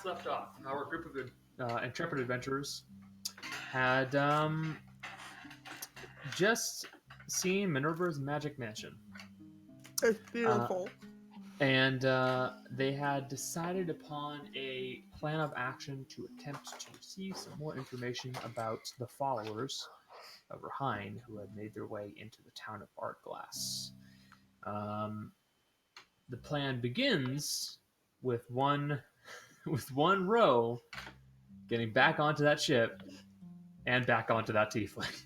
last left off, our group of intrepid adventurers had just seen Minerva's magic mansion. It's beautiful. And they had decided upon a plan of action to attempt to see some more information about the followers of Rahine who had made their way into the town of Aardglass. The plan begins with one row getting back onto that ship and back onto that tiefling.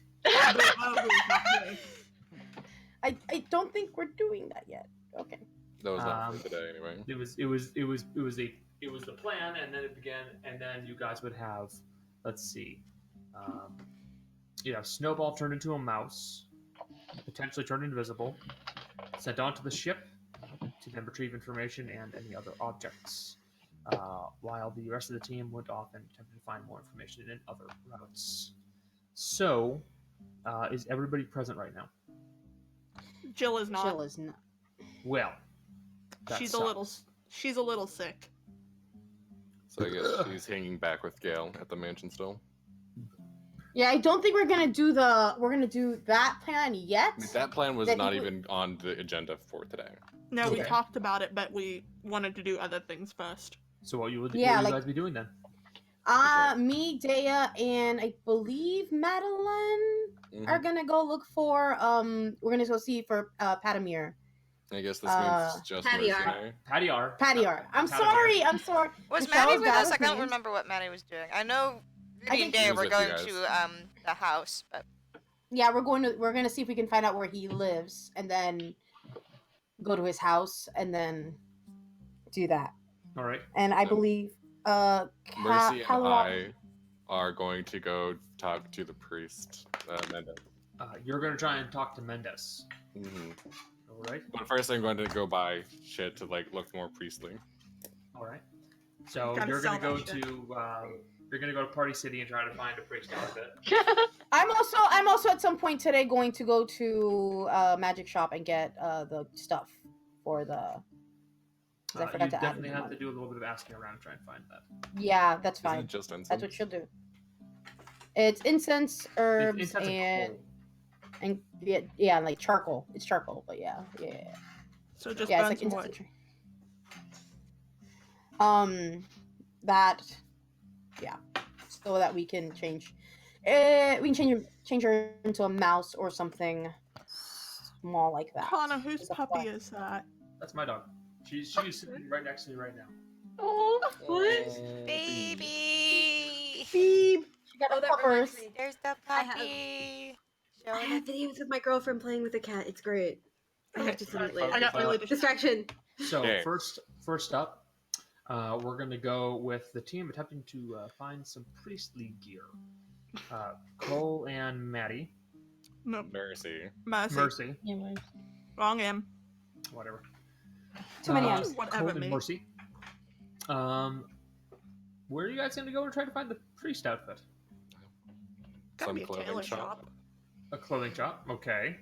I don't think we're doing that yet. Okay. That was not for today, anyway. It was the plan, and then it began, and then you guys would have, let's see, Snowball turned into a mouse, potentially turned invisible, sent onto the ship to then retrieve information and any other objects, while the rest of the team went off and attempted to find more information in other routes. So, is everybody present right now? Jill is not. Jill is not. Well, She's a little sick. So I guess she's hanging back with Gale at the mansion still. Yeah, I don't think we're gonna do that plan yet. That plan was not even on the agenda for today. No, we talked about it, but we wanted to do other things first. So what you guys be doing then? Me, Deah, and I believe Madeline are gonna go look for. We're gonna go see for Patamir. I guess this means just Patty-R. I'm sorry. Was Maddie with us? I can't remember what Maddie was doing. I know Rudi and Deah were going to the house, but yeah, we're gonna see if we can find out where he lives, and then go to his house, and then do that. All right. And I believe Mercy and I are going to go talk to the priest, Mendes. You're going to try and talk to Mendes. Mm-hmm. All right. But first, I'm going to go buy shit to look more priestly. All right. So you're going to go to Party City and try to find a priest outfit. I'm also at some point today going to go to Magic Shop and get the stuff for the. I forgot to definitely have to do a little bit of asking around to try and find that. Yeah, that's fine. Isn't it just incense? That's what she'll do. It's incense, herbs, incense and like charcoal. It's charcoal, but yeah. So just burn some wood. So that we can change. We can change her into a mouse or something small like that. Connor, whose puppy is that? That's my dog. She's sitting right next to me right now. Oh, what? baby. Beep. She got that puppers. reminds me. There's the puppy. I have videos of my girlfriend playing with a cat. It's great. I have to send it later. I got really Distraction. So first up, we're going to go with the team attempting to find some priestly gear. Cole and Maddie. No. Mercy. Mercy. Wrong M. Whatever. Too many M's. Whatever, Cole and Mercy. Where are you guys going to go to try to find the priest outfit? Gotta be a clothing tailor shop. shop. A clothing shop. Okay.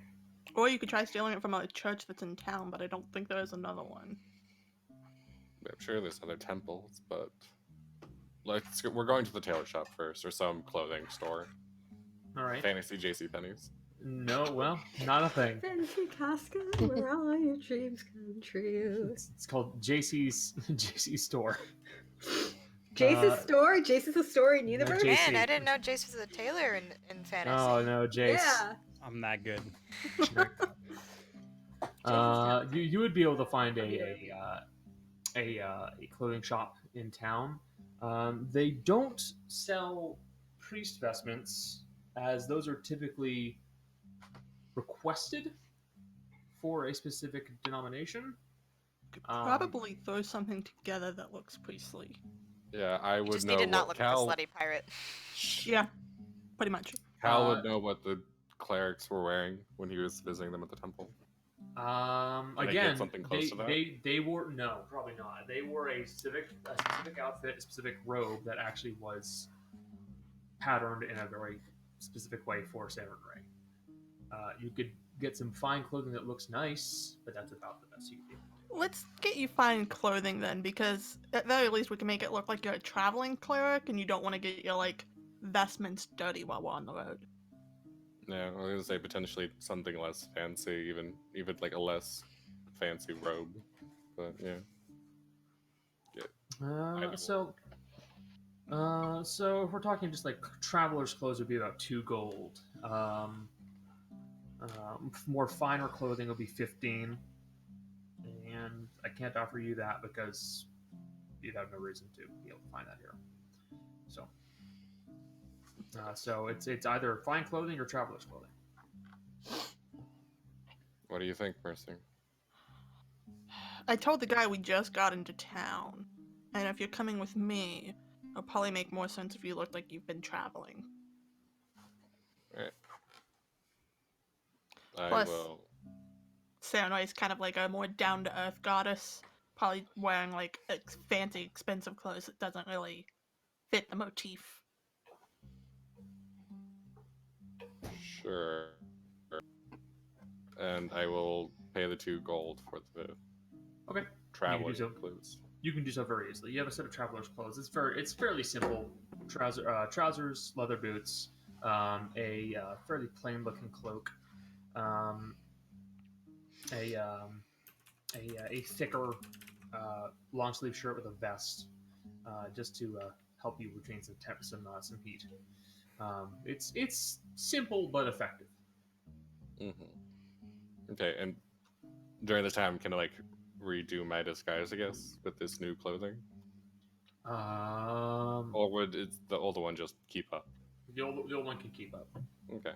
Or you could try stealing it from a church that's in town, but I don't think there is another one. I'm sure there's other temples, but we're going to the tailor shop first, or some clothing store. All right. Fantasy JCPenney's. No, well, not a thing. Fancy Casca, where all your dreams come true. It's called JC's store. Jace's store? Jace is a store in Universe? JC. Man, I didn't know Jace was a tailor in fantasy. Oh no, Jace. Yeah. I'm that good. You would be able to find a clothing shop in town. They don't sell priest vestments, as those are typically requested for a specific denomination. Could probably throw something together that looks priestly. Yeah, I would just know. need to not look Cal, like a slutty pirate. Yeah, pretty much. Cal would know what the clerics were wearing when he was visiting them at the temple. Again, something close to that? they wore probably not. They wore a specific outfit, a specific robe that actually was patterned in a very specific way for Saturn Ray. You could get some fine clothing that looks nice, but that's about the best you could do. Let's get you fine clothing then, because at very least we can make it look like you're a traveling cleric and you don't want to get your, like, vestments dirty while we're on the road. Yeah, I was gonna say potentially something less fancy, even like a less fancy robe. But yeah. So if we're talking just like traveler's clothes would be about 2 gold. More finer clothing will be 15, and I can't offer you that because you'd have no reason to be able to find that here. So it's either fine clothing or traveler's clothing. What do you think, Mercy? I told the guy we just got into town, and if you're coming with me, it'll probably make more sense if you look like you've been traveling. Right. Plus, I will. Serenoi is kind of like a more down-to-earth goddess, probably wearing like fancy, expensive clothes that doesn't really fit the motif. Sure. And I will pay the 2 gold for the traveling clothes. You can do so very easily. You have a set of traveler's clothes. It's fairly simple. Trousers, leather boots, a fairly plain looking cloak, a thicker long sleeve shirt with a vest, just to help you retain some heat. It's simple but effective. Mm-hmm. Okay, and during this time, can I like redo my disguise, I guess, with this new clothing? Or would the older one just keep up? The old one can keep up. Okay.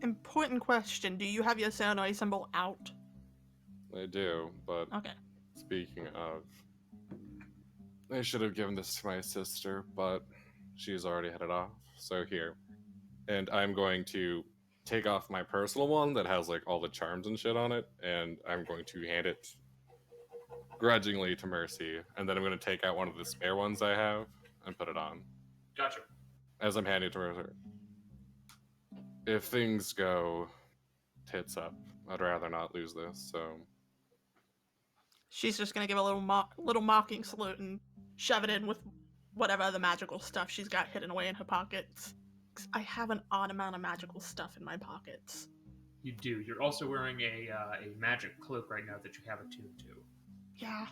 Important question: do you have your Serenoi symbol out? I do, but okay. Speaking of, I should have given this to my sister, but she's already headed off. So here, and I'm going to take off my personal one that has like all the charms and shit on it, and I'm going to hand it grudgingly to Mercy, and then I'm going to take out one of the spare ones I have and put it on. Gotcha. As I'm handing it to Mercy. If things go tits up, I'd rather not lose this, so... She's just going to give a little mocking salute and shove it in with whatever other magical stuff she's got hidden away in her pockets. I have an odd amount of magical stuff in my pockets. You do. You're also wearing a magic cloak right now that you have attuned to. Yeah.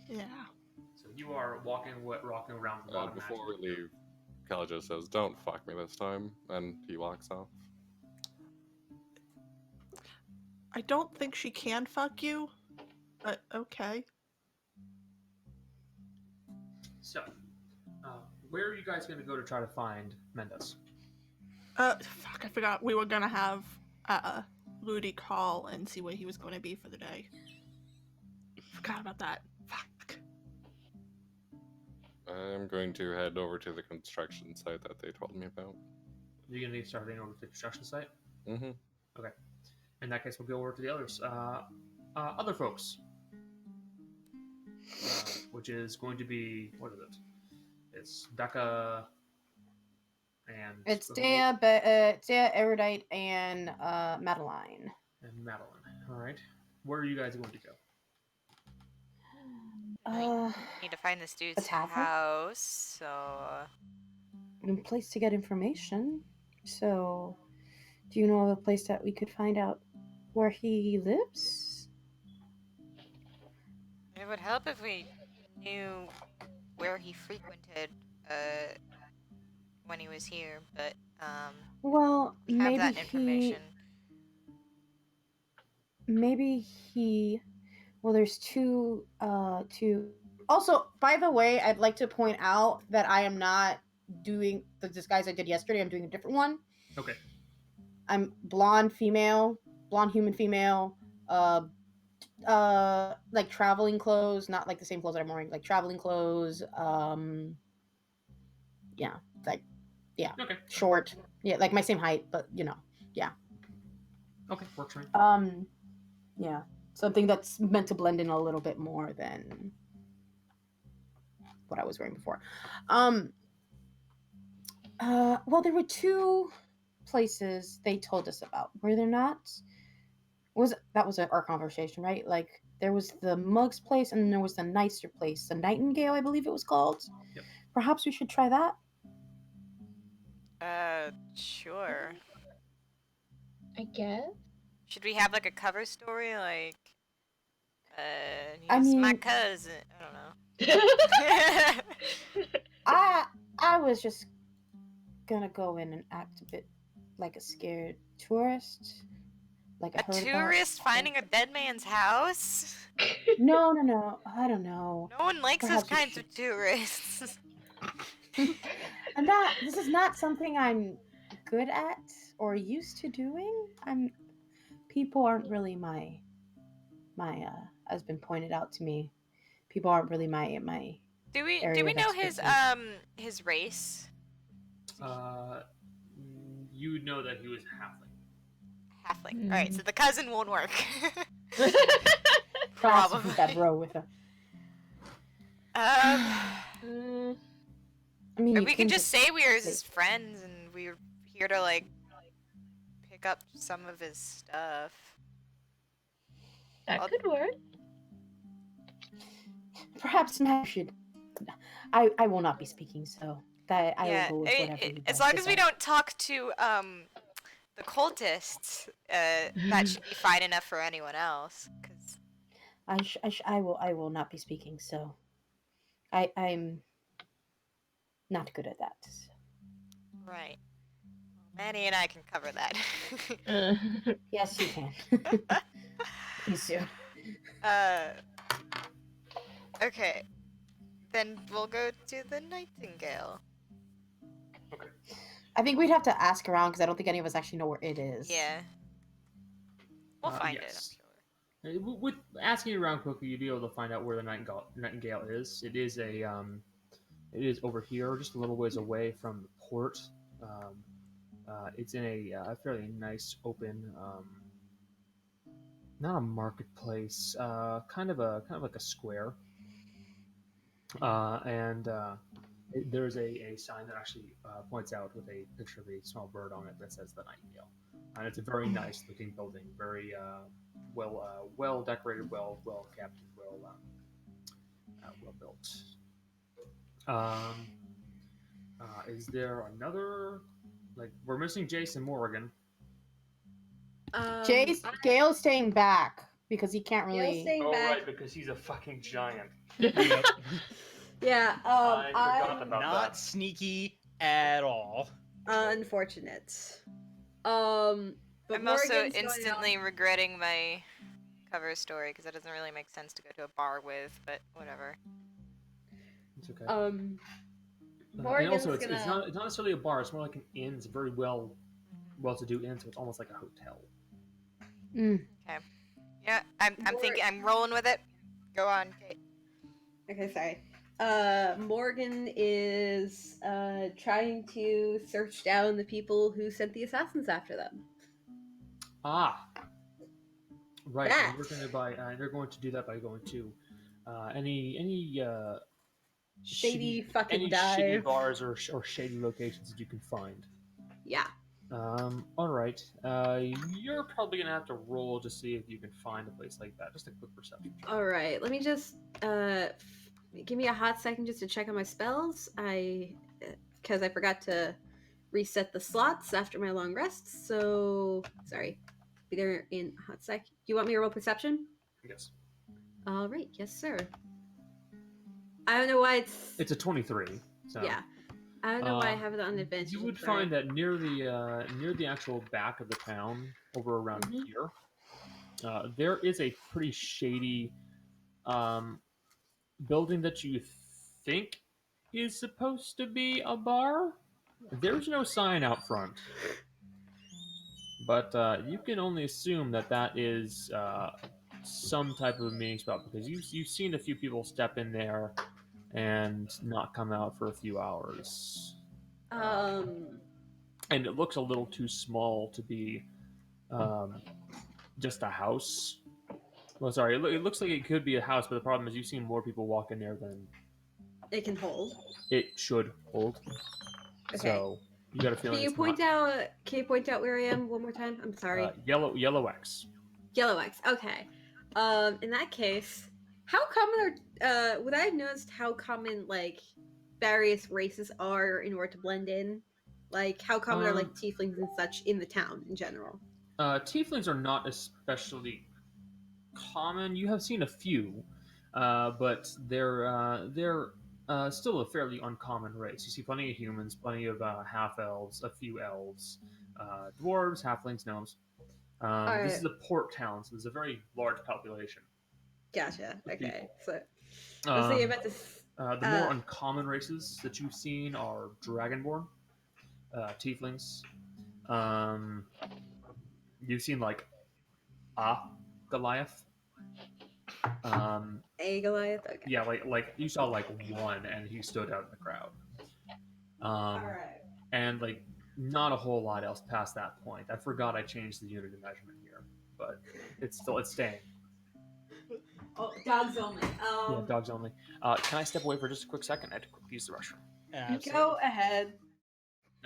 Yeah. So you are rocking around with a lot of magic. Before we leave, Kelly just says, "Don't fuck me this time," and he walks off. I don't think she can fuck you, but okay. So, where are you guys going to go to try to find Mendes? Fuck, I forgot we were gonna have Rudi call and see where he was going to be for the day. Forgot about that. Fuck. I'm going to head over to the construction site that they told me about. You're going to be starting over to the construction site? Mm-hmm. Okay. In that case, we'll go over to the others. Other folks. Which is going to be, what is it? It's Deah and... It's Deah, Erudite, and Madeline. And Madeline. Alright. Where are you guys going to go? Need to find this dude's house, so... A place to get information. So, do you know of a place that we could find out where he lives? It would help if we knew where he frequented when he was here, but well, we have that information. Well, there's two. Also, by the way, I'd like to point out that I am not doing the disguise I did yesterday. I'm doing a different one. Okay. I'm blonde human female, like traveling clothes, not like the same clothes that I'm wearing, like traveling clothes, Okay. Short, like my same height, but yeah. Okay, works for me. Yeah, something that's meant to blend in a little bit more than what I was wearing before. Well, there were two places they told us about, were there not? That was our conversation, right? Like there was the Mug's place, and then there was the nicer place, the Nightingale, I believe it was called. Yep. Perhaps we should try that. Sure. I guess. Should we have like a cover story, like, I he's my mean- cousin? I don't know. I was just gonna go in and act a bit like a scared tourist. Like A I heard tourist finding a dead man's house? No, I don't know. No one likes those Perhaps we kinds should- of tourists. This is not something I'm good at or used to doing. People aren't really my as been pointed out to me. People aren't really my Do we area of know his expertise. race? You know that he was halfling. Halfling. Alright, so the cousin won't work. Perhaps Probably. put that row with her. I mean, Or you we can could just say we are his friends and we're here to like pick up some of his stuff. That could work. Perhaps now should. I will not be speaking, so that I will go with whatever. you as guys long as we decide. don't talk to the cultists, that should be fine enough for anyone else. Cause I will not be speaking, so I'm not good at that. right, Manny and I can cover that. Yes, you can. Please do. Okay, then we'll go to the Nightingale. I think we'd have to ask around because I don't think any of us actually know where it is. Yeah, we'll find yes. it. I'm sure. With asking around quickly, you'll be able to find out where the Nightingale is. It is it is over here, just a little ways away from the port. It's in a fairly nice open, not a marketplace, kind of like a square. There's a sign that actually points out with a picture of a small bird on it that says the Nightingale, and it's a very nice looking building, very well decorated, well kept, well built. Is there another? Like, we're missing Jason Morgan. Gale's staying back because he can't really. Gale's staying back. because he's a fucking giant. Yeah, I forgot I'm about Not that. sneaky at all. unfortunate. But I'm also Morgan's going instantly on- regretting my cover story because that doesn't really make sense to go to a bar with, but whatever. It's okay. Morgan's and also, it's gonna. not necessarily a bar. It's more like an inn. It's a very well-to-do inn, so it's almost like a hotel. Yeah, I'm thinking, I'm rolling with it. Go on, Kate. Okay, sorry. Morgan is trying to search down the people who sent the assassins after them. Ah, right. That. And they're going to do that by going to any Shady fucking any dive. shitty bars or shady locations that you can find. Yeah. All right. You're probably gonna have to roll to see if you can find a place like that. Just a quick perception check. All right. Let me just give me a hot second just to check on my spells. Because I forgot to reset the slots after my long rest. So sorry. Be there in a hot sec. You want me to roll perception? Yes. All right. Yes, sir. I don't know why It's a 23. So. Yeah. I don't know why I have it on advantage. You would find that near the actual back of the town, over around here, there is a pretty shady building that you think is supposed to be a bar. There's no sign out front, but you can only assume that is some type of a meeting spot because you've seen a few people step in there and not come out for a few hours. And it looks a little too small to be just a house. Well, sorry, it looks like it could be a house, but the problem is you've seen more people walk in there than it can hold. it should hold. Okay. So you got a feeling. Can you point out where I am one more time? I'm sorry. Yellow X. Yellow wax. Okay. In that case, how common are would I have noticed how common like various races are in order to blend in? Like how common are like tieflings and such in the town in general? Tieflings are not especially common. You have seen a few, but they're still a fairly uncommon race. You see plenty of humans, plenty of half elves, a few elves, dwarves, halflings, gnomes. This is a port town, so there's a very large population. Gotcha. Okay. People. So I was thinking about this. The more uncommon races that you've seen are dragonborn, tieflings. You've seen like Goliath. A Goliath. Okay. Yeah, like you saw like one, and he stood out in the crowd. All right. And like not a whole lot else past that point. I forgot I changed the unit of measurement here, but it's staying. Oh, dogs only. Yeah, dogs only. Can I step away for just a quick second? I had to quickly use the restroom. Absolutely. Go ahead.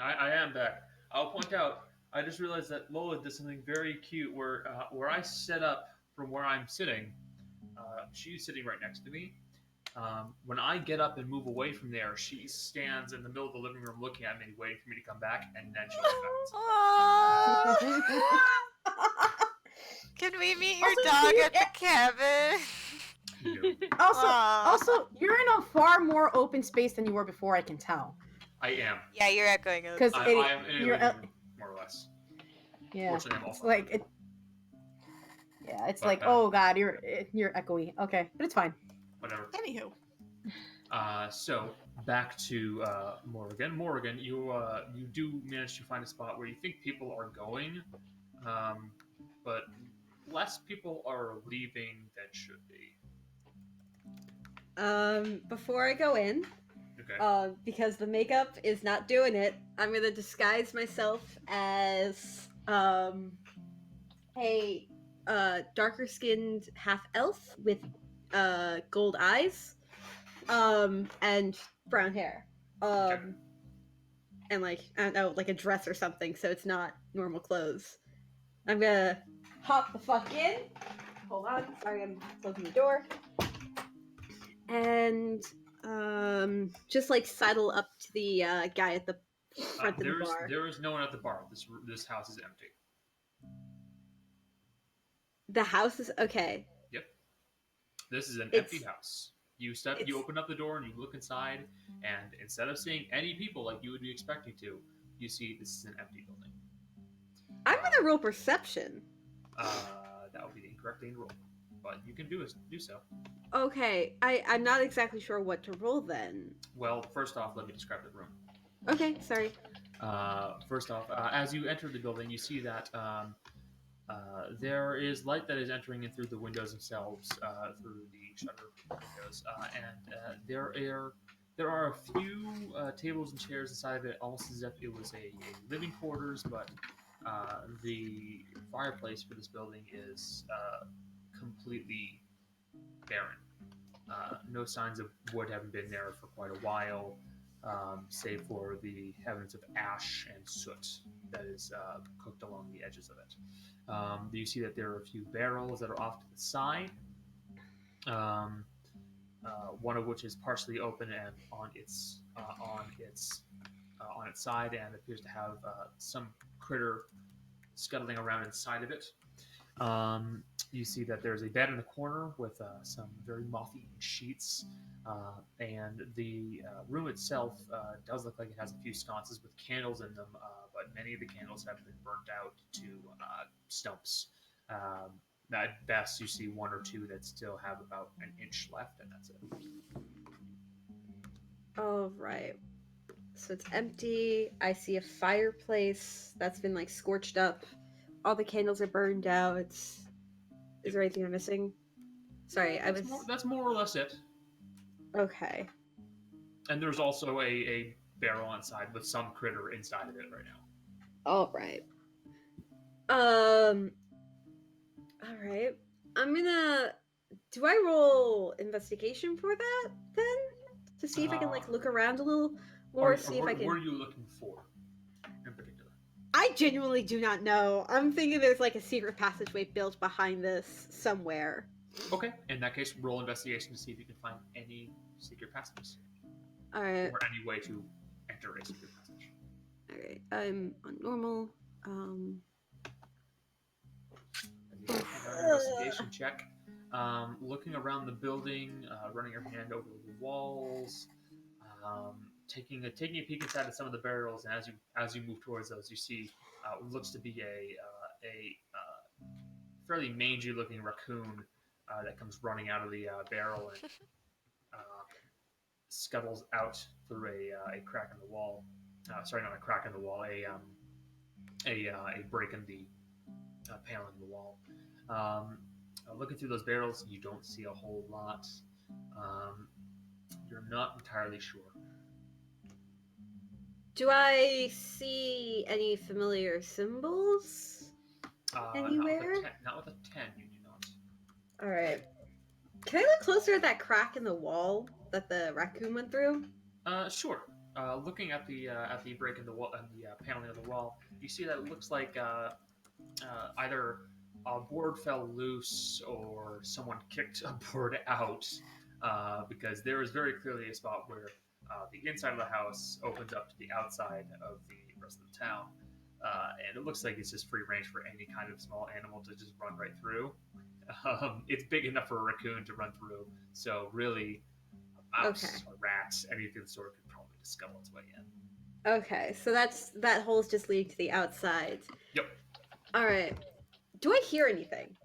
I am back. I'll point out. I just realized that Lola did something very cute where I set up from where I'm sitting. She's sitting right next to me. When I get up and move away from there, she stands in the middle of the living room looking at me, waiting for me to come back, and then she'll get back. Can we meet your dog at the cabin? Also, you're in a far more open space than you were before. I can tell. I am. Yeah, you're echoing. Because I am in a living room, more or less. Yeah. Fortunately, I'm It's also like it. Yeah, it's But, like, oh god, you're echoey. Okay, but it's fine. Whatever. Anywho. So back to Morrigan. Morrigan, you do manage to find a spot where you think people are going, but less people are leaving than should be. Before I go in, Okay. because the makeup is not doing it, I'm gonna disguise myself as a darker skinned half elf with gold eyes, and brown hair, and like I don't know, like a dress or something, so it's not normal clothes. I'm gonna hop the fuck in. Hold on, sorry, I'm closing the door. And just like sidle up to the guy at the front of the bar. There is no one at the bar. This house is empty. The house is okay. Yep. This is an empty house. You open up the door and you look inside, and instead of seeing any people like you would be expecting to, you see this is an empty building. I'm gonna roll perception. That would be the incorrect thing to roll, but you can do so. Okay, I'm not exactly sure what to roll then. Well, first off, let me describe the room. Okay, sorry. First off, as you enter the building, you see that there is light that is entering in through the windows themselves, through the shutter windows, and there are a few tables and chairs inside of it, almost as if it was a living quarters, but the fireplace for this building is completely barren. No signs of wood having been there for quite a while, save for the evidence of ash and soot that is cooked along the edges of it. You see that there are a few barrels that are off to the side, one of which is partially open and on its side, and appears to have some critter scuttling around inside of it. You see that there's a bed in the corner with some very moth-eaten sheets, and the room itself does look like it has a few sconces with candles in them, but many of the candles have been burnt out to stumps. At best, you see one or two that still have about an inch left, and that's it. All right. So it's empty. I see a fireplace that's been like scorched up. All the candles are burned out. Is there anything I'm missing? Sorry, That's more or less it. Okay. And there's also a barrel inside with some critter inside of it right now. All right. All right. I'm gonna. Do I roll investigation for that then? To see if I can like look around a little more, see if I can. What are you looking for in particular? I genuinely do not know. I'm thinking there's like a secret passageway built behind this somewhere. Okay, in that case, roll investigation to see if you can find any secret passages. Alright. Or any way to enter a secret passage. Alright, I'm on normal. Investigation check. Looking around the building, running your hand over the walls, taking a peek inside of some of the barrels, and as you move towards those, you see what looks to be a fairly mangy-looking raccoon that comes running out of the barrel and scuttles out through a crack in the wall. Sorry, not a crack in the wall. A break in the paneling of the wall. Looking through those barrels, you don't see a whole lot. You're not entirely sure. Do I see any familiar symbols anywhere? Not with a 10, you do not. Alright. Can I look closer at that crack in the wall that the raccoon went through? Sure. Looking at the break in the wall, the paneling of the wall, you see that it looks like either a board fell loose or someone kicked a board out, because there is very clearly a spot where the inside of the house opens up to the outside of the rest of the town, and it looks like it's just free range for any kind of small animal to just run right through. It's big enough for a raccoon to run through, so really, a mouse or rat, anything of the sort, could probably just scuttle its way in. Okay, so that hole's just leading to the outside. Yep. All right. Do I hear anything?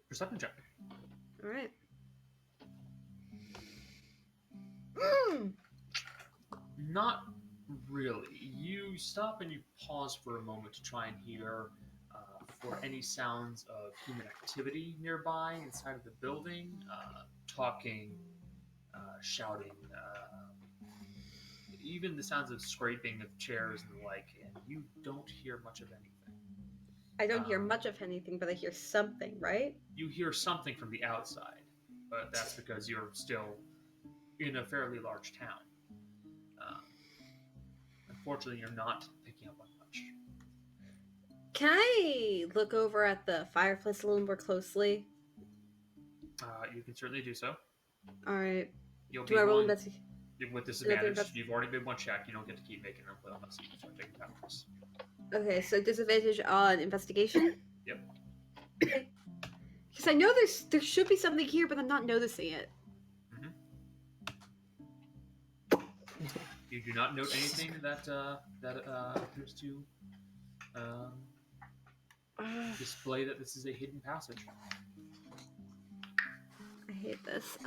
Perception check. All right. Not really. You stop and you pause for a moment to try and hear for any sounds of human activity nearby inside of the building, talking, shouting, even the sounds of scraping of chairs and the like, and you don't hear much of anything. I don't hear much of anything, but I hear something, right? You hear something from the outside, but that's because you're still in a fairly large town. Unfortunately, you're not picking up on much. Can I look over at the fireplace a little more closely? You can certainly do so. All right. Do I roll with disadvantage? You've already made one check. You don't get to keep making them unless you start taking powers. Okay, so disadvantage on investigation? Yep. Okay. Because I know there should be something here, but I'm not noticing it. You do not note anything that appears to display that this is a hidden passage. I hate this.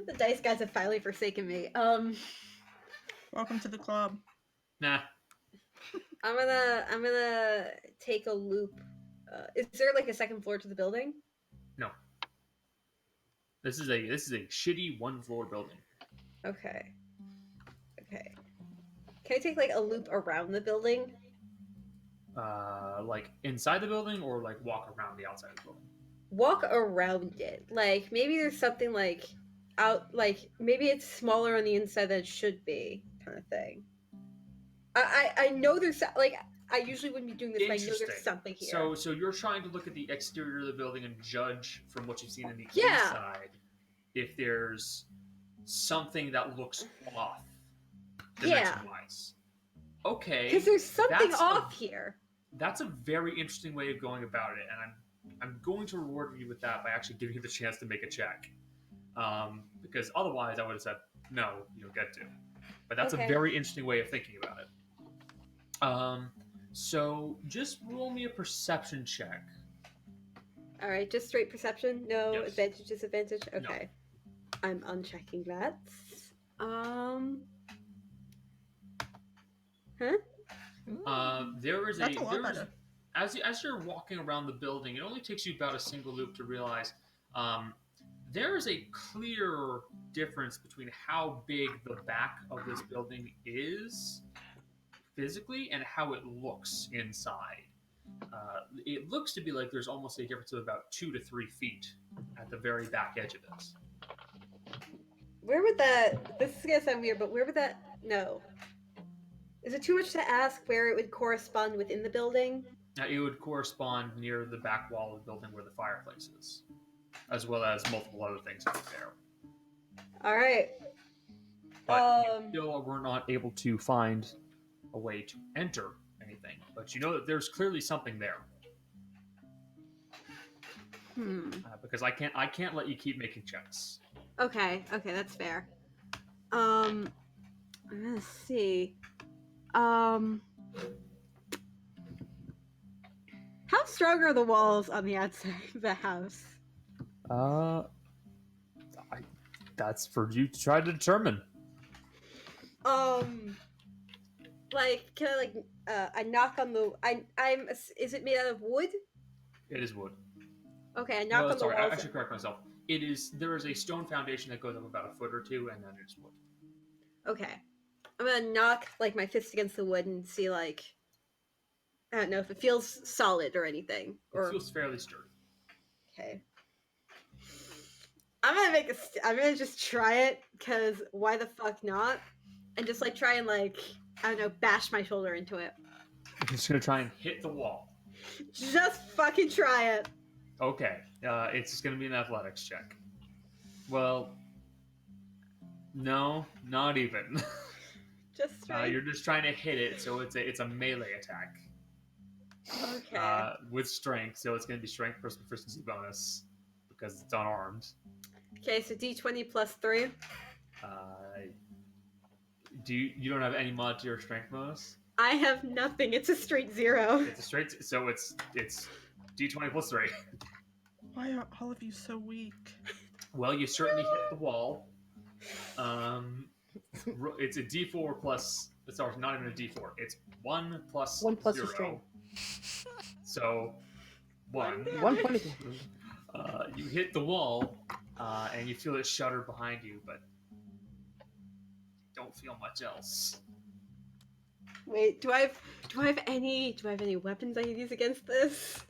The dice guys have finally forsaken me. Welcome to the club. Nah. I'm gonna take a loop. Is there like a second floor to the building? No. This is a shitty one-floor building. Okay. Okay. Can I take like a loop around the building? Like inside the building, or like walk around the outside of the building? Walk around it. Like maybe there's something like out. Like maybe it's smaller on the inside than it should be, kind of thing. I know there's like I usually wouldn't be doing this, but I know there's something here. So you're trying to look at the exterior of the building and judge from what you've seen in the inside if there's something that looks off dimension-wise. Okay. Because there's something off here. That's a very interesting way of going about it, and I'm going to reward you with that by actually giving you the chance to make a check. Because otherwise I would have said, no, you don't get to. But that's a very interesting way of thinking about it. So just roll me a perception check. All right, just straight perception? No advantage, disadvantage? Okay. No. I'm unchecking that. There is as you're walking around the building, it only takes you about a single loop to realize there is a clear difference between how big the back of this building is physically and how it looks inside. It looks to be like there's almost a difference of about 2 to 3 feet at the very back edge of this. Where would that... This is going to sound weird, but where would that... No. Is it too much to ask where it would correspond within the building? It would correspond near the back wall of the building where the fireplace is, as well as multiple other things out there. All right. But you still were not able to find a way to enter anything. But you know that there's clearly something there. Because I can't let you keep making checks. Okay, that's fair. I'm gonna see. How strong are the walls on the outside of the house? That's for you to try to determine. Like, can I knock on the? Is it made out of wood? It is wood. Okay, I knock on the walls. I should correct myself. There is a stone foundation that goes up about a foot or two, and then it's wood. Okay. I'm gonna knock, like, my fist against the wood and see, like, I don't know if it feels solid or anything. It feels fairly sturdy. Okay. I'm gonna just try it, because why the fuck not? And just, like, try and, like, I don't know, bash my shoulder into it. You're just gonna try and hit the wall. Just fucking try it. Okay. It's just gonna be an athletics check. Well, no, not even. Just try. You're just trying to hit it, so it's a melee attack. Okay. With strength, so it's gonna be strength plus proficiency bonus because it's unarmed. Okay, so D20 plus 3. You don't have any mod to your strength bonus? I have nothing. It's a straight 0. It's a straight, so it's D20 plus 3. Why are all of you so weak? Well, you certainly hit the wall. It's a D4 plus. Sorry, not even a D4. It's 1 plus 1 plus 0. your strength. So 1. 1 point. You hit the wall, and you feel it shudder behind you, but don't feel much else. Wait, do I have any weapons I can use against this?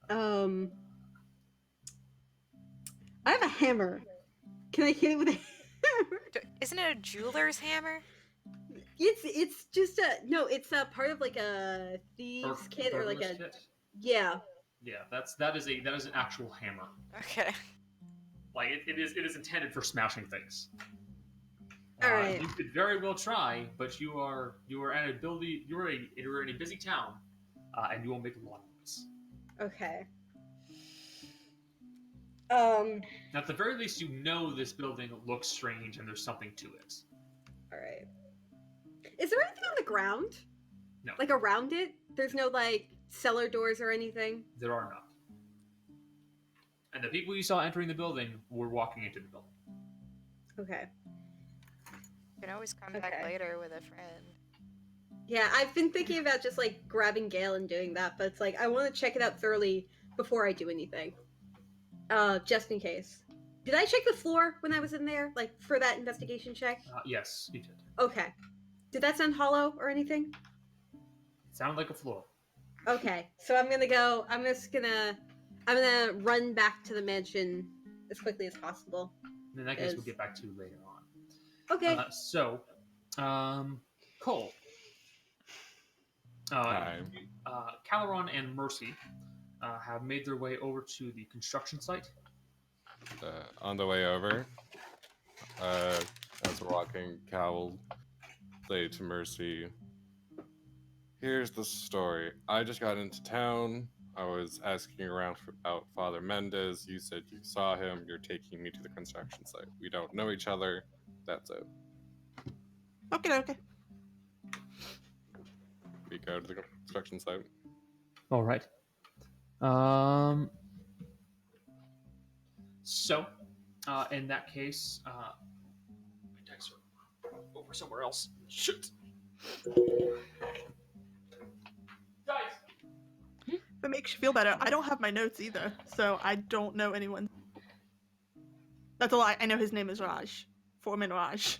I have a hammer. Can I hit it with a hammer? Isn't it a jeweler's hammer? It's just it's a part of like a thieves kit or like a kit? Yeah. Yeah, that is an actual hammer. Okay. Like it is intended for smashing things. All right. You could very well try, but you are in a busy town, and you won't make a lot of noise. Okay. At the very least, you know this building looks strange and there's something to it. All right. Is there anything on the ground? No. Like around it? There's no like cellar doors or anything? There are not. And the people you saw entering the building were walking into the building. Okay. You can always come back later with a friend. Yeah, I've been thinking about just like grabbing Gale and doing that, but it's like I want to check it out thoroughly before I do anything. Just in case. Did I check the floor when I was in there, like for that investigation check? Yes, you did. Okay. Did that sound hollow or anything? It sounded like a floor. Okay, so I'm gonna run back to the mansion as quickly as possible. In that case, we'll get back to you later on. Okay. Cole. Hi. Caleron and Mercy have made their way over to the construction site. On the way over, as we're walking, Cal will say to Mercy, "Here's the story. I just got into town. I was asking around about Father Mendes. You said you saw him. You're taking me to the construction site. We don't know each other. That's it." Okay. We go to the construction site. All right. So, in that case, my dice are over somewhere else. Shit. Dice. If it makes you feel better, I don't have my notes either, so I don't know anyone. That's a lie. I know his name is Raj. Foreman Raj.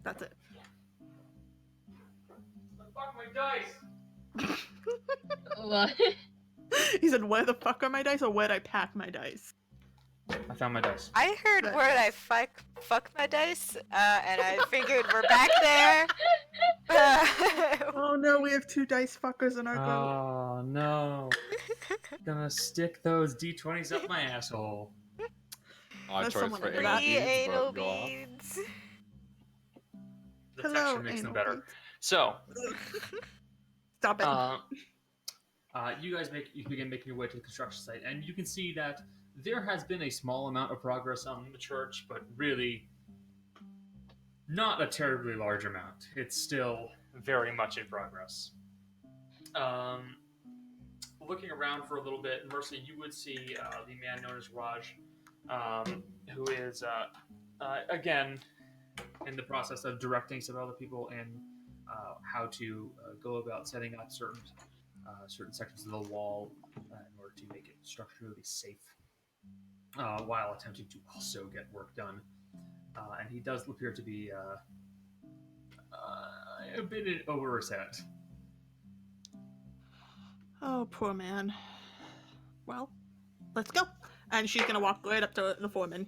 That's it. Fuck my dice. What? He said, "Where the fuck are my dice?" or "Where'd I pack my dice?" I found my dice. I heard word I fuck my dice, and I figured we're back there. Oh no, we have 2 dice fuckers in our group. Oh no! Gonna stick those d20s up my asshole. Odd There's choice someone for under anal that. Free beads, anal but go off. beads. The Hello, texture makes them anal better. beads. So, Stop it. you guys begin making your way to the construction site, and you can see that there has been a small amount of progress on the church, but really not a terribly large amount. It's still very much in progress. Looking around for a little bit, Mercy, you would see the man known as Raj, who is, again, in the process of directing some other people in how to go about setting up certain sections of the wall in order to make it structurally safe, while attempting to also get work done. And he does appear to be a bit over his head. Oh, poor man. Well, let's go. And she's gonna walk right up to the foreman.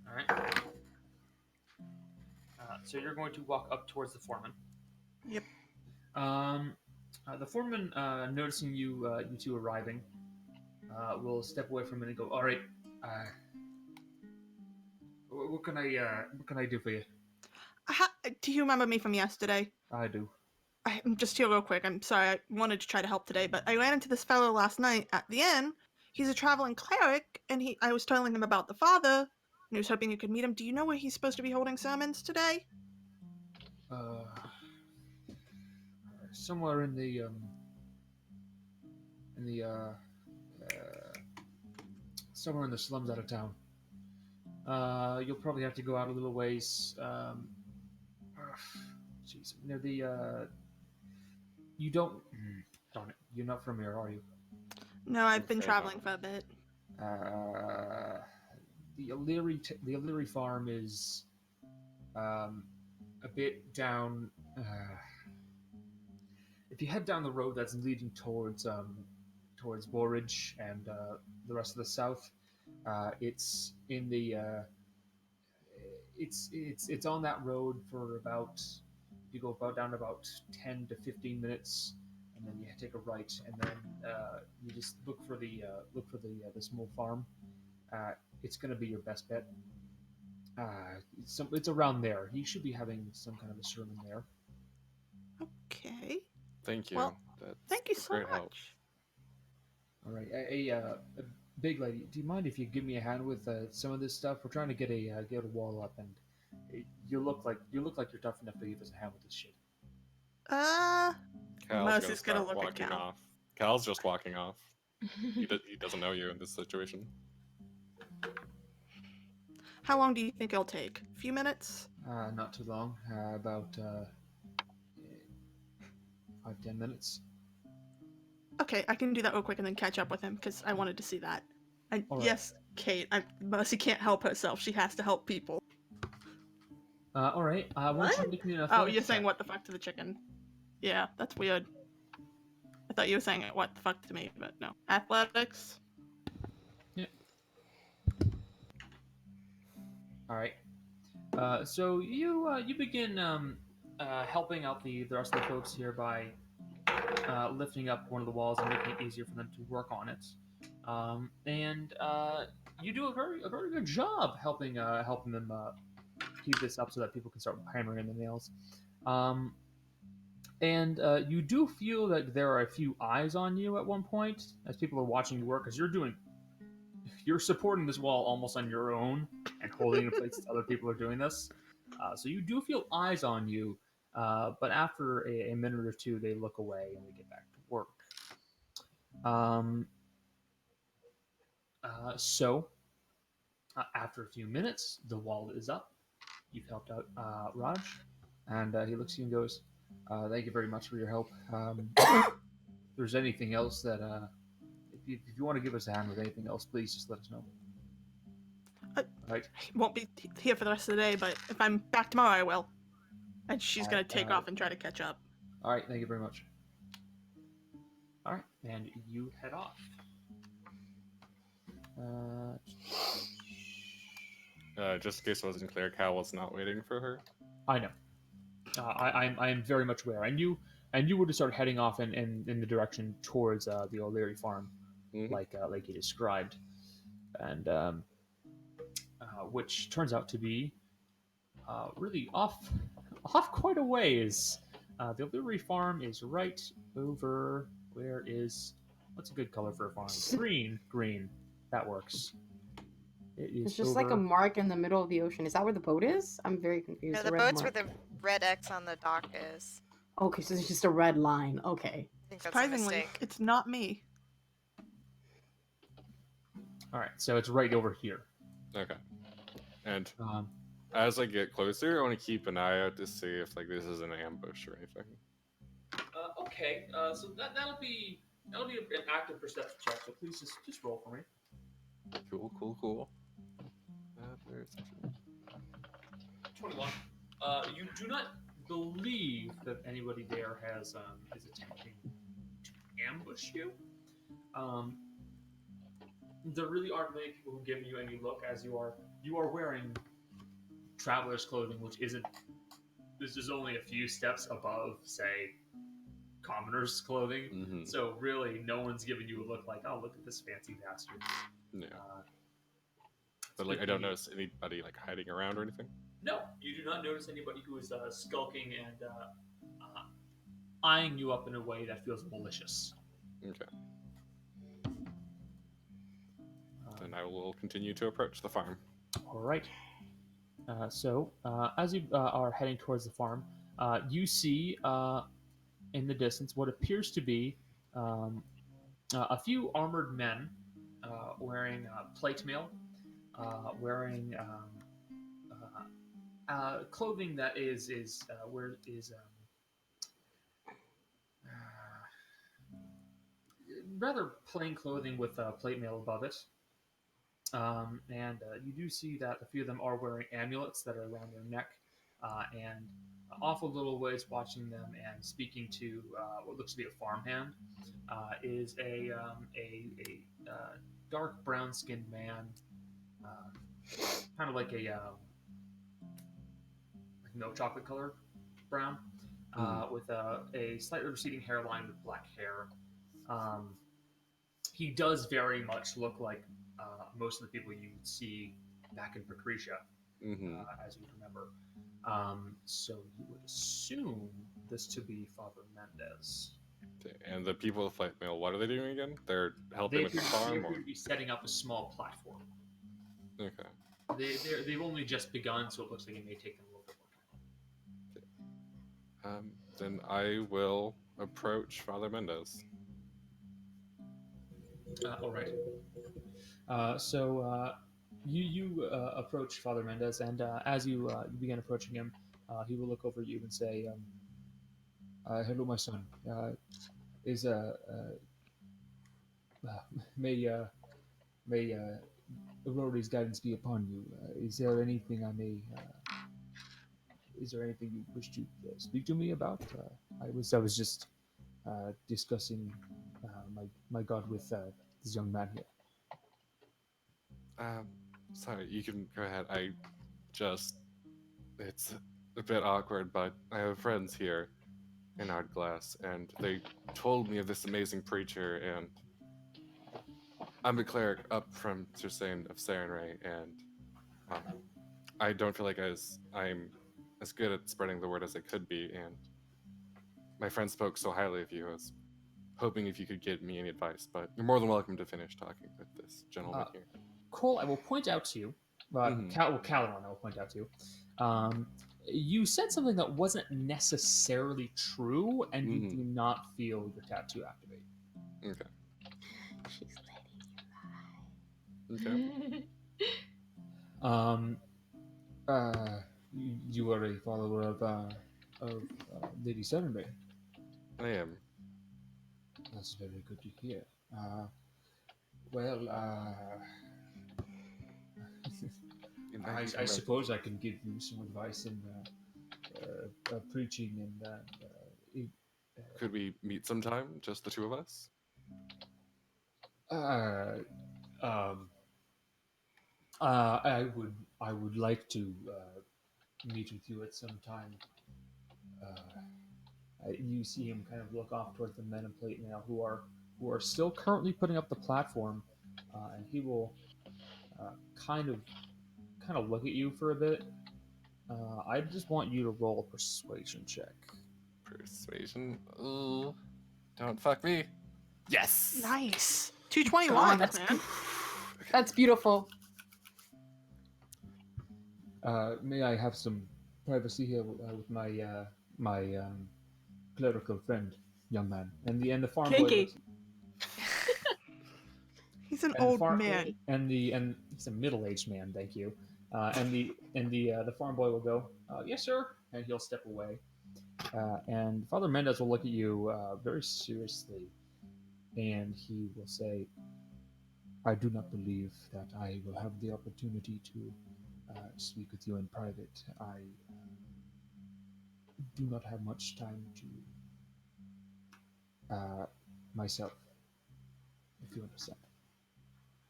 All right. So you're going to walk up towards the foreman. Yep. The foreman, noticing you two arriving, will step away from him and go, "All right. What can I do for you?" Do you remember me from yesterday? I do. I'm just here real quick. I'm sorry. I wanted to try to help today, but I ran into this fellow last night at the inn. He's a traveling cleric, and I was telling him about the father, and he was hoping you could meet him. Do you know where he's supposed to be holding sermons today? Somewhere in the somewhere in the slums out of town. You'll probably have to go out a little ways. Jeez, near the you don't. Darn it, you're not from here, are you? No, I've been traveling for a bit. The O'Leary farm is a bit down. If you head down the road that's leading towards Borridge and the rest of the south, it's in the it's on that road for about, you go down about 10 to 15 minutes, and then you take a right, and then you just look for the small farm. It's going to be your best bet. It's around there. You should be having some kind of a sermon there. Okay. Thank you. Well, thank you so much. Help. All right, a big lady. Do you mind if you give me a hand with some of this stuff? We're trying to get a wall up, and you look like you're tough enough to give us a hand with this shit. Mercy's gonna look at Cal. Off. Cal's just walking off. He doesn't know you in this situation. How long do you think it'll take? A few minutes? Not too long. About 5-10 minutes. Okay, I can do that real quick and then catch up with him because I wanted to see that. And All right. yes, Kate, Mercy can't help herself. She has to help people. All right. Why don't you make me an Oh, athletics you're saying check? what the fuck to the chicken? Yeah, that's weird. I thought you were saying what the fuck to me, but no. Athletics? Yeah. All right. So you begin helping out the rest of the folks here by lifting up one of the walls and making it easier for them to work on it. And you do a very good job helping them keep this up so that people can start hammering in the nails. And you do feel that there are a few eyes on you at one point as people are watching you work, because you're supporting this wall almost on your own and holding it in place as other people are doing this. So you do feel eyes on you, but after a minute or two, they look away and they get back to work. So after a few minutes, the wall is up. You've helped out Raj, and he looks at you and goes, "Thank you very much for your help. If there's anything else that if you want to give us a hand with anything else, please just let us know." Right. I won't be here for the rest of the day, but if I'm back tomorrow, I will. And she's gonna take off and try to catch up. All right, thank you very much. All right, and you head off. just in case it wasn't clear, Cal was not waiting for her. I know. I am very much aware. And you would have started heading off in the direction towards the O'Leary farm, like you described, and which turns out to be really off quite a ways. The O'Leary farm is right over. Where is? What's a good color for a farm? Green. That works. It's just like a mark in the middle of the ocean. Is that where the boat is? I'm very confused. No, the boat's where the red X on the dock is. Okay, so it's just a red line. Okay. I think that's Surprisingly, a mistake. it's not me. All right, so it's right over here. Okay. And as I get closer, I want to keep an eye out to see if like this is an ambush or anything. Okay, so that'll be an active perception check. So please just roll for me. Cool. 21. You do not believe that anybody there is attempting to ambush you. There really aren't many people who give you any look, as you are wearing traveler's clothing, which isn't. This is only a few steps above, say, commoner's clothing. Mm-hmm. So really, no one's giving you a look like, oh, look at this fancy bastard. Yeah. But like, I don't notice anybody like hiding around or anything. No, you do not notice anybody who is skulking and eyeing you up in a way that feels malicious. Okay. Then I will continue to approach the farm. All right. So as you are heading towards the farm, you see in the distance what appears to be a few armored men wearing plate mail, wearing clothing that is rather plain clothing with plate mail above it. And you do see that a few of them are wearing amulets that are around their neck, and off a little ways watching them and speaking to what looks to be a farmhand is a dark brown-skinned man, kind of like a milk chocolate color brown, with a slightly receding hairline with black hair. He does very much look like most of the people you would see back in Patricia, as you remember. So you would assume this to be Father Mendes. Okay. And the people with plate mail, what are they doing again? They're helping with the farm? They appear to be setting up a small platform. Okay. They've only just begun, so it looks like it may take them a little bit more time. Okay. Then I will approach Father Mendes. All right. So you approach Father Mendes, and as you begin approaching him, he will look over at you and say, "Hello, my son. May Rory's guidance be upon you. Is there anything I may? Is there anything you wish to speak to me about? I was just discussing my God with this young man here." Sorry, you can go ahead. It's a bit awkward, but I have friends here in Aardglass, and they told me of this amazing preacher, and I'm a cleric up from Sersain of Sarenrae, and I don't feel like I'm as good at spreading the word as I could be, and my friend spoke so highly of you. I was hoping if you could give me any advice, but you're more than welcome to finish talking with this gentleman here. Cole, I will point out to you, Calaron, I will point out to you. You said something that wasn't necessarily true, and you do not feel your tattoo activate. Okay. She's letting you lie. You are a follower of Lady Sarenrae. I am. That's very good to hear. Well, I suppose I can give you some advice in preaching and. Could we meet sometime, just the two of us? I would I would like to meet with you at some time. You see him kind of look off towards the men in plate now, who are still currently putting up the platform, and he will kind of look at you for a bit. I just want you to roll a persuasion check. Persuasion. Ooh, don't fuck me. Yes. Nice. 221, God, man. That's beautiful. May I have some privacy here with my clerical friend, young man? And the farm boy Kinky. looks, He's an and old man. and he's a middle-aged man. Thank you. And the farm boy will go, yes, sir, and he'll step away. And Father Mendes will look at you very seriously, and he will say, I do not believe that I will have the opportunity to speak with you in private. I do not have much time to myself, if you understand.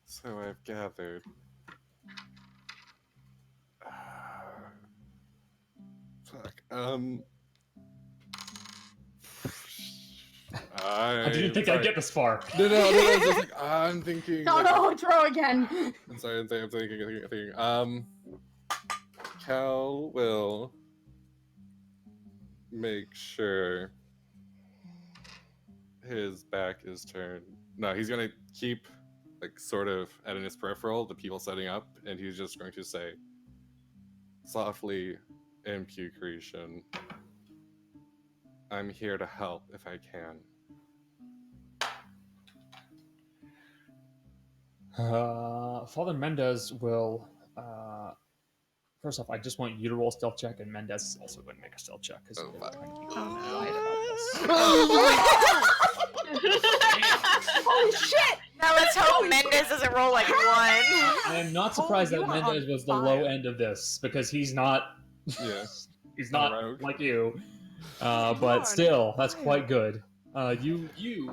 So I've gathered. Fuck. I didn't think I'd get this far. No. It's just like, I'm thinking. No, throw again. I'm sorry. I'm thinking. Cal will make sure his back is turned. No, he's gonna keep like sort of at his peripheral the people setting up, and he's just going to say softly in Pucretion, I'm here to help if I can. Father Mendes will. First off, I just want you to roll a stealth check, and Mendes is also going to make a stealth check because you're trying to be quiet about this. Holy shit! Now let's hope Mendes doesn't roll like 1. I am not surprised you that are Mendes on was the fire. low end of this because he's not. Yeah. He's Not not rogue. like you. are But still, that's fire. quite good. You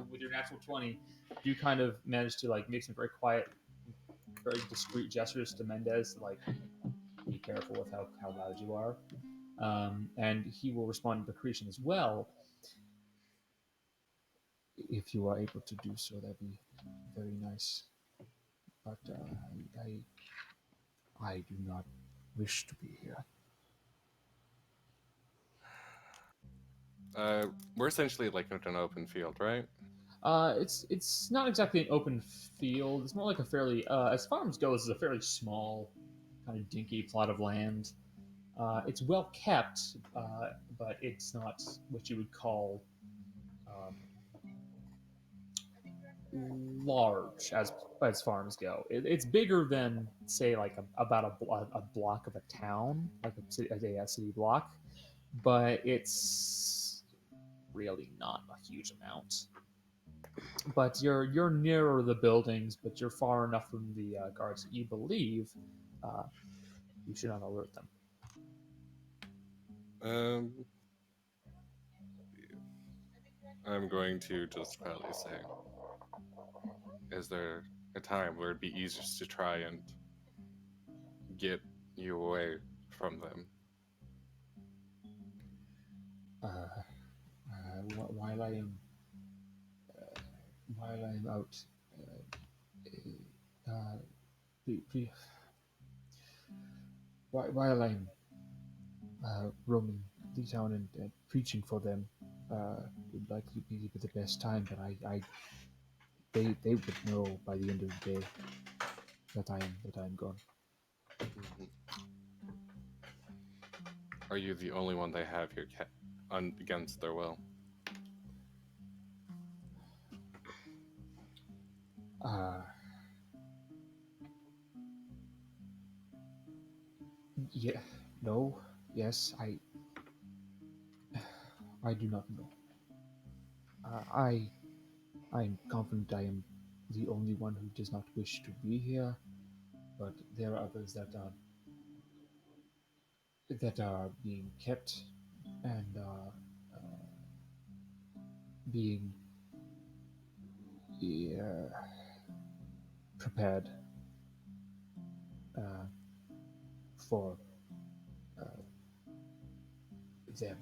with your natural 20, you kind of managed to like make some very quiet, very discreet gestures to Mendes, like be careful with how loud you are. And he will respond to Creation as well. If you are able to do so, that'd be very nice. But I do not wish to be here. We're essentially like in an open field, right? It's not exactly an open field. It's more like a fairly, as farms go, it's a fairly small, kind of dinky plot of land. It's well kept, but it's not what you would call large as farms go. It's bigger than, say, like about a block of a town, like a city block, but it's really not a huge amount. But you're nearer the buildings, but you're far enough from the guards that you believe you should not alert them. I'm going to just quietly say, is there a time where it'd be easiest to try and get you away from them? While I am out, while I'm roaming the town and preaching for them, would likely be the best time. But they would know by the end of the day that I am gone. Mm-hmm. Are you the only one they have here against their will? Yeah, no, yes, I do not know. I'm confident I am the only one who does not wish to be here, but there are others that are being kept and are being prepared. for them.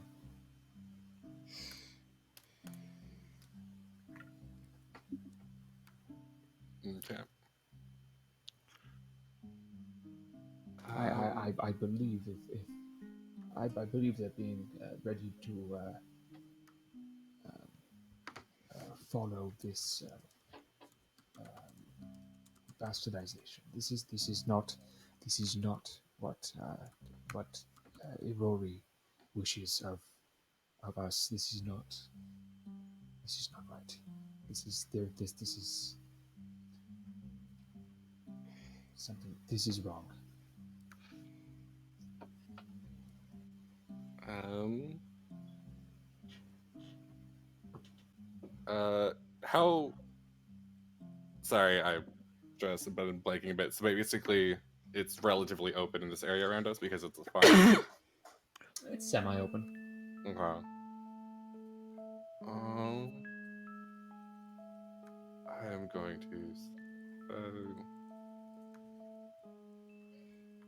Okay. I believe if I believe that being ready to follow this bastardization. This is not what Irori wishes of us. This is not right. This is something. This is wrong. How? Sorry, I've just been blanking a bit. So basically, it's relatively open in this area around us because it's a farm. It's semi-open. Okay. I am going to.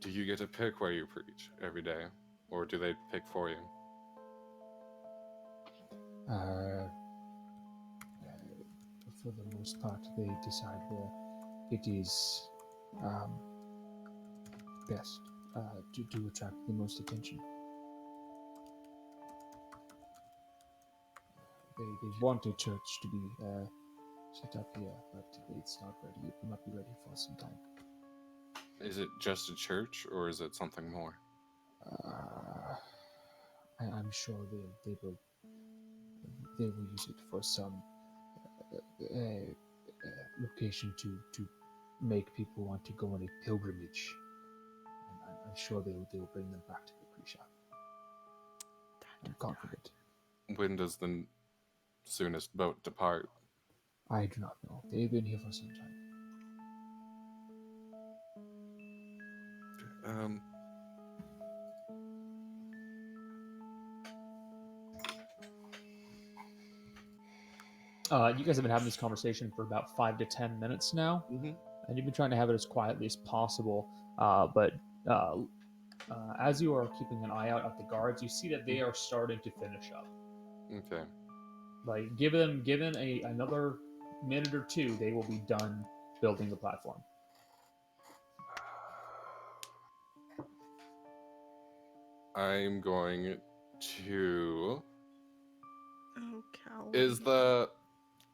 Do you get to pick where you preach every day, or do they pick for you? For the most part, they decide where it is best to attract the most attention. They want a church to be set up here, but it's not ready. It will not be ready for some time. Is it just a church, or is it something more? I'm sure they will use it for some location to make people want to go on a pilgrimage. I'm sure they will bring them back to the Krisha. I'm confident. When does the soonest boat depart? I do not know. They've been here for some time. You guys have been having this conversation for about 5 to 10 minutes now, and you've been trying to have it as quietly as possible. But as you are keeping an eye out at the guards, you see that they are starting to finish up. Okay. Like, given another minute or two, they will be done building the platform. I'm going to. Oh, cow. Is the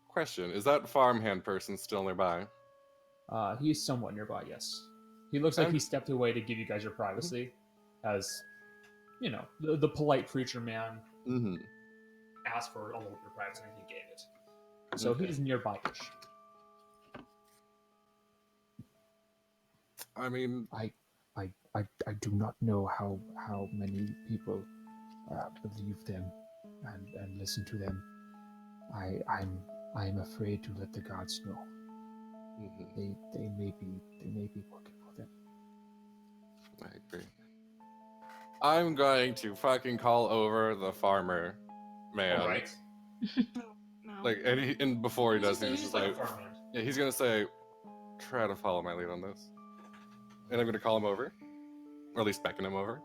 question, is that farmhand person still nearby? He is somewhat nearby, yes. He looks like he stepped away to give you guys your privacy, as, you know, the polite preacher man asked for a little bit of privacy and he gave it. So he's nearby-ish. I mean, I do not know how many people believe them and listen to them. I'm afraid to let the gods know. They may be working for them. I agree. I'm going to fucking call over the farmer man. All right. Like, and before he does, he's just like, yeah, he's gonna say, try to follow my lead on this, and I'm gonna call him over, or at least beckon him over.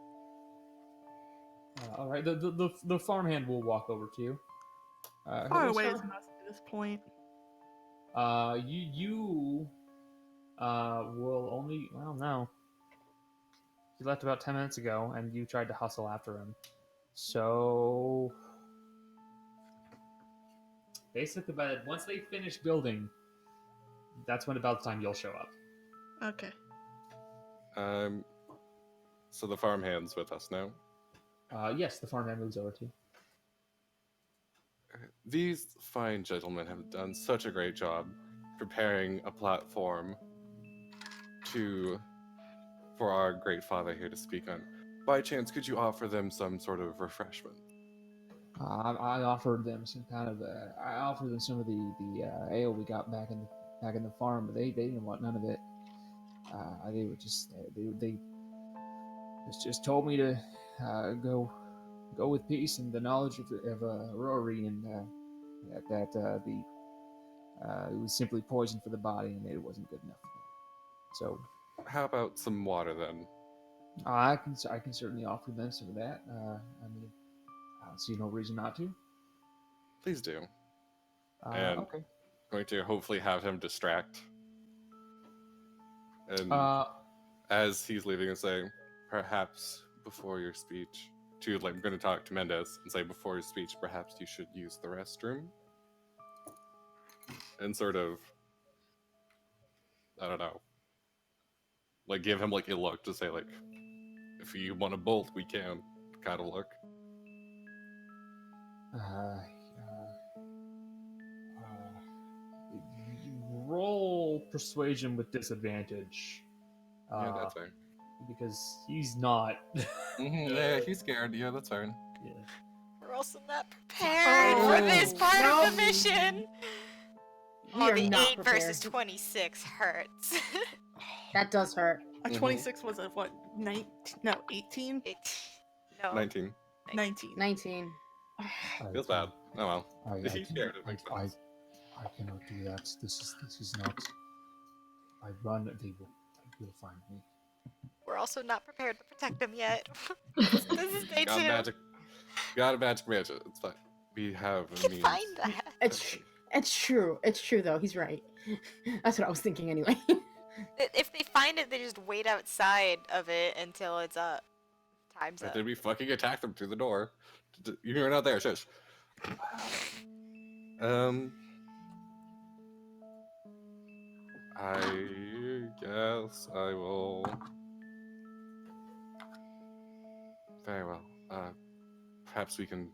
All right. The farmhand will walk over to you. Far away is enough at this point. You will only. Well, no. He left about 10 minutes ago, and you tried to hustle after him. So basically, once they finish building, that's when about the time you'll show up. Okay. So the farmhand's with us now? Yes, the farmhand moves over to you. These fine gentlemen have done such a great job preparing a platform for our great father here to speak on. By chance, could you offer them some sort of refreshment? I offered them some kind of I offered them some of the ale we got back in the farm, but they didn't want none of it. They were just they just told me to go with peace and the knowledge of Rory, and that it was simply poison for the body and it wasn't good enough for them. So how about some water then? I can certainly offer them some of that. I mean, I don't see no reason not to. Please do. And Okay. going to hopefully have him distract. And as he's leaving and saying, perhaps before your speech, I'm going to talk to Mendes and say, before your speech, perhaps you should use the restroom. And sort of, I don't know, like give him like a look to say like, if you want to bolt, we can, kind of look. Roll persuasion with disadvantage. Yeah, that's fine. Because he's not. Yeah, he's scared. Yeah, that's fine. Yeah. We're also not prepared for this part of the mission. We are the not 8 prepared. versus 26 hurts. That does hurt. A 26 was a what? 19? No, 18? No. 19. 19. 19. Feels bad. Oh well. He's scared. It I makes sense. cannot do that. This is not. I run. They will find me. We're also not prepared to protect him yet. This is day 2. Got a magic magic. It's fine. We have We can means. find that. It's true. It's true though. He's right. That's what I was thinking anyway. If they find it, they just wait outside of it until it's up. Time's up. Did we fucking attack them through the door? You're not there, shush. I guess I will. Very well. Perhaps we can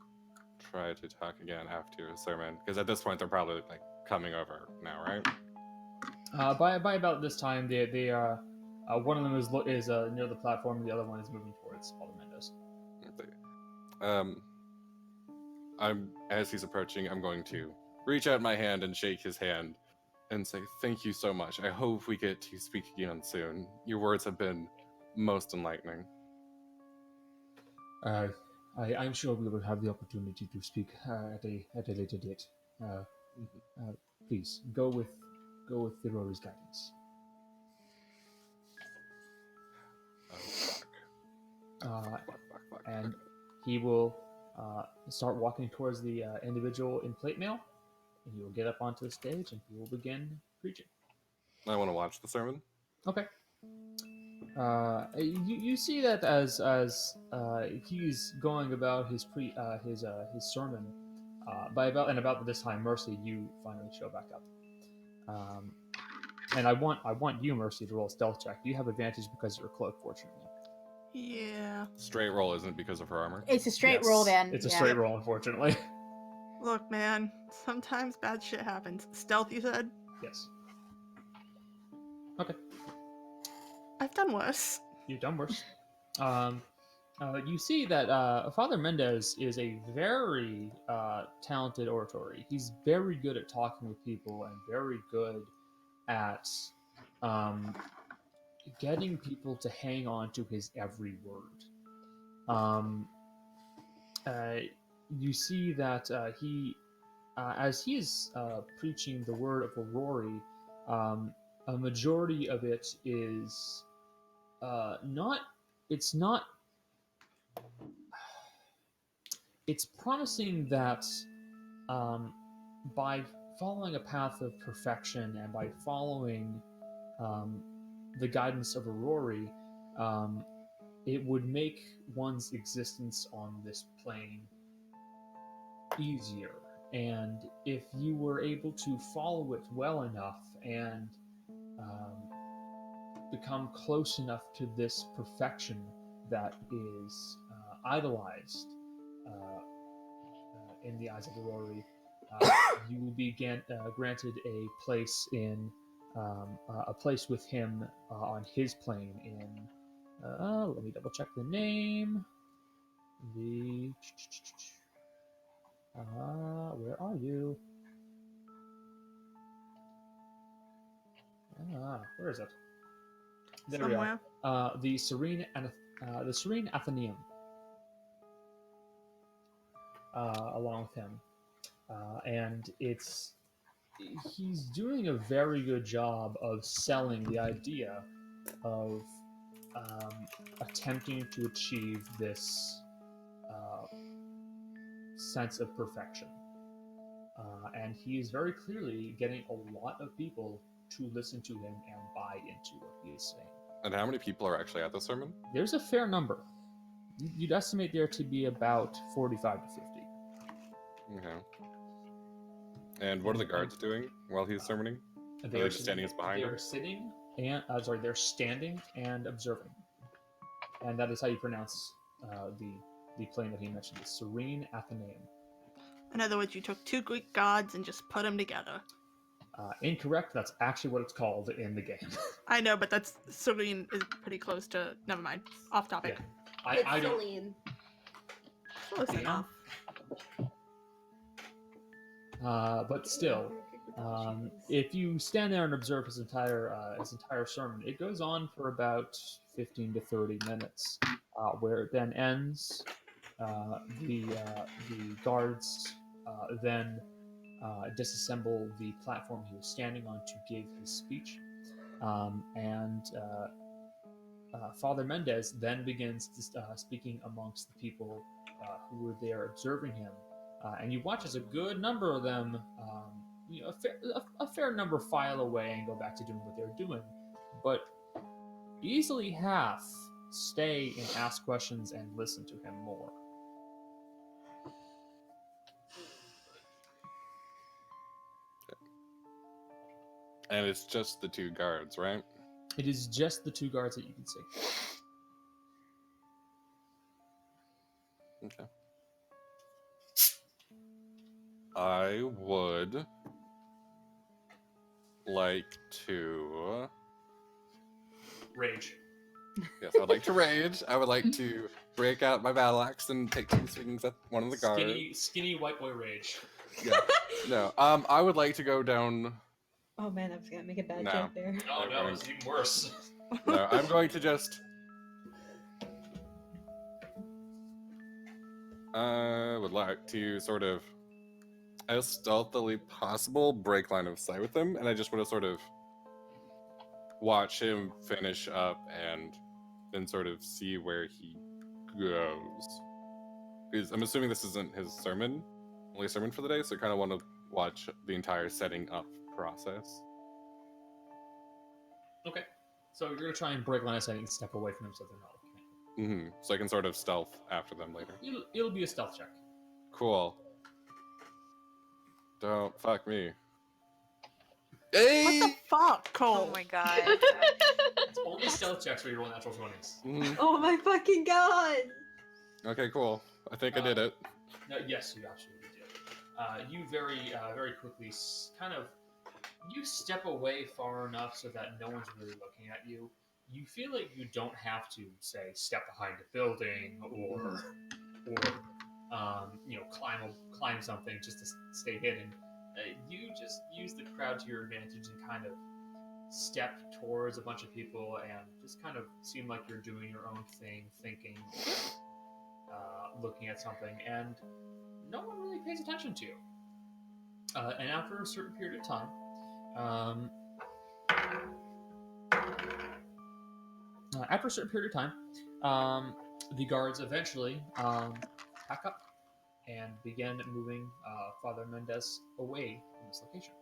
try to talk again after your sermon, because at this point they're probably like coming over now, right? By about this time, they one of them is near the platform, and the other one is moving towards Father Mendes. As he's approaching, I'm going to reach out my hand and shake his hand and say, thank you so much. I hope we get to speak again soon. Your words have been most enlightening. I'm sure we will have the opportunity to speak at a later date. Please go with Therora's guidance. And he will start walking towards the individual in plate mail, and he will get up onto the stage and he will begin preaching. I want to watch the sermon. Okay. You see that as he's going about his sermon, by about this time, Mercy, you finally show back up. And I want you, Mercy, to roll a stealth check. You have advantage because you're cloaked, fortunately. Yeah. Straight roll isn't because of her armor. It's a straight roll then. It's a straight roll, unfortunately. Look, man, sometimes bad shit happens. Stealth, you said? Yes. Okay. I've done worse. You've done worse. You see that Father Mendes is a very talented orator. He's very good at talking with people and very good at getting people to hang on to his every word. You see that as he is preaching the word of Aurori, a majority of it is it's promising that by following a path of perfection and by following the guidance of Aurori, it would make one's existence on this plane easier. And if you were able to follow it well enough and become close enough to this perfection that is idolized in the eyes of Aurori, you will be granted a place in a place with him on his plane in. Let me double check the name. Where are you? Where is it? There Somewhere. we are. The Serene Athenaeum. Along with him, and he's doing a very good job of selling the idea of attempting to achieve this sense of perfection. And he is very clearly getting a lot of people to listen to him and buy into what he is saying. And how many people are actually at the sermon? There's a fair number. You'd estimate there to be about 45 to 50. Okay. And what are the guards doing while he's sermoning? Are they just standing behind him? They're sitting and they're standing and observing. And that is how you pronounce the plane that he mentioned, the Serene Athenaeum. In other words, you took two Greek gods and just put them together. Incorrect. That's actually what it's called in the game. I know, but that's Serene is pretty close to. Never mind. Off topic. Yeah. I don't. Close enough. But still, if you stand there and observe his entire sermon, it goes on for about 15 to 30 minutes, where it then ends. The guards then disassemble the platform he was standing on to give his speech, and Father Mendes then begins speaking amongst the people who were there observing him. And you watch as a good number of them, a fair number file away and go back to doing what they're doing. But easily half stay and ask questions and listen to him more. And it's just the two guards, right? It is just the two guards that you can see. Okay. I would like to rage. Yes, I would like to rage. I would like to break out my battle axe and take two swings at one of the guards. Skinny white boy rage. Yeah. No. I would like to go down. Oh man, I was gonna make a bad joke there. Oh no, it's even worse. No, I'm going to just. I would like to sort of, as stealthily possible, break line of sight with him, and I just want to sort of watch him finish up and then sort of see where he goes. Because I'm assuming this isn't his sermon, only sermon for the day, so I kind of want to watch the entire setting up process. Okay. So you're going to try and break line of sight and step away from them so they're not looking at you. So I can sort of stealth after them later. It'll be a stealth check. Cool. Don't fuck me. Hey! What the fuck, Cole? Oh my god. It's only stealth checks where you roll natural 20s. Oh my fucking god! Okay, cool. I think I did it. No, yes, you absolutely did. You very quickly you step away far enough so that no one's really looking at you. You feel like you don't have to, say, step behind a building or climb something just to stay hidden. You just use the crowd to your advantage and kind of step towards a bunch of people and just kind of seem like you're doing your own thing, thinking, looking at something, and no one really pays attention to you. And after a certain period of time, the guards eventually pack up and begin moving Father Mendes away from this location.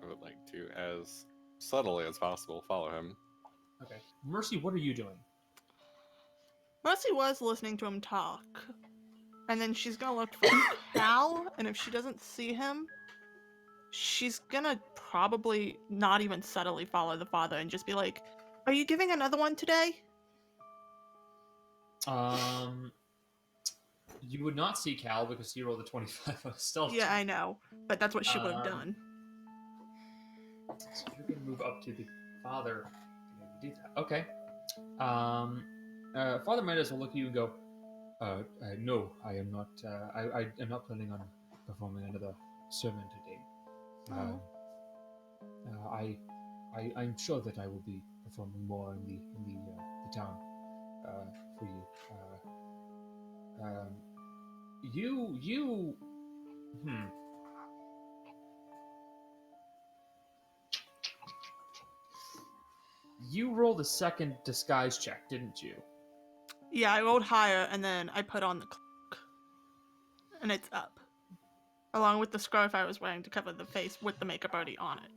I would like to, as subtly as possible, follow him. Okay. Mercy, what are you doing? Mercy was listening to him talk. And then she's gonna look for Cal, and if she doesn't see him, she's gonna probably not even subtly follow the father and just be like, "Are you giving another one today?" You would not see Cal because he rolled a 25 on a stealth. Yeah, I know, but that's what she would have done. So you're gonna move up to the father to do that. Okay. Father Mendes will look at you and go, "No, I am not. I am not planning on performing another sermon today. I'm sure that I will be performing more in the town for you. You rolled a second disguise check, didn't you? Yeah, I rolled higher, and then I put on the cloak. And it's up. Along with the scarf I was wearing to cover the face with the makeup already on it.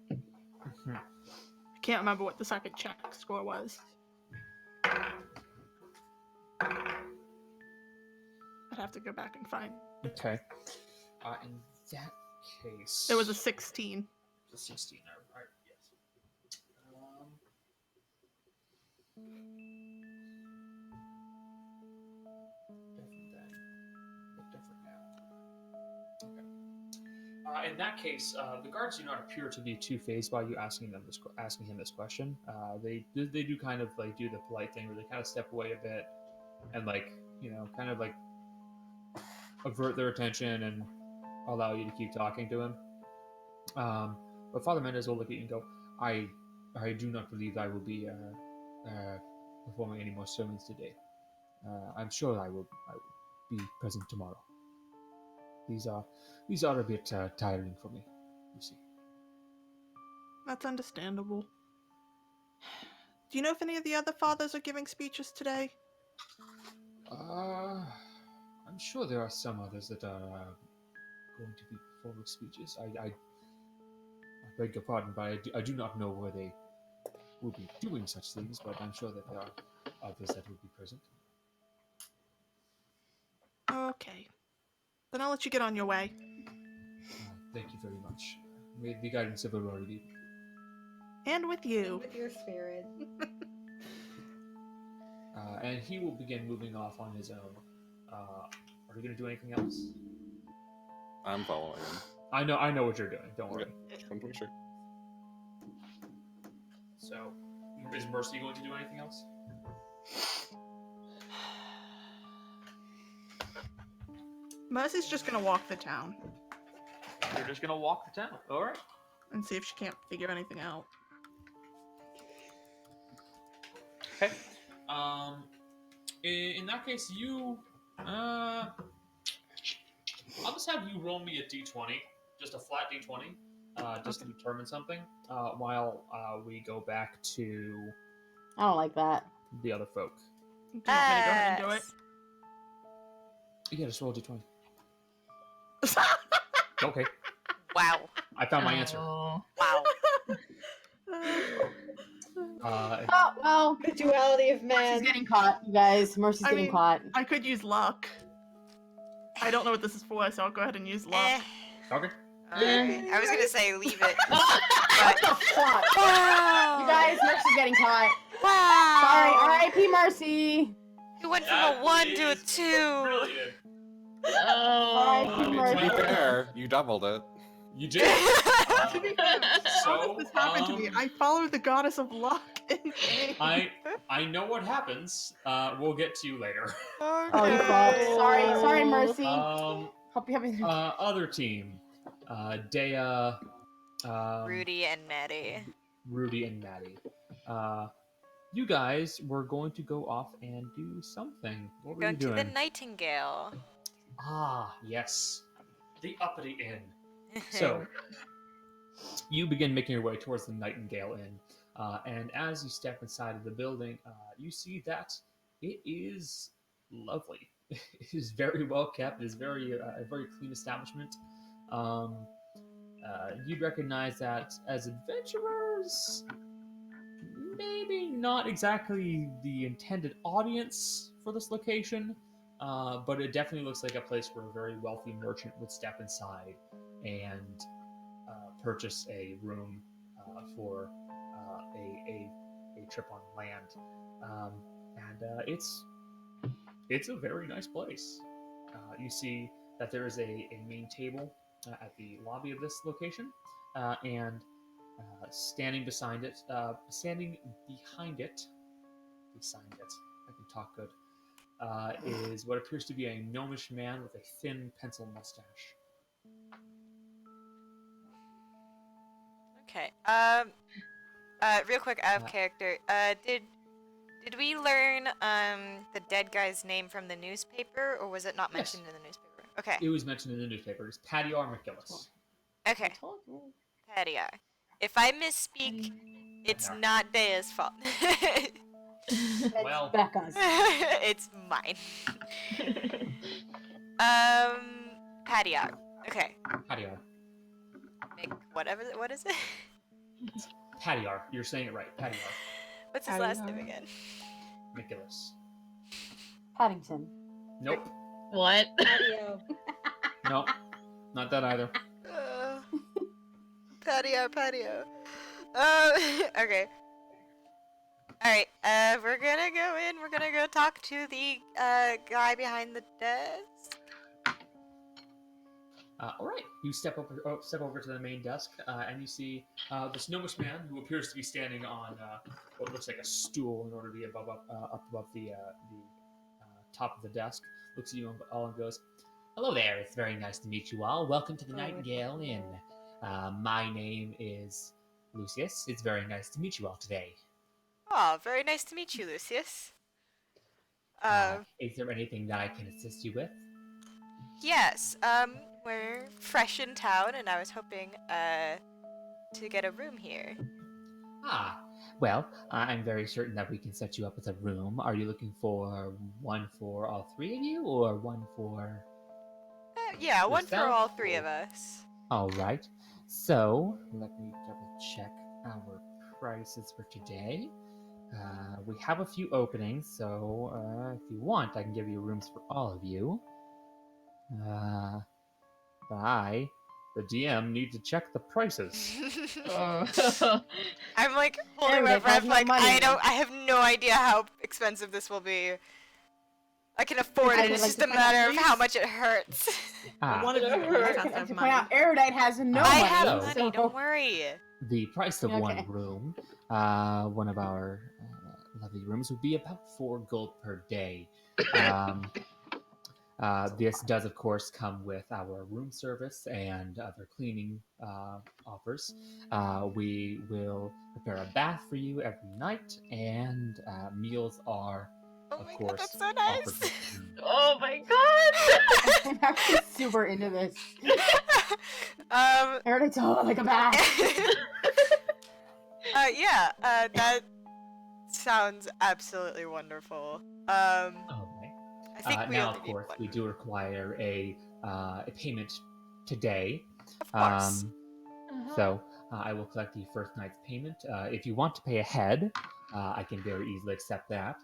Mhm. I can't remember what the second check score was. I'd have to go back and find. Okay. In that case... It was a 16. A 16, alright, yes. Different then. Look different now. Okay. In that case, the guards do not appear to be too fazed by you asking him this question. They do kind of like do the polite thing where they kind of step away a bit and kind of like avert their attention and allow you to keep talking to him. But Father Mendes will look at you and go, I do not believe I will be performing any more sermons today. I'm sure I will be present tomorrow. These are a bit tiring for me, you see. That's understandable. Do you know if any of the other fathers are giving speeches today? I'm sure there are some others that are going to be performing speeches. I beg your pardon, but I do not know where they will be doing such things, but I'm sure that there are others that will be present. Okay. Then I'll let you get on your way. Thank you very much. May the guidance of Aurora be with you. And with you. With your spirit. And he will begin moving off on his own. Are you going to do anything else? I'm following him. I know what you're doing. Don't worry. I'm pretty sure. So, is Mercy going to do anything else? Mercy's just gonna walk the town. You're just gonna walk the town. All right. And see if she can't figure anything out. Okay. In that case, I'll just have you roll me a d20, just a flat d20, just to determine something, while we go back to I don't like that. the other folk. Do you want me to go ahead and do it? Yeah, just roll a d20. Okay. Wow. I found my answer. Oh. Wow. Oh, well. The duality of man. Mercy's getting caught, you guys. Mercy's getting caught. I could use luck. I don't know what this is for, so I'll go ahead and use luck. Okay. Alright. I was gonna say leave it. What the fuck? Wow. You guys, Mercy's getting caught. Wow. Sorry, R.I.P. Mercy. You went from a 1 to a 2. Brilliant. R.I.P. To be Mercy. fair, you doubled it. You did. To be fair, how does this happen to me? I follow the goddess of luck in game. I know what happens. We'll get to you later. Oh, you fucked. Sorry, Mercy. Hope you have Other team. Deah. Rudi and Maddie. Rudi and Maddie. You guys were going to go off and do something. What were you Going to doing? the Nightingale. Ah, yes. The Uppity Inn. So, you begin making your way towards the Nightingale Inn. And as you step inside of the building, you see that it is lovely. It is very well kept. It is a very clean establishment. You'd recognize that as adventurers, maybe not exactly the intended audience for this location, but it definitely looks like a place where a very wealthy merchant would step inside and purchase a room for a trip on land. And it's a very nice place. You see that there is a main table at the lobby of this location, and standing behind it, I can talk good, is what appears to be a gnomish man with a thin pencil mustache. Okay. Real quick, out of character. Did we learn the dead guy's name from the newspaper, or was it not mentioned in the newspaper? Okay. It was mentioned in the newspaper. It's Paddy R. McGillis. Okay. Paddy R. If I misspeak It's No. not Deah's fault. It's Well- Becca's. It's mine. Patio. Okay. Padiar. Whatever. What is it? Padiar. You're saying it right. Padiar. What's his last name again? Nicholas. Paddington. Nope. What? Patio. Nope. Not that either. Patio. Okay. Alright, we're gonna go in. We're gonna go talk to the guy behind the desk. All right, you step over to the main desk, and you see this gnomish man who appears to be standing on what looks like a stool in order to be up above the top of the desk. Looks at you all and goes, Hello there, it's very nice to meet you all. Welcome to the Nightingale Inn. My name is Lucius. It's very nice to meet you all today. Oh, very nice to meet you, Lucius. Is there anything that I can assist you with? Yes, we're fresh in town, and I was hoping to get a room here. Well, I'm very certain that we can set you up with a room. Are you looking for one for all three of you, or one for... Yeah, one for Yourself, all three or- of us. All right. So, let me double check our prices for today. We have a few openings, so if you want, I can give you rooms for all of you. But I, the DM, need to check the prices. I'm like holding my Everybody breath, has no like money. I have no idea how expensive this will be. I can afford I it. would It's like just to a point out, matter of how please. much it hurts. One of you I'd has to like have to point money. out, Erudite has no I money. have so- money. Don't worry. The price of one Okay. room, one of our lovely rooms, would be about 4 gold per day. This does, of course, come with our room service and other cleaning offers. We will prepare a bath for you every night, and meals are, Oh of my god, course, that's so offered nice. with the room. Oh my god! I'm actually super into this. um, Erudite's like a bath. yeah, that sounds absolutely wonderful. Okay. I think we now, only of need course, one we room. do require a payment today. Of course. So I will collect the first night's payment. If you want to pay ahead, I can very easily accept that.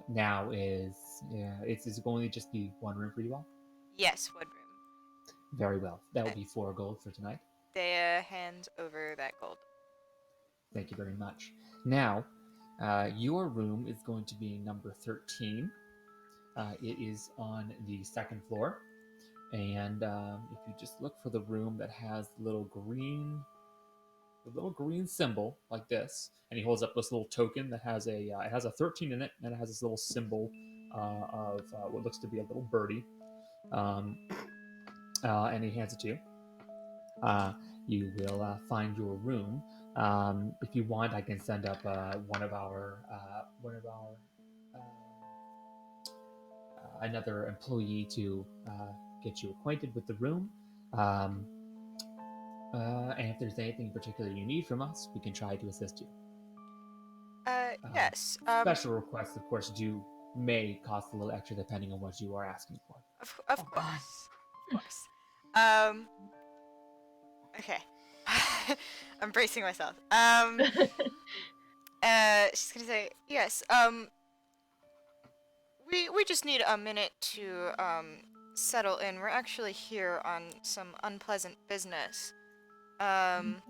Now it's going to just be one room for you all? Yes, one room. Very well. That will be 4 gold for tonight. Deah hands over that gold. Thank you very much. Now, your room is going to be number 13. It is on the 2nd floor. And if you just look for the room that has the little green symbol like this, and he holds up this little token that has it has a 13 in it, and it has this little symbol of what looks to be a little birdie, and he hands it to you. You will find your room. If you want, I can send up one of our another employee to get you acquainted with the room. And if there's anything in particular you need from us, we can try to assist you. Yes. Special requests, of course, may cost a little extra depending on what you are asking for. Of course. Of course. Okay. I'm bracing myself. She's gonna say, yes, we just need a minute to, settle in. We're actually here on some unpleasant business. I'm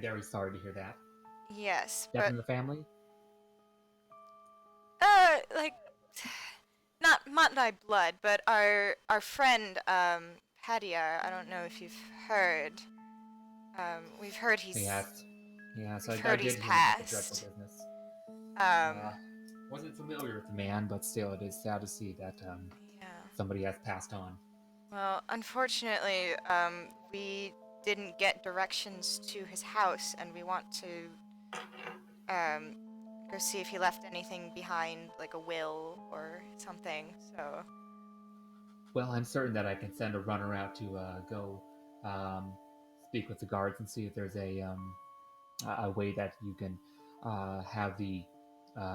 very sorry to hear that. Yes, Death but, in the family? like, not by blood, but our friend, Padia, I don't know if you've heard. We've heard he's... Yes, we've I heard did he's hear about the passed. dreadful business. Wasn't familiar with the man, but still, it is sad to see that Yeah. somebody has passed on. Well, unfortunately, we didn't get directions to his house, and we want to, go see if he left anything behind, like a will or something, so... Well, I'm certain that I can send a runner out to go speak with the guards and see if there's a way that you can have the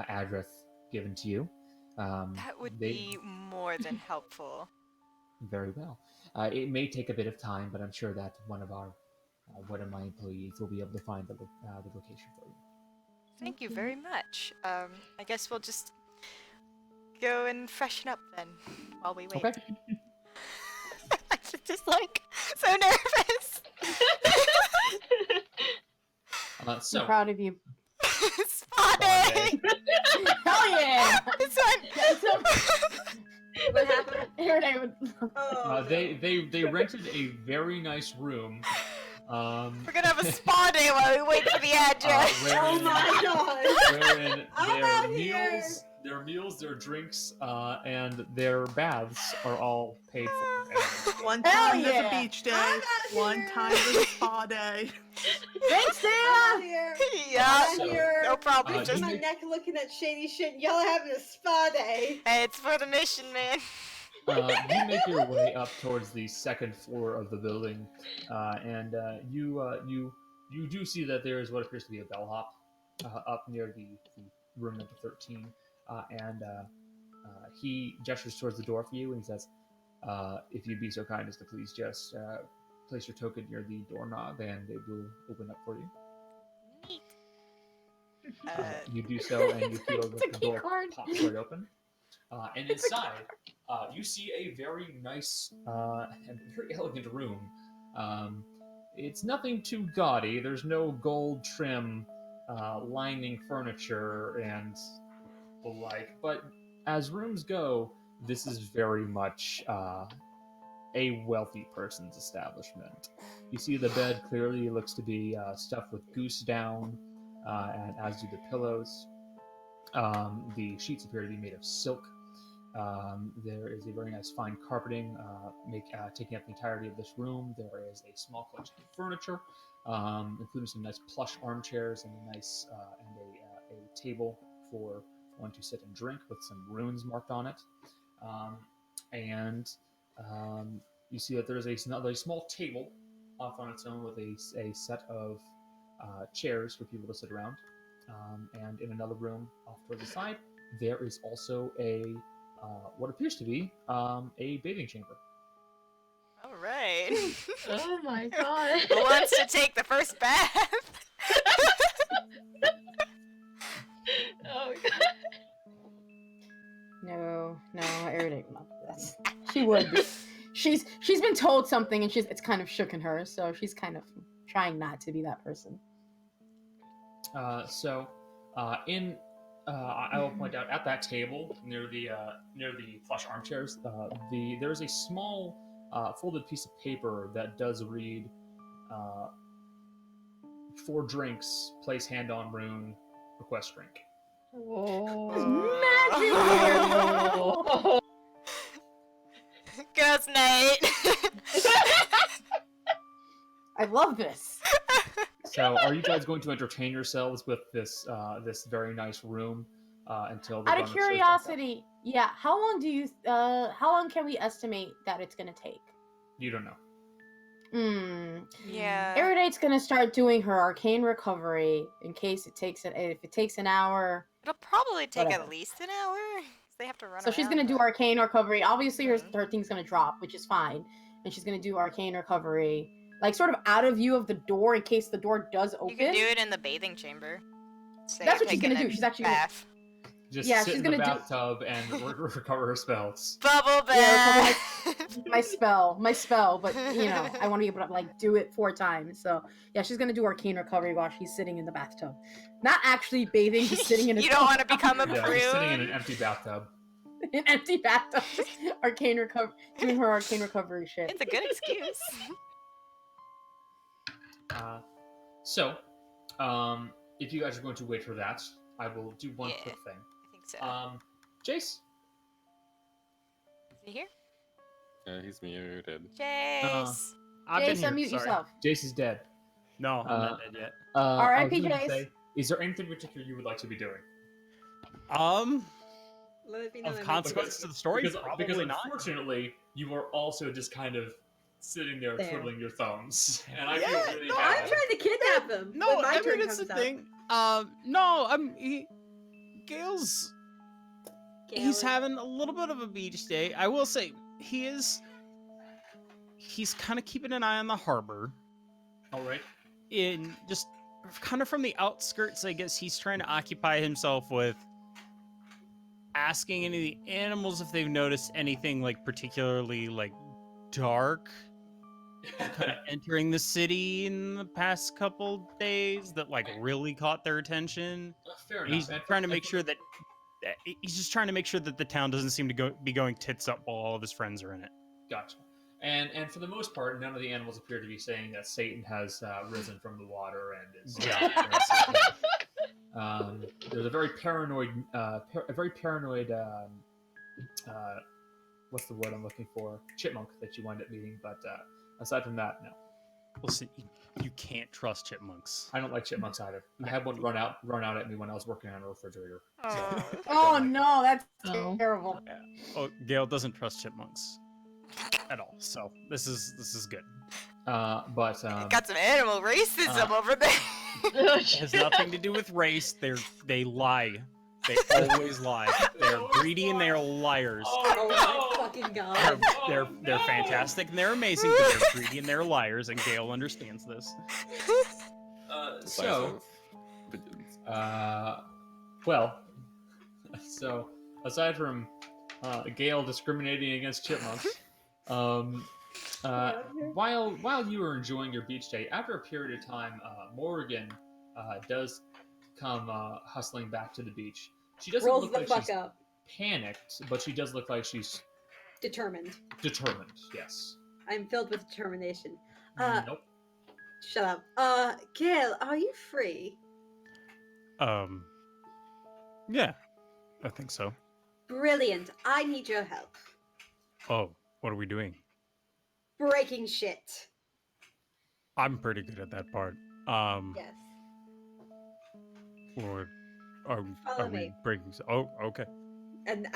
address given to you. That would be more than helpful. Very well. It may take a bit of time, but I'm sure that one of my employees will be able to find the location for you. Thank you very much. I guess we'll just go and freshen up then while we wait. Okay. I'm just like so nervous. I'm So proud of you. Spa day. Hell yeah! This one. What happened? they rented a very nice room. We're gonna have a spa day while we wait for the address. Oh my god! Wherein I'm their out here. meals, their drinks, and their baths are all paid for. One Hell time there's yeah. a beach day. I'm out One here. time there's a spa day. Thanks, I'm Deah! here. Yeah, I'm here. no problem. Uh, Just My neck looking at shady shit. Y'all are having a spa day. hey, it's for the mission, man. You make your way up towards the second floor of the building, and you do see that there is what appears to be a bellhop up near the room number 13, and he gestures towards the door for you, and he says, "If you'd be so kind as to please just place your token near the doorknob, and it will open up for you." Neat. You do so, and you feel It's that a the key door card. pops right open. And inside, you see a very nice and very elegant room. It's nothing too gaudy. There's no gold trim lining furniture and the like. But as rooms go, this is very much a wealthy person's establishment. You see the bed clearly looks to be stuffed with goose down, and as do the pillows. The sheets appear to be made of silk. There is a very nice fine carpeting taking up the entirety of this room. There is a small collection of furniture, including some nice plush armchairs and a nice a table for one to sit and drink with some runes marked on it. And you see that there's another small table off on its own with a set of chairs for people to sit around. And in another room off towards the side, there is also a what appears to be a bathing chamber. All right. Oh my god. Who wants to take the first bath? Oh god. No, Eric, that's she would be. She's been told something and it's kind of shooken her, so she's kind of trying not to be that person. I will point out at that table near the plush armchairs, there's a small folded piece of paper that does read, "For drinks, place hand on rune, request drink." Oh. Girls' night. I love this. So, are you guys going to entertain yourselves with this very nice room until the Out of runner shows back up? curiosity, yeah, how long can we estimate that it's gonna take? You don't know. Yeah. Eridate's gonna start doing her arcane recovery in case if it takes an hour. It'll probably take Whatever. at least an hour. 'Cause they have to run So she's around, gonna do but- arcane recovery. Obviously, her Mhm. thing's gonna drop, which is fine, and she's gonna do arcane recovery, like sort of out of view of the door in case the door does open. You can do it in the bathing chamber. So That's you're what she's taking gonna a do. She's actually gonna- bath. Just Yeah, sit she's in the gonna do- bathtub and recover her spells. Bubble Yeah, bath. my spell, but I want to be able to like do it 4 times. So yeah, she's gonna do arcane recovery while she's sitting in the bathtub, not actually bathing, just sitting in. You don't want to become a Yeah, just sitting in prune. an empty bathtub. an empty bathtub, just arcane recovery, doing her arcane recovery shit. It's a good excuse. So, if you guys are going to wait for that, I will do one Yeah. quick thing. I think so. Jace, Is he here? Yeah, he's muted. Jace. I've been Jace, here, unmute sorry. yourself. Jace is dead. No, I'm not dead yet. I was R.I.P. going to Jace. say, is there anything particular you would like to be doing? Let it be known Of I'm consequence to the story? Because Probably not. unfortunately, you are also just kind of sitting there There. twiddling your thumbs, and I Yeah, feel really no, I'm bad. trying to kidnap him. No, when my I turn mean it's the comes up. thing. No, Gale's he's Galen. having a little bit of a beach day. I will say he's kind of keeping an eye on the harbor. All right. In just kind of from the outskirts, I guess he's trying to occupy himself with asking any of the animals if they've noticed anything like particularly like dark kind of entering the city in the past couple days that like really caught their attention. Fair And he's enough. trying to make sure that he's just trying to make sure that the town doesn't seem to be going tits up while all of his friends are in it. Gotcha. And for the most part, none of the animals appear to be saying that Satan has risen from the water and is. There's a very paranoid, what's the word I'm looking for? Chipmunk that you wind up meeting, but aside from that, no. Listen, you can't trust chipmunks. I don't like chipmunks either. I had one run out at me when I was working on a refrigerator. Oh. Oh no, that's Oh. terrible. Oh, Gale doesn't trust chipmunks at all. So this is good. But Got some animal racism over there. It has nothing to do with race. They lie. They always lie. They're greedy and they're liars. Oh my fucking god. They're fantastic and they're amazing, but they're greedy and they're liars, and Gale understands this. So aside from Gale discriminating against chipmunks, while you were enjoying your beach day, after a period of time, Morgan does come hustling back to the beach. She doesn't Rolls look the like fuck she's up. panicked, but she does look like she's Determined. determined. Yes. I'm filled with determination. Nope. Shut up. Gail, are you free? Yeah, I think so. Brilliant. I need your help. Oh, what are we doing? Breaking shit. I'm pretty good at that part. Yes. Or are Follow we me. breaking? Oh, okay. And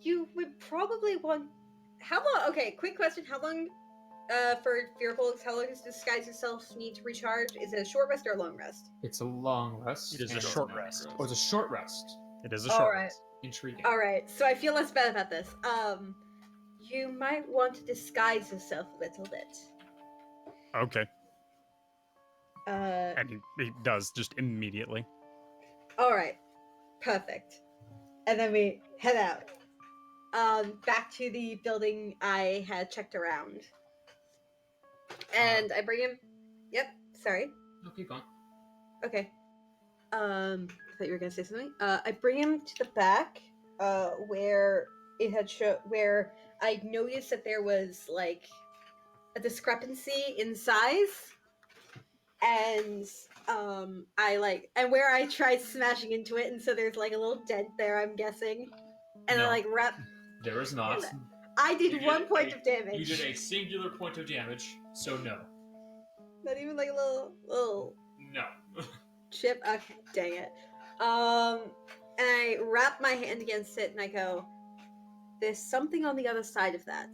you would probably want. How long? Okay, quick question. How long, for Fearbolgs, how long does disguise yourself need to recharge? Is it a short rest or a long rest? It's a long rest. It is a and short rest. Oh, it's a short rest. It is a short Alright. rest. Intriguing. Alright, so I feel less bad about this. You might want to disguise yourself a little bit. Okay. And he does just immediately. Alright. Perfect. And then we head out. Back to the building I had checked around. And I bring him. Yep, sorry. No, keep going. Okay. I thought you were gonna say something. I bring him to the back, where it had where I noticed that there was like a discrepancy in size, and and where I tried smashing into it, and so there's like a little dent there, I'm guessing, and No. I like wrap. There is not. I did You 1 point of damage. You did a singular point of damage, so no. Not even like a little No. chip. Okay, dang it. And I wrap my hand against it and I go, there's something on the other side of that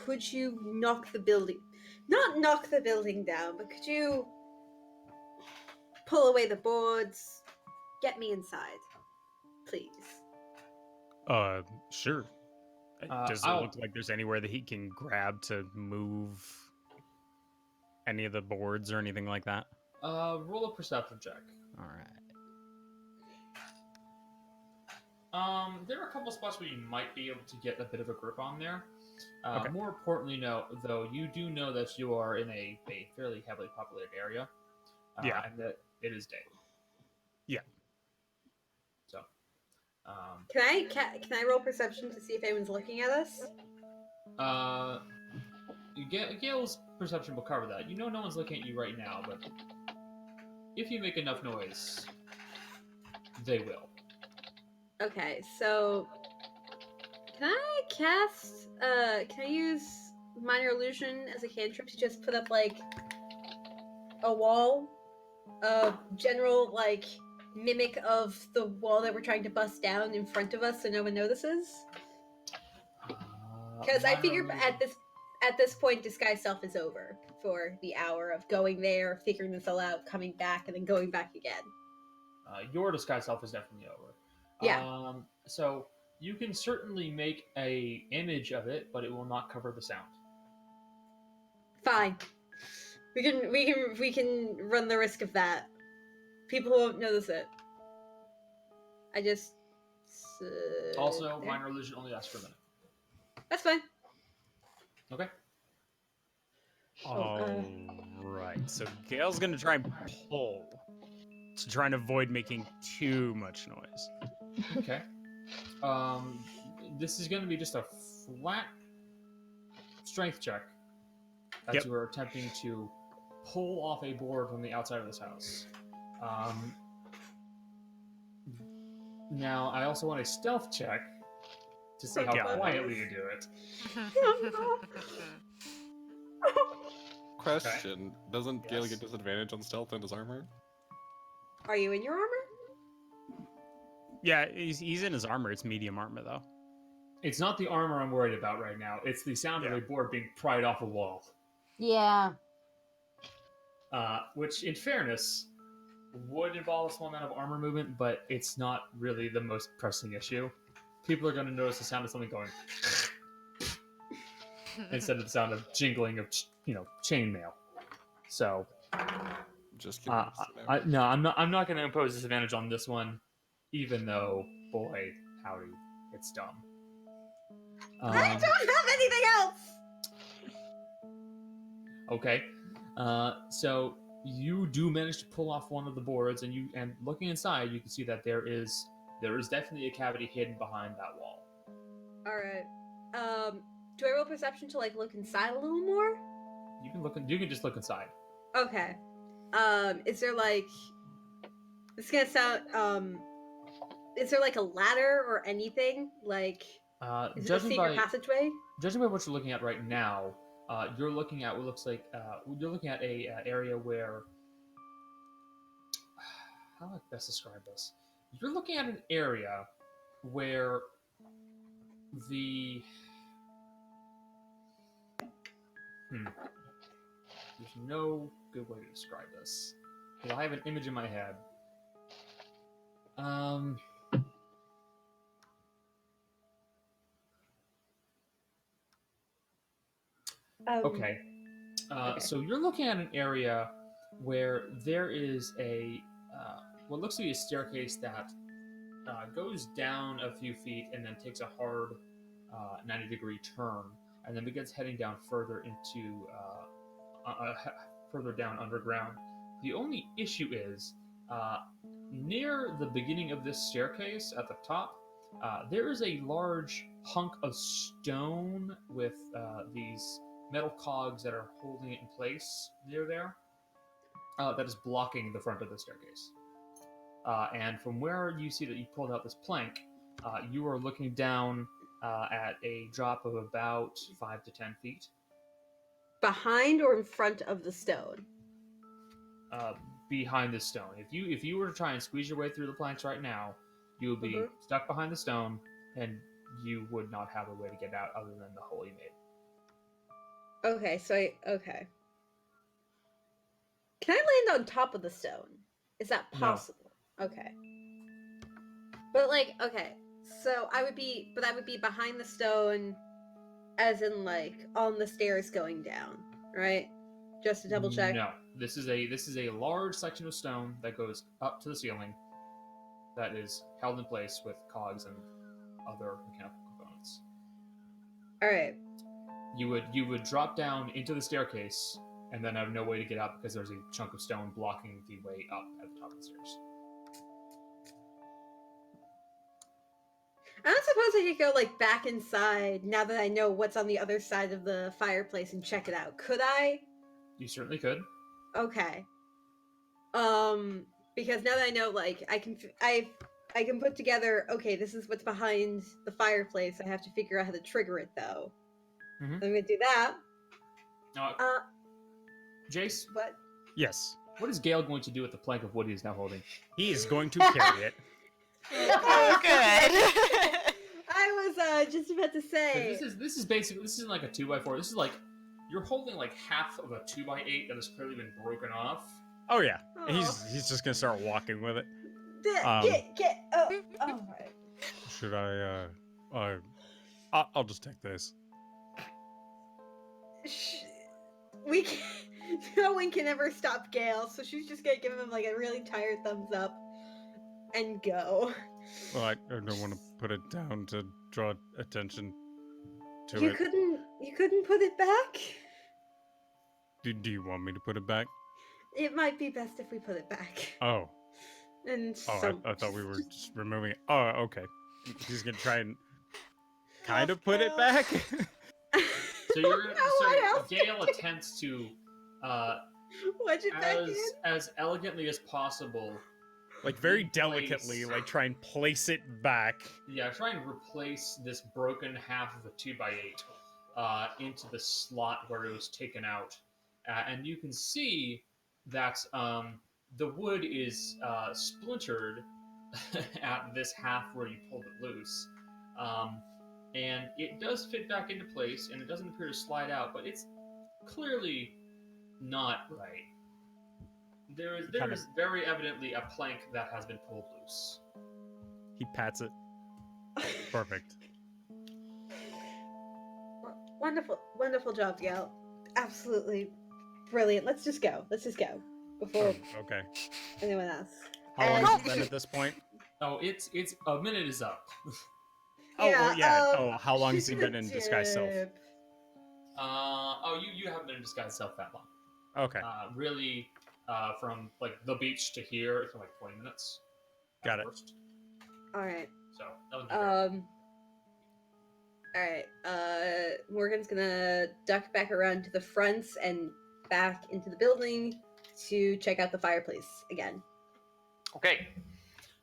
could you knock the building, not knock the building down, but could you pull away the boards, get me inside, please? Sure. Does it look like there's anywhere that he can grab to move any of the boards or anything like that? Roll a perception check. All right. There are a couple spots where you might be able to get a bit of a grip on there. Okay. More importantly, though, you do know that you are in a fairly heavily populated area. Yeah. And that it is day. Yeah. So, Can I roll perception to see if anyone's looking at us? Gale's perception will cover that. You know no one's looking at you right now, but if you make enough noise, they will. Okay, so can I use Minor Illusion as a cantrip to just put up like a wall of general like mimic of the wall that we're trying to bust down in front of us so no one notices? Because I figure at this point, disguise self is over for the hour of going there, figuring this all out, coming back, and then going back again. Your disguise self is definitely over. Yeah. So you can certainly make a image of it, but it will not cover the sound. Fine. We can run the risk of that. People won't notice it. I just Also, minor illusion only lasts for a minute. That's fine. Okay. All right. So Gail's gonna try and pull to try and avoid making too much noise. Okay. This is going to be just a flat strength check as you are attempting to pull off a board from the outside of this house. Now, I also want a stealth check to see how quietly you do it. Question: Doesn't Gale get disadvantage on stealth and his armor? Are you in your armor? Yeah, he's in his armor. It's medium armor, though. It's not the armor I'm worried about right now. It's the sound of a board being pried off a wall. Yeah. Which, in fairness, would involve a small amount of armor movement, but it's not really the most pressing issue. People are going to notice the sound of something going instead of the sound of jingling of, chainmail. So, just kidding. No, I'm not going to impose disadvantage on this one, even though, boy, howdy, it's dumb. I don't have anything else. Okay, so you do manage to pull off one of the boards, and looking inside, you can see that there is definitely a cavity hidden behind that wall. All right. Do I roll perception to look inside a little more? You can just look inside. Okay. Is there this is gonna sound is there a ladder or anything? Is it a secret passageway? Judging by what you're looking at right now, you're looking at what looks like you're looking at a area where, how do I best describe this? You're looking at an area where there's no good way to describe this. Because I have an image in my head. Okay. So you're looking at an area where there is what looks to be a staircase that goes down a few feet and then takes a hard 90-degree turn, and then begins heading down further into further down underground. The only issue is near the beginning of this staircase at the top, there is a large hunk of stone with these metal cogs that are holding it in place near there. That is blocking the front of the staircase. And from where you see that you pulled out this plank, you are looking down at a drop of about 5 to 10 feet. Behind or in front of the stone? Behind the stone. If you were to try and squeeze your way through the planks right now, you would be stuck behind the stone, and you would not have a way to get out other than the hole you made. Okay, okay. Can I land on top of the stone? Is that possible? No. Okay. But okay, so I would be behind the stone, as in on the stairs going down, right? Just to double check. No, this is a large section of stone that goes up to the ceiling, that is held in place with cogs and other mechanical components. All right. You would drop down into the staircase and then have no way to get up because there's a chunk of stone blocking the way up at the top of the stairs. I don't suppose I could go back inside now that I know what's on the other side of the fireplace and check it out. Could I? You certainly could. Okay. Because now that I know, I can put together. Okay, this is what's behind the fireplace. I have to figure out how to trigger it, though. Mm-hmm. I'm gonna do that. Jace? What? Yes. What is Gale going to do with the plank of wood he is now holding? He is going to carry it. Oh, good. I was just about to 'Cause say. This is basically, this isn't like a 2x4. This is like, you're holding like half of a 2x8 that has clearly been broken off. Oh yeah, Oh. he's just gonna start walking with it. Get up. All right. Should I'll just take this. We can. No one can ever stop Gale, so she's just gonna give him like a really tired thumbs up and go. Well, I don't want to put it down to draw attention to You it. couldn't put it back? Do you want me to put it back? It might be best if we put it back. Oh, And oh, so I thought we were just removing it. Oh, okay. He's gonna try and kind of put it back. So you're gonna, What else Gale attempts to, wedge it back in. as elegantly as possible, Like very replace- delicately, like try and place it back. Yeah, try and replace this broken half of a 2x8 into the slot where it was taken out. And you can see that the wood is splintered at this half where you pulled it loose. And it does fit back into place, and it doesn't appear to slide out, but it's clearly not right. There is very evidently a plank that has been pulled loose. He pats it. Perfect. Wonderful job, Gale. Absolutely brilliant. Let's just go before Okay. anyone else. How long And- has it been at this point? Oh, it's a minute is up. Oh, yeah. um, How long has she's he been gonna in disguise self? dip. You haven't been in disguise self that long. Okay, Really, from like the beach to here, it's like 20 minutes. got it. First. All right. So that was good. All right. Morgan's gonna duck back around to the fronts and back into the building to check out the fireplace again. Okay.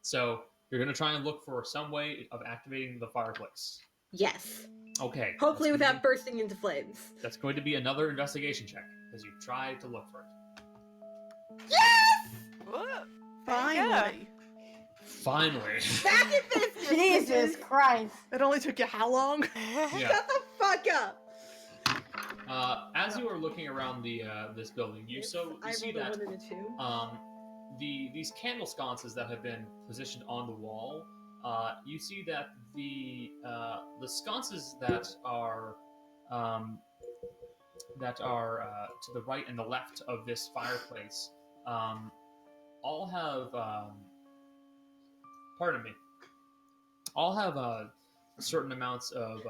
So you're gonna try and look for some way of activating the fireplace. Yes. Okay. Hopefully that's without bursting into flames. That's going to be another investigation check because you tried to look for it. Whoa. Finally. Finally. Back in business. Jesus Christ. It only took you how long? Yeah. Shut the fuck up. As you are looking around the this building, you see rolled that a 1 and a 2. these candle sconces that have been positioned on the wall. You see that the sconces that are to the right and the left of this fireplace all have all have certain amounts of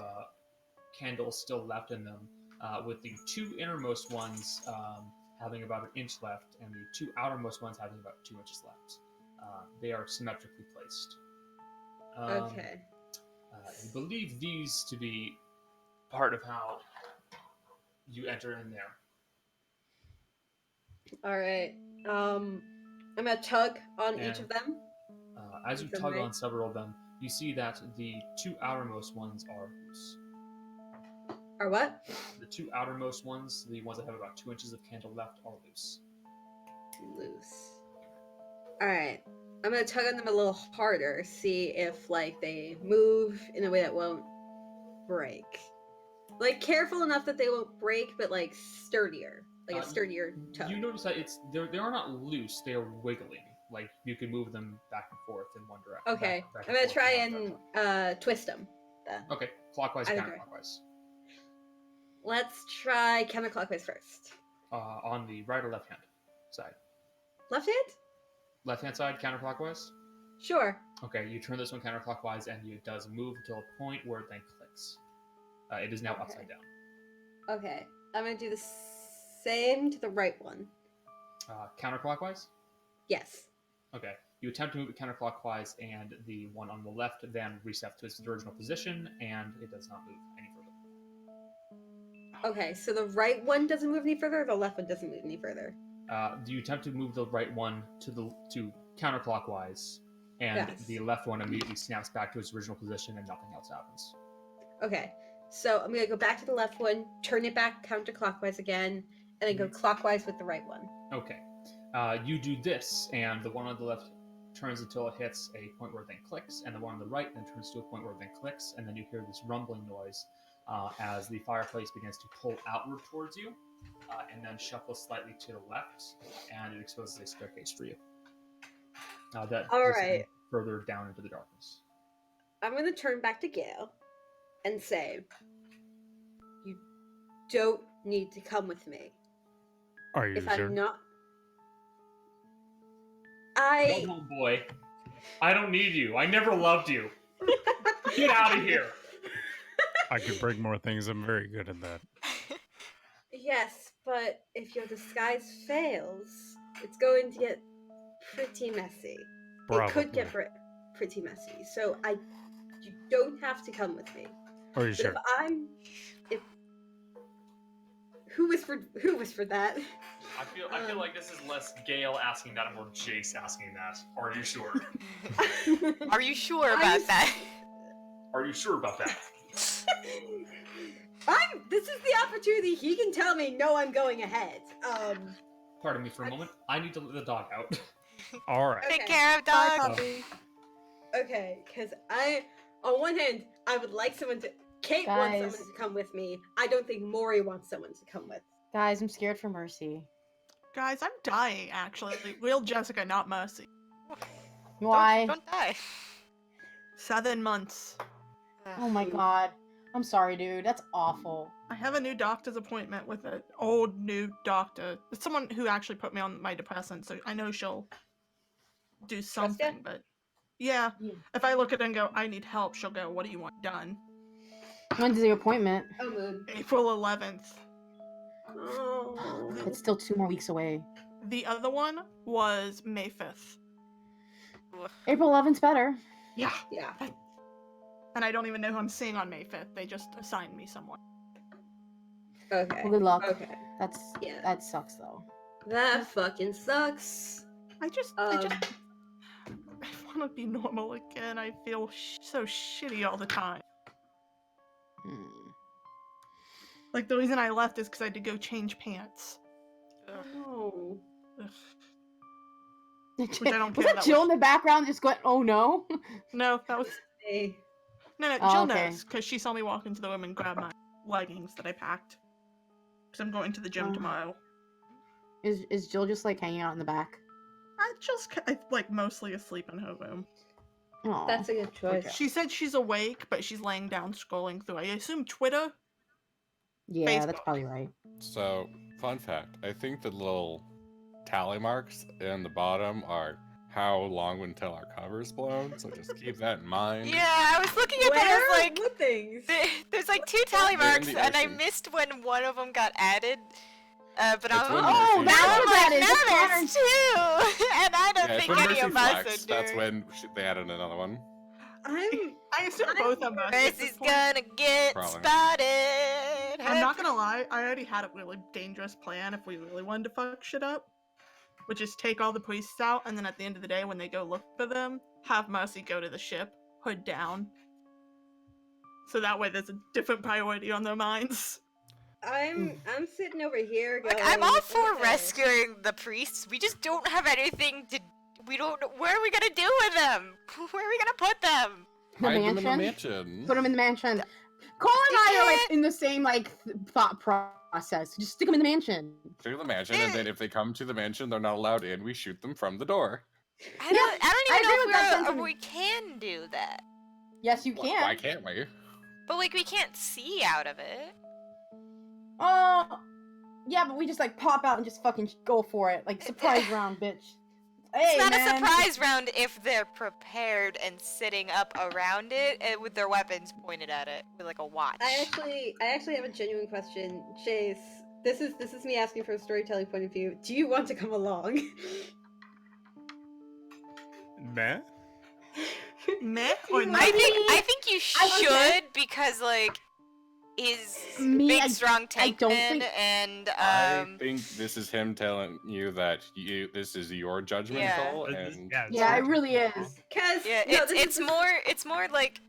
candles still left in them, with the two innermost ones having about an inch left and the two outermost ones having about 2 inches left. They are symmetrically placed. Okay. I believe these to be part of how you enter in there. All right. I'm gonna tug on each And- of them. As you From tug right- on several of them, you see that the two outermost ones are loose. Or what? The two outermost ones, the ones that have about 2 inches of candle left, are loose. Loose. All right. I'm gonna tug on them a little harder, see if like they move in a way that won't break. Like careful enough that they won't break, but like sturdier, like a sturdier tug. You notice that they are not loose; they are wiggling. Like you can move them back and forth in one direction. Okay, back I'm gonna forth try in one and direction. twist them. Then Okay, clockwise, Either counterclockwise. let's try counterclockwise first. On the right or left hand side. Left hand? Left hand side, counterclockwise. Sure. Okay, you turn this one counterclockwise, and it does move until a point where it then clicks. It is now Okay. upside down. Okay, I'm gonna do the same to the right one. Counterclockwise. Yes. Okay. You attempt to move it counterclockwise, and the one on the left then resets to its original position, and it does not move any further. Okay, so the right one doesn't move any further, or the left one doesn't move any further. Do you attempt to move the right one to counterclockwise, and Yes. the left one immediately snaps back to its original position, and nothing else happens? Okay, so I'm gonna go back to the left one, turn it back counterclockwise again, and then go clockwise with the right one. Okay. You do this, and the one on the left turns until it hits a point where it then clicks, and the one on the right then turns to a point where it then clicks, and then you hear this rumbling noise as the fireplace begins to pull outward towards you, and then shuffle slightly to the left, and it exposes a staircase for you. That All is right. further down into the darkness. I'm going to turn back to Gale and say, you don't need to come with me. Are you If sure? I'm not... Go home, boy. I don't need you. I never loved you. Get out of here. I could bring more things. I'm very good at that. Yes, but if your disguise fails, it's going to get pretty messy. It could get pretty messy. So you don't have to come with me. Are you But sure? who whispered that? I feel like this is less Gale asking that and more Jace asking that. Are you sure? Are you sure about that? Are you sure about that? This is the opportunity. He can tell me, no, I'm going ahead. Pardon me for a moment. I need to let the dog out. All right. Take care of dog. Okay, because on one hand, I would like someone to... Kate wants someone to come with me. I don't think Maury wants someone to come with. Guys, I'm scared for Mercy. Guys, I'm dying, actually. Real Jessica, not Mercy. Why? Don't die. 7 months. Oh my god. I'm sorry, dude. That's awful. I have a new doctor's appointment with an old new doctor. It's someone who actually put me on my depressant, so I know she'll do something, but yeah. If I look at her and go, I need help, she'll go, what do you want done? When's the appointment? April 11th. Oh. It's still 2 more weeks away. The other one was May 5th. April 11th's better. Yeah. Yeah. And I don't even know who I'm seeing on May 5th. They just assigned me someone. Okay. Well, good luck. Okay. That sucks though. That fucking sucks. I want to be normal again. I feel so shitty all the time. Like, the reason I left is because I had to go change pants. Oh. Which I don't Was care. that Jill in the background just going, oh no? No, that was... Hey. No, Oh, Jill okay. knows, because she saw me walk into the room and grab my leggings that I packed. Because I'm going to the gym tomorrow. Is Jill just like hanging out in the back? I like mostly asleep in her room. Aw. That's a good choice. She said she's awake, but she's laying down scrolling through. I assume Twitter? Yeah, Facebook. that's probably right. So, fun fact, I think the little tally marks in the bottom are how long until our cover's blown, so just keep that in mind. Yeah, I was looking at that. I was like, what things? there's like 2 tally They're in marks, the and I ocean. missed when one of them got added. But I It's was when like, Mercy that's now what I'm that like, is. now It's there's 2, and I don't Yeah, it's think when any Mercy of us are flexed, doing. that's when they added another one. I assume both of us. Mercy's gonna get Probably. started. I'm not gonna lie, I already had a really dangerous plan if we really wanted to fuck shit up. Which is take all the priests out, and then at the end of the day, when they go look for them, have Mercy go to the ship, hood down. So that way there's a different priority on their minds. I'm sitting over here going... Like, I'm all for okay. rescuing the priests. We just don't have anything to. We don't. Where are we gonna do with them? Where are we gonna put them? The Hide them in the mansion? mansion. Put them in the mansion. Cole and I are like in the same like thought process. Just stick them in the mansion. Stick in the mansion, and then if they come to the mansion, they're not allowed in. We shoot them from the door. I don't I agree with that even know sentiment. if we can do that. Yes, you can. Why can't we? But like, we can't see out of it. Oh, yeah, but we just like pop out and just fucking go for it, like surprise round, bitch. Hey, It's not man. a surprise round if they're prepared and sitting up around it and with their weapons pointed at it with like a watch. I actually have a genuine question, Chase. This is me asking from a storytelling point of view. Do you want to come along? Meh? Meh or no? I think you I was there. should because like he's Me, big I strong tank don't man think- and I think this is him telling you that this is your judgment Yeah. call, and Yeah, it really is. Cause yeah, no, it's more like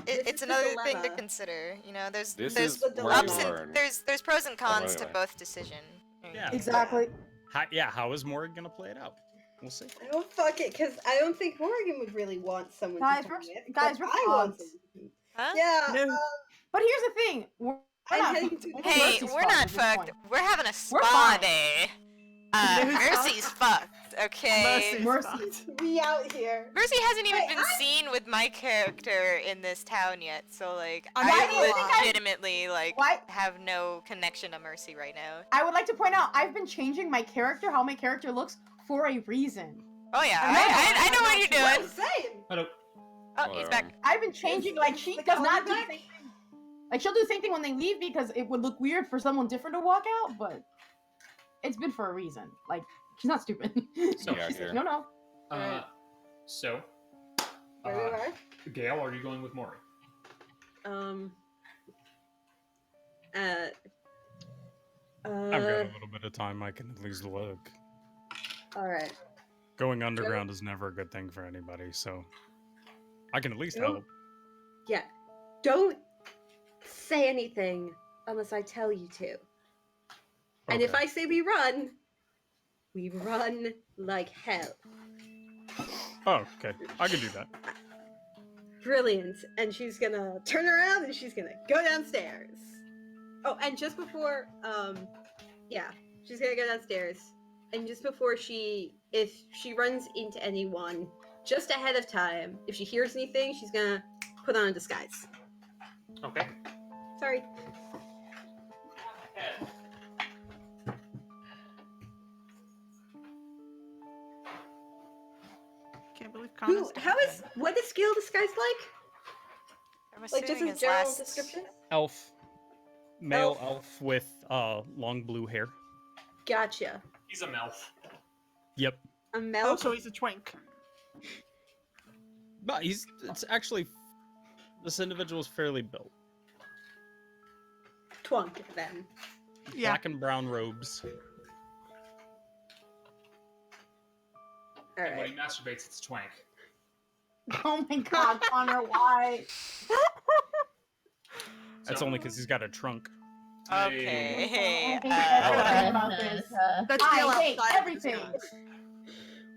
This it's is the another thing to dilemma. consider. You know, there's This there's is where ups you and learn. there's pros and cons to anyway. both decision. Yeah. Exactly. how is Morgan gonna play it out? We'll see. Oh, fuck it, because I don't think Morgan would really want someone Guys, to we're- come with. guys, but we're I want fucked. someone. Huh? Yeah. No. But here's the thing. We're I'm not heading fucked. to- Only Hey, Mercy's we're fucked not at this fucked. point. We're having a We're spa fine. day. Who's Mercy's fucked, okay? Mercy's We out here. Mercy hasn't even Hey, been seen with my character in this town yet, so like I'm Why do you I think I- legitimately like Why- have no connection to Mercy right now. I would like to point out I've been changing my character, how my character looks, for a reason. Oh yeah, I'm not- I know what you're What doing. I'm saying. Hello. Oh, he's back. I've been changing, like, she the does not do the callback? same thing. Like, she'll do the same thing when they leave because it would look weird for someone different to walk out, but it's been for a reason. Like, she's not stupid. So, Yeah, She's here. no, no. So, Where we are? Gail, are you going with Maury? Um. I've got a little bit of time. I can at least look. All right. Going underground is never a good thing for anybody, so I can at least help. Yeah. Don't say anything unless I tell you to. And if Okay. I say we run like hell. Oh, okay. I can do that. Brilliant. And she's gonna turn around and she's gonna go downstairs. Oh, and just before, yeah, she's gonna go downstairs. And just before if she runs into anyone, just ahead of time, if she hears anything, she's gonna put on a disguise. Okay. Sorry. Can't believe Connor's What is skill disguise like? I'm Like just assuming a his general last description? Elf. Male elf with long blue hair. Gotcha. He's a melf. Yep. A Oh, melt? so he's a twink. But it's actually, this individual's fairly built. Twunk, then. Yeah. Black and brown robes. And when Alright. he masturbates, it's twank. Oh my god, Connor, why? That's So- only because he's got a trunk. Okay. I think everything about this. That's I Gail hate outside of everything. disguise.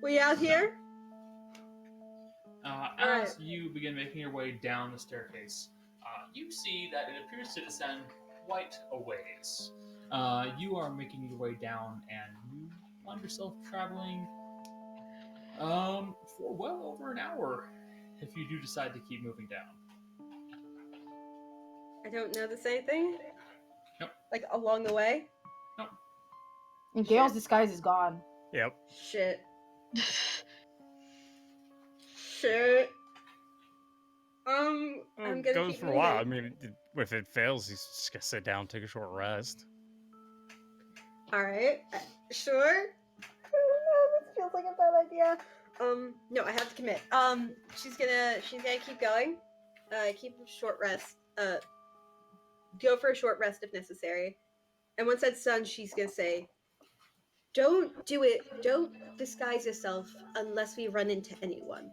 We out here? As Alright. you begin making your way down the staircase, you see that it appears to descend quite a ways. You are making your way down, and you find yourself traveling for well over an hour if you do decide to keep moving down. I don't notice anything? Nope. Like along the way? And Gail's disguise is gone. Yep. Shit. Shit. I'm gonna Goes keep for a while. I moving. mean, if it fails, he's just gonna sit down, take a short rest. Alright. Sure. I don't know, this feels like a bad idea. No, I have to commit. She's gonna keep going. Keep a short rest. Go for a short rest if necessary. And once that's done, she's gonna say, don't do it. Don't disguise yourself unless we run into anyone.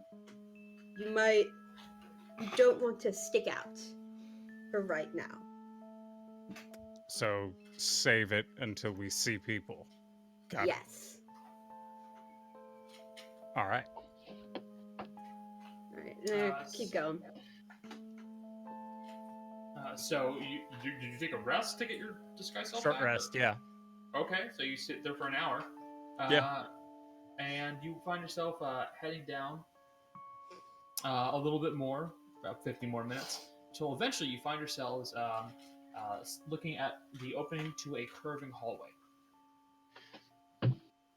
You don't want to stick out for right now. So save it until we see people. Got it. Yes. All right. Alright, keep going. So, did you take a rest to get your disguise self Short back, or- rest, yeah. Okay, so you sit there for an hour. Yeah. And you find yourself heading down a little bit more, about 50 more minutes, until eventually you find yourselves looking at the opening to a curving hallway.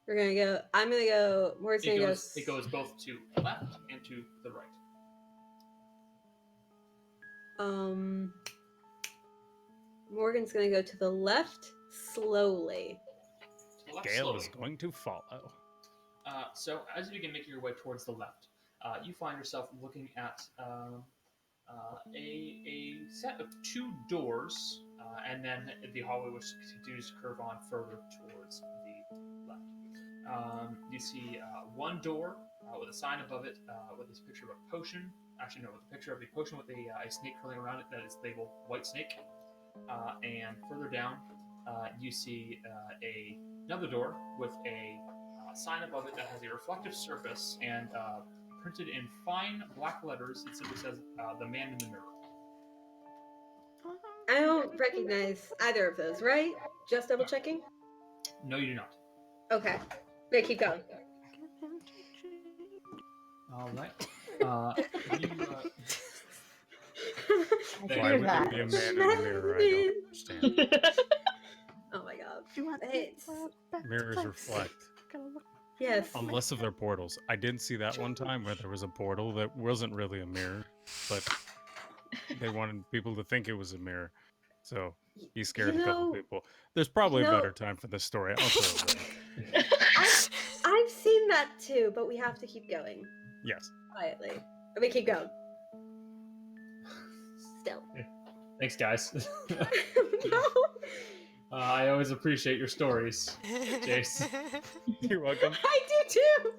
We're gonna go. I'm gonna go. Morgan's gonna go. It goes both to the left and to the right. Morgan's gonna go to the left slowly. To the left Gale slowly. is going to follow. So as you begin making your way towards the left, you find yourself looking at a set of two doors, and then the hallway which continues to curve on further towards the left. You see one door with a sign above it with this picture of a potion. Actually, no, with a picture of a potion with a snake curling around it that is labeled White Snake. And further down, you see another door with a sign above it that has a reflective surface and printed in fine black letters. It simply says "The Man in the Mirror." I don't recognize either of those, right? Just double checking. No, you do not. Okay. Wait, keep going. All right. You. I Why hear would that. there be a man in the mirror? I don't understand. Oh my god. You want It's Mirrors reflect. yes. Unless if they're portals. I did see that one time where there was a portal that wasn't really a mirror, but they wanted people to think it was a mirror. So he scared a couple people. There's probably a better time for this story. I'll throw it away. I've seen that too, but we have to keep going Yes. quietly. I mean, keep going. Still. Thanks, guys. No. I always appreciate your stories, Jace. You're welcome. I do too.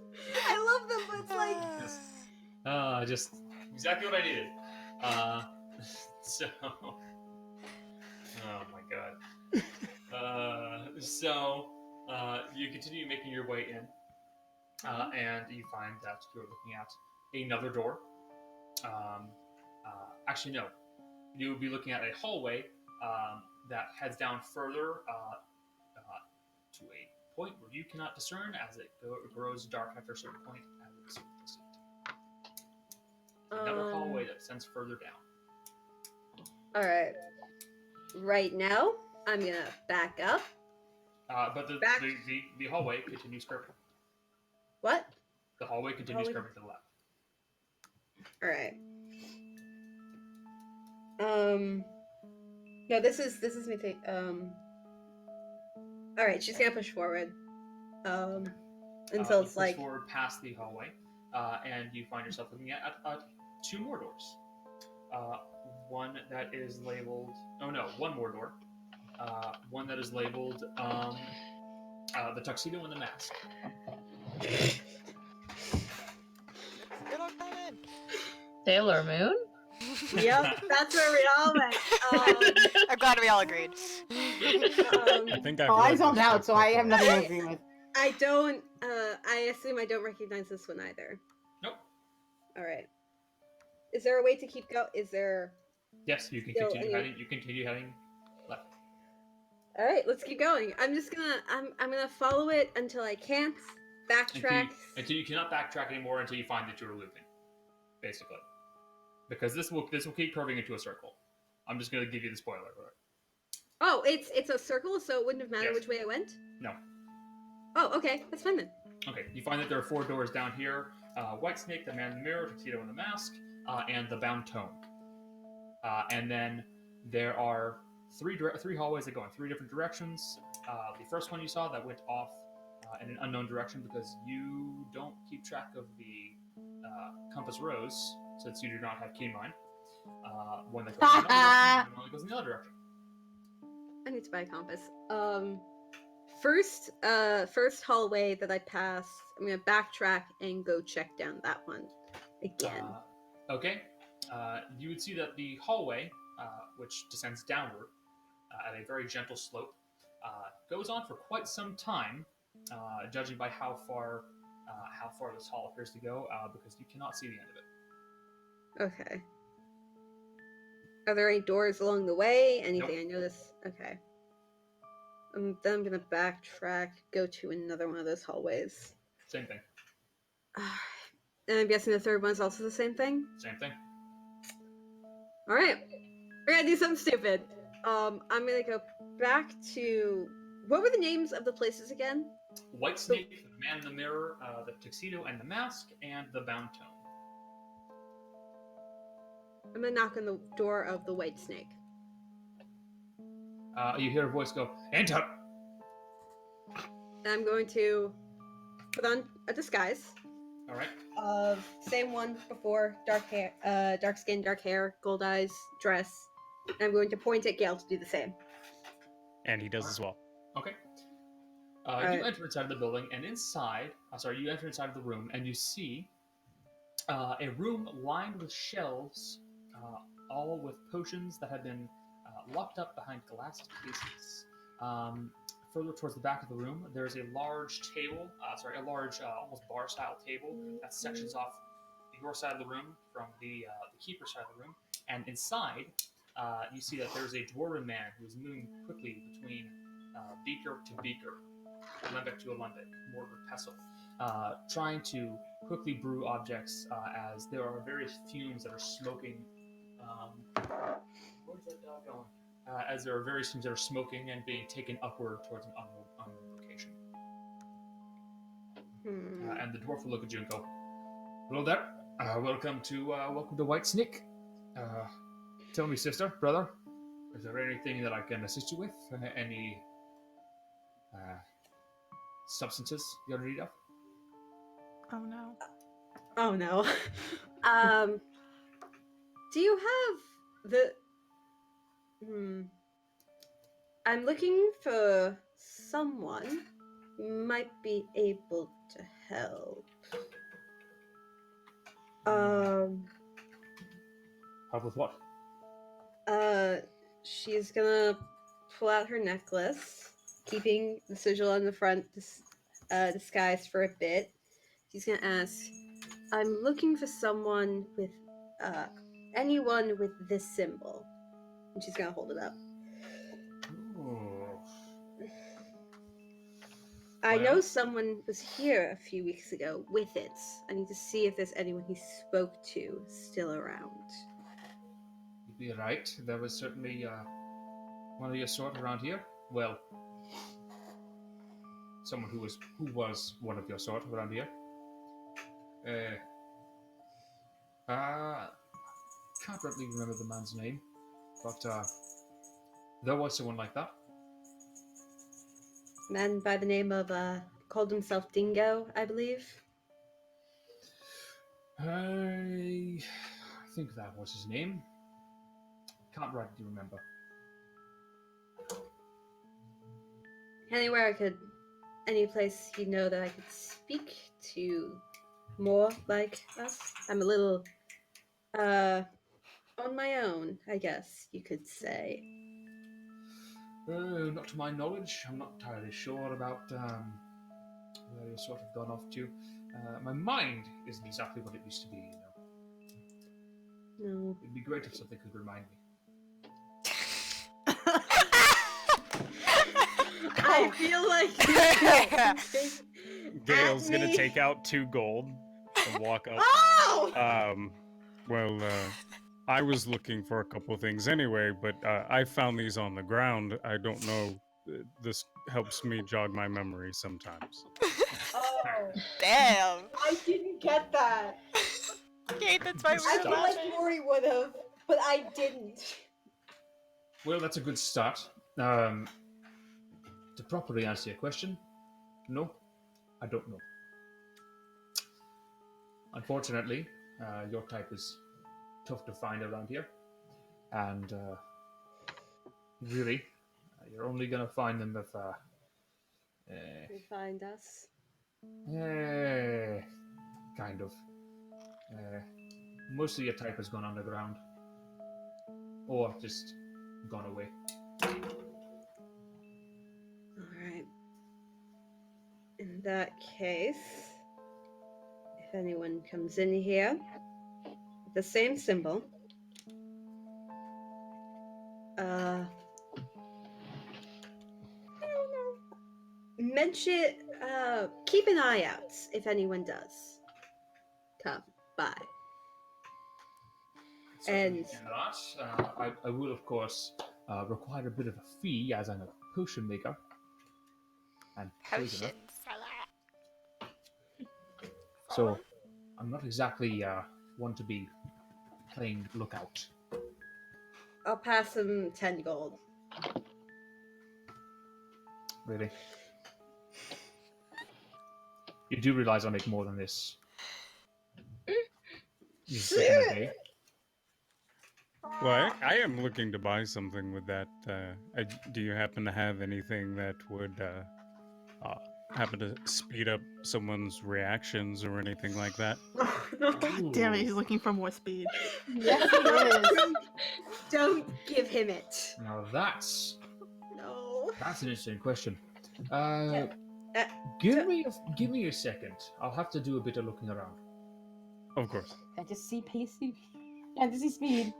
I love them, but it's like Just exactly what I needed. So, oh my god. You continue making your way in, and you find that you're looking at another door. Actually, no. You would be looking at a hallway that heads down further to a point where you cannot discern as it grows dark after a certain point as it's another hallway that descends further down. all right. Right now, I'm gonna back up. But the hallway continues curving. What? The hallway continues curving to the left. All right. No, this is me take. All right, she's gonna push forward. Until You it's push like forward past the hallway, and you find yourself looking at two more doors. One that is labeled. Oh no, one more door. One that is labeled the tuxedo and the mask. Good old time. Sailor Moon? yep, that's where we all went. I'm glad we all agreed. I think I've Oh, I read zoned this out, book so I have before. nothing to agree with. I don't. I assume I don't recognize this one either. Nope. All right. Is there a way to keep going? Is there? Yes, you can Still continue any- heading. You continue heading left. All right, let's keep going. I'm just gonna. I'm gonna follow it until I can't backtrack. Until you cannot backtrack anymore until you find that you're looping, basically, because this will keep curving into a circle. I'm just gonna give you the spoiler alert. Oh, it's a circle, so it wouldn't have mattered Yes. which way I went. No. Oh, okay, that's fine then. Okay, you find that there are 4 doors down here: White Snake, the Man in the Mirror, Tuxedo and the Mask, and the Bound Tome. And then there are three hallways that go in 3 different directions. The first one you saw that went off in an unknown direction because you don't keep track of the compass rose, since you do not have keen mind. One that goes in another direction, and one that goes in the other direction. I need to buy a compass. First hallway that I passed, I'm gonna backtrack and go check down that one again. Okay. You would see that the hallway, which descends downward at a very gentle slope, goes on for quite some time, judging by how far this hall appears to go, because you cannot see the end of it. Okay. Are there any doors along the way? Anything Nope. I notice? Okay. Then I'm gonna backtrack, go to another one of those hallways. Same thing. And I'm guessing the third one's also the same thing? Same thing. Alright. We're gonna do something stupid. I'm gonna go back to... What were the names of the places again? White Snake, the Man in the Mirror, the Tuxedo and the Mask, and the Bound Tome. I'm gonna knock on the door of the White Snake. You hear a voice go, "Enter!" And I'm going to put on a disguise. All right. Of same one before, dark hair, dark skin, dark hair, gold eyes, dress. And I'm going to point at Gale to do the same. And he does as well. Okay. Alright. You enter inside of the building, and inside, you enter inside of the room, and you see a room lined with shelves, all with potions that have been locked up behind glass cases. Further towards the back of the room, there's a large table, almost bar-style table that sections off your side of the room from the keeper side of the room. And inside, you see that there's a dwarven man who is moving quickly between beaker to beaker, alembic to alembic, mortar pestle, trying to quickly brew objects as there are various fumes that are smoking. Where's that dog going? As there are various fumes that are smoking and being taken upward towards an unknown location. And the dwarf will look at you and go, "Hello there. Welcome to White Snake. Tell me, sister, brother, is there anything that I can assist you with? Any substances you're in need of?" Oh no. Oh no. Do you have the? I'm looking for someone who might be able to help. Help with what? She's gonna pull out her necklace, keeping the sigil on the front disguised for a bit. She's gonna ask, I'm looking for someone with, anyone with this symbol. And she's gonna hold it up. Ooh. I know someone was here a few weeks ago with it. I need to see if there's anyone he spoke to still around. You'd be right. There was certainly one of your sort around here. Well, someone who was one of your sort around here. Can't really remember the man's name, but there was someone like that. Man by the name of, called himself Dingo, I believe. I think that was his name. Can't rightly remember. Any place you know that I could speak to more like us? I'm a little, on my own, I guess you could say. Not to my knowledge. I'm not entirely sure about where you sort of gone off to. My mind isn't exactly what it used to be, you know. No. It'd be great if something could remind me. I feel like Gail's gonna take out 2 gold and walk up. Oh! Well, I was looking for a couple things anyway, but I found these on the ground. I don't know. This helps me jog my memory sometimes. Oh, Damn. I didn't get that. Okay, that's why I we feel were like laughing. Rory would have, but I didn't. Well, that's a good start. To properly answer your question, no, I don't know. Unfortunately, your type is tough to find around here, and really, you're only gonna find them if You find us. kind of. Most of your type has gone underground, or just gone away. Alright. In that case, if anyone comes in here with the same symbol, I don't know. Mention, keep an eye out if anyone does come by. And I will, of course, require a bit of a fee as I'm a potion maker and poisoner. So I'm not exactly one to be playing lookout. I'll pass him 10 gold. Really? You do realize I make more than this. In a day. Well, I am looking to buy something with that. Do you happen to have anything that would happen to speed up someone's reactions or anything like that? God damn it, he's looking for more speed. Yes, he is. Don't give him it. Now that's No. That's an interesting question. Uh, Give me a second. I'll have to do a bit of looking around. Of course. Fantasy pacing. Fantasy speed.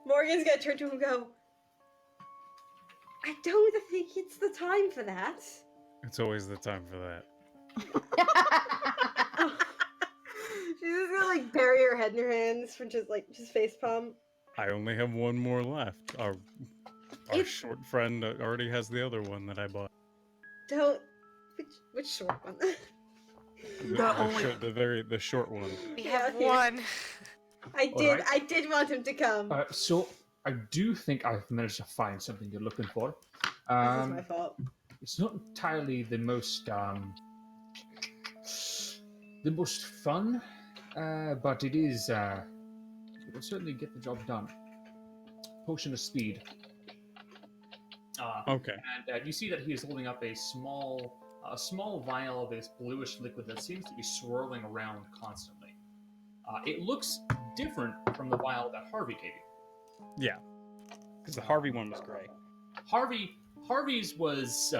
Morgan's gonna turn to him and go, I don't think it's the time for that. It's always the time for that. She's just gonna like bury her head in her hands from just face palm. I only have one more left. Our It's- short friend already has the other one that I bought. Don't. Which short one? The short one. We Yeah, have okay. one. I did want him to come. So I do think I've managed to find something you're looking for. This is my fault. It's not entirely the most fun, but it is. It will certainly get the job done. Potion of speed. Okay. And you see that he is holding up a small vial of this bluish liquid that seems to be swirling around constantly. It looks different from the vial that Harvey gave you. Yeah. Because the Harvey one was gray. Harvey's was.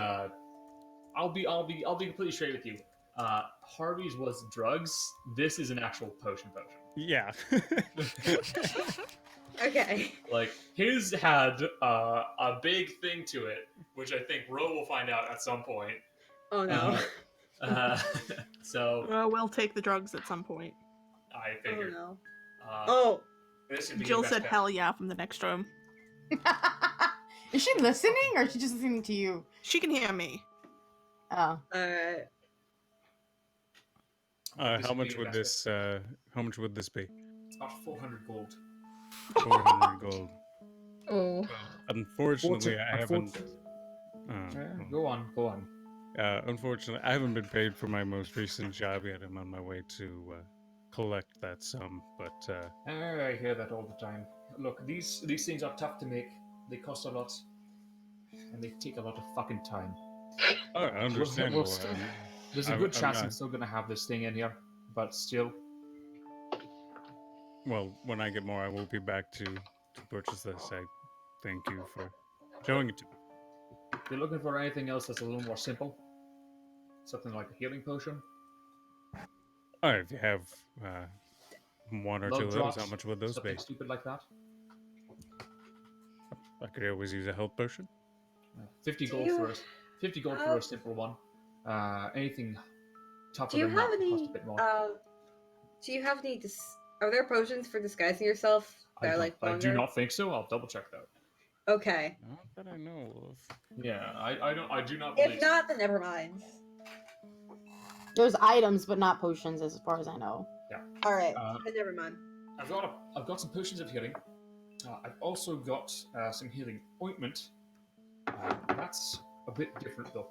I'll be completely straight with you. Harvey's was drugs. This is an actual potion. Yeah. Okay. Like his had a big thing to it, which I think Ro will find out at some point. Oh no. So We'll take the drugs at some point. I Oh figured. no. Oh. This would be Jill your best said bet. hell yeah from the next room. Is she listening or is she just listening to you? She can hear me. Oh. Alright. This How would be much your would best this? How much would this be? It's about 400 gold. 400 gold. Oh. Unfortunately, I haven't. Go on. Unfortunately, I haven't been paid for my most recent job yet. I'm on my way to collect that sum, but I hear that all the time. Look, these things are tough to make. They cost a lot, and they take a lot of fucking time. understandable. There's a good chance I'm still gonna have this thing in here, but still. Well, when I get more, I will be back to purchase this. I thank you for showing it to me. If you're looking for anything else that's a little more simple, something like a healing potion. All right, if you have one or Love two of those, drops, how much would those be? something stupid like that. I could always use a health potion. 50 gold for us. 50 gold for a simple one. Anything tougher Do you than have that any? cost a bit more. Do you have any? Are there potions for disguising yourself that are like I longer? do not think so. I'll double check that. Okay. Not that I know of. Yeah, I do not believe If not, then never mind. There's items, but not potions, as far as I know. Yeah. All right. Then never mind. I've got some potions of healing. I've also got some healing ointment. That's a bit different though.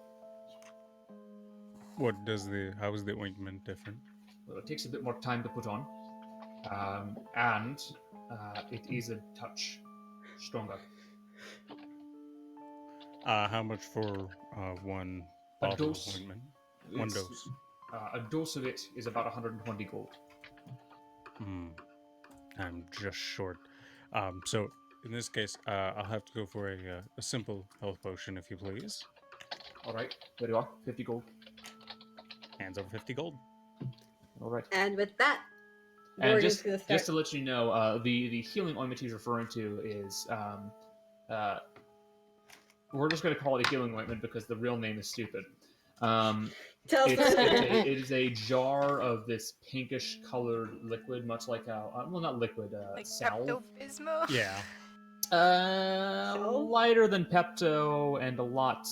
How is the ointment different? Well, it takes a bit more time to put on, and it is a touch stronger. How much for one A bottle dose. of ointment? One It's- dose. A dose of it is about 120 gold. I'm just short. So in this case, I'll have to go for a simple health potion, if you please. All right, there you are, 50 gold. Hands over 50 gold. All right. And with that, And Morgan's gonna start. just to let you know, the healing ointment he's referring to is we're just going to call it a healing ointment because the real name is stupid. Tell us It is a jar of this pinkish colored liquid, much like well, not liquid, Like salve. Pepto-Bismol? Yeah. Lighter than Pepto and a lot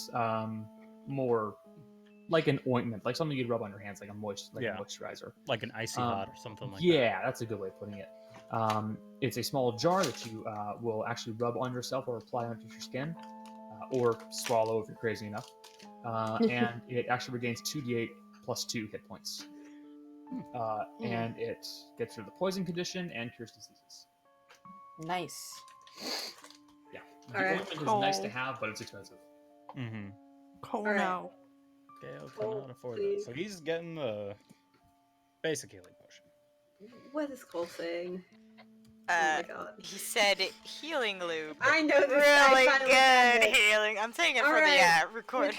more like an ointment, like something you'd rub on your hands, like a moisturizer. Like an icy hot or something like that. Yeah, that's a good way of putting it. It's a small jar that you will actually rub on yourself or apply onto your skin, or swallow if you're crazy enough. And it actually regains 2d8 plus 2 hit points. And it gets rid of the poison condition and cures diseases. Nice. Yeah. The Alright. ointment is nice to have, but it's expensive. Mm-hmm. Oh Alright. no. Gale Cole, cannot afford please. that. So he's getting the basic healing potion. What is Cole saying? my god. He said healing lube. I know this. Really I finally found good it. healing. I'm taking it All for right, the record.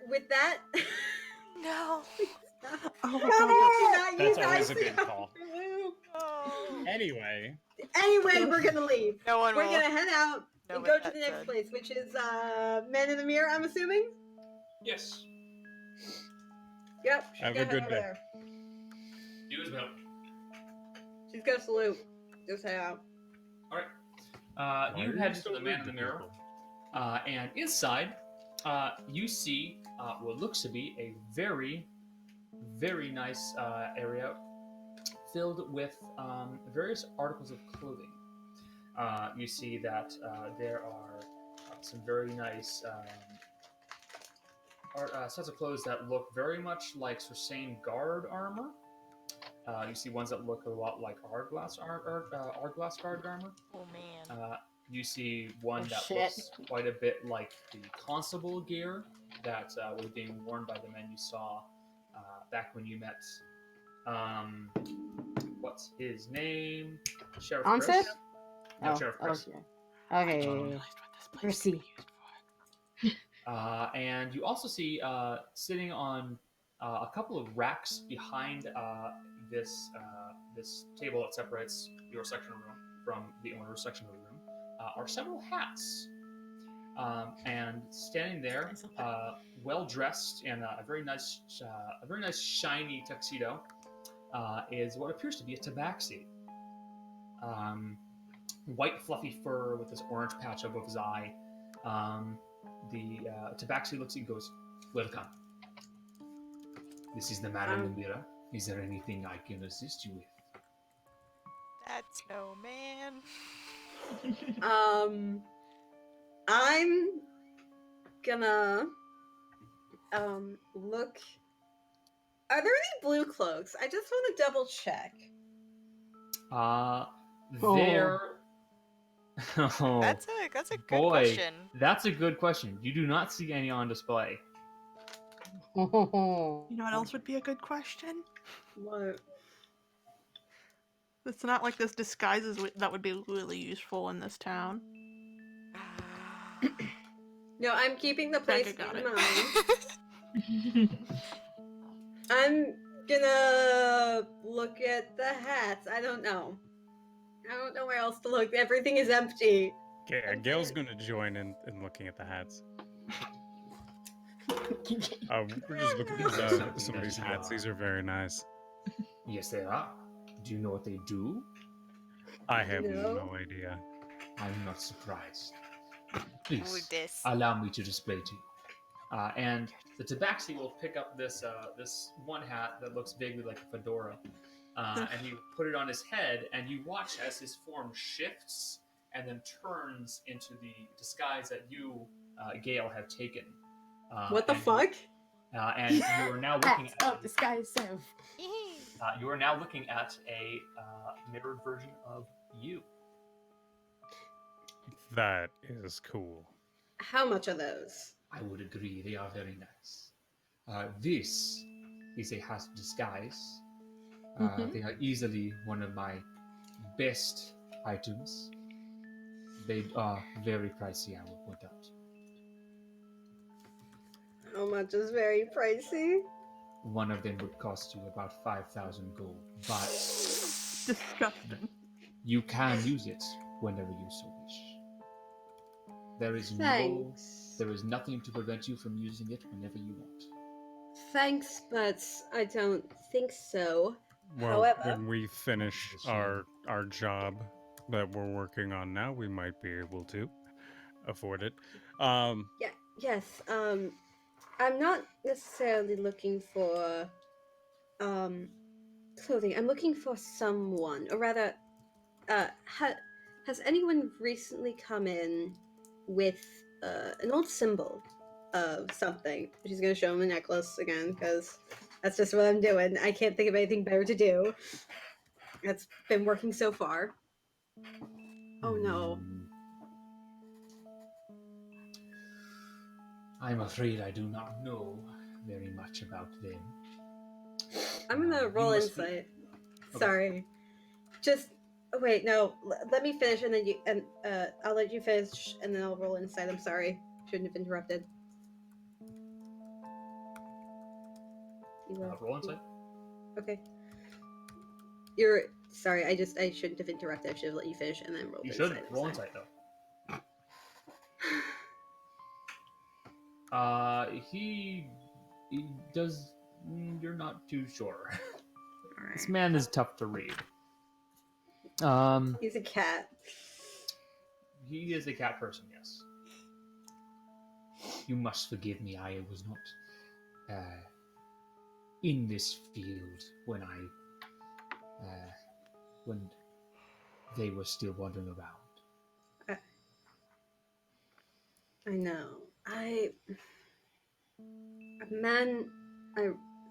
With that. No. Oh my God, god. do not use That's always a icy good call. lube. Oh. Anyway, Anyway, we're gonna leave. No one We're will gonna head out know and what go to that the next said. place, which is Men in the Mirror, I'm assuming? Yes. Yep, she's Have a gonna head good over day. there. You as well. She's gonna salute. Just head out. All right. You head to the Man in the Mirror, and inside, you see what looks to be a very, very nice area filled with various articles of clothing. You see that there are some very nice sets of clothes that look very much like Sursane Guard armor. You see ones that look a lot like Aardglass Guard armor. Oh man. You see one that shit. looks quite a bit like the Constable gear that was being worn by the men you saw back when you met. What's his name? Sheriff Onset? Chris? No, Oh, Sheriff Chris. Okay. Mercy. And you also see sitting on a couple of racks behind this table that separates your section of the room from the owner's section of the room are several hats. And standing there, well dressed in a very nice shiny tuxedo, is what appears to be a tabaxi. White fluffy fur with this orange patch above his eye. The tabaxi looks at you and goes, "Welcome. This is the Man in the Mirror. Is there anything I can assist you with?" That's no man. I'm gonna look. Are there any blue cloaks? I just want to double check. There. Oh, That's a good boy, question. that's a good question. You do not see any on display. You know what else would be a good question? What? It's not like there's disguises that would be really useful in this town. No, I'm keeping the place Becca got in it. mind. I'm gonna look at the hats. I don't know where else to look. Everything is empty. yeah, Gail's gonna join in looking at the hats. We're just looking at some of these hats. These are very nice. Yes, they are. Do you know what they do? I have No. no idea. I'm not surprised. Ooh, Please, this. allow me to display to you. And the tabaxi will pick up this one hat that looks vaguely like a fedora, and you put it on his head, and you watch as his form shifts and then turns into the disguise that you, Gale, have taken. What the and fuck? And you are now looking Hats at of disguise self. you are now looking at a mirrored version of you. That is cool. How much are those? I would agree, they are very nice. This is a hat of disguise. They are easily one of my best items. They are very pricey, I will point out. How much is very pricey? One of them would cost you about 5,000 gold, but Disgusting. you can use it whenever you so wish. There is Thanks. there is nothing to prevent you from using it whenever you want. Thanks, but I don't think so. Well, However- when we finish our job that we're working on now, we might be able to afford it. Yes. I'm not necessarily looking for clothing. I'm looking for someone, or rather, has anyone recently come in with an old symbol of something? She's gonna show him the necklace again, because that's just what I'm doing. I can't think of anything better to do. That's been working so far. Oh no. I'm afraid I do not know very much about them. I'm gonna roll must be- insight. Okay. Sorry. Just Oh, wait, no. Let me finish, and then I'll let you finish, and then I'll roll inside. I'm sorry, shouldn't have interrupted. Roll insight. Okay. You're sorry. I shouldn't have interrupted. I should have let you finish, and then roll. You should roll insight though. He does. You're not too sure. This man is tough to read. He's a cat. He is a cat person, yes. You must forgive me. I was not in this field when they were still wandering around. I know.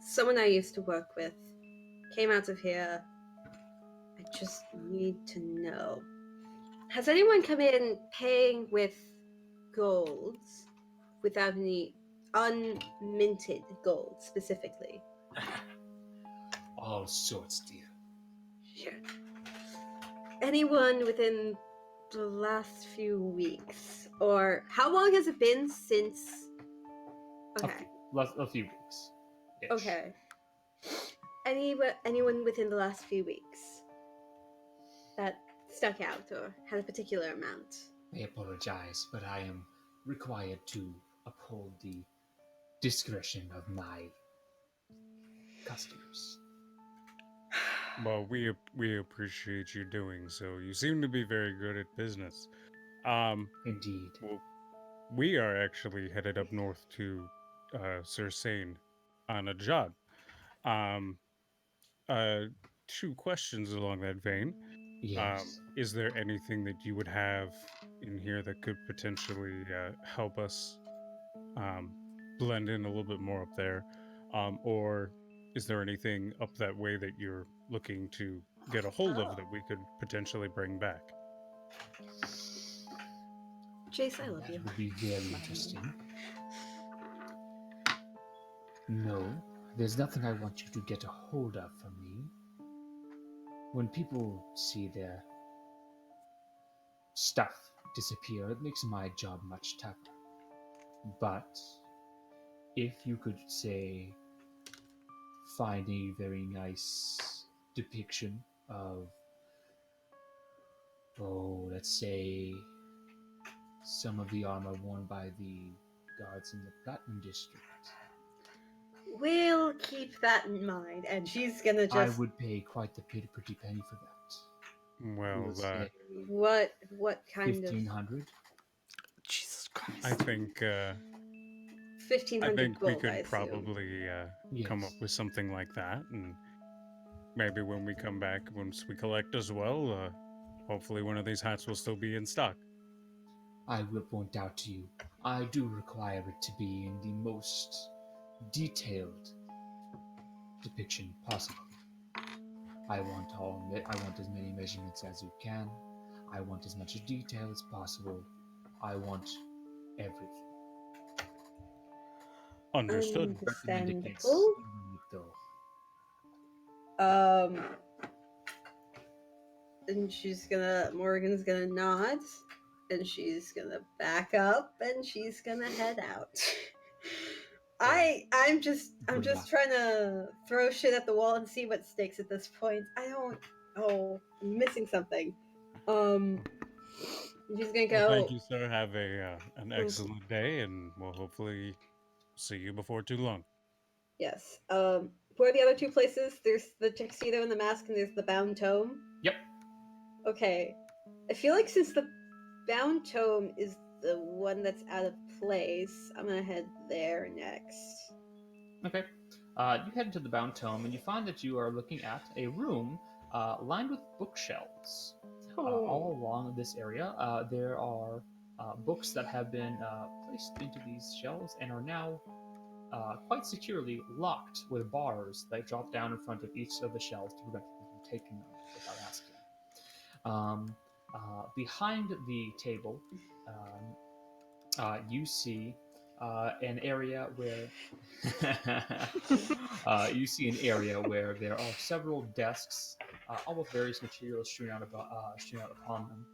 Someone I used to work with came out of here. I just need to know. Has anyone come in paying with gold without any unminted gold specifically? All sorts, dear. Sure. Anyone within the last few weeks? Or how long has it been since? Okay. A few weeks. Okay. Anyone within the last few weeks that stuck out or had a particular amount? I apologize, but I am required to uphold the discretion of my customers. Well, we appreciate you doing so. You seem to be very good at business. Indeed. Well, we are actually headed up north to Sir Sane on a job. Two questions along that vein. Yes. Is there anything that you would have in here that could potentially help us blend in a little bit more up there? Or is there anything up that way that you're looking to get a hold of that we could potentially bring back? Jace, I love That you. would be very interesting. No, there's nothing I want you to get a hold of from me. When people see their stuff disappear, it makes my job much tougher. But if you could, say, find a very nice depiction of, let's say, some of the armor worn by the guards in the Platinum District, We'll keep that in mind, and she's gonna just. I would pay quite the pretty penny for that. Well, What kind 1,500? Jesus Christ. I think 1,500 we gold, could I assume. probably come up Yes. with something like that, and maybe when we come back, once we collect as well, hopefully one of these hats will still be in stock. I will point out to you, I do require it to be in the most detailed depiction possible. I want as many measurements as you can. I want as much detail as possible. I want everything. Understood. Recommend against Understandable. doing it though. And Morgan's gonna nod, and she's gonna back up, and she's gonna head out. I'm just Good luck. trying to throw shit at the wall and see what sticks at this point. I'm missing something. She's gonna go. Well, thank you, sir. Have an excellent day, and we'll hopefully see you before too long. Yes. Where are the other two places? There's the tuxedo and the mask, and there's the bound tome. Yep. Okay. I feel like since the bound tome is the one that's out of place, I'm gonna head there next. Okay. You head into the bound tome, and you find that you are looking at a room lined with bookshelves. All along this area, there are books that have been placed into these shelves and are now quite securely locked with bars that drop down in front of each of the shelves to prevent people from taking them without asking. Behind the table, you see an area where you see an area where there are several desks, all with various materials strewn out upon them.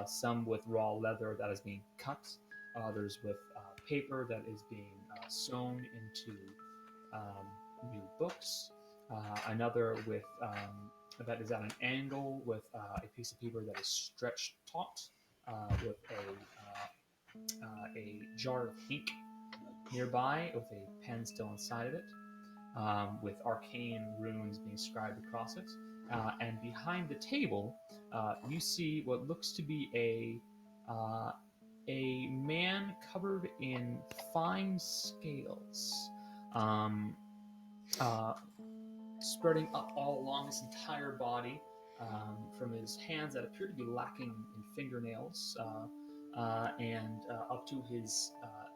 Some with raw leather that is being cut, others with paper that is being sewn into new books. Another with that is at an angle with a piece of paper that is stretched taut with a jar of ink nearby with a pen still inside of it, with arcane runes being scribed across it. And behind the table, you see what looks to be a man covered in fine scales, spreading up all along his entire body, from his hands that appear to be lacking in fingernails, and up to his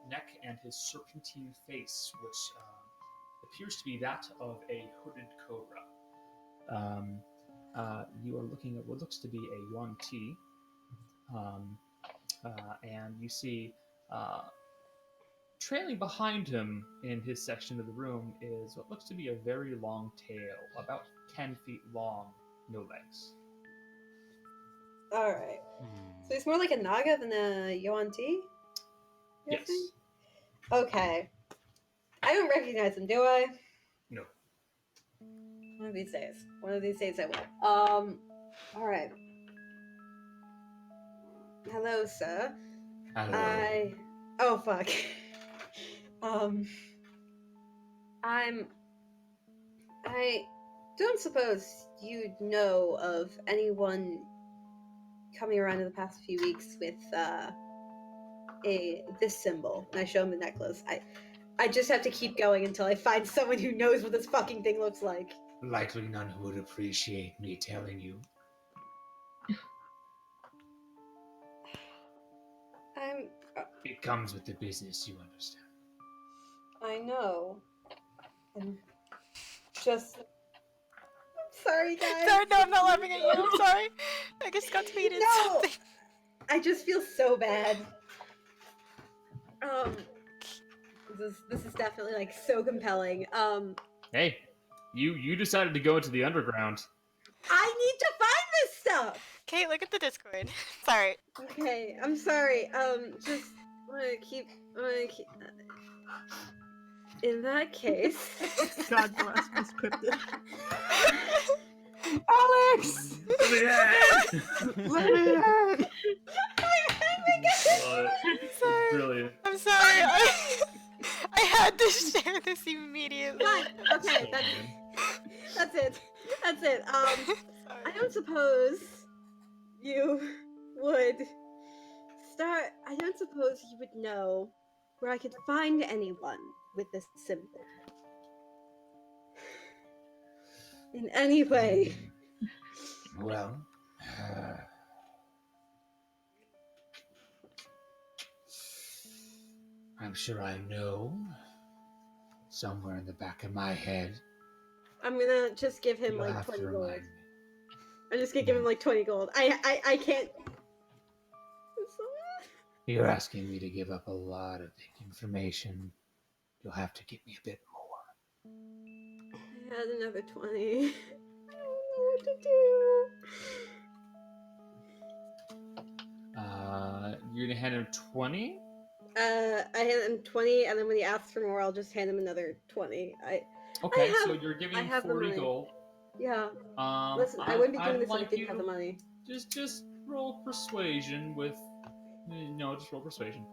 neck and his serpentine face, which appears to be that of a hooded cobra. You are looking at what looks to be a Yuan Ti, and you see trailing behind him in his section of the room is what looks to be a very long tail, about 10 feet long, no legs. All right. So he's more like a Naga than a Yuan Ti? Yes. Okay. I don't recognize him, do I? No. One of these days. One of these days I will. All right. Hello, sir. Hello. Oh, fuck. I don't suppose you'd know of anyone coming around in the past few weeks with this symbol. And I show him the necklace. I just have to keep going until I find someone who knows what this fucking thing looks like. Likely none who would appreciate me telling you. It comes with the business, you understand. I know. I'm sorry, guys. Sorry, no, I'm not laughing at you. I'm sorry. I just got tweeted something. I just feel so bad. This is definitely like so compelling. Hey, you decided to go into the underground. I need to find this stuff. Kate, look at the Discord. Sorry. Okay, I'm sorry. Just wanna keep. In that case, God bless Miss Cryptid. Alex! Let me in! Let me in! Sorry. Brilliant. I'm sorry. I had to share this immediately. Fine. Okay, that's it. That's it. I don't suppose you would start. I don't suppose you would know where I could find anyone with this symbol in any way. Well, I'm sure I know. Somewhere in the back of my head. I'm gonna just give him You'll like have 20 to gold. remind me. I'm just gonna give him like 20 gold. I can't. I'm so mad. You're asking me to give up a lot of information. You'll have to give me a bit more. I had another 20. I don't know what to do. You're gonna hand him 20? I hand him 20, and then when he asks for more, I'll just hand him another 20. Okay, so you're giving I him have the 40 money. gold. Yeah. Listen, I wouldn't be doing I'd this if I like didn't you have the money. Just roll persuasion with. No, just roll persuasion.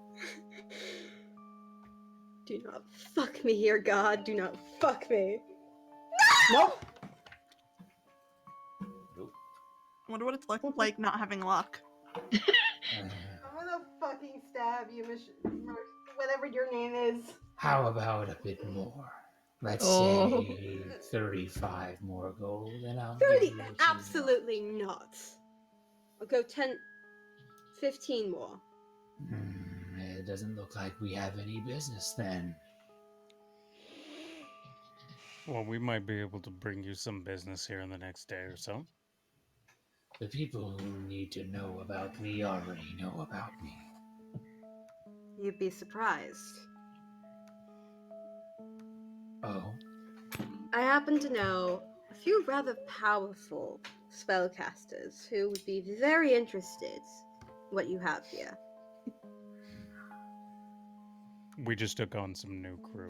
Do not fuck me here, God. Do not fuck me. Nope. I wonder what it's like not having luck. I'm gonna fucking stab you, whatever your name is. How about a bit more? Let's Oh. say 35 more gold, and I'll 30? give you what you Absolutely not. I'll go 10, 15 more. want. It doesn't look like we have any business then. Well, we might be able to bring you some business here in the next day or so. The people who need to know about me already know about me. You'd be surprised. Oh, I happen to know a few rather powerful spellcasters who would be very interested in what you have here. We just took on some new crew.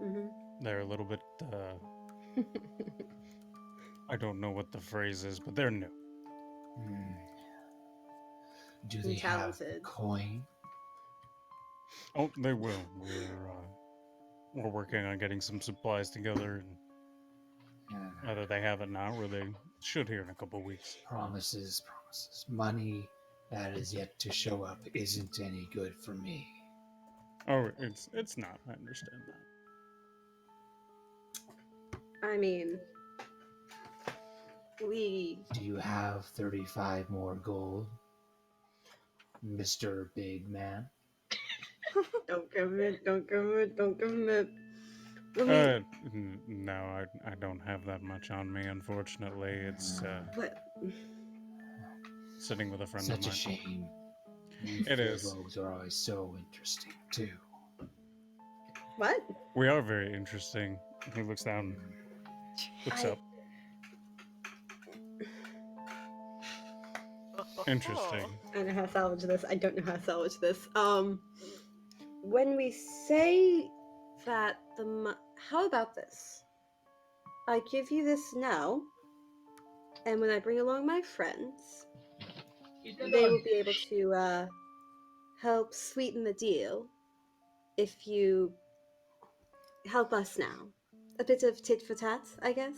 Mm-hmm. They're a little bit, I don't know what the phrase is, but they're new. do they have the Talented. coin? Oh, they will. We're working on getting some supplies together, and either they have it now or they should here in a couple weeks. Promises. Money that is yet to show up isn't any good for me. Oh, it's not. I understand that. I mean, Do you have 35 more gold, Mr. Big Man? Don't commit. No, I don't have that much on me, unfortunately. It's What? sitting with a friend Such of a mine. shame. It is. Rogues are always so interesting, too. What? We are very interesting. He looks down, looks up. Interesting. I don't know how to salvage this. I don't know how to salvage this. When we say that how about this? I give you this now, and when I bring along my friends, they will be able to help sweeten the deal if you help us now. A bit of tit for tat, I guess.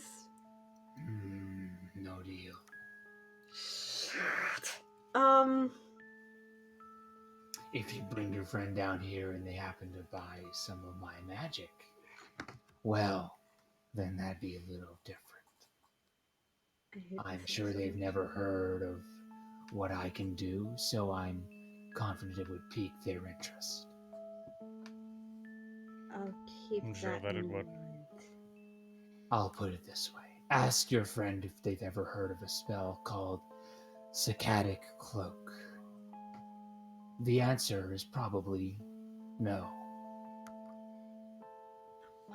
No deal. If you bring your friend down here and they happen to buy some of my magic, well, then that'd be a little different. I'm sure they've never heard of what I can do, so I'm confident it would pique their interest. I'll keep I'm sure that that it in would. mind. I'll put it this way. Ask your friend if they've ever heard of a spell called Cicatic Cloak. The answer is probably no.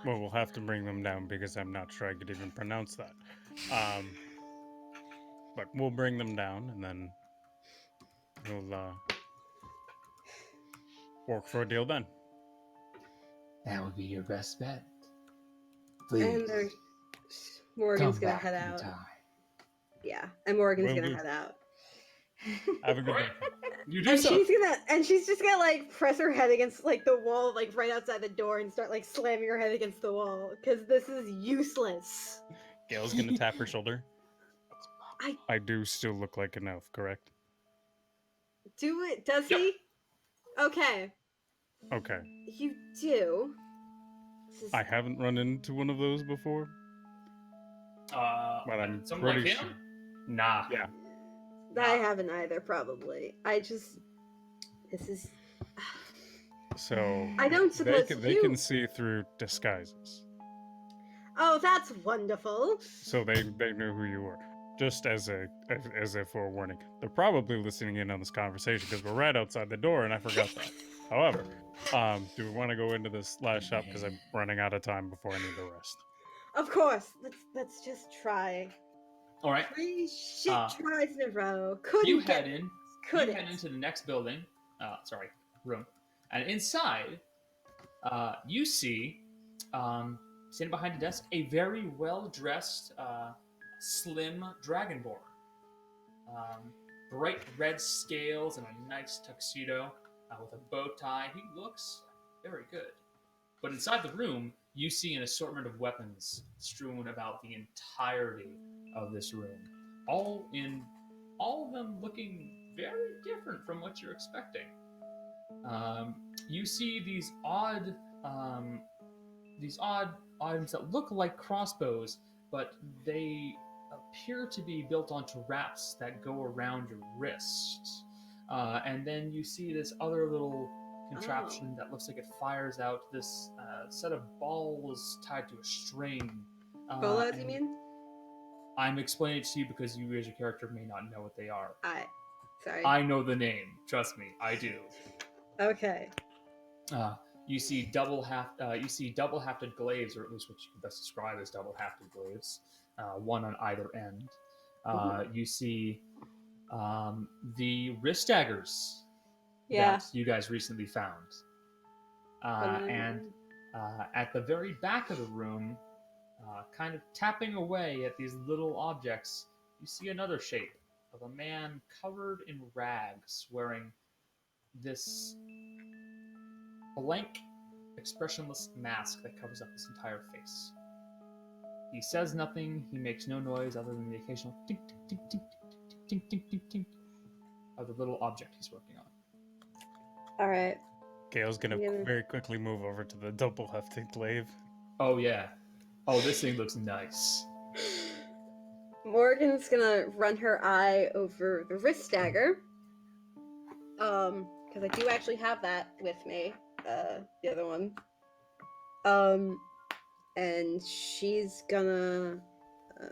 Well, we'll have to bring them down because I'm not sure I could even pronounce that. But we'll bring them down and then we'll work for a deal then. That would be your best bet. Please. And Morgan's come gonna back head in out. time. Yeah, and Morgan's Will gonna do. head out. Have a good day. You do And so. she's just gonna like press her head against like the wall, like right outside the door, and start like slamming her head against the wall because this is useless. Gail's gonna tap her shoulder. I- I do still look like an elf, correct? Do it? Does Yep. he? Okay, Okay. you do. This is- I haven't run into one of those before, but I'm someone pretty like sure. him? Nah. Yeah. I haven't either, probably. This is. So I don't suppose they you- can see through disguises. Oh, that's wonderful. So they knew who you were. Just as a forewarning. They're probably listening in on this conversation because we're right outside the door and I forgot that. However, do we want to go into this last shop because I'm running out of time before I need the rest? Of course. Let's just try. All right. 3 shit Uh, tries in a row. Couldn't You get. head in. Could You it? head into the next building. Room. And inside, you see, sitting behind a desk, a very well-dressed, slim dragonborn. Bright red scales and a nice tuxedo with a bow tie. He looks very good. But inside the room, you see an assortment of weapons strewn about the entirety of this room. All of them looking very different from what you're expecting. You see these odd items that look like crossbows, but they appear to be built onto wraps that go around your wrist. And then you see this other little contraption that looks like it fires out this set of balls tied to a string. Bolas, you mean? I'm explaining it to you because you as your character may not know what they are. Sorry. I know the name. Trust me, I do. Okay. You see double-hafted glaives, or at least what you can best describe as double-hafted glaives, one on either end. You see the wrist daggers Yeah. that you guys recently found. And at the very back of the room, kind of tapping away at these little objects, you see another shape of a man covered in rags, wearing this blank, expressionless mask that covers up his entire face. He says nothing, he makes no noise other than the occasional tink, tink, tink, tink, tink, tink, tink, tink of the little object he's working on. All right. Gale's gonna Yeah. very quickly move over to the double hefted glaive. Oh, yeah. Oh, this thing looks nice. Morgan's gonna run her eye over the wrist dagger. Because I do actually have that with me. The other one. And she's gonna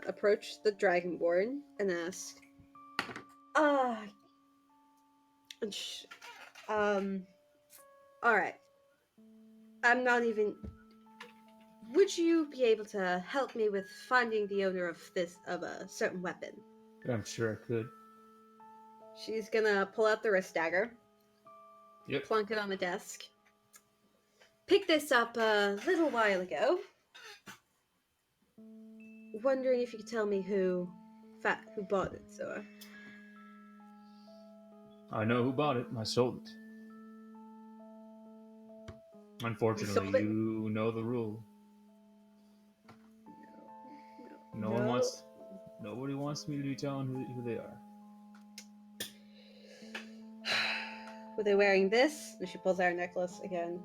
approach the Dragonborn and ask, all right. I'm not even. Would you be able to help me with finding the owner of a certain weapon? I'm sure I could. She's gonna pull out the wrist dagger. Yep. Plunk it on the desk. Picked this up a little while ago. Wondering if you could tell me who bought it, sir. I know who bought it. I sold it. Unfortunately, sold it? you know the rule. Nobody wants me to be telling who they are. Were they wearing this? And she pulls out her necklace again.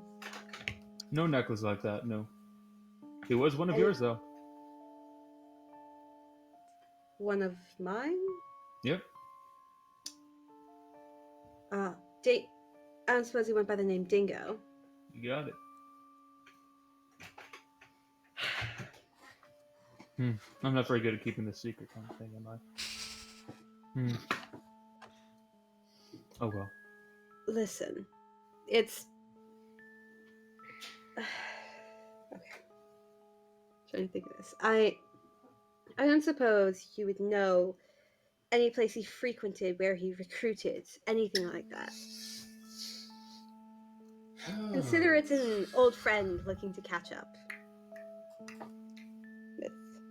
No necklace like that, no. It was one of yours, though. One of mine? Yep. I don't suppose he went by the name Dingo. You got it. I'm not very good at keeping this secret kind of thing, am I? Oh well. Listen, it's... Okay. Trying to think of this. I don't suppose you would know any place he frequented, where he recruited, anything like that. Consider it an old friend looking to catch up.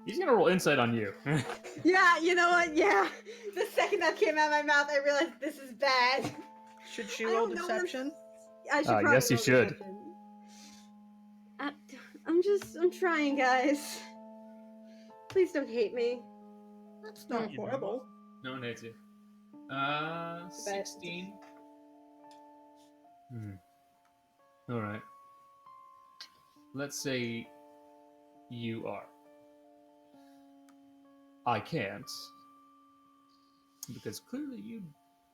He's gonna roll insight on you. Yeah, you know what? Yeah. The second that came out of my mouth, I realized this is bad. Should she roll deception? I should probably yes, you roll should. deception. I'm trying, guys. Please don't hate me. That's not horrible. No one hates you. 16. Alright. Let's say you are. I can't. Because clearly you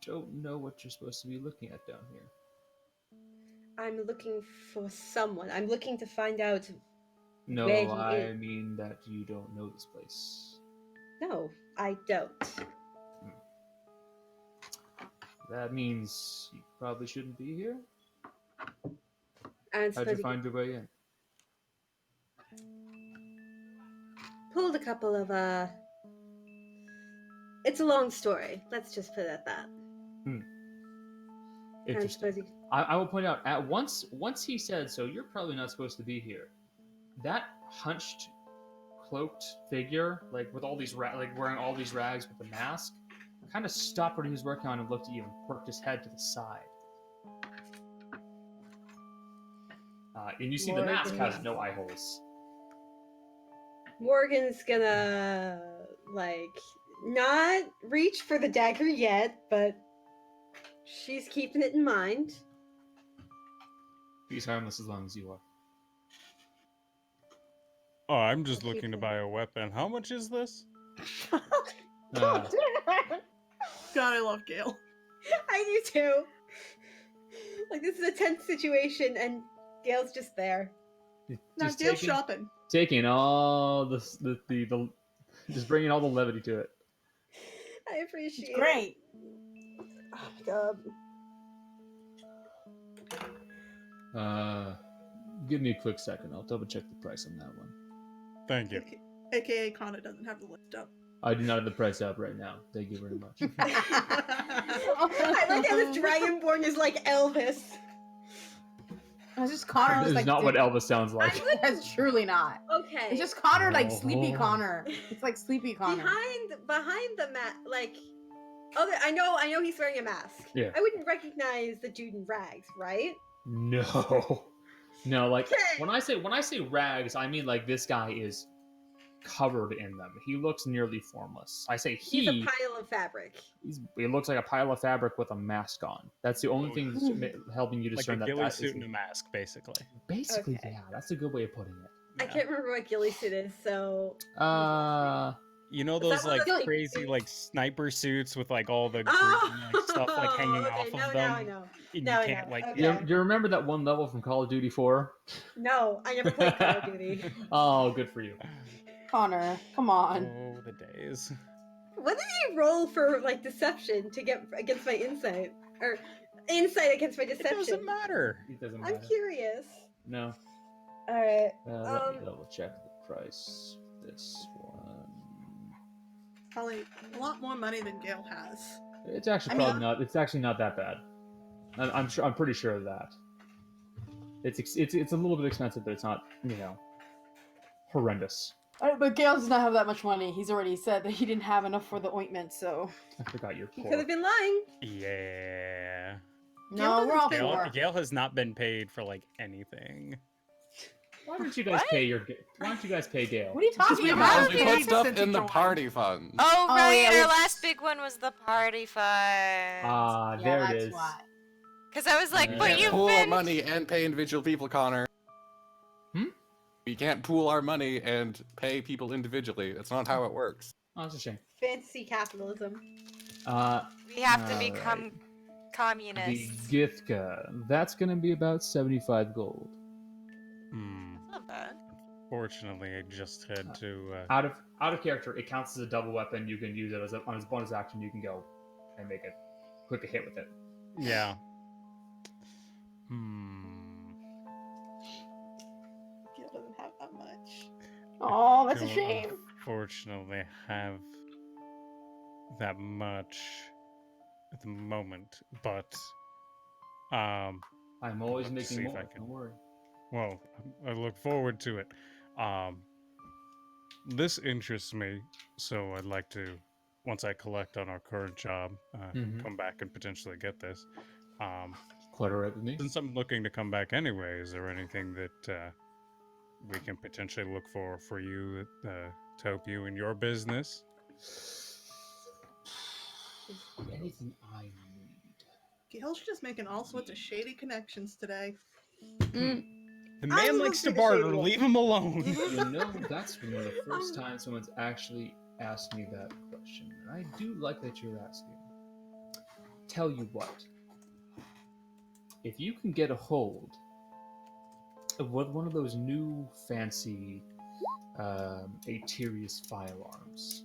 don't know what you're supposed to be looking at down here. I'm looking for someone. I'm looking to find out No, where he I is. mean that you don't know this place. No, I don't. That means you probably shouldn't be here. And How'd you find your way in? pulled a couple of It's a long story. Let's just put it at that. Interesting. I will point out, at once he said, so you're probably not supposed to be here. That hunched, cloaked figure, like with all these wearing all these rags with the mask, kind of stopped what he was working on and looked at you and perked his head to the side. And you see the mask has no eye holes. Morgan's gonna not reach for the dagger yet, but she's keeping it in mind. He's harmless as long as you are. Oh, I'm just looking to buy a weapon. How much is this? God, I love Gale. I do too. Like, this is a tense situation, and Gale's just there. Now Gale's shopping. Taking all the just bringing all the levity to it. I appreciate It's great. Oh my god. Give me a quick second. I'll double check the price on that one. Thank you. AKA Connor doesn't have the list up. I do not have the price up right now. Thank you very much. I like how this Dragonborn is like Elvis. It's just Connor. This Just is like not what Elvis sounds like. That's truly not. Okay. It's just Connor, like sleepy Oh. Connor. It's like sleepy Connor. behind the mat, like. Other, I know he's wearing a mask. Yeah. I wouldn't recognize the dude in rags, right? No. No, like Okay. when I say rags, I mean like this guy is covered in them. He looks nearly formless. I say He's a pile of fabric. he looks like a pile of fabric with a mask on. That's the only thing that's helping you Like a discern that ghillie that suit is and a mask, basically. basically, Okay. yeah, that's a good way of putting it. I can't remember what ghillie suit is, so. You know Is that those one of like those, like, crazy like sniper suits with like all the green, Oh, like, stuff like hanging okay, off of them? now I know. And Now I you can't know. like Okay. Do you remember that one level from Call of Duty 4? No, I never played Call of Duty. Oh, good for you. Connor, come on. Oh, the days. What did you roll for like deception to get against my insight, or insight against my It deception? doesn't matter. It doesn't I'm matter. curious. No. All right. Let me double check the price. This one. Probably a lot more money than Gail has. It's actually probably not. It's actually not that bad. I'm sure. I'm pretty sure of that. It's a little bit expensive, but it's not horrendous. But Gale does not have that much money. He's already said that he didn't have enough for the ointment, so. I forgot you're He poor. could have been lying. Yeah. No, we're all Gail, poor. Gail has not been paid for like anything. Why don't you guys pay your? Why don't you guys pay Gail? What are you talking we about? have We put stuff in the party fund. Oh, Oh, right. yeah, Our we- last big one was the party fund. Ah, Yeah, there it that's is. why. Because I was like, You but can't you've Pool our been. money and pay individual people, Connor. Hmm? We can't pool our money and pay people individually. That's not how it works. Oh, that's a shame. Fantasy capitalism. We have to All become right. The communists. Githka. That's gonna be about 75 gold. Hmm. Not bad. Fortunately, I just had to. Out of character, it counts as a double weapon. You can use it on his bonus action. You can go and make a quick hit with it. Yeah. Hmm. Gail doesn't have that much. Oh, that's a Don't shame. Unfortunately, have that much at the moment, but I'm always I'll have to see making if more. I can- Don't worry. well, I look forward to it. This interests me, so I'd like to, once I collect on our current job, Mhm. come back and potentially get this. Quite alright with me. Since I'm looking to come back anyway, is there anything that we can potentially look for you to help you in your business? Anything I need. Gail's just making all sorts of shady connections today. The I man will likes say to the barter. shady one. Leave him alone. You know, that's one of the first times someone's actually asked me that question. And I do like that you're asking. Tell you what. If you can get a hold of one of those new fancy Aterius firearms,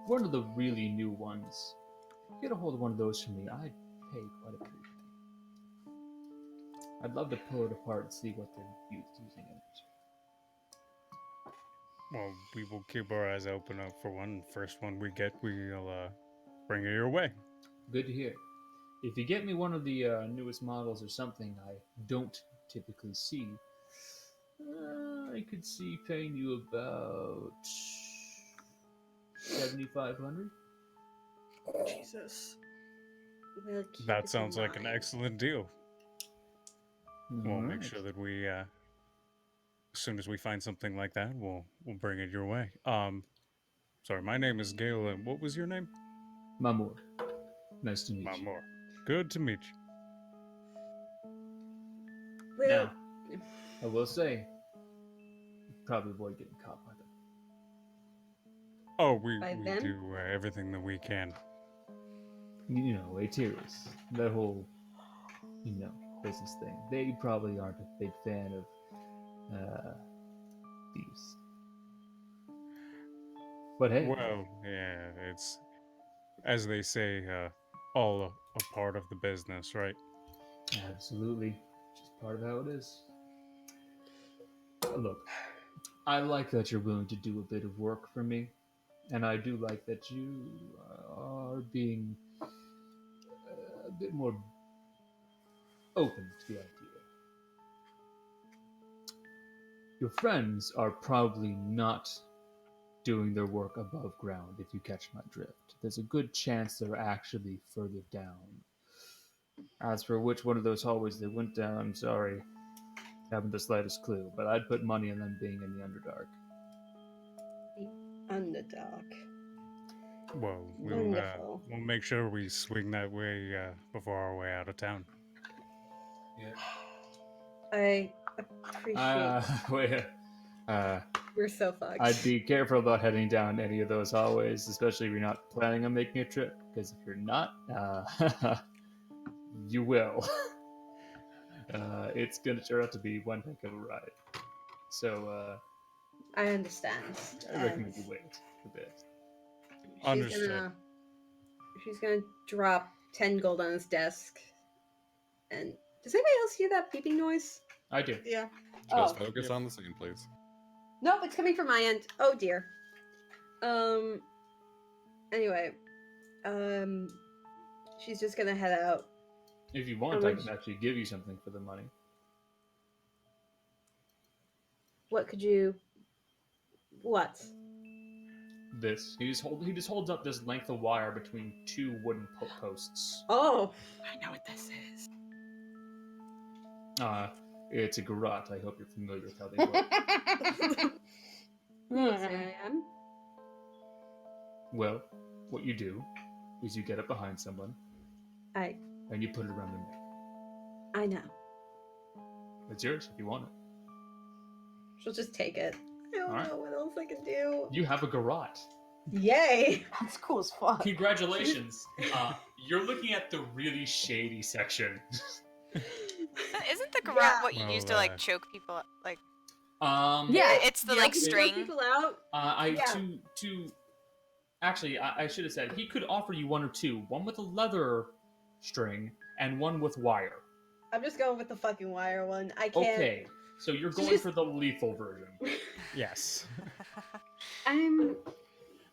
one of the really new ones, get a hold of one of those for me, I'd pay quite a pretty penny. I'd love to pull it apart and see what they're using it. Well, we will keep our eyes open up for one. First one we get, we'll bring it your way. Good to hear. If you get me one of the newest models or something I don't typically see, I could see paying you about 7,500. Jesus. We'll keep That it sounds in like an mind. excellent deal. We'll make Alright. sure that we, as soon as we find something like that, we'll bring it your way. Sorry, my name is Gail, and what was your name? Mamour. Nice to meet you. Mamor. Good to meet you. Well, Now, I will say, probably avoid getting caught by them. Oh, we By them? do everything that we can. You know, Aterius. That whole, business thing. They probably aren't a big fan of thieves. But hey, Well, yeah, it's as they say, all a part of the business, right? absolutely. Just part of how it is. Look, I like that you're willing to do a bit of work for me, and I do like that you are being a bit more open to the idea. Your friends are probably not doing their work above ground, if you catch my drift. There's a good chance they're actually further down. As for which one of those hallways they went down, I'm sorry. Haven't the slightest clue, but I'd put money on them being in the Underdark. Underdark. Well, Wonderful. we'll make sure we swing that way before our way out of town. I appreciate Wait, we're so fucked. I'd be careful about heading down any of those hallways, especially if you're not planning on making a trip, because if you're not, you will. It's going to turn out to be one heck of a ride. So, I understand. I recommend you wait a bit. Understood. She's gonna drop 10 gold on his desk. And does anybody else hear that beeping noise? I do. Yeah. Just focus on the scene, please. Nope, it's coming from my end. Oh dear. Anyway, she's just gonna head out. If you want, I can actually give you something for the money. What could you? What? This. He just holds up this length of wire between two wooden posts. Oh, I know what this is. It's a garrote. I hope you're familiar with how they work. Yes, I am. Well, what you do is you get up behind someone and you put it around their neck. I know. It's yours if you want it. She'll just take it. I don't know what else I can do. You have a garrote. Yay! That's cool as fuck. Congratulations. You're looking at the really shady section. Isn't the garrote what you use to like choke people? Like, Yeah, it's the like To choke string. people out. Actually, I should have said he could offer you one or two. One with a leather string and one with wire. I'm just going with the fucking wire one. I can't. Okay, so you're going for the lethal version. Yes. I'm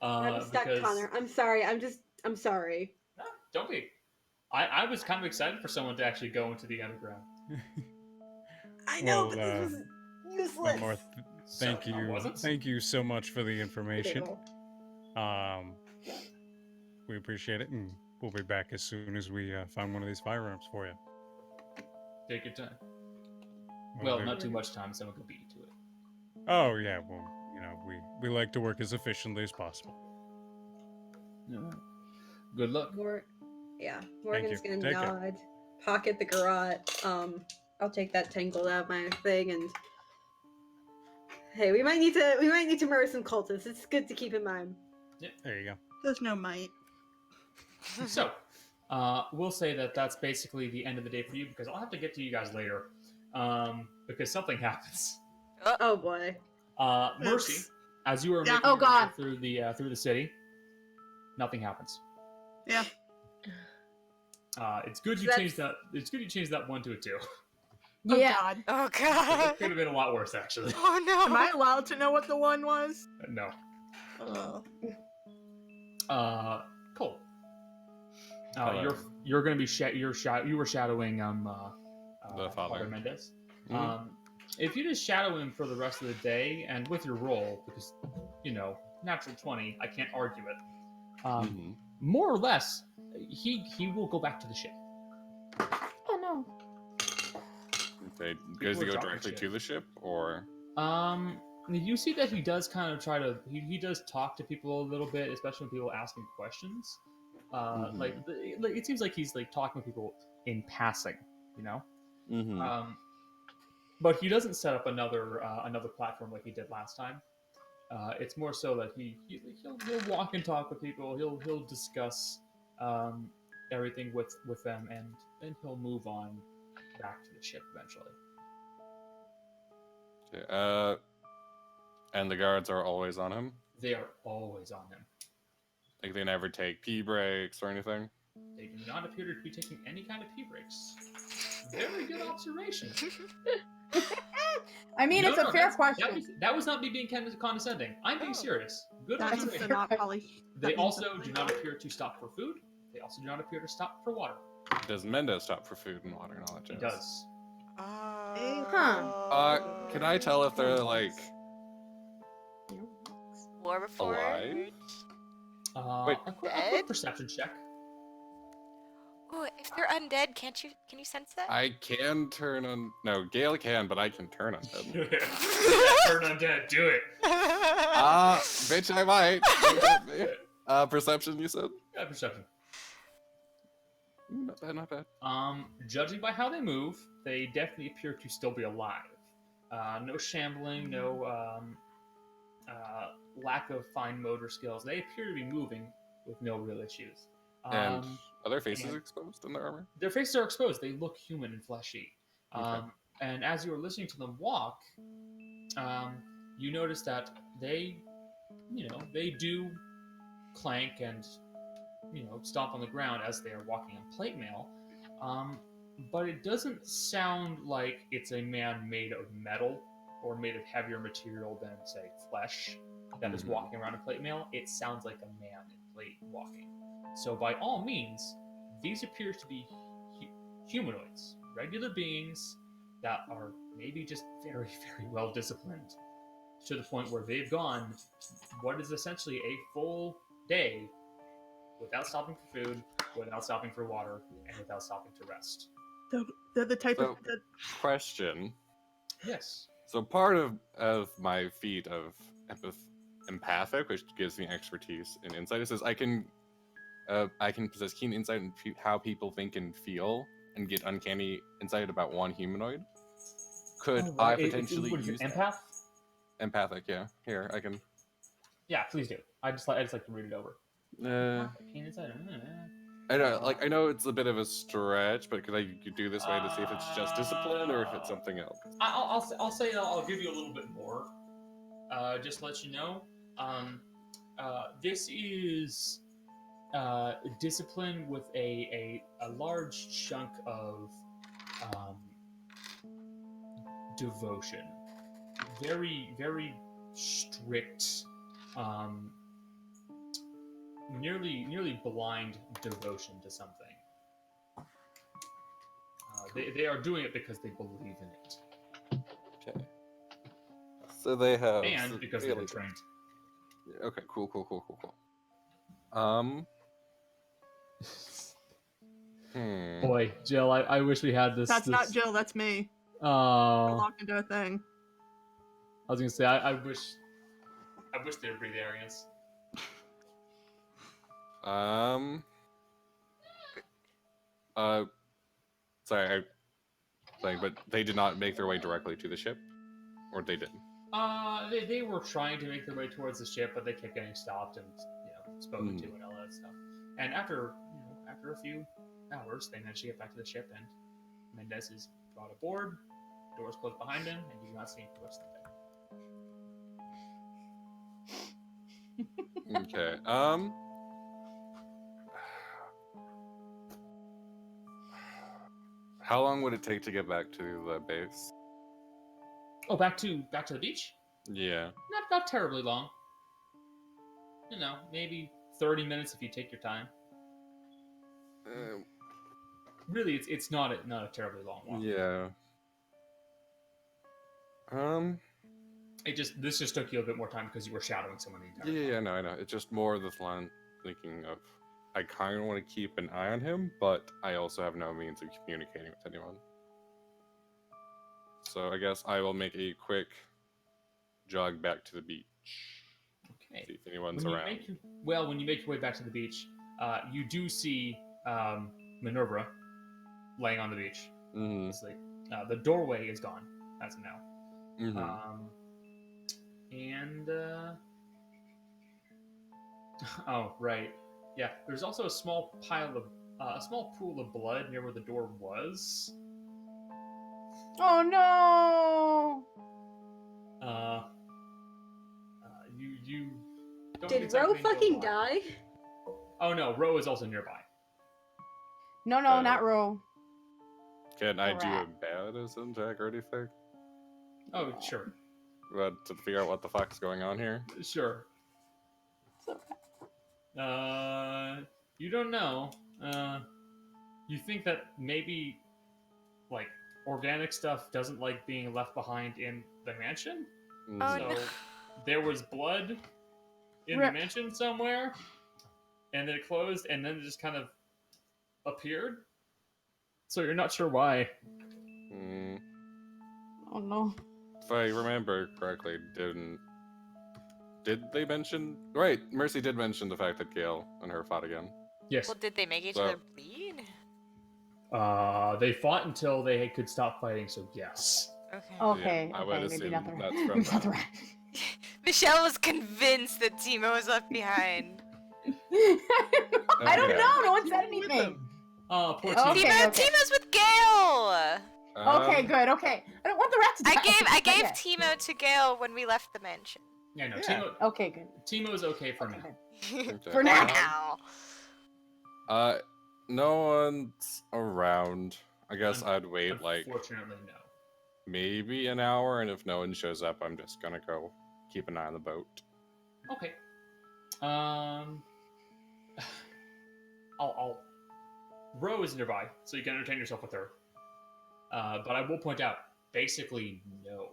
stuck, because... Connor. I'm sorry. I'm sorry. No, don't be. I was kind of excited for someone to actually go into the underground. I know, but this was useless. One more thank you. Thank you so much for the information. We appreciate it, and we'll be back as soon as we find one of these firearms for you. Take your time. Well, not too much time, someone could beat you to it. Oh yeah, well, you know, we like to work as efficiently as possible. Good luck. Morgan's gonna nod, pocket the garrote. I'll take that 10 gold out of my thing, and hey, we might need to murder some cultists. It's good to keep in mind. Yeah, there you go. There's no might. So, we'll say that that's basically the end of the day for you, because I'll have to get to you guys later, because something happens. Oh boy. Mercy, as you are making Oh, God. your way through the city, nothing happens. Yeah. It's good you changed that. It's good you changed that 1 to a 2. Oh, Yeah. God. Oh god. It could have been a lot worse, actually. Oh no. Am I allowed to know what the one was? No. Oh. Cool. You're going to be you were shadowing the father Mendes. If you just shadow him for the rest of the day and with your roll, because natural 20, I can't argue it. More or less, he will go back to the ship. Oh no. Okay, does he go directly to the ship, or? You see that he does kind of try to. He does talk to people a little bit, especially when people ask him questions. Like it seems like he's like talking to people in passing, But he doesn't set up another platform like he did last time. It's more so that he'll walk and talk with people. He'll discuss everything with them, and then he'll move on back to the ship eventually. Okay, and the guards are always on him? They are always on him. Like they never take pee breaks or anything? They do not appear to be taking any kind of pee breaks. Very good observation. I mean, it's a fair question. That was not me being condescending. I'm being Oh. serious. Good That means observation. they're not poly. They that means also they're do poly- not appear to stop for food. They also do not appear to stop for water. Does Mendes stop for food and water and all that He jazz? does. Can I tell if they're like War before. alive? A quick perception check. Oh, if they're undead, can you sense that? I can turn on. No, Gale can, but I can turn on them. Turn undead. Do it. Bitch, I might. Perception, you said? Yeah, perception. Not bad, not bad. Judging by how they move, they definitely appear to still be alive. No shambling, no lack of fine motor skills. They appear to be moving with no real issues. And are their faces and exposed in their armor? Their faces are exposed. They look human and fleshy. Okay. And as you are listening to them walk, you notice that they do clank and stomp on the ground as they are walking on plate mail. But it doesn't sound like it's a man made of metal or made of heavier material than, say, flesh that is walking around in plate mail. It sounds like a man in plate walking. So by all means, these appear to be humanoids, regular beings that are maybe just very, very well disciplined, to the point where they've gone what is essentially a full day without stopping for food, without stopping for water, and without stopping to rest. They're the type So, of. question. Yes. So part of my feat of empathic, which gives me expertise in insight, is I can possess keen insight into how people think and feel, and get uncanny insight about one humanoid. Could I potentially use empath? that? Empathic, yeah. Here, I can. Yeah, please do. I just like to read it over. Keen insight. I know it's a bit of a stretch, but could I do this way to see if it's just discipline or if it's something else? I'll say I'll give you a little bit more. Just to let you know, this is discipline with a large chunk of devotion. Very, very strict, nearly blind devotion to something. They are doing it because they believe in it. Okay. So they have. And because they've been trained. Okay, cool. Boy, Jill, I wish we had this. That's not Jill. That's me. We're Oh, locked into a thing. I was gonna say I wish. I wish they would breathe arrogance. Sorry, but they did not make their way directly to the ship, or they did. They were trying to make their way towards the ship, but they kept getting stopped and spoken to and all that stuff. And after a few hours, they managed to get back to the ship, and Mendes is brought aboard. Doors closed behind him, and you do not see him for the rest of the day. Okay. How long would it take to get back to the base? Oh, back to the beach? Yeah. Not terribly long. Maybe 30 minutes if you take your time. Really, it's not a terribly long walk. Yeah. This just took you a bit more time because you were shadowing someone the entire time. Yeah, no, I know. It's just more of this line thinking of, I kind of want to keep an eye on him, but I also have no means of communicating with anyone. So I guess I will make a quick jog back to the beach. Okay. See if anyone's around. When you make your way back to the beach, you do see Minerva laying on the beach. Mm-hmm. It's like the doorway is gone as of now. Mm-hmm. Oh right, yeah. There's also a small pool of blood near where the door was. Oh no! You don't Did exactly Ro know fucking why. die? Oh no, Ro is also nearby. No, not Ro. Can I do a Correct. medicine check or anything? Oh, sure. But to figure out what the fuck's going on here. Sure. It's okay. You don't know. You think that maybe, like, organic stuff doesn't like being left behind in the mansion? Oh, So no. there was blood in Rip. the mansion somewhere, and then it closed, and then it just kind of appeared. So you're not sure why. Mm, Oh no. if I remember correctly, did they mention? Right, Mercy did mention the fact that Gale and her fought again. Yes. Well, did they make each So- other bleed? They fought until they could stop fighting. So yes. Okay. Okay. I would okay. Maybe not the assume that's rat. from Maybe not the that. rat. Michelle was convinced that Timo was left behind. I don't Okay. know. No one said anything. Poor Okay, Tima. okay. Timo's with Gale! Okay, good. Okay. I don't want the rat to die. I gave Not yet. Timo to Gale when we left the mansion. Yeah, no. Yeah. Okay, good. Timo's okay for Okay, now. good. Okay. For now. Now. No one's around. I guess I'd wait like Unfortunately, no. maybe an hour, and if no one shows up, I'm just gonna go keep an eye on the boat. Okay. I'll Ro is nearby, so you can entertain yourself with her. But I will point out, basically, no.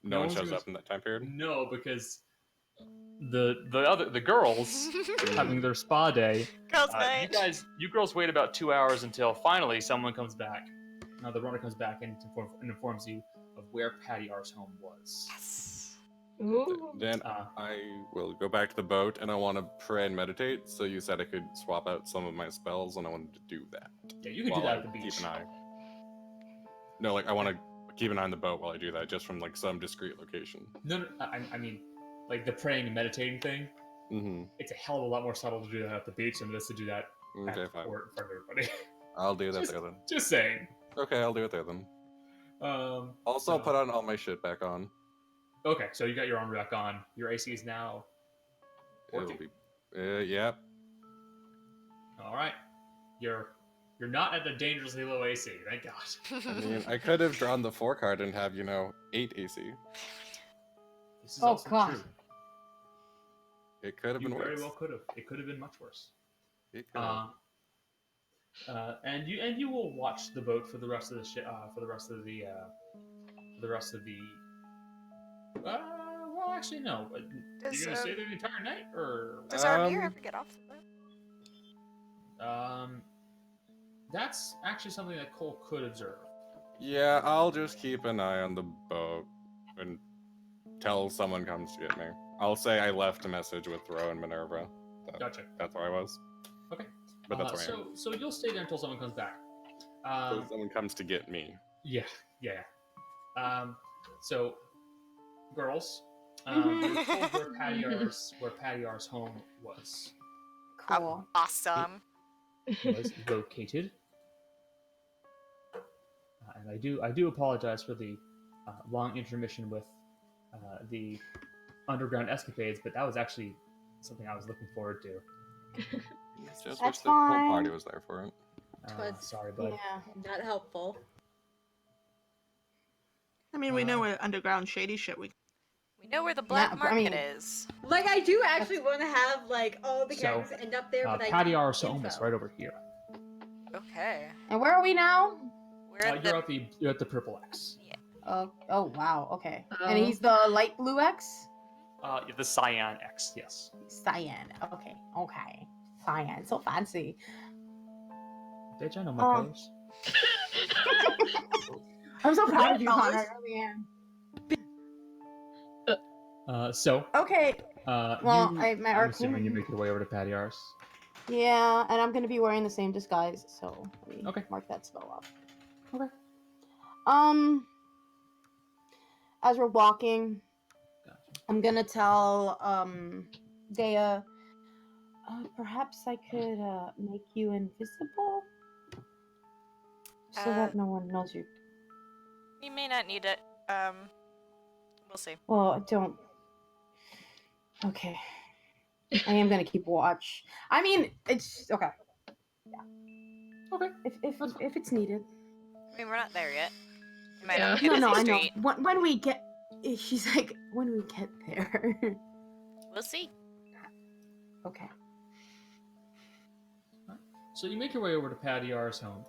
No one one's shows gonna- up in that time period. No, because the girls having their spa day. Girls' You night. you girls wait about 2 hours until finally someone comes back. Now the runner comes back and informs you of where Patty R's home was. Yes. Ooh. Then I will go back to the boat, and I want to pray and meditate. So you said I could swap out some of my spells, and I wanted to do that. Yeah, you can do while that I at the beach. Keep an eye. No, like I want to keep an eye on the boat while I do that, just from like some discreet location. No, I mean, like the praying and meditating thing. Mm-hmm. It's a hell of a lot more subtle to do that at the beach than it is to do that at Okay, the fine. court in front of everybody. I'll do that Just- there then. Just saying. Okay, I'll do it there then. Also, So- put on all my shit back on. Okay, so you got your armor back on. Your AC is now. It'll 14? be. Yep. All right. You're not at a dangerously low AC. Thank God. I mean, I could have drawn the 4 card and have 8 AC. This is Oh, also God. true. It could have You been very worse. well could have. It could have been much worse. It could have. And you will watch the boat for the rest of the for the rest of the well, actually no. Does, You're gonna stay there the entire night, or Does Armir ever get off the boat? that's actually something that Cole could observe. Yeah, I'll just keep an eye on the boat until someone comes to get me. I'll say I left a message with Ro and Minerva. Gotcha. That's where I was. Okay. But that's where I am. So you'll stay there until someone comes back. So someone comes to get me. Yeah. So, girls, Mhm. you're told where Patty R's home was Cool. Awesome. located. And I do apologize for the long intermission with the underground escapades, but that was actually something I was looking forward to. Just wish That's the whole fine. party was there for it. Twas- Sorry, bud. Yeah. Not helpful. I mean, we know where underground shady shit we. We know where the black I market mean- is. Like, I do actually want to have, like, all the So, characters end up there, but I Patty need R's home is info. right over here. Okay. And where are we now? We're at You're at the purple X. Oh wow. Okay. Oh. And he's the light blue X. The cyan X. Yes. Cyan. Okay. Okay. Cyan. So fancy. Bitch, I know my Um, colors. I'm so proud of you, Colors? Connor. I really am. So. Okay. Well, my I'm arc- assuming you make your way over to Patty R's. Yeah, and I'm gonna be wearing the same disguise, so let me Okay. mark that spell off. Okay. As we're walking, Gotcha. I'm gonna tell Deah, perhaps I could make you invisible, so that no one knows you. We may not need it. We'll see. Well, don't. Okay. I am gonna keep watch. I mean, it's okay. Yeah. Okay. If it's needed. I mean, we're not there yet. You might Yeah. not be a No, busy no, I know. street. When we get, she's like, when we get there. We'll see. Okay. So you make your way over to Paddy R's home,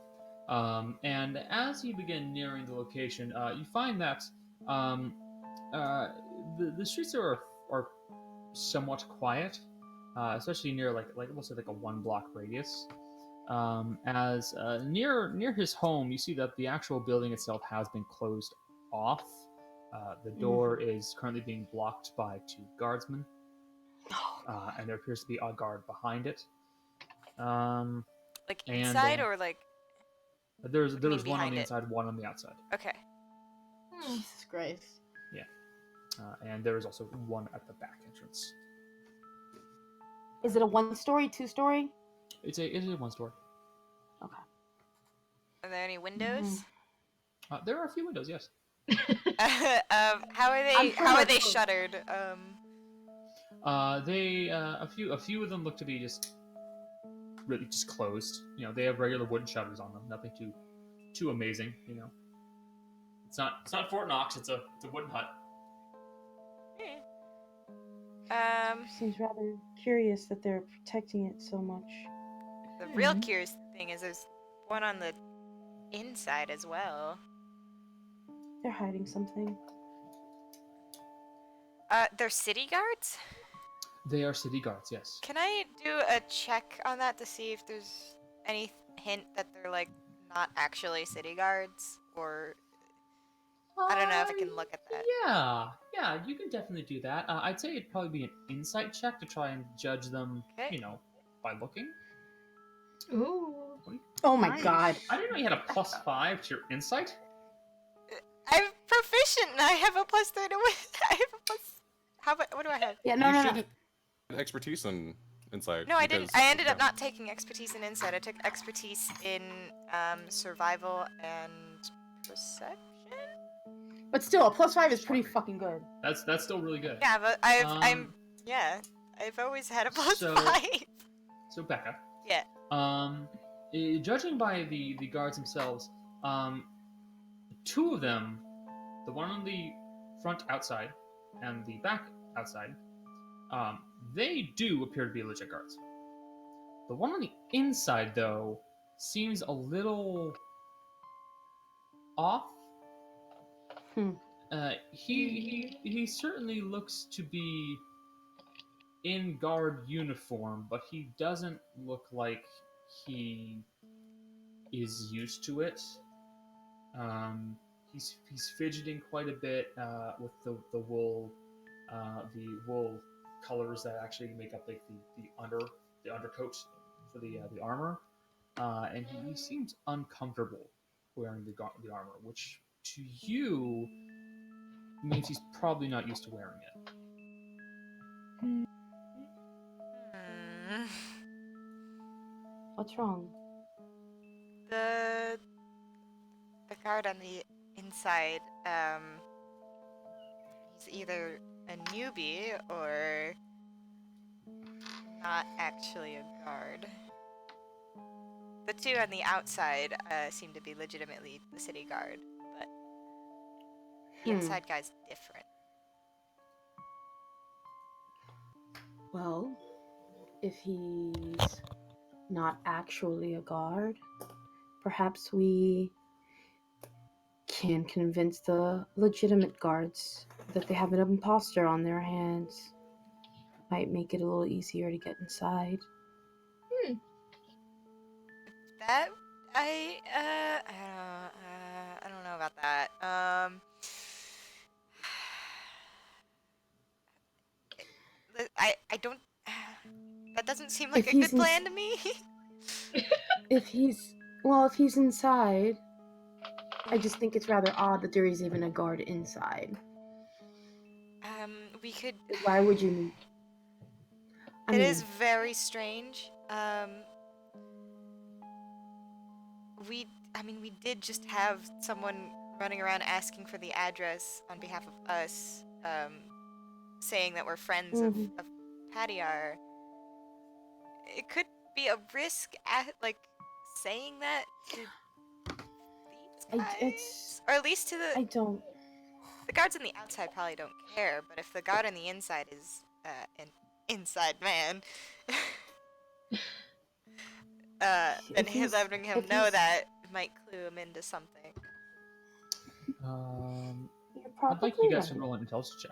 and as you begin nearing the location, you find that the streets are somewhat quiet, especially near like let's say like a 1 block radius. As near his home, you see that the actual building itself has been closed off. The door is currently being blocked by 2 guardsmen, and there appears to be a guard behind it. Like And, inside or like. There's What do you mean one on behind the it? inside, one on the outside. Okay. Jesus Christ. And there is also one at the back entrance. Is it a 1-story, 2-story? It is a 1 story. Okay. Are there any windows? There are a few windows, yes. How are they? I'm sure How are they're they closed. shuttered? A few of them look to be just really just closed. You know, they have regular wooden shutters on them. Nothing too amazing. You know, it's not Fort Knox. It's a wooden hut. Seems rather curious that they're protecting it so much. The real curious thing is there's one on the inside as well. They're hiding something. They're city guards? They are city guards. Yes. Can I do a check on that to see if there's any hint that they're like not actually city guards, or I don't know if I can look at that. Yeah, you can definitely do that. I'd say it'd probably be an insight check to try and judge them. Okay. You know, by looking. Ooh. Oh my Nice. god. I didn't know you had a +5 to your insight. I'm proficient and I have a +3 to wit. I have a plus. How about what do I have? Yeah, no, you no, should no. have expertise in insight. No, I didn't. because- I ended up not taking expertise in insight. I took expertise in survival and perception. But still, a +5 is pretty fucking good. That's still really good. Yeah, but Um, I've always had a +5. So Becca. Yeah. Judging by the guards themselves, 2 of them, the one on the front outside and the back outside, they do appear to be legit guards. The one on the inside, though, seems a little off. He certainly looks to be in guard uniform, but he doesn't look like he is used to it. He's fidgeting quite a bit with the wool colors that actually make up like the undercoat for the armor, and he seems uncomfortable wearing the armor, which to you means he's probably not used to wearing it. What's wrong? The guard on the inside, he's either a newbie or not actually a guard. The 2 on the outside seem to be legitimately the city guard, but the inside guy's different. Well, if he's not actually a guard, perhaps we can convince the legitimate guards that they have an imposter on their hands. Might make it a little easier to get inside. That I don't know about that. I don't. That doesn't seem like If a he's good plan to me. If he's inside, I just think it's rather odd that there is even a guard inside. We could. Why would you? It is very strange. We did just have someone running around asking for the address on behalf of us, saying that we're friends of Paddy R. It could be a risk at, like, saying that to these It's or at least to I don't. the guards on the outside probably don't care, but if the guard on the inside is an inside man, then If he's- letting him if know he's- that might clue him into something. You're I'd like you probably guys to right. roll an intelligence check.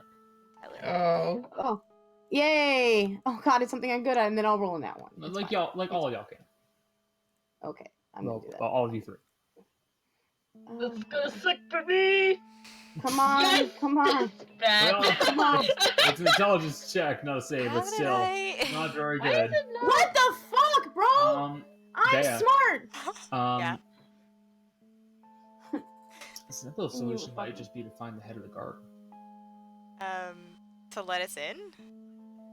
Oh. Oh, yay! Oh God, it's something I'm good at, and then I'll roll in that one. It's Like fine. y'all, like all of y'all can. Okay, I'm Well, gonna do that. all of you three. Let's go sick for me. Come on, Yes! come on. Bad. Well, Come on. It's an intelligence check, not a save, How but did still I- not very Why is good. it not? What the fuck, bro? Um, I'm Deah. smart. Yeah. A simple You solution might fucking- just be to find the head of the guard. To let us in?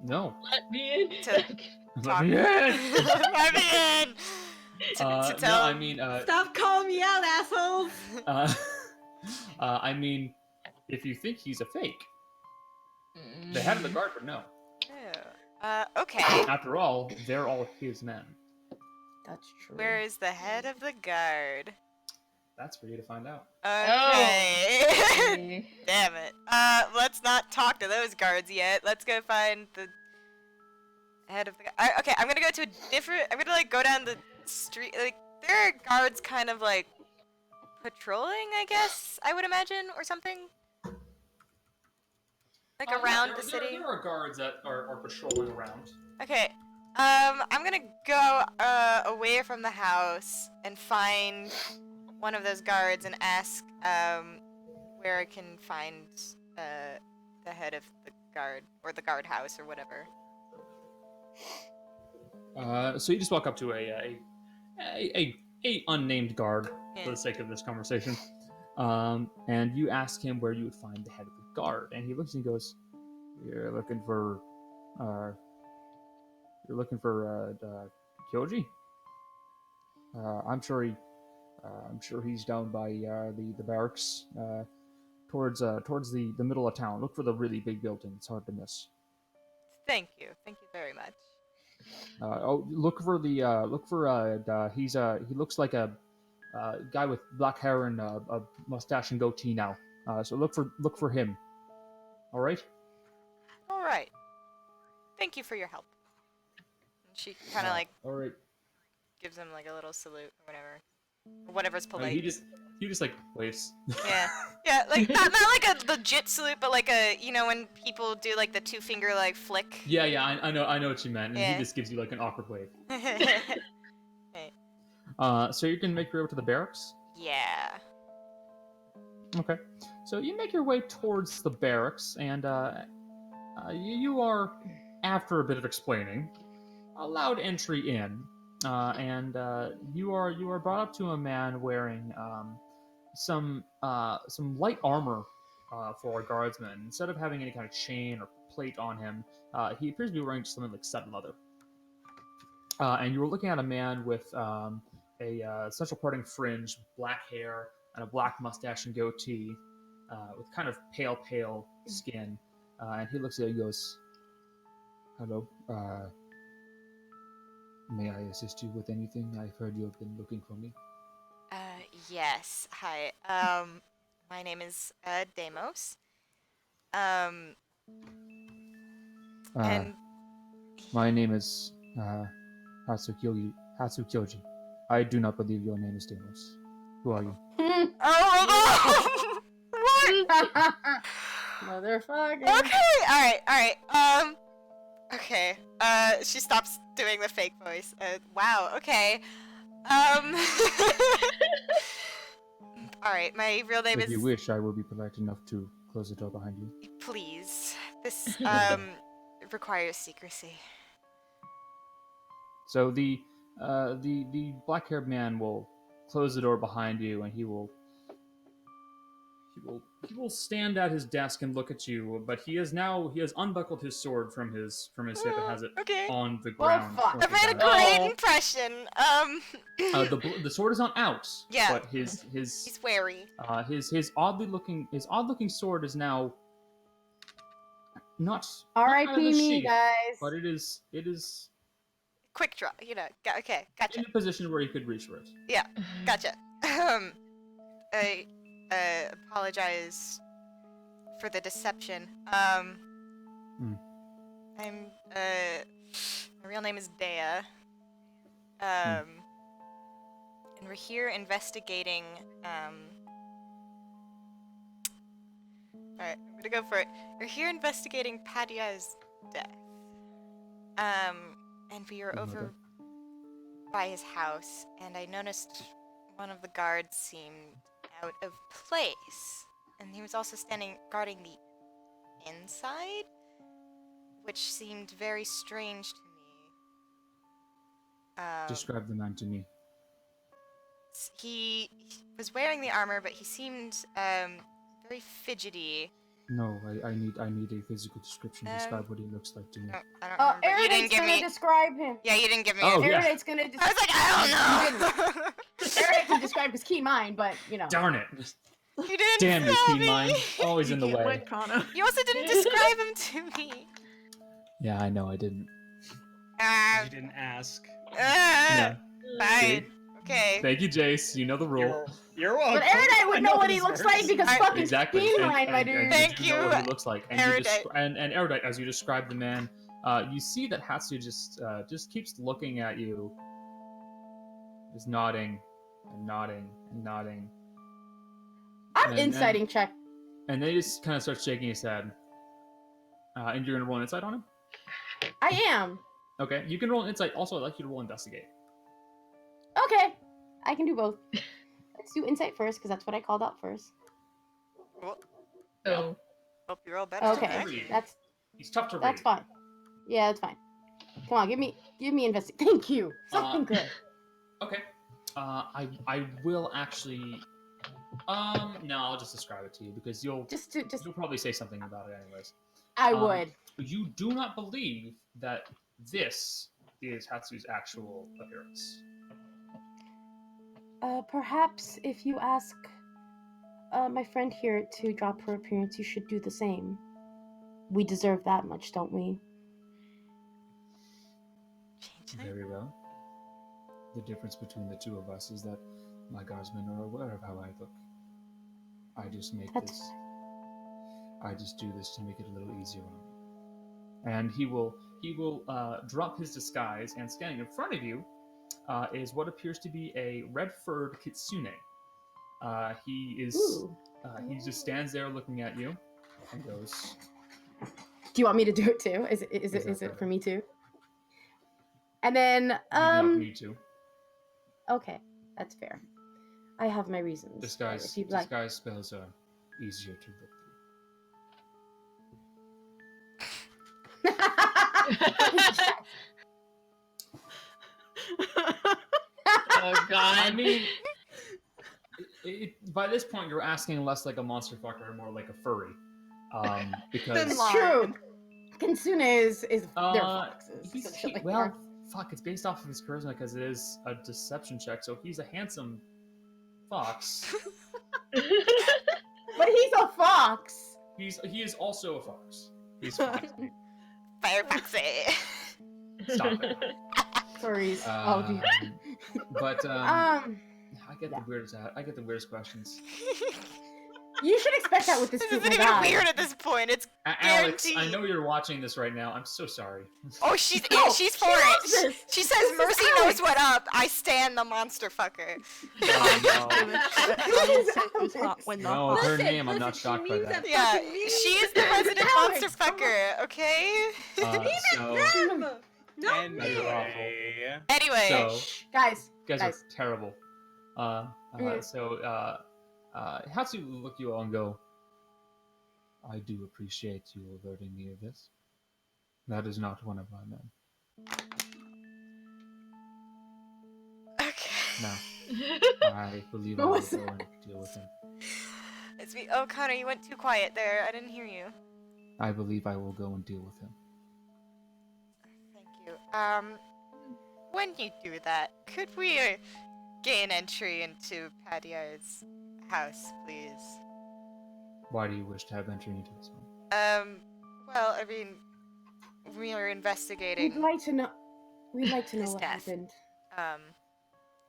No. Let me in. To talk. Yeah. Let me in! To No, tell I him- mean, Stop calling me out, assholes! I mean, if you think he's a fake, the head of the guard would know. Okay. After all, they're all his men. That's true. Where is the head of the guard? That's for you to find out. Okay. Okay. Damn it. Let's not talk to those guards yet. Let's go find the head of the guard. Okay, I'm gonna go to a different. I'm gonna like go down the street. Like there are guards kind of like patrolling, I guess. I would imagine, or something. Like around the city. There are guards that are patrolling around. Okay. I'm gonna go away from the house and find one of those guards and ask where I can find the head of the guard or the guardhouse or whatever. So you just walk up to a unnamed guard Yeah. for the sake of this conversation, and you ask him where you would find the head of the guard, and he looks and goes, "You're looking for Kyoji? I'm sure he's down by the barracks towards the middle of town. Look for the really big building. It's hard to miss. Thank you very much. He looks like a guy with black hair and a mustache and goatee now. So look for him. All right. All right. Thank you for your help. And she kind of like All right. gives him like a little salute or whatever. Or whatever's polite. He just like waves. Yeah, like not like a legit salute, but like a when people do like the 2-finger like flick. Yeah, I know what you meant. And Yeah. he just gives you like an awkward wave. Hey. So you can make your way to the barracks. Yeah. Okay. So you make your way towards the barracks, and you are, after a bit of explaining, allowed entry in, and you are brought up to a man wearing some light armor for a guardsman. Instead of having any kind of chain or plate on him, he appears to be wearing just something like satin leather. And you were looking at a man with a central parting fringe, black hair, and a black mustache and goatee, with kind of pale skin. And he looks at you and goes, "Hello, may I assist you with anything? I've heard you have been looking for me." Yes. Hi. My name is Deimos. And My name is Hatsukyoji. I do not believe your name is Deimos. Who are you? oh my god! What? Motherfucker. Okay. All right. Okay. She stops doing the fake voice. Wow. Okay. All right. My real name If is. you wish, I will be polite enough to close the door behind you. Please. This requires secrecy. So the black-haired man will close the door behind you, and he will stand at his desk and look at you. But he has unbuckled his sword from his hip and has it Okay. on the Well, ground. fuck. close I've made a beside him. great impression. The sword is not out. Yeah. But his He's wary. his oddly looking sword is now not R.I.P. out of the me, sheath, guys. but it is Quick draw. Okay. Gotcha. in a position where he could reach for it. Gotcha. I apologize for the deception. I'm my real name is Deah. And we're here investigating. Alright, I'm gonna go for it. We're here investigating Padia's death. And we were over by his house, and I noticed one of the guards seemed out of place. And he was also standing guarding the inside, which seemed very strange to me. Describe the man to me. He was wearing the armor, but he seemed very fidgety. No, I need a physical description. Describe what he looks like to me. I don't remember. You didn't Eridate's give gonna me. describe him. Yeah, you didn't give me. Oh, yeah. Eridate's gonna I was like, I don't know. Eridate can describe his key mind, but you know. Darn it! You didn't Damn you, tell keen me. mind. Always in the way. Wait, Connor. You also didn't describe him to me. Yeah, I know I didn't. You didn't ask. Yeah. Fine. Okay. Thank you, Jace. You know the rule. You're welcome. But Erudite would I know what this he looks verse. like because I- fucking Exactly. keen mind, my dude. Thank you know you, what he looks like. And Erudite. and Erudite, as you describe the man, you see that Hatsu just keeps looking at you, just nodding and nodding and nodding. I'm And- inciting check. And they just kind of start shaking his head. And you're gonna roll an insight on him. I am. Okay, you can roll an insight. Also, I'd like you to roll investigate. Okay. I can do both. Let's do insight first, because that's what I called out first. Oh. Hope you roll better. Okay. today. That's He's tough to read. that's fine. Yeah, that's fine. Come on, give me investigate. Thank you. Something good. Okay. I will actually. No, I'll just describe it to you because you'll probably say something about it anyways. I would. You do not believe that this is Hatsu's actual appearance. Perhaps if you ask my friend here to drop her appearance, you should do the same. We deserve that much, don't we? Very well. The difference between the two of us is that my guardsmen are aware of how I look. I just make That's this. I just do this to make it a little easier on me. And he will drop his disguise, and standing in front of you is what appears to be a red-furred kitsune. He just stands there looking at you, and goes. Do you want me to do it too? Is it for me too? And then You do not need to. Okay, that's fair. I have my reasons. Disguise If you'd like. disguise spells are easier to look Oh god. I mean, by this point, you're asking less like a monster fucker and more like a furry. Because It's true. Kitsune is they're foxes. he's, essentially. well, fuck, it's based off of his charisma because it is a deception check. So he's a handsome fox. But he's a fox. He is also a fox. He's foxy. Fire foxy. Stop it. Furries. Oh dear. But I get yeah. the weirdest questions. You should expect that with this This group isn't of even guys. weird at this point. It's Alex, I guaranteed. know you're watching this right now. I'm so sorry. Oh, she's No, she's she for loves it. this. She says This is Mercy Alex. knows what up. I stand the monster fucker. No, her name. I'm not shocked by that. Yeah, she is the resident Alex, monster come on. fucker. Okay. So Anyway. Anyway, so Guys, you guys guys. are terrible. Hatsu will look you all and go, I do appreciate you alerting me of this. That is not one of my men. okay. Now, I believe I What will was go that? and deal with him. It's me. Oh, Connor, you went too quiet there. I didn't hear you. I believe I will go and deal with him. Thank you. When you do that, could we gain entry into Padia's house, please? Why do you wish to have entry into his home? Well, I mean, we are We'd investigating. like to know. We'd like to know His what death. happened.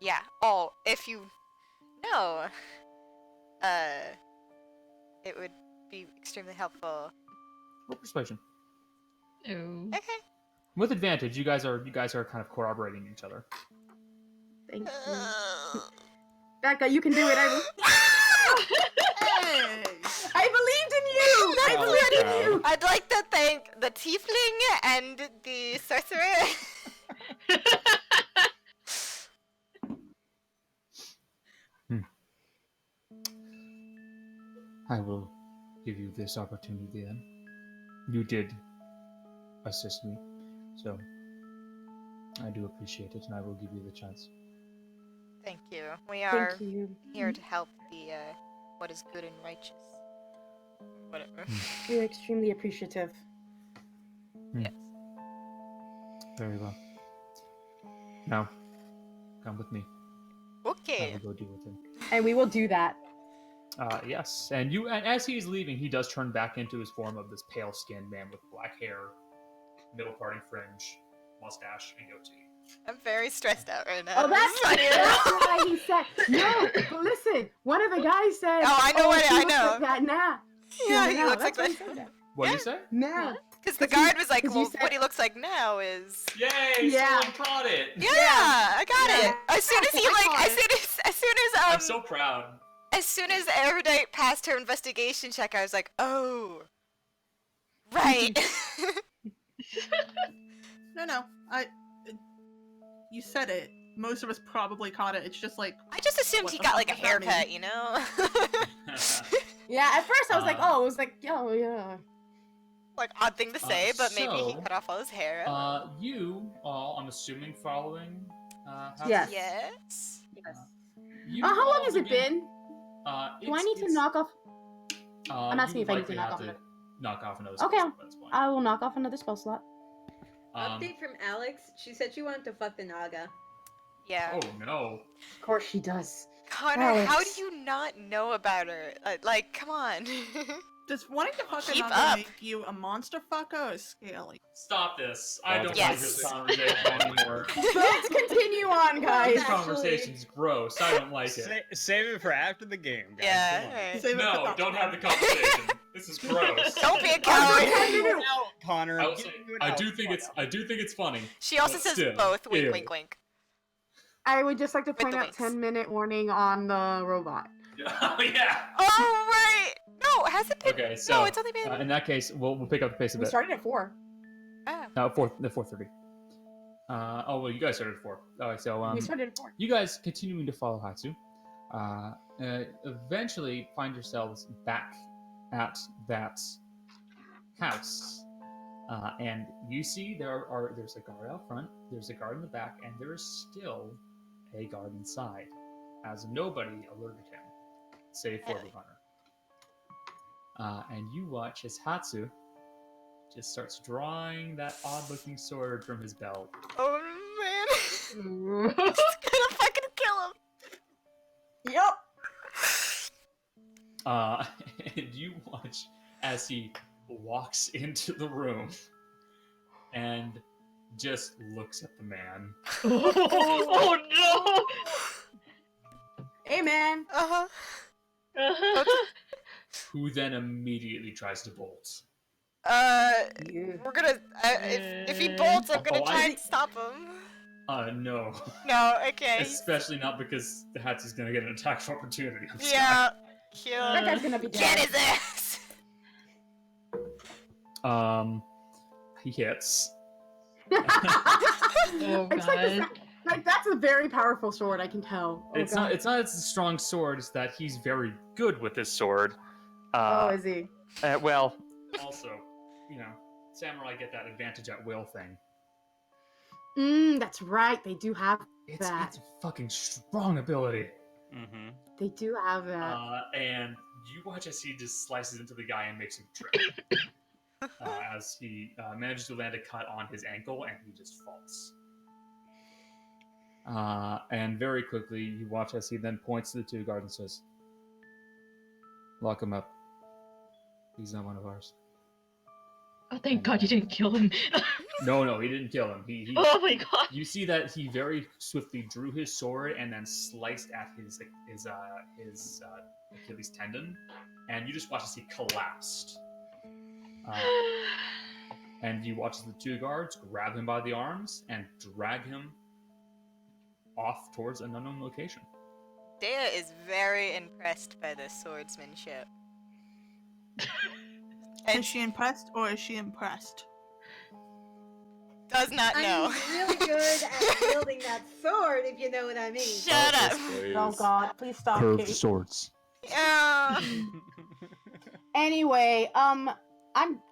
Yeah. Oh, if you know, it would be extremely helpful. Roll persuasion. No. Okay. With advantage, you guys are kind of corroborating each other. Thank you. Becca, you can do it. Hey! I believed in you! I Oh, believed in you! I'd like to thank the tiefling and the sorcerer. I will give you this opportunity then. You did assist me, so I do appreciate it, and I will give you the chance. Thank you. We are Thank you. here to help the what is good and righteous. Whatever. We're extremely appreciative. Yes. Very well. Now, come with me. I Okay. will go deal with him. And we will do that. Yes, and as he's leaving, he does turn back into his form of this pale-skinned man with black hair, middle parting fringe, mustache, and goatee. I'm very stressed out right now. Oh, This is funny. that's why he said. No, but listen. One of the guys said. Oh, I know what he I looks know. Like that now. Yeah, he now, looks like that's why he that. said that. What do you say? Now. Because the 'Cause you- guard was like, 'cause you well, said- what he looks like now is. Yay! Yeah. Someone caught it. Yeah, I got Yeah. it. As soon as he I like, caught as soon I'm as so proud. as soon as Erudite passed her investigation check, I was like, oh, right. No. You said it. Most of us probably caught it. It's just like I just assumed What he the got fuck like a does that mean? haircut, you know? Yeah. At first I was like, Um, it was like, oh yeah. Like odd thing to say, but maybe he so, cut off all his hair. I don't know. You all, I'm assuming, following. Hatsu? Yes. Yes. You How long all has it begin- been? Do I need to knock off? I'm asking you if I need to likely knock have off to another- knock off another Okay. spell, that's fine. I will knock off another spell slot. Update from Alex. She said she wanted to fuck the Naga. Yeah. Oh no. Of course she does. Connor, how do Alex. you not know about her? Like, come on. does wanting to fuck Keep another up. make you a monster fucker or scaly? Stop this. I don't like Yes. this conversation anymore. Let's continue on, guys. This conversation's gross. I don't like it. Save it for after the game, guys. Yeah. Come on. alright. Save it for No, thoughts. don't have the conversation. This is gross. Don't be a I'm coward. giving you an out, Connor. I I'm will say, giving you an I out. do think it's funny. She also But says still, both. Wink, ew. wink, wink. I would just like to With point the out winks. 10-minute warning on the robot. Oh yeah. Oh right. No, has it been? Okay, so No, it's only been. in that case, we'll pick up the pace a We bit. started at 4. Oh. No, 4:30. Oh well, you guys started at 4. Alright, so We started at 4. you guys continuing to follow Hatsu, eventually find yourselves back at that house, and you see there's a guard out front, there's a guard in the back, and there is still a guard inside, as nobody alerted him, save for the runner. And you watch as Hatsu just starts drawing that odd-looking sword from his belt. Oh man. It's gonna fucking kill him. Yep. And you watch as he walks into the room and just looks at the man. Oh no! Hey, man. Uh-huh. Uh-huh. Who then immediately tries to bolt. You. We're gonna. If he bolts, I'm gonna Oh, try I- and stop him. No. No, okay. Especially not because the Hatsu's gonna get an attack of opportunity. I'm sorry. Yeah. That guy's gonna be Get dead. his ass. He hits. Oh It's like, god. like that's a very powerful sword, I can tell. Oh, It's God. not. It's not. It's a strong sword. It's that he's very good with his sword. Oh, is he? Well, also, samurai get that advantage at will thing. That's right. They do have It's that. a fucking strong ability. Mm-hmm. They do have that. And you watch as he just slices into the guy and makes him trip. As he manages to land a cut on his ankle and he just falls. And very quickly, you watch as he then points to the two guards and says, "Lock him up. He's not one of ours." Oh, thank God you didn't kill him. No, he didn't kill him. He Oh my God. You see that he very swiftly drew his sword and then sliced at his Achilles tendon, and you just watch as he collapsed. And you watch as the two guards grab him by the arms and drag him off towards an unknown location. Deah is very impressed by this swordsmanship. Is she impressed or is she impressed? Does not know. I'm really good at wielding that sword, if you know what I mean. Shut up. Oh God, please stop, Curved Kate. swords. Yeah. Anyway, I'm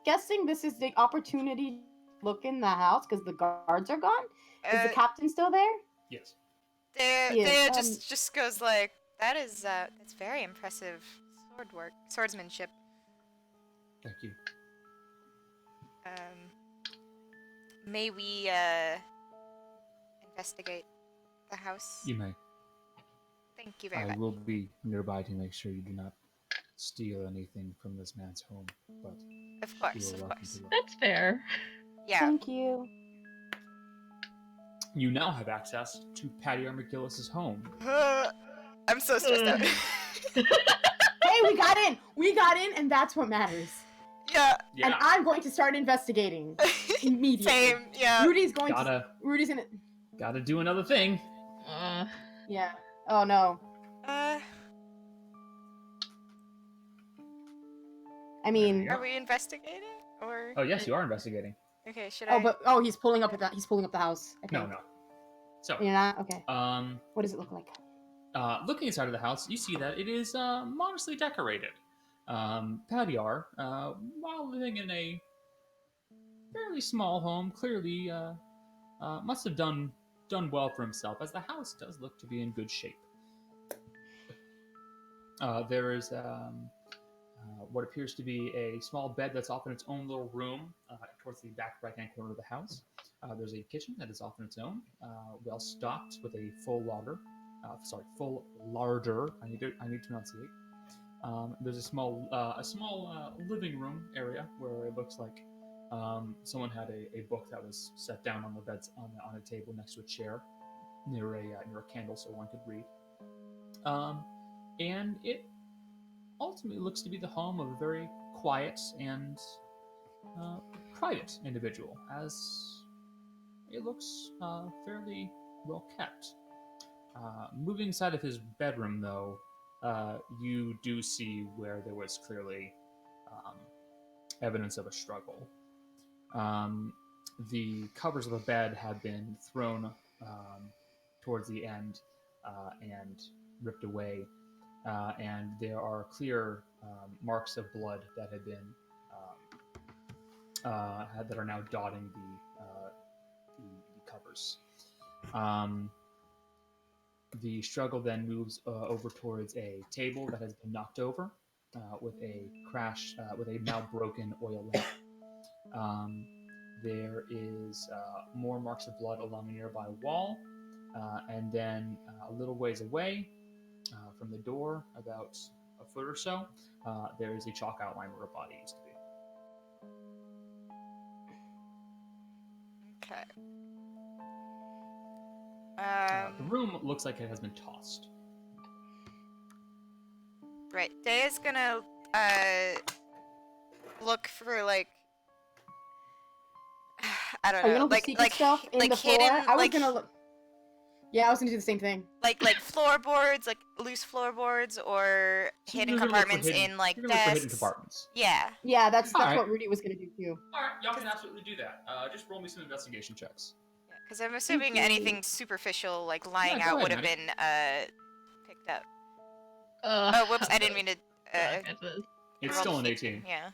guessing this is the opportunity to look in the house because the guards are gone. Is the captain still there? Yes. Deah just goes like, that's very impressive swordsmanship. Thank you. May we investigate the house? You may. Thank you very I much. will be nearby to make sure you do not steal anything from this man's home. But Of you course, are of welcome course. to look. That's fair. Yeah. Thank you. You now have access to Patty Armagillis' home. I'm so stressed out. Hey, we got in! We got in, and that's what matters. Yeah. And I'm going to start investigating immediately. Same, yeah. Rudy's gonna. Gotta do another thing. Yeah. Oh no. I mean. Are we investigating or? Oh yes, you are investigating. Okay, should I? He's pulling up the house. I think. No. So. You're not okay. What does it look like? Looking inside of the house, you see that it is modestly decorated. Padiar, while living in a fairly small home, clearly must have done well for himself, as the house does look to be in good shape. There is what appears to be a small bed that's off in its own little room towards the back right-hand corner of the house. There's a kitchen that is off on its own, well stocked with a full larder. I need to enunciate. There's a small living room area where it looks like someone had a book that was set down on the bed on a table next to a chair near a candle so one could read. And it ultimately looks to be the home of a very quiet and private individual, as it looks fairly well kept. Moving inside of his bedroom, though, you do see where there was clearly evidence of a struggle. The covers of the bed had been thrown towards the end and ripped away, and there are clear marks of blood that had been that are now dotting the covers. The struggle then moves over towards a table that has been knocked over with a now broken oil lamp. There is more marks of blood along a nearby wall, and then a little ways away from the door, about a foot or so, there is a chalk outline where a body used to be. Okay. The room looks like it has been tossed. Right. Deah's gonna look for I don't know, like stuff in the hidden, floor. I was gonna look. Yeah, I was gonna do the same thing. Like floorboards, like loose floorboards, or hidden compartments in desks. Hidden compartments. Yeah. Yeah, that's right. what Rudy was gonna do too. All right, y'all can absolutely do that. Just roll me some investigation checks. Because I'm assuming anything superficial, like lying out, would have been picked up. Oh, whoops! I didn't mean to. It's still an 18. Yeah.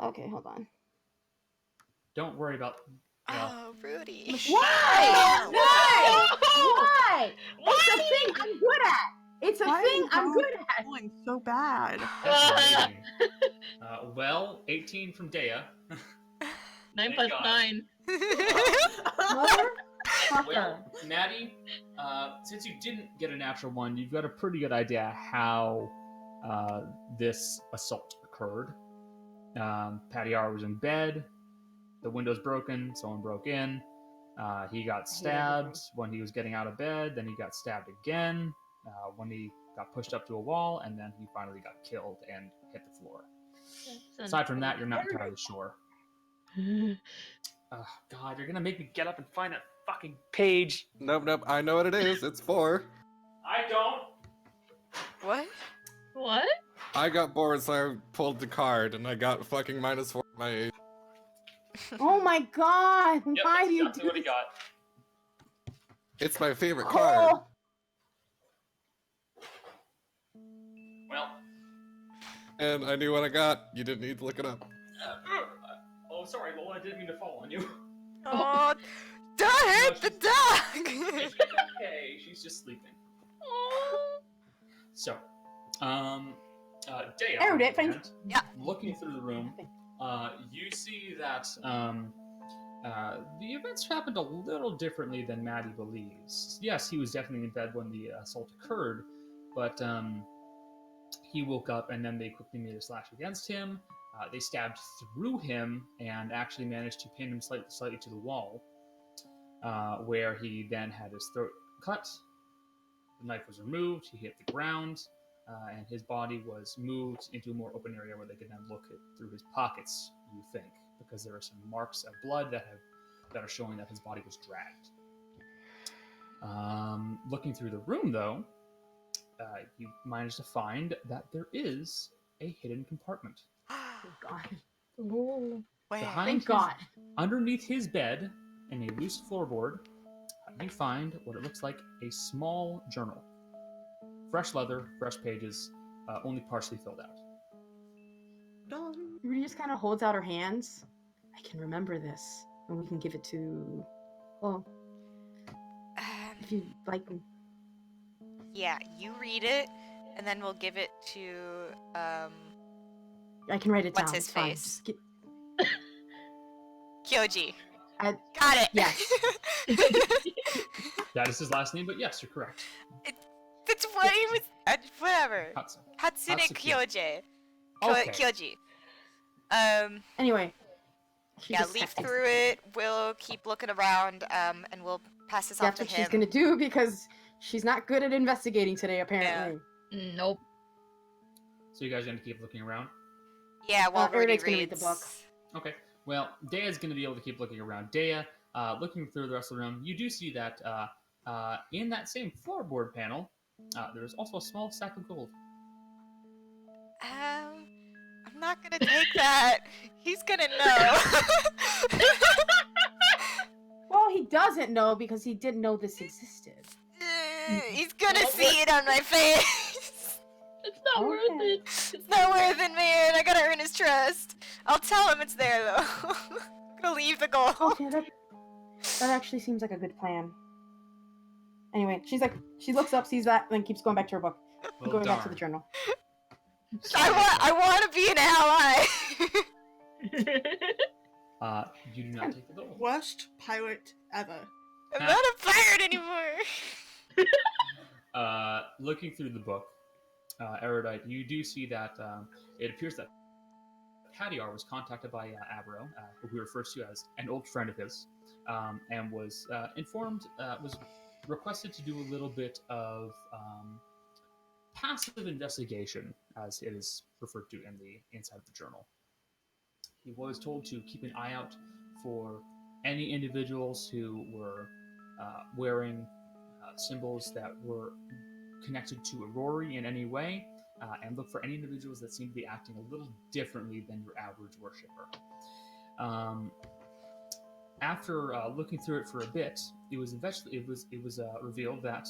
Okay, hold on. Don't worry about. Oh, Rudy. Why? Why? It's a thing I'm good at. It's a thing I'm good at. Doing so bad. That's amazing. Well, 18 from Deah. 9 plus 9. Well, Maddie, since you didn't get a natural one, you've got a pretty good idea how this assault occurred. Patty R was in bed. The window's broken. Someone broke in. He got stabbed when he was getting out of bed. Then he got stabbed again when he got pushed up to a wall, and then he finally got killed and hit the floor. That's Aside from that, you're not entirely sure. Oh, God, you're gonna make me get up and find that fucking page. Nope. I know what it is. It's 4. I don't. What? What? I got bored, so I pulled the card, and I got fucking -4 my age. Oh my god! Yep, Why that's do you exactly do what he got. It's my favorite card. Oh, Well, And I knew what I got. You didn't need to look it up. oh, sorry, Lola, I didn't mean to fall on you. Oh, don't hurt the dog! She's okay, she's just sleeping. Oh. So, Deah, I on heard the it, other thank hand, Yeah. looking through the room, you see that the events happened a little differently than Maddie believes. Yes, he was definitely in bed when the assault occurred, but he woke up and then they quickly made a slash against him. They stabbed through him and actually managed to pin him slightly to the wall, where he then had his throat cut. The knife was removed, he hit the ground, and his body was moved into a more open area where they could then look through his pockets, you think, because there are some marks of blood that are showing that his body was dragged. Looking through the room, though, you managed to find that there is a hidden compartment. thank God. Ooh. Where? Thank God. Underneath his bed, in a loose floorboard, you find what it looks like a small journal. Fresh leather, fresh pages, only partially filled out. Rudy just kind of holds out her hands. I can remember this, and we can give it to. Well, if you like. Yeah, you read it, and then we'll give it to, I can write it down. What's his it's fine. face? Just get- Kyoji. I- Got it! Yes. That is his last name, but yes, you're correct. That's what he was. Whatever. Hatsune. Hatsune Kyoji. Okay. Kyoji. Anyway. she Yeah, just leaf texted. through it. We'll keep looking around, and we'll pass this off That's to what him. she's gonna do because she's not good at investigating today, apparently. Nope. So you guys are going to keep looking around? Yeah, while Rudy Eric's gonna read the reads. book. Okay. Well, Deah's going to be able to keep looking around. Deah, looking through the rest of the room, you do see that in that same floorboard panel, there's also a small sack of gold. I'm not gonna take that. He's gonna know. Well, he doesn't know because he didn't know this existed. He's gonna see it on my face. It's not worth Okay. it. It's not worth it, man. I gotta earn his trust. I'll tell him it's there, though. I'm gonna leave the goal. Okay, that actually seems like a good plan. Anyway, she looks up, sees that, and then keeps going back to her book. Well, Going back to darn. the journal. I want to be an ally. You do not take the gold. Worst pirate ever. I'm not a pirate anymore. Looking through the book, Erudite, you do see that it appears that Hadiar was contacted by Avro, who he refers to as an old friend of his, and was was requested to do a little bit of passive investigation, as it is referred to in the inside of the journal. He was told to keep an eye out for any individuals who were wearing symbols that were connected to Aurori in any way, and look for any individuals that seem to be acting a little differently than your average worshipper. After looking through it for a bit, it was revealed that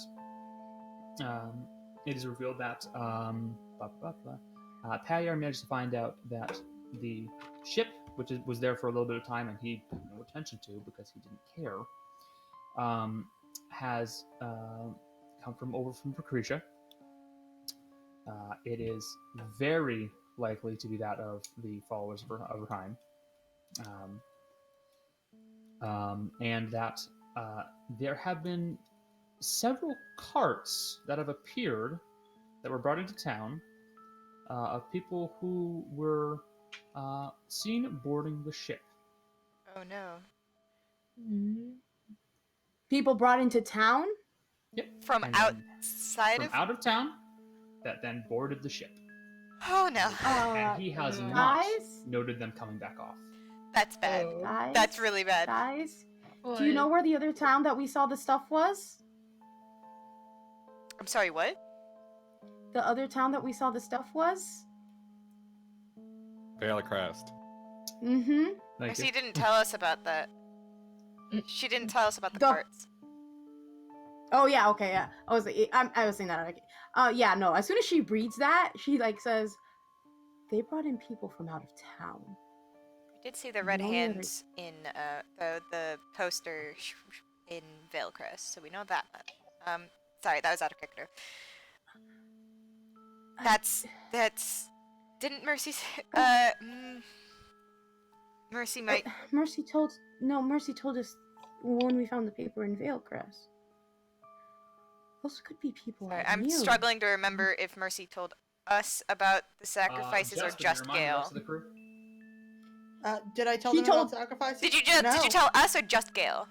Payar managed to find out that the ship, which was there for a little bit of time and he paid no attention to because he didn't care, has come over from Procretia. It is very likely to be that of the followers of Raheim. And that there have been several carts that have appeared that were brought into town of people who were seen boarding the ship. Oh no. People brought into town? Yep. From And then outside from of. out of town, that then boarded the ship. Oh no. And he has not guys? noted them coming back off. That's bad. Oh. Guys? That's really bad. Guys? Do you know where the other town that we saw the stuff was? I'm sorry, what? The other town that we saw the stuff was? Vale Crest. Mm-hmm. Thank Mercy you. didn't tell us about that. She didn't tell us about the The- carts. Oh yeah, okay, yeah. I was saying that. Okay. Yeah, no. As soon as she reads that, she like says, "They brought in people from out of town." We did see the red The only other- hands in the poster in Valecrest, so we know that much. Sorry, that was out of character. That's didn't Mercy say, Mercy might Mercy told us when we found the paper in Valecrest. Those could be people. sorry, I I'm knew. struggling to remember if Mercy told us about the sacrifices or Jess, would you just remind the Gale. rest of the crew? Did I tell She them told- about sacrifices? Did you No, tell us or just Gale?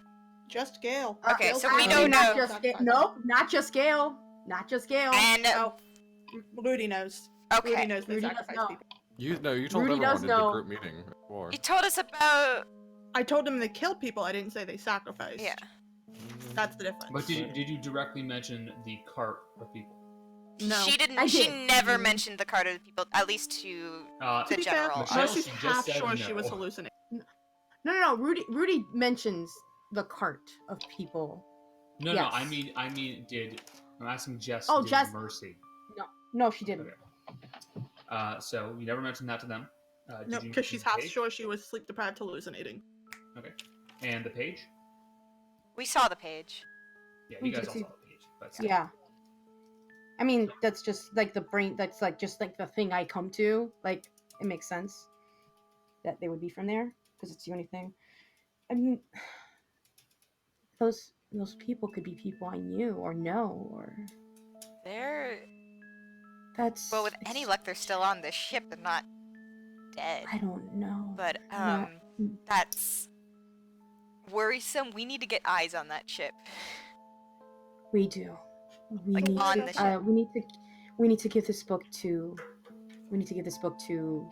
just Gale. Okay, Gale's so we not don't know. Not just nope, not just Gale. Not just Gale. And Oh, Rudy knows. Rudy okay, knows they Rudy does sacrifice know. people. You told Rudy everyone does in the know. group meeting before. you told us about I told them they killed people. I didn't say they sacrificed. yeah. That's the difference. But did you directly mention the cart of people? No. She didn't. I She did. never mentioned the card of people, at least to To the be fair, general. Michelle, Mercy's she just half said sure she was no. hallucinating. No. Rudy mentions the cart of people. No, Yes. I mean, I'm asking Jess? Oh, did Jess- Mercy? No, she didn't. Okay. So you never mentioned that to them. Did No, you because she's mention half the page? sure she was sleep deprived hallucinating. Okay. And the page? We saw the page. Yeah, We you guys did all see- saw the page. But Yeah. I mean, that's just like the brain. That's like just like the thing I come to. Like, it makes sense that they would be from there because it's the only thing. I mean, those people could be people I knew or know or They're that's. well, with any luck, they're still on this ship. They're not dead. I don't know. But Not- that's worrisome. We need to get eyes on that ship. We do. We Like, need on to. the ship. We need to give this book to. We need to give this book to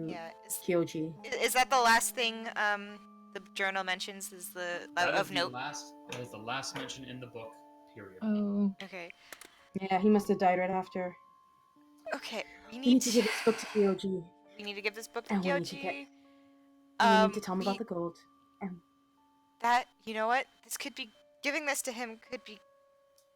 Yeah. Kyoji. Is that the last thing the journal mentions? Is the that of is note? that is the last mention in the book. Period. Oh. Okay. Yeah, he must have died right after. Okay. We We need need to give this book to Kyoji. We need to give this book to And we need to Kyoji. get- And you need to tell him we- about the gold. And That, you know what? This could be, giving this to him could be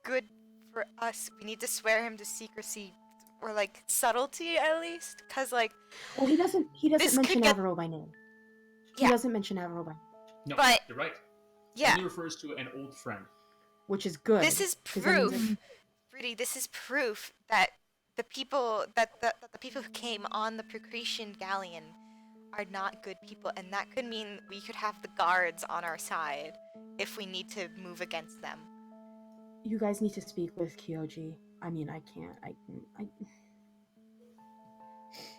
good for us. We need to swear him to secrecy, or like subtlety at least, cause like, well, he doesn't This could mention get- Avro by name. Yeah. He doesn't mention Avro by name, No, but- you're right. yeah, Only refers to an old friend. which is good. this is 'cause that means proof, Rudy. This is proof that the people that the people who came on the Precretion galleon are not good people, and that could mean we could have the guards on our side if we need to move against them. you guys need to speak with Kyoji. I mean, I can't. I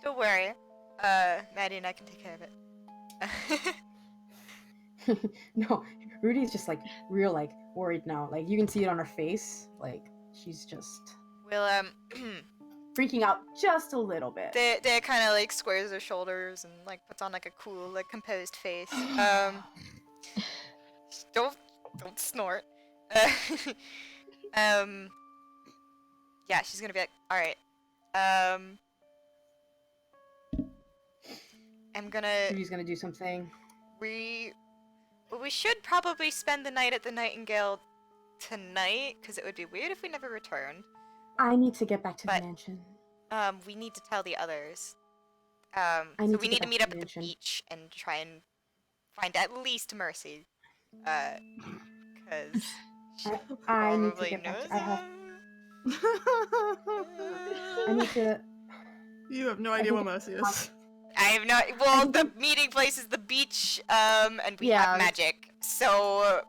Don't worry, Maddie and I can take care of it. no, Rudy's just like real like worried now. Like you can see it on her face. Like she's just We'll freaking out just a little bit. They kind of like squares their shoulders and like puts on like a cool, like composed face. Don't snort. Yeah, she's gonna be like, all right. I'm gonna. Rudy's gonna do something. We should probably spend the night at the Nightingale tonight, because it would be weird if we never returned. I need to get back to But- the mansion. We need to tell the others. I So need we to need get to back meet to up the at the mansion. beach and try and find at least Mercy. Because she I need to probably get back. knows I have. us. I need to. You have no idea what Mercy is. I have no. Well, the meeting place is the beach, and we Yeah, have that's- magic. So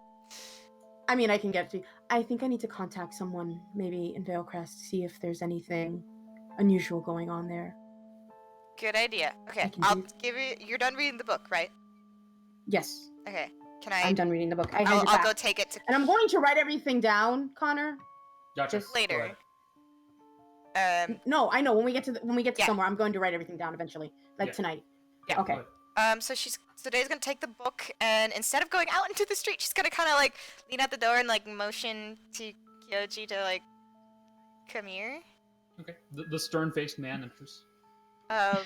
I mean, I can get to. I think I need to contact someone, maybe in Valecrest, see if there's anything unusual going on there. good idea. Okay, can I'll do- give you. You're done reading the book, right? Yes, Okay. Can I? I'm done reading the book. I hand I'll it go back. take it to And I'm going to write everything down, Connor. Gotcha. Just Go later. ahead. No, I know. When we get to Yeah. somewhere, I'm going to write everything down eventually, like Yeah. tonight. Yeah. Okay. So Daeah's gonna take the book, and instead of going out into the street, she's gonna kind of like lean out the door and like motion to Kyoji to like come here. Okay. The stern-faced man enters. I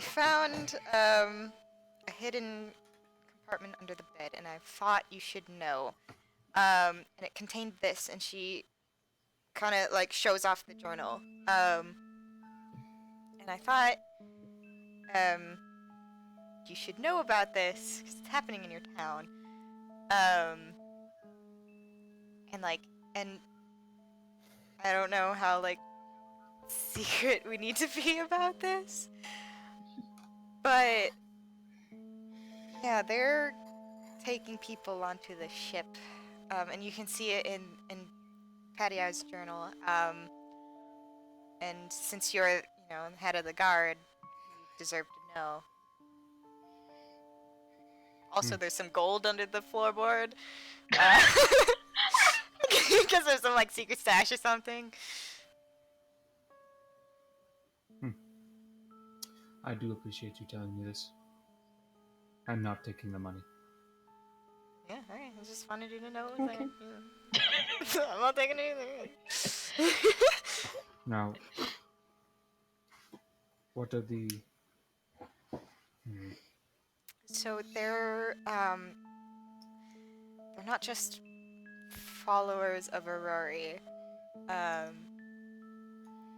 found a hidden compartment under the bed, and I thought you should know. And it contained this, and she kind of like shows off the journal. And I thought you should know about this because it's happening in your town. And I don't know how like secret we need to be about this, but yeah, they're taking people onto the ship, and you can see it in Patty's journal. And since you're head of the guard, you deserve to know. Also, there's some gold under the floorboard. Because there's some like secret stash or something. I do appreciate you telling me this. I'm not taking the money. Yeah, alright. I just wanted you to know. Okay. I'm not taking anything. Now, what are the... So they're not just followers of Aurori.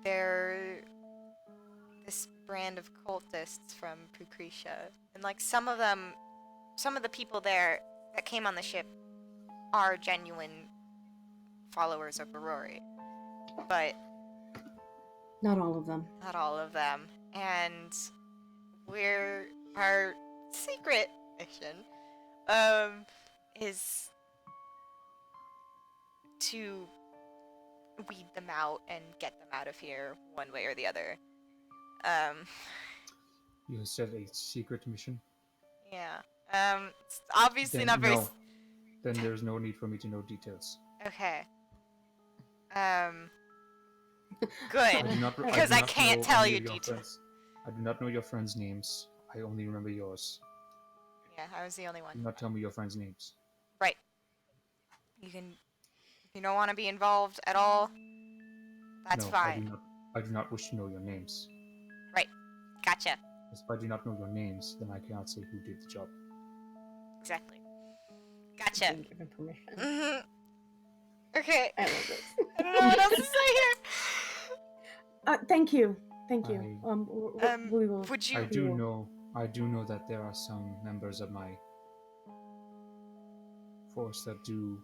They're this brand of cultists from Pucretia. And like some of the people there that came on the ship are genuine followers of Aurori. But Not all of them. not all of them. And our secret mission is to weed them out and get them out of here one way or the other. You said a secret mission? Yeah. It's obviously Then not very... no. Then there's no need for me to know details. Okay. I Good. do not, Because do I not can't know tell any you of your details. friends. I do not know your friends' names. I only remember yours. Yeah, I was the only Do one. not tell me your friends' names. Right. You can... If you don't want to be involved at all, that's No, fine. I do not wish to know your names. Right. Gotcha. If I do not know your names, then I cannot say who did the job. Exactly. Gotcha. Being given permission. Mm-hmm. Okay. I love this. I don't know what else to say here. Thank you. Thank you. I- We will. Would you... I do know that there are some members of my force that do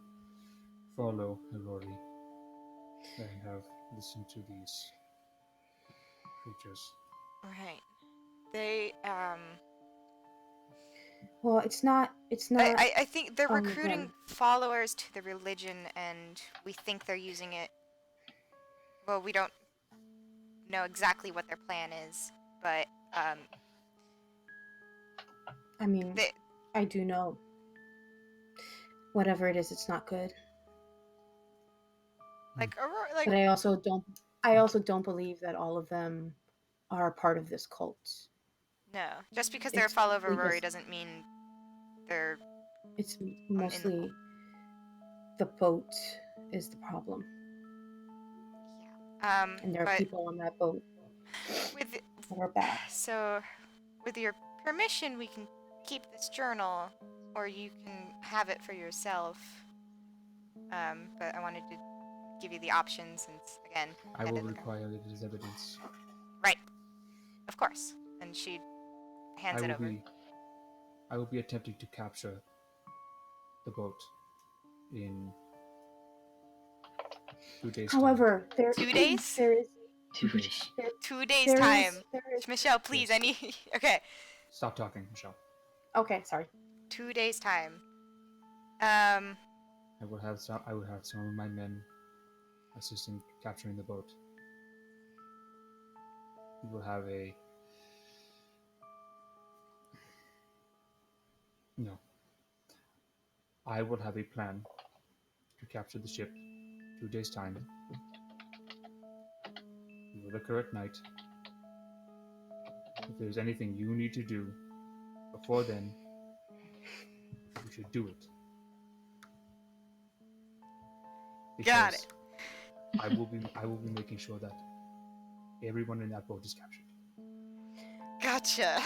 follow Aurori and have listened to these creatures. Right. They, Well, it's not. I think they're all of recruiting them. followers to the religion, and we think they're using it... Well, we don't know exactly what their plan is, but, I mean, I do know. Whatever it is, it's not good. like, Aurora, like... But I also don't believe that all of them are a part of this cult. No. Just because they're a It's follower of because- Aurori doesn't mean they're... It's mostly the boat is the problem, Yeah. and there are but people on that boat with... that are bad. So, with your permission, we can keep this journal, or you can have it for yourself. But I wanted to give you the option since, again, I head will of the guard. require it as evidence. Right. Of course. And she hands it over. I will be attempting to capture the boat in 2 days. However, there 2 days? there is 2 days. 2 days there time. there is. Michelle, please, Yes. I need... Okay. Stop talking, Michelle. Okay, sorry. 2 days time. I will have some of my men assisting capturing the boat. We will have a... No. I will have a plan to capture the ship 2 days' time. will occur at night. If there's anything you need to do before then, you should do it. Got Because I will be making sure that everyone in that boat is captured Gotcha.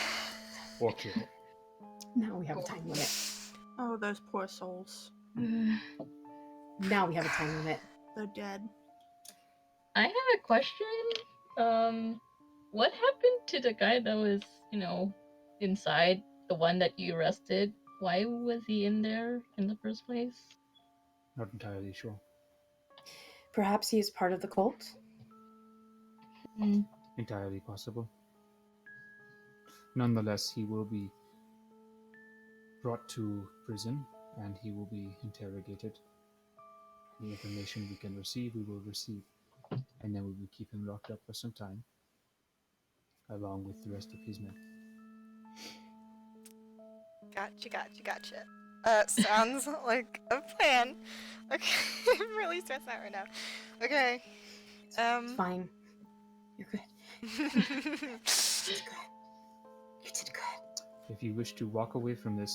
or killed. Now we have a time limit. Oh, those poor souls. Now we have a time limit. They're dead. I have a question. What happened to the guy that was, inside, the one that you arrested? Why was he in there in the first place? Not entirely sure. Perhaps he is part of the cult? Entirely possible. Nonetheless, he will be brought to prison and he will be interrogated. The information we can receive, we will receive. And then we will keep him locked up for some time, along with the rest of his men. Gotcha. Sounds like a plan. Okay, I'm really stressed out right now. Okay. It's fine. You're good. You did good. You did good. If you wish to walk away from this,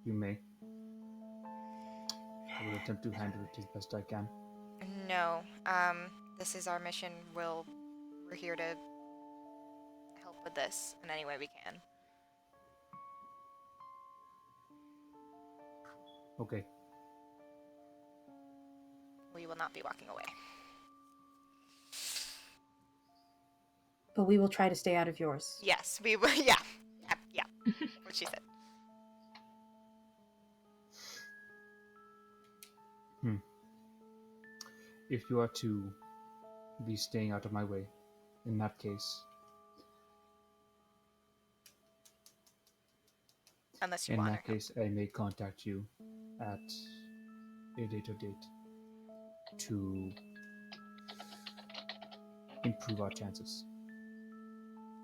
you may. I will attempt to handle it as best I can. No. This is our mission. We're here to help with this in any way we can. Okay. We will not be walking away. But we will try to stay out of yours. Yes, we will. Yeah. What she said. If you are to be staying out of my way, in that case, Unless you in want that to. case, I may contact you at a later date to improve our chances.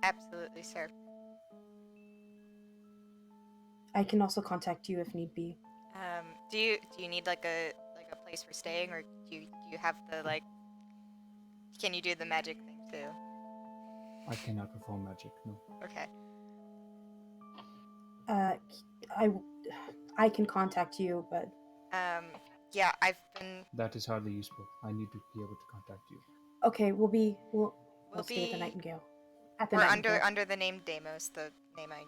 Absolutely, sir. I can also contact you if need be. Do you need like a place for staying, or do you have the like? Can you do the magic thing too? I cannot perform magic, no. Okay. I can contact you, but Yeah, I've been. That is hardly useful. I need to be able to contact you. okay, we'll stay at the be- Nightingale. At the We're Nightingale. under the name Deimos, the name I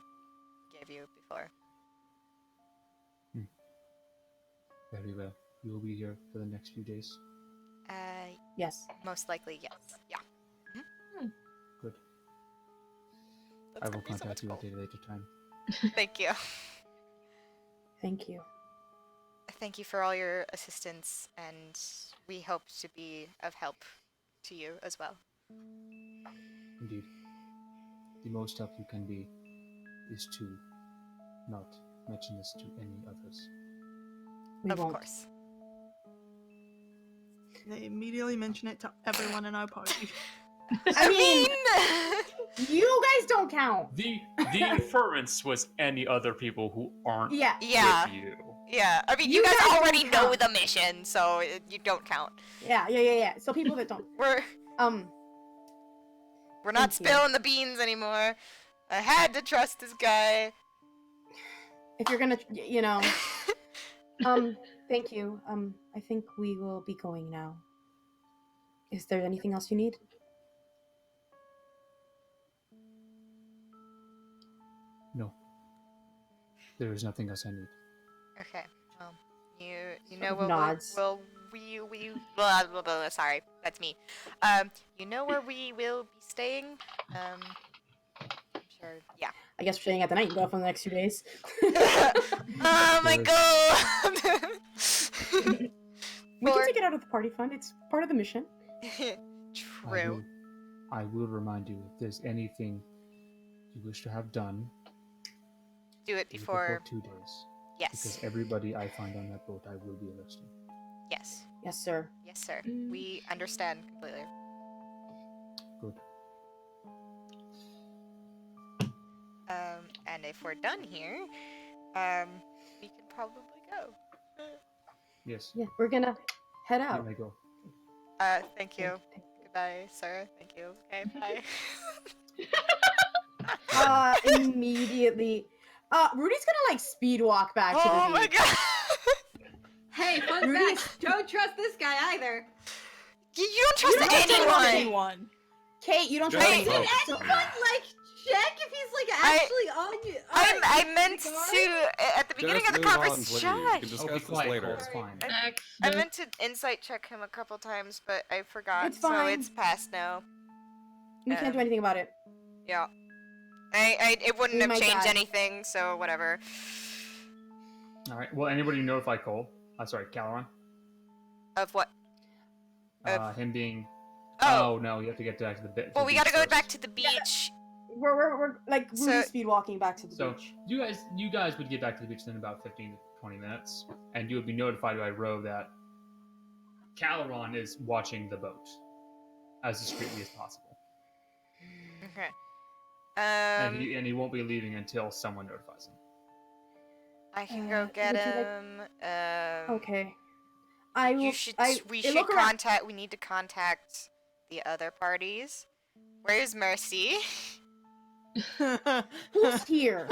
gave you before. Very well. You will be here for the next few days. Yes. Most likely, yes. Yeah. Good. That's I will gonna be so contact much you at a later time. Thank you. Thank you. Thank you for all your assistance, and we hope to be of help to you as well. Indeed. The most help you can be is to not mention this to any others. We Of won't. course. They immediately mention it to everyone in our party. I mean, you guys don't count. The inference was any other people who aren't Yeah. Yeah. with you. Yeah, I mean, You you guys guys already don't know count. the mission, so you don't count. Yeah. So people that don't. We're not Thank you. spilling the beans anymore. I had to trust this guy. If you're gonna, thank you. I think we will be going now. Is there anything else you need? No. There is nothing else I need. Okay. Well, you Sort know of what nods. we blah, blah, blah, sorry, that's me. You know where we will be staying? I'm sure. Yeah. I guess we're staying at the Nightingale for the next few days. Oh my god. We can take it out of the party fund. It's part of the mission. True. I will remind you if there's anything you wish to have done. Do it do it before. 2 days. Yes. Because everybody I find on that boat, I will be arresting. Yes. Yes, sir. Yes, sir. We understand completely. Good. And if we're done here, we can probably go. Yes. Yeah, we're gonna head You out. may go. Thank you. Goodbye, sir. Thank you. Okay, bye. Immediately. Rudy's gonna like speed walk back to the Oh my beach. god! Hey, fun Rudy fact, don't trust this guy either. You don't trust don't trust anyone! Anyone. Kate, you don't Just trust Hey, Did anyone. anyone like check if he's like I- actually on you? I in meant the car? to at the beginning Just of the move on, conversation. please. We can Oh, discuss be this quiet, later. Cole. It's fine. Next. I meant to insight check him a couple times, but I forgot. It's So fine. it's past now. We can't do anything about it. Yeah. It wouldn't We have might changed die. anything, so whatever. All right. Will anybody notify Cole? Sorry, Caloran. Of what? Him being. Oh. Oh no, you have to get back to the bit. Well, we gotta go back to the beach. We're like Rudy's So- speed walking back to the So beach. you guys would get back to the beach in about 15 to 20 minutes, and you would be notified by Ro that Caloran is watching the boat as discreetly as possible, Okay. and he won't be leaving until someone notifies him. I can go get would you like- him. Okay. I will. You should. We I should look around- contact. We need to contact the other parties. Where's Mercy? Who's here?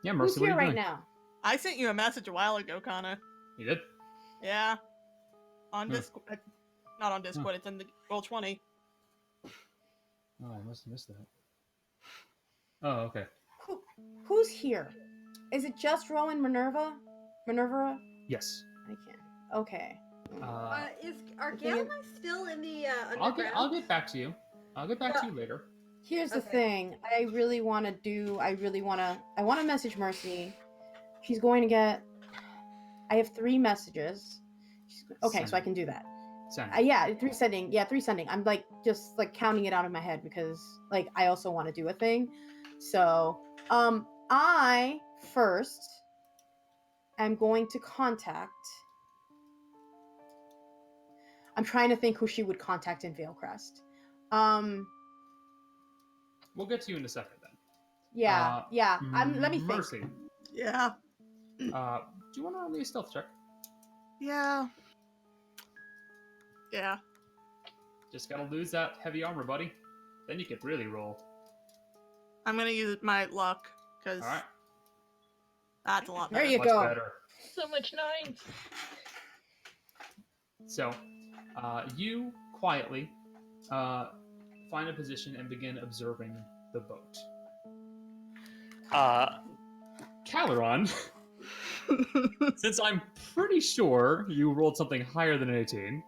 Yeah, Who's Mercy, what are here you right doing? now? I sent you a message a while ago, Connor. You did? Yeah. On Hmm. Discord. Not on Discord, it's in the Roll20. Oh, I must have missed that. Oh, okay. Who's here? Is it just Rowan Minerva? Minerva? Yes. I can't. Okay. Is Aardglass still in the underground? I'll get back to you. I'll get back to you later. Here's the Okay. thing. I want to message Mercy. She's going to get. I have 3 messages. Okay, so I can do that. Send. Yeah, 3 sending. Yeah, 3 sending. I'm like just like counting it out of my head because like I also want to do a thing. So, I first am going to contact. I'm trying to think who she would contact in Veilcrest. We'll get to you in a second then. Yeah. Let me think. Mercy. Yeah. Do you want to roll me a stealth check? Yeah. Yeah. Just gotta lose that heavy armor, buddy. Then you could really roll. I'm gonna use my luck, because All right. that's a lot There better. you Much go. better. So much 9s. So, you quietly find a position and begin observing the boat. Caloran, since I'm pretty sure you rolled something higher than an 18.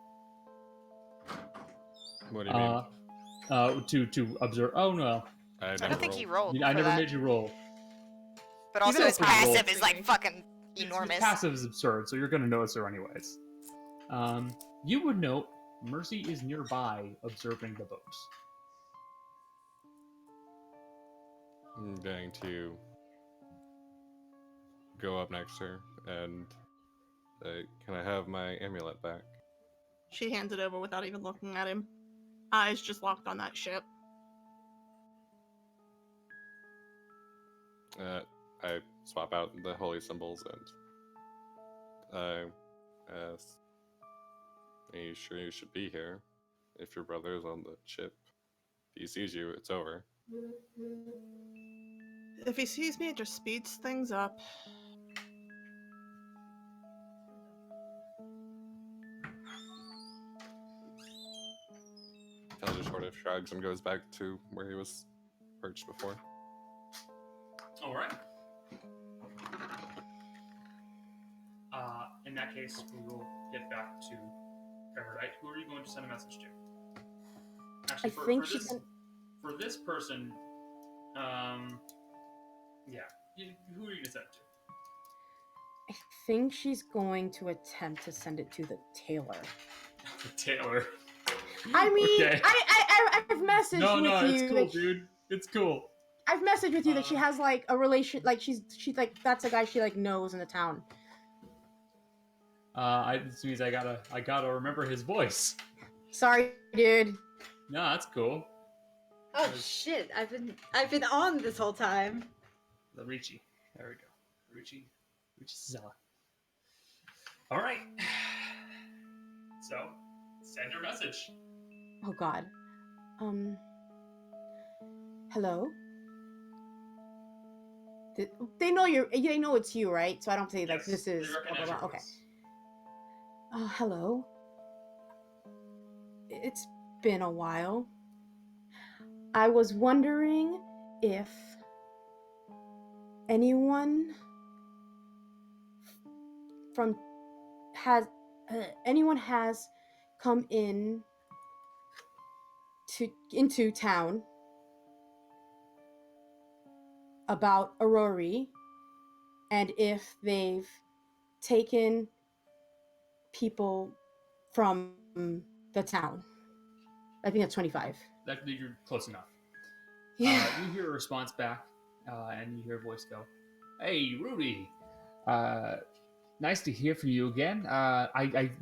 What do you mean? To observe. Oh no, I don't think he rolled. I for never that. made you roll. But also, Even his if we rolled- passive is like fucking His enormous. passive is absurd, so you're gonna notice her anyways. You would note Mercy is nearby observing the boat. I'm going to go up next to her and say, "Can I have my amulet back?" She hands it over without even looking at him. Eyes just locked on that ship. I swap out the holy symbols and I ask, "Are you sure you should be here? If your brother is on the ship, if he sees you, it's over." If he sees me, it just speeds things up. Kind of just sort of shrugs and goes back to where he was perched before. All right. In that case, we will get back to Everdite. Who are you going to send a message to? Actually, I think she this, can. for this person, yeah. Who are you going to send it to? I think she's going to attempt to send it to the tailor. Taylor. I mean, Okay. I've messaged No, with no, you. it's cool, that dude. It's cool. I've messaged with you that she has like a relation, like she's like that's a guy she like knows in the town. This means I gotta remember his voice. Sorry, dude. No, that's cool. Oh shit! I've been on this whole time. The Ricci. There we go. Ricci Zella. All right. So, send your message. Oh God. Hello. They know they know it's you, right? So I don't say like Yes, this they is blah, recognize blah, your blah. Okay. voice. Hello. It's been a while. I was wondering if anyone has come into town about Aurori, and if they've taken people from the town. I think that's 25. You're close enough. Yeah. You hear a response back, and you hear a voice go, "Hey, Rudi. Nice to hear from you again.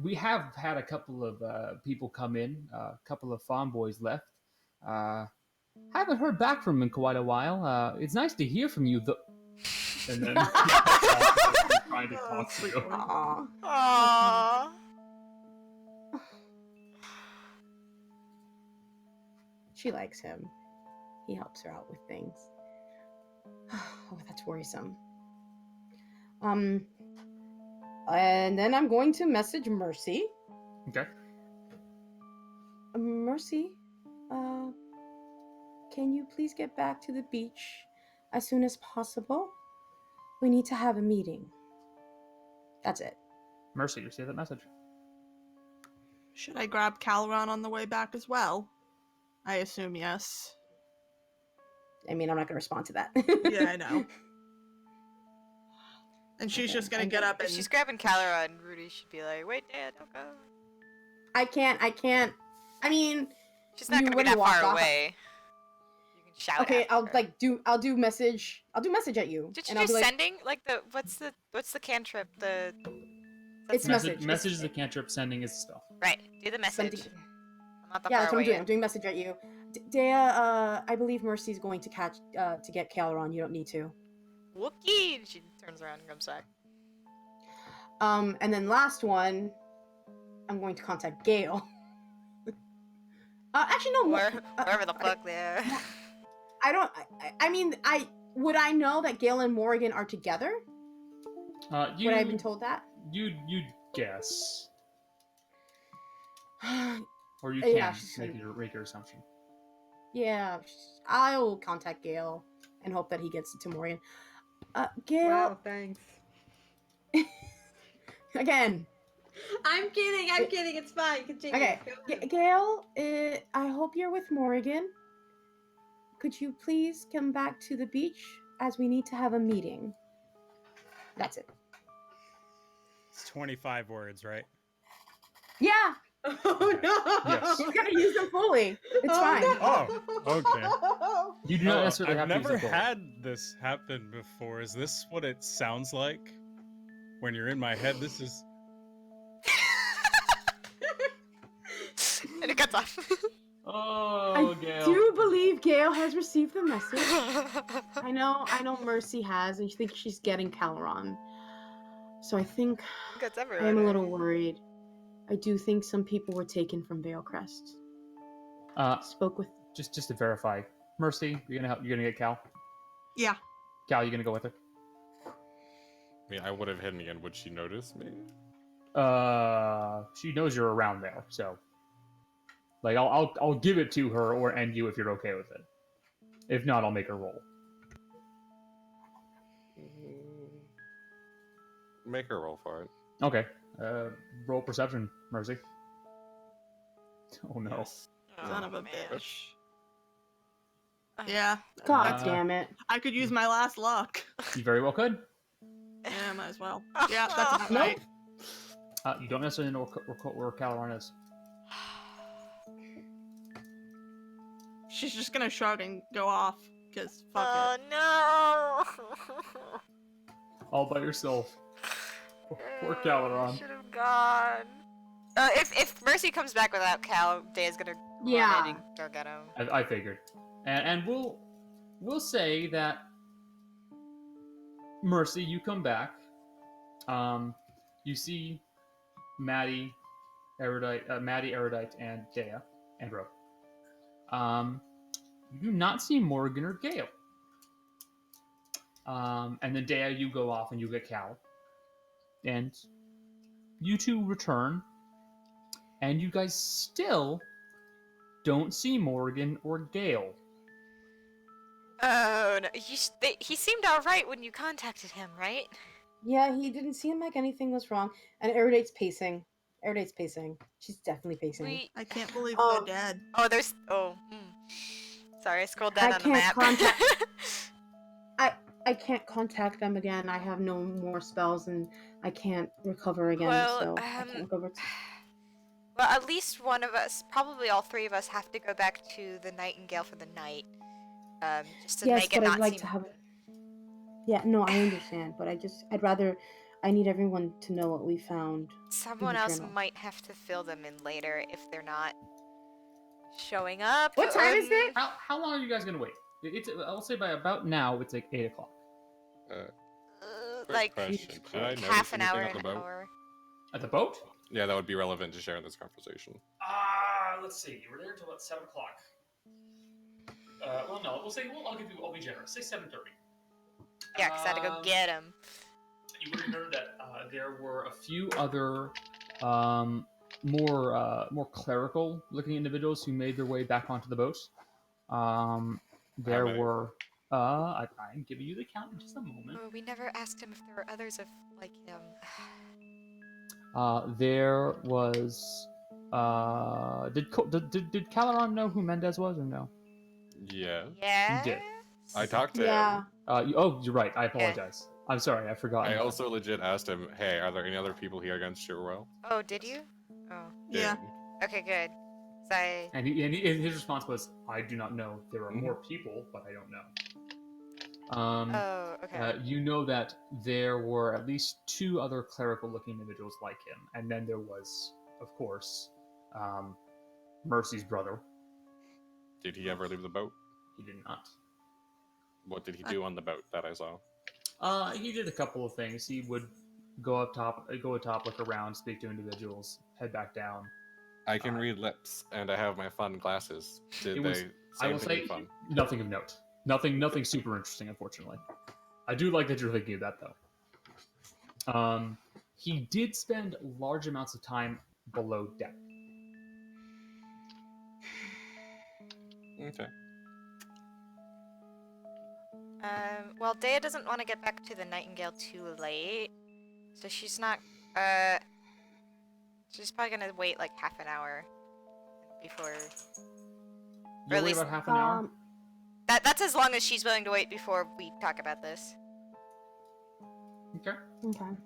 We have had a couple of people come in. A couple of farm boys left. Haven't heard back from them in quite a while. It's nice to hear from you, though." And then trying to talk to you. Aww. Aww. She likes him. He helps her out with things. Oh, that's worrisome. And then I'm going to message Mercy. Okay. Mercy, can you please get back to the beach as soon as possible? We need to have a meeting. That's it. Mercy, you see that message? Should I grab Caloran on the way back as well? I assume yes. I mean, I'm not going to respond to that. Yeah, I know. And she's Okay, just gonna and get up If and she's grabbing Calera, and Rudi should be like, "Wait, Dad, don't go." I can't. I mean, She's not you gonna be already that walked far off. away. You can shout. Okay, at her. I'll do message at you. Did you and I'll do be like, sending? Like what's the cantrip? It's message. Message is the cantrip. Sending is the spell. Right. Do the message. Sending. I'm not that Yeah, far that's what I'm away doing. yet. I'm doing message at you. Deah, I believe Mercy's going to get Caloran. You don't need to. Wookie! And she turns around and comes back. And then last one, I'm going to contact Gale. Actually, no. Wherever the fuck they are. I don't. I mean, would I know that Gale and Morrigan are together? Would I have been told that? You'd guess, or you can Yeah, make your assumption. Yeah, I'll contact Gale and hope that he gets it to Morrigan. Gale. Wow, thanks. Again. I'm kidding. It's fine. Continue. Okay, Gale, I hope you're with Morrigan. Could you please come back to the beach as we need to have a meeting? That's it. It's 25 words, right? Yeah. Oh no! Yes. He's gonna use them fully. It's fine. Oh, okay. You do not necessarily I've have to use never the had this happen before. Is this what it sounds like when you're in my head? This is. And it cuts off. Oh, I Gale. do believe Gale has received the message. I know Mercy has, and she thinks she's getting Caloran. So I think That's I everywhere. am a little worried. I do think some people were taken from Vale Crest. Spoke with. Just to verify, Mercy, you're gonna help. You're gonna get Cal. yeah. Cal, you gonna go with her? I mean, I would have hidden again. Would she notice me? She knows you're around there, so like I'll give it to her or end you if you're okay with it. If not, I'll make her roll. Make her roll for it. Okay. Roll perception, Mercy. Oh no. Yes. Son of a man. bitch. Yeah. God Uh, damn it. I could use my last luck. You very well could. Yeah, might as well. Yeah, that's about right. You don't necessarily know where Caloran is. She's just gonna shrug and go off, because fuck Oh it. no! All by yourself. Poor Caloran. Should have gone. If Mercy comes back without Cal, Deah's gonna run Yeah. in and go get him. I figured. And we'll say that Mercy, you come back. You see Maddie, Erudite, and Deah, Andrew. You do not see Morgan or Gale. And then Deah, you go off and you get Cal. And you two return, and you guys still don't see Morgan or Gale. Oh, no. He seemed alright when you contacted him, right? Yeah, he didn't seem like anything was wrong. And Eridate's pacing. She's definitely pacing. I can't believe Um, they're dead. Oh, there's... Oh, Sorry, I scrolled down I on the can't map. contact. I can't contact them again. I have no more spells, and I can't recover again. Well, so I can't go over to... Well, at least one of us, probably all three of us, have to go back to the Nightingale for the night. Just to Yes, make it but not I'd like seem... to have. Yeah, no, I understand, but I'd rather. I need everyone to know what we found. Someone in the else journal. might have to fill them in later if they're not showing up. What time is it? How long are you guys gonna wait? I'll say by about now it's like 8 o'clock. Quick Like question. Did I notice half an anything hour, on the an boat? hour. At the boat? Yeah, that would be relevant to share in this conversation. Let's see. You were there until about 7 o'clock. Well, no. I'll be generous. Say 7:30. Yeah, because I had to go get him. You would have heard that there were a few other more clerical-looking individuals who made their way back onto the boat. There many? were. I'm giving you the count in just a moment. Oh, we never asked him if there were others like him. There was. Did Caleron know who Mendes was or no? Yeah. Yeah. You did. I talked to Yeah. him. You're right. I apologize. I'm sorry. I forgot. I also legit asked him, hey, are there any other people here against your will? Oh, did you? Oh. Yeah. Okay, good. So And his response was, "I do not know. There are more people, but I don't know." Oh, okay. You know that there were at least 2 other clerical-looking individuals like him, and then there was, of course, Mercy's brother. Did he ever leave the boat? He did not. What did he do on the boat that I saw? He did a couple of things. He would go atop, look around, speak to individuals, head back down. I can read lips, and I have my fun glasses. Did they say I will say anything fun? nothing of note. Nothing super interesting, unfortunately. I do like that you're thinking of that, though. He did spend large amounts of time below deck. Okay. Well, Deah doesn't want to get back to the Nightingale too late, so she's not, she's probably gonna wait like half an hour before... You'll at wait least- about half an hour? That's as long as she's willing to wait before we talk about this. Okay. Okay.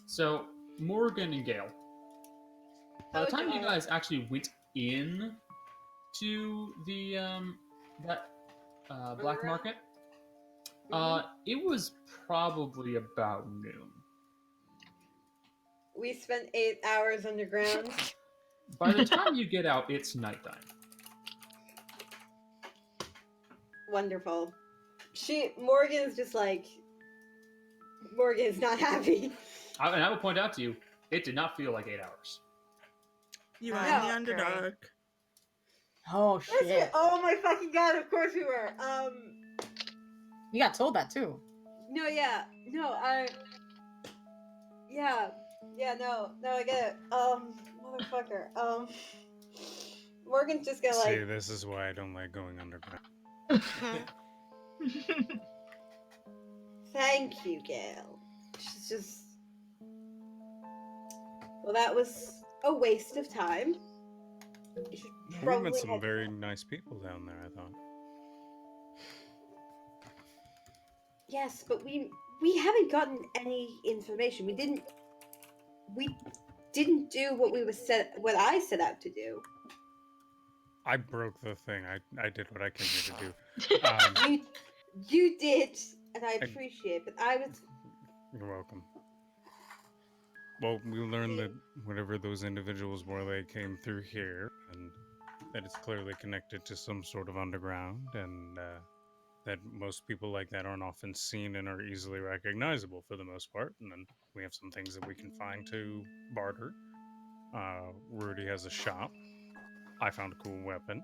So, Morgan and Gale. By the time you guys actually went in to the black market, it was probably about noon. We spent 8 hours underground. By the time you get out, it's nighttime. Wonderful. Morgan's just like... Morgan's not happy. And I will point out to you, it did not feel like 8 hours. You were Oh, in the Underdark. Oh shit! Oh my fucking god! Of course we were. You got told that too. No, yeah, no, yeah, no, I get it. Motherfucker. Morgan's just gonna See, like. this is why I don't like going underground. Thank you, Gail. She's just. Well, that was a waste of time. You should We probably met some have- very nice people down there, I thought. Yes, but we haven't gotten any information. We didn't do what I set out to do. I broke the thing. I did what I came here to do. You did, and I appreciate it, but I was... You're welcome. Well, we learned that whatever those individuals were, they came through here, and that it's clearly connected to some sort of underground, and that most people like that aren't often seen and are easily recognizable for the most part. And then we have some things that we can find to barter. Rudi has a shop. I found a cool weapon.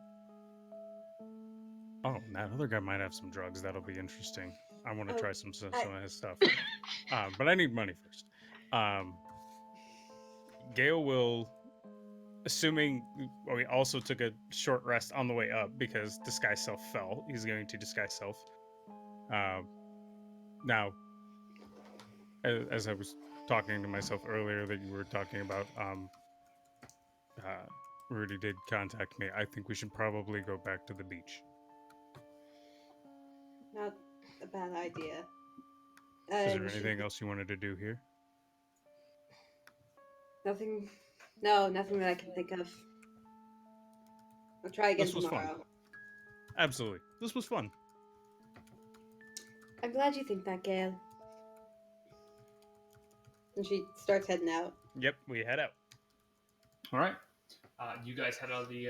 Oh, and that other guy might have some drugs. That'll be interesting. I want to Oh, try some of his stuff. But I need money first. Gale will, assuming we also took a short rest on the way up because Disguise Self fell. He's going to Disguise Self. Now, as I was talking to myself earlier that you were talking about, Rudy did contact me. I think we should probably go back to the beach. Not a bad idea. Is there anything else you wanted to do here? Nothing. No, nothing that I can think of. I'll try again This was tomorrow. fun. Absolutely. This was fun. I'm glad you think that, Gail. And she starts heading out. Yep, we head out. All right. You guys head out of the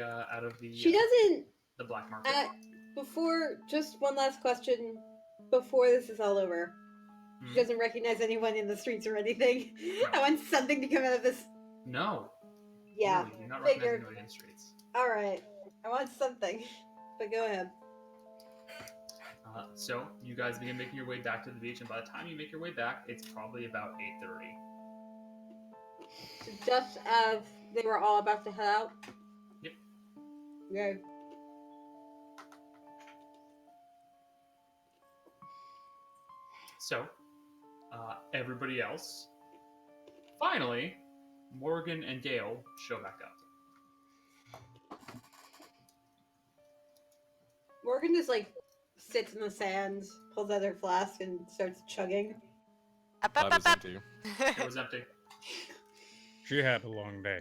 She doesn't. the black market. Before, just one last question. Before this is all over, she doesn't recognize anyone in the streets or anything. No. I want something to come out of this. No. Yeah. No, you're not figured. recognizing anybody in the streets. All right. I want something. But go ahead. So you guys begin making your way back to the beach, and by the time you make your way back, it's probably about 8:30. So just as they were all about to head out. Yep. Okay. So, everybody else, finally, Morgan and Gale show back up. Morgan just sits in the sand, pulls out her flask, and starts chugging. Up, up, That up, is up. empty. It was empty. She had a long day.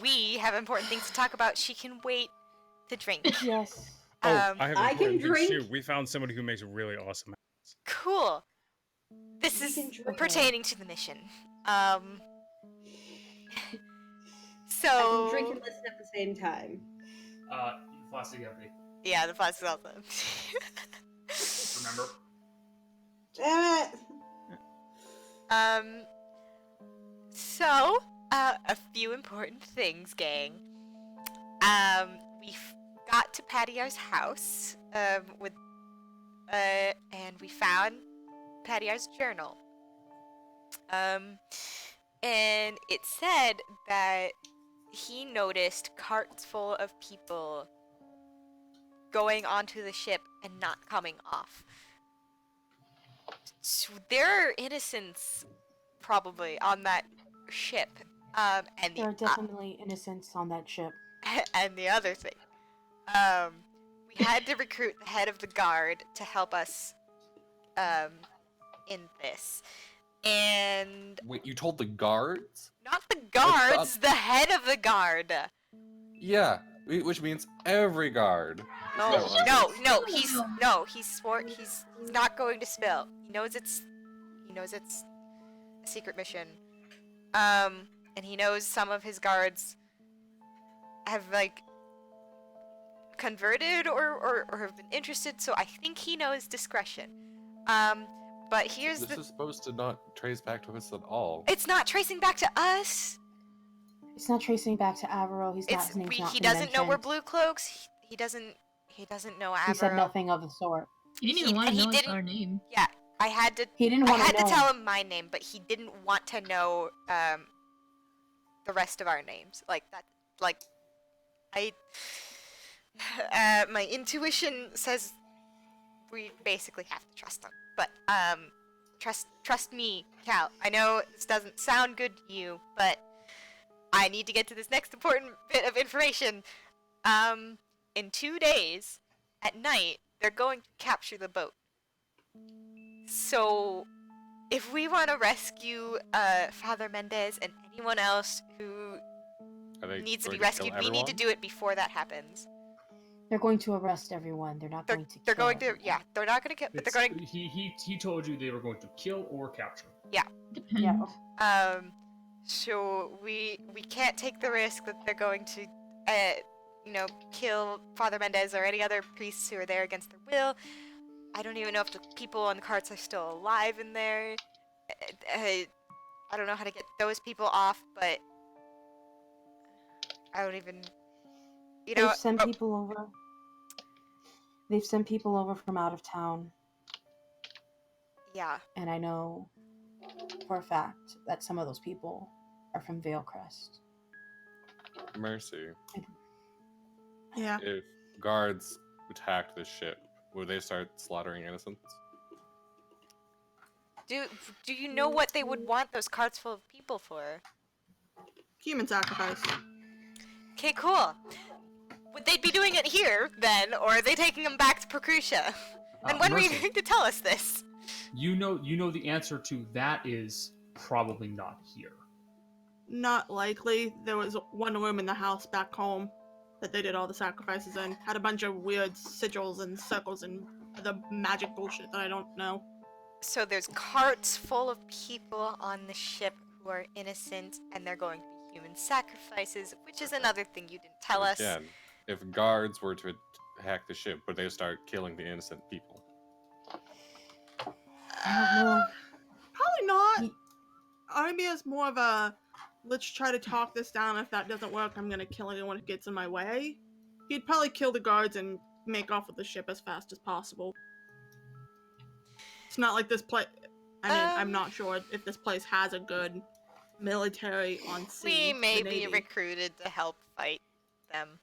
We have important things to talk about. She can wait to drink. Yes. Oh, I have I can important things drink. too. We found somebody who makes really awesome. Cool. This We is can drink. pertaining to the mission. I So. can drink and listen at the same time. Plastic empty. Yeah, the plastic is also. Remember? Damn it! So, a few important things, gang. We got to Patio's house, and we found Patio's journal. And it said that he noticed carts full of people going onto the ship and not coming off. So there are innocents probably on that ship. And There are definitely innocents on that ship. and the other thing, we had to recruit the head of the guard to help us in this. And Wait, you told the guards? not the guards, the head of the guard. Yeah, which means every guard. No, he swore he's not going to spill. He knows it's a secret mission. And he knows some of his guards have converted or have been interested, so I think he knows discretion. But here's This is supposed to not trace back to us at all. it's not tracing back to us. It's not tracing back to Avro. His name's not He doesn't know we're mentioned. Blue Cloaks. He doesn't know Avro. He said nothing of the sort. He didn't even want to know our name. Yeah, I had to. He didn't I want had to know. to tell him my name, but he didn't want to know the rest of our names. My intuition says we basically have to trust him. But trust me, Cal. I know this doesn't sound good to you, but I need to get to this next important bit of information. In 2 days, at night, they're going to capture the boat. So, if we want to rescue Father Mendes and anyone else who needs to be rescued, we need to do it before that happens. They're going to arrest everyone. They're not going to. They're kill going to, everyone. yeah, they're not going to kill, but they're going to, He told you they were going to kill or capture. Depends. Yeah. So we can't take the risk that they're going to, kill Father Mendes or any other priests who are there against their will. I don't even know if the people on the carts are still alive in there. I don't know how to get those people off, but I don't even. You know. They've sent people over. They've sent people over from out of town, Yeah. and I know for a fact that some of those people are from Veilcrest. Mercy. Yeah. If guards attacked the ship, would they start slaughtering innocents? Do you know what they would want those carts full of people for? Human sacrifice. Okay, cool. Would they be doing it here then, or are they taking them back to Procrucia? And when were you Mercy, going to tell us this? you know the answer to that is probably not here. Not likely. There was one room in the house back home that they did all the sacrifices in. Had a bunch of weird sigils and circles and the magic bullshit that I don't know. So there's carts full of people on the ship who are innocent, and they're going to be human sacrifices, which is another thing you didn't tell us. Again, if guards were to attack the ship, would they start killing the innocent people? I don't know. Probably not. Armir is more of a, let's try to talk this down. If that doesn't work, I'm gonna kill anyone who gets in my way. He'd probably kill the guards and make off with the ship as fast as possible. It's not like this place. I mean, I'm not sure if this place has a good military on sea. We may the be Navy. recruited to help fight them.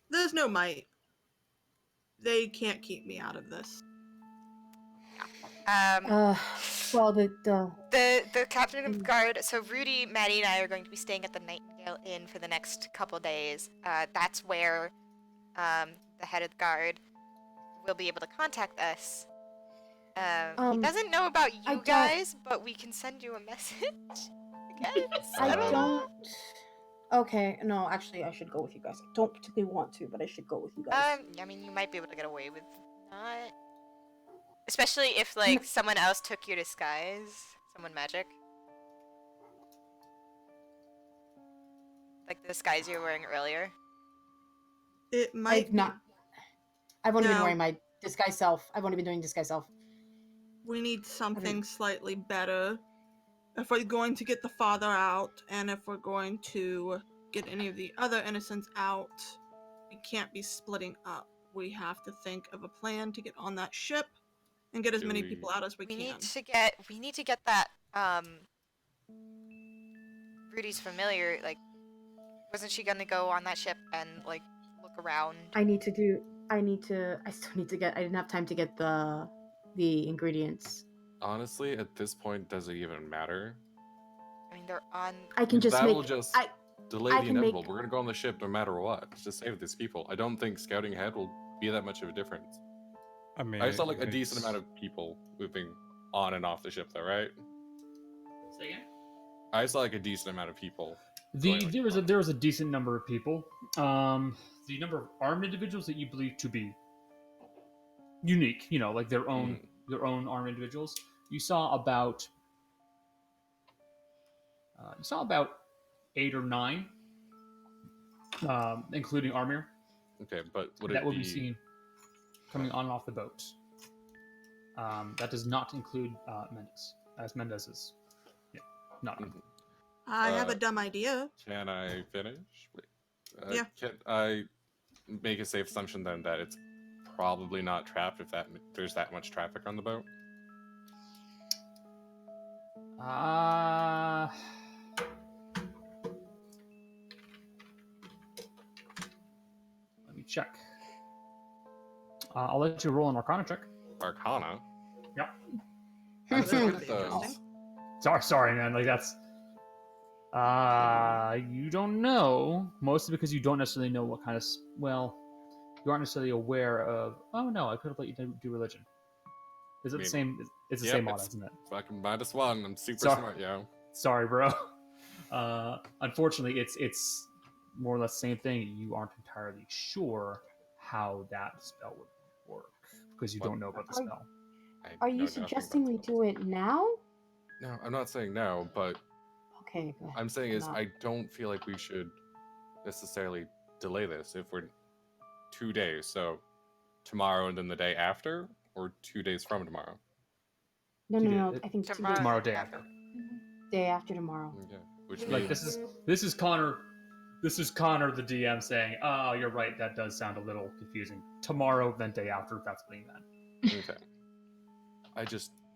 There's no might. They can't keep me out of this. Well, the The captain of the guard. So Rudi, Maddie, and I are going to be staying at the Nightingale Inn for the next couple days. That's where the head of the guard will be able to contact us. He doesn't know about you guys, but we can send you a message. I guess. I don't. Okay, no, actually, I should go with you guys. I don't particularly want to, but I should go with you guys. I mean, you might be able to get away with not. Especially if, like, someone else took your disguise. Someone magic. Like the disguise you were wearing earlier. It might I've only been No. wearing my disguise self. I've only been doing disguise self. We need something slightly better. If we're going to get the father out, and if we're going to get any of the other innocents out, we can't be splitting up. We have to think of a plan to get on that ship and get as many people out as we can. We need to get that Rudy's familiar, like, wasn't she gonna go on that ship and, like, look around? I still need to get, I didn't have time to get the ingredients. Honestly, at this point, does it even matter? I mean, they're on. I can just That'll make. just delay the inevitable. We're gonna go on the ship no matter what. Just save these people. I don't think scouting ahead will be that much of a difference. I mean, I saw like a decent amount of people moving on and off the ship, though, right? Say again? I saw like a decent amount of people. There was a decent number of people. The number of armed individuals that you believe to be unique, you know, like their own armed individuals. You saw about 8 or 9, including Armir. Okay, but would that it will be be seen coming on and off the boat. That does not include Mendes, as Mendes is not on. I have a dumb idea. Can I finish? Yeah. Can I make a safe assumption then that it's probably not trapped if there's that much traffic on the boat? Let me check. I'll let you roll an Arcana check. Arcana? Yep. I'm so good at those. Sorry, man. Like that's. You don't know, mostly because you don't necessarily know what kind of. Well, you aren't necessarily aware of. Oh no, I could have let you do religion. Is it the same? It's the same odds, isn't it? Fucking -1. I'm super smart, yo. Sorry, bro. Unfortunately, it's more or less the same thing. You aren't entirely sure how that spell would work because you don't know about the spell. Are you suggesting we do it now? No, I'm not saying no, but okay, go ahead. I'm saying is I don't feel like we should necessarily delay this if we're 2 days. So tomorrow and then the day after, or 2 days from tomorrow. No. I think tomorrow, day after. Day after tomorrow. Yeah, which like means... this is Connor This is Connor, the DM, saying, "Oh, you're right. That does sound a little confusing. Tomorrow, then day after. That's what he meant." Okay.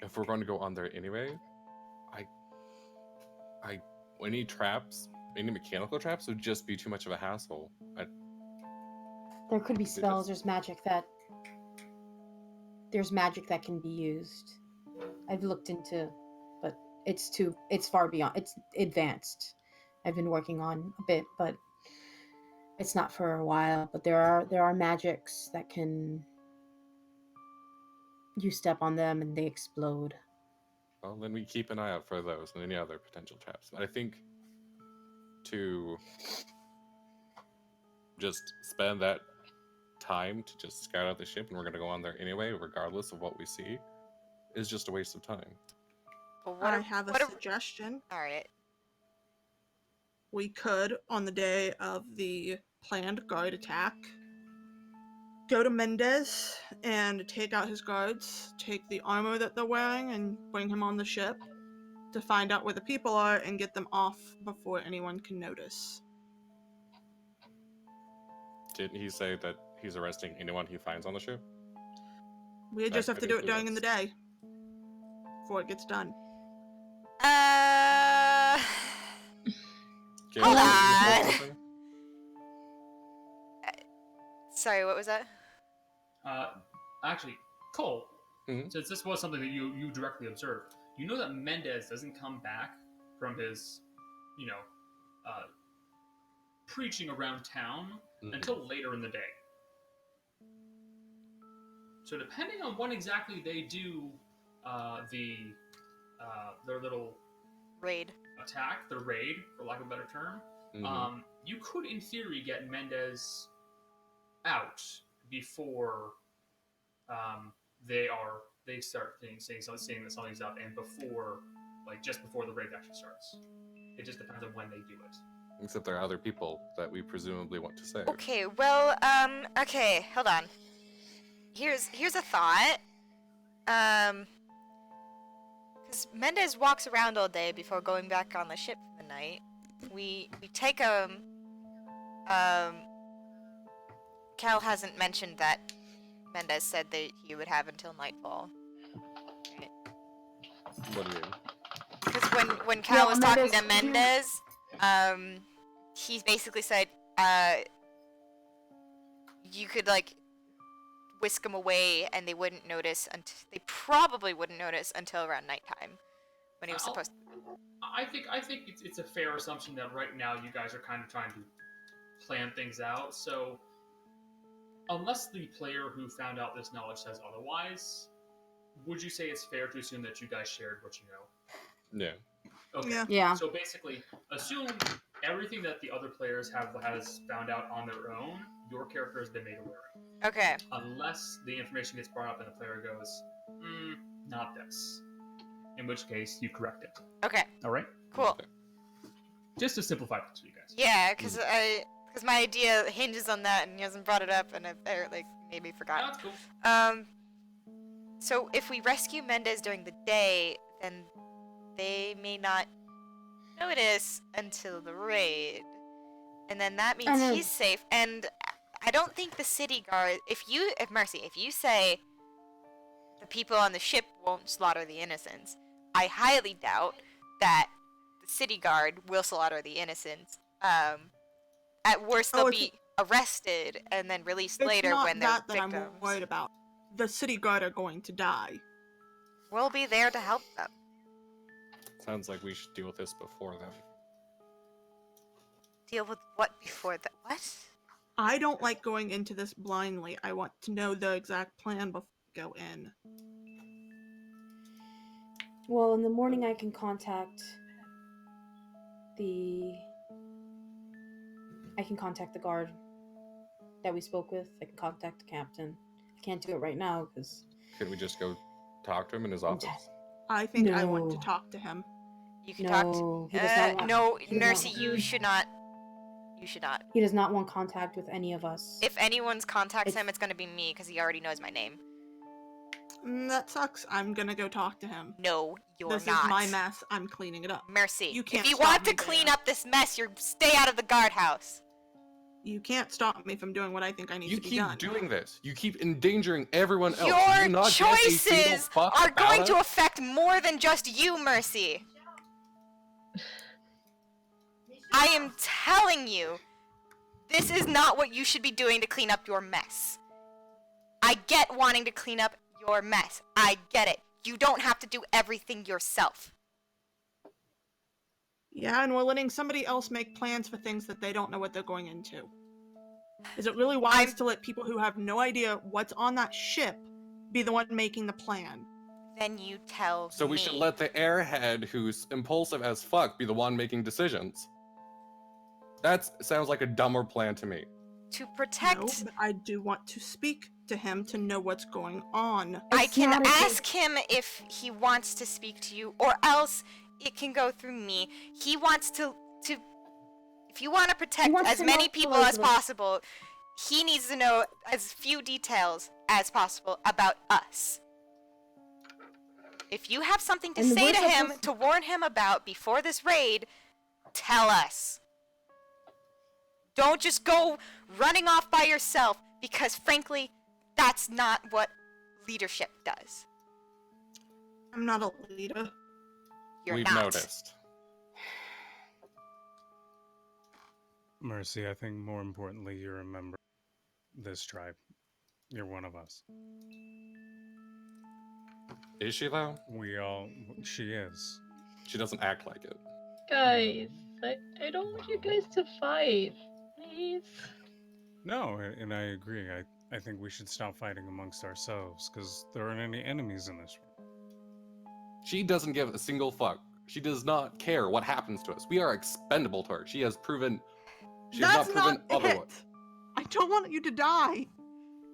If we're going to go on there anyway, any traps, any mechanical traps would just be too much of a hassle. There could be Is it spells. just- There's magic that can be used. I've looked into, but it's far beyond. It's advanced. I've been working on a bit, but it's not for a while. But there are magics that can. You step on them and they explode. Well, then we keep an eye out for those and any other potential traps. But I think to just spend that time to just scout out the ship, and we're going to go on there anyway, regardless of what we see, is just a waste of time. Well, I have a suggestion. All right. We could, on the day of the planned guard attack, go to Mendes and take out his guards, take the armor that they're wearing, and bring him on the ship to find out where the people are and get them off before anyone can notice. Didn't he say that he's arresting anyone he finds on the ship? We just have to do it during the day before it gets done. Okay, Hold you on. said something? Sorry, what was that? Actually, Cole, Mhm. since this was something that you directly observed, you know that Mendes doesn't come back from his, preaching around town until later in the day. So depending on when exactly they do their little Raid. attack, their raid, for lack of a better term, you could, in theory, get Mendes out before they start saying that something's up, and before, just before the raid actually starts. It just depends on when they do it. Except there are other people that we presumably want to save. Okay, well, okay, hold on. Here's a thought. Because Mendes walks around all day before going back on the ship for the night. We take him. Cal hasn't mentioned that Mendes said that he would have until nightfall. Right? What do you mean? Because when Cal was talking to Mendes, he basically said, you could whisk him away and they wouldn't notice they probably wouldn't notice until around nighttime when he was supposed to. I think it's a fair assumption that right now you guys are kind of trying to plan things out. So unless the player who found out this knowledge says otherwise, would you say it's fair to assume that you guys shared what you know? Yeah. Okay. Yeah. So basically, assume everything that the other players has found out on their own, your character has been made aware of. Okay. Unless the information gets brought up and the player goes, not this. In which case, you correct it. Okay. All right? Cool. Just to simplify things for you guys. Yeah, because my idea hinges on that, and he hasn't brought it up, and I maybe forgot. That's cool. So if we rescue Mendes during the day, then they may not notice until the raid, and then that means he's safe. And I don't think the city guard. If you say the people on the ship won't slaughter the innocents, I highly doubt that the city guard will slaughter the innocents. At worst, they'll be arrested and then released later when they're victims. I'm worried about. The city guard are going to die. We'll be there to help them. Sounds like we should deal with this before then. Deal with what before the what? I don't like going into this blindly. I want to know the exact plan before we go in. Well, in the morning I can contact the guard that we spoke with. I can contact the captain. I can't do it right now because... Could we just go talk to him in his office? I think I want to talk to him. You can talk to... no, Nursey, you should not. You should not. He does not want contact with any of us. If anyone's contacts him, it's going to be me because he already knows my name. That sucks. I'm gonna go talk to him. No, you're This not. is my mess. I'm cleaning it up. Mercy. You can't if you stop want me, to clean Deah. up this mess, you stay out of the guardhouse. You can't stop me from doing what I think I need You to be keep done. doing this. You keep endangering everyone else. Do Your you not get a single choices fuck are about going to it? affect more than just you, Mercy. I am telling you, this is not what you should be doing to clean up your mess. I get wanting to clean up your mess. I get it. You don't have to do everything yourself. Yeah, and we're letting somebody else make plans for things that they don't know what they're going into. Is it really wise to let people who have no idea what's on that ship be the one making the plan? Then you tell So we me. should let the airhead, who's impulsive as fuck, be the one making decisions. That sounds like a dumber plan to me. To protect... No, but I do want to speak to him to know what's going on. I It's can not a ask him if he wants to speak to you, or else it can go through me. He wants to if you want to protect wants as to many know people as Elizabeth. possible, he needs to know as few details as possible about us. If you have something to And say we're to him, supposed- to warn him about before this raid, tell us. Don't just go running off by yourself, because frankly, that's not what leadership does. I'm not a leader. You're We've not. noticed. Mercy, I think more importantly, you're a member of this tribe. You're one of us. Is she though? She is. She doesn't act like it. Guys, I don't want you guys to fight. Please. No, and I agree. I think we should stop fighting amongst ourselves, because there aren't any enemies in this room. She doesn't give a single fuck. She does not care what happens to us. We are expendable to her. She has proven. She has That's not proven not it. otherwise. I don't want you to die.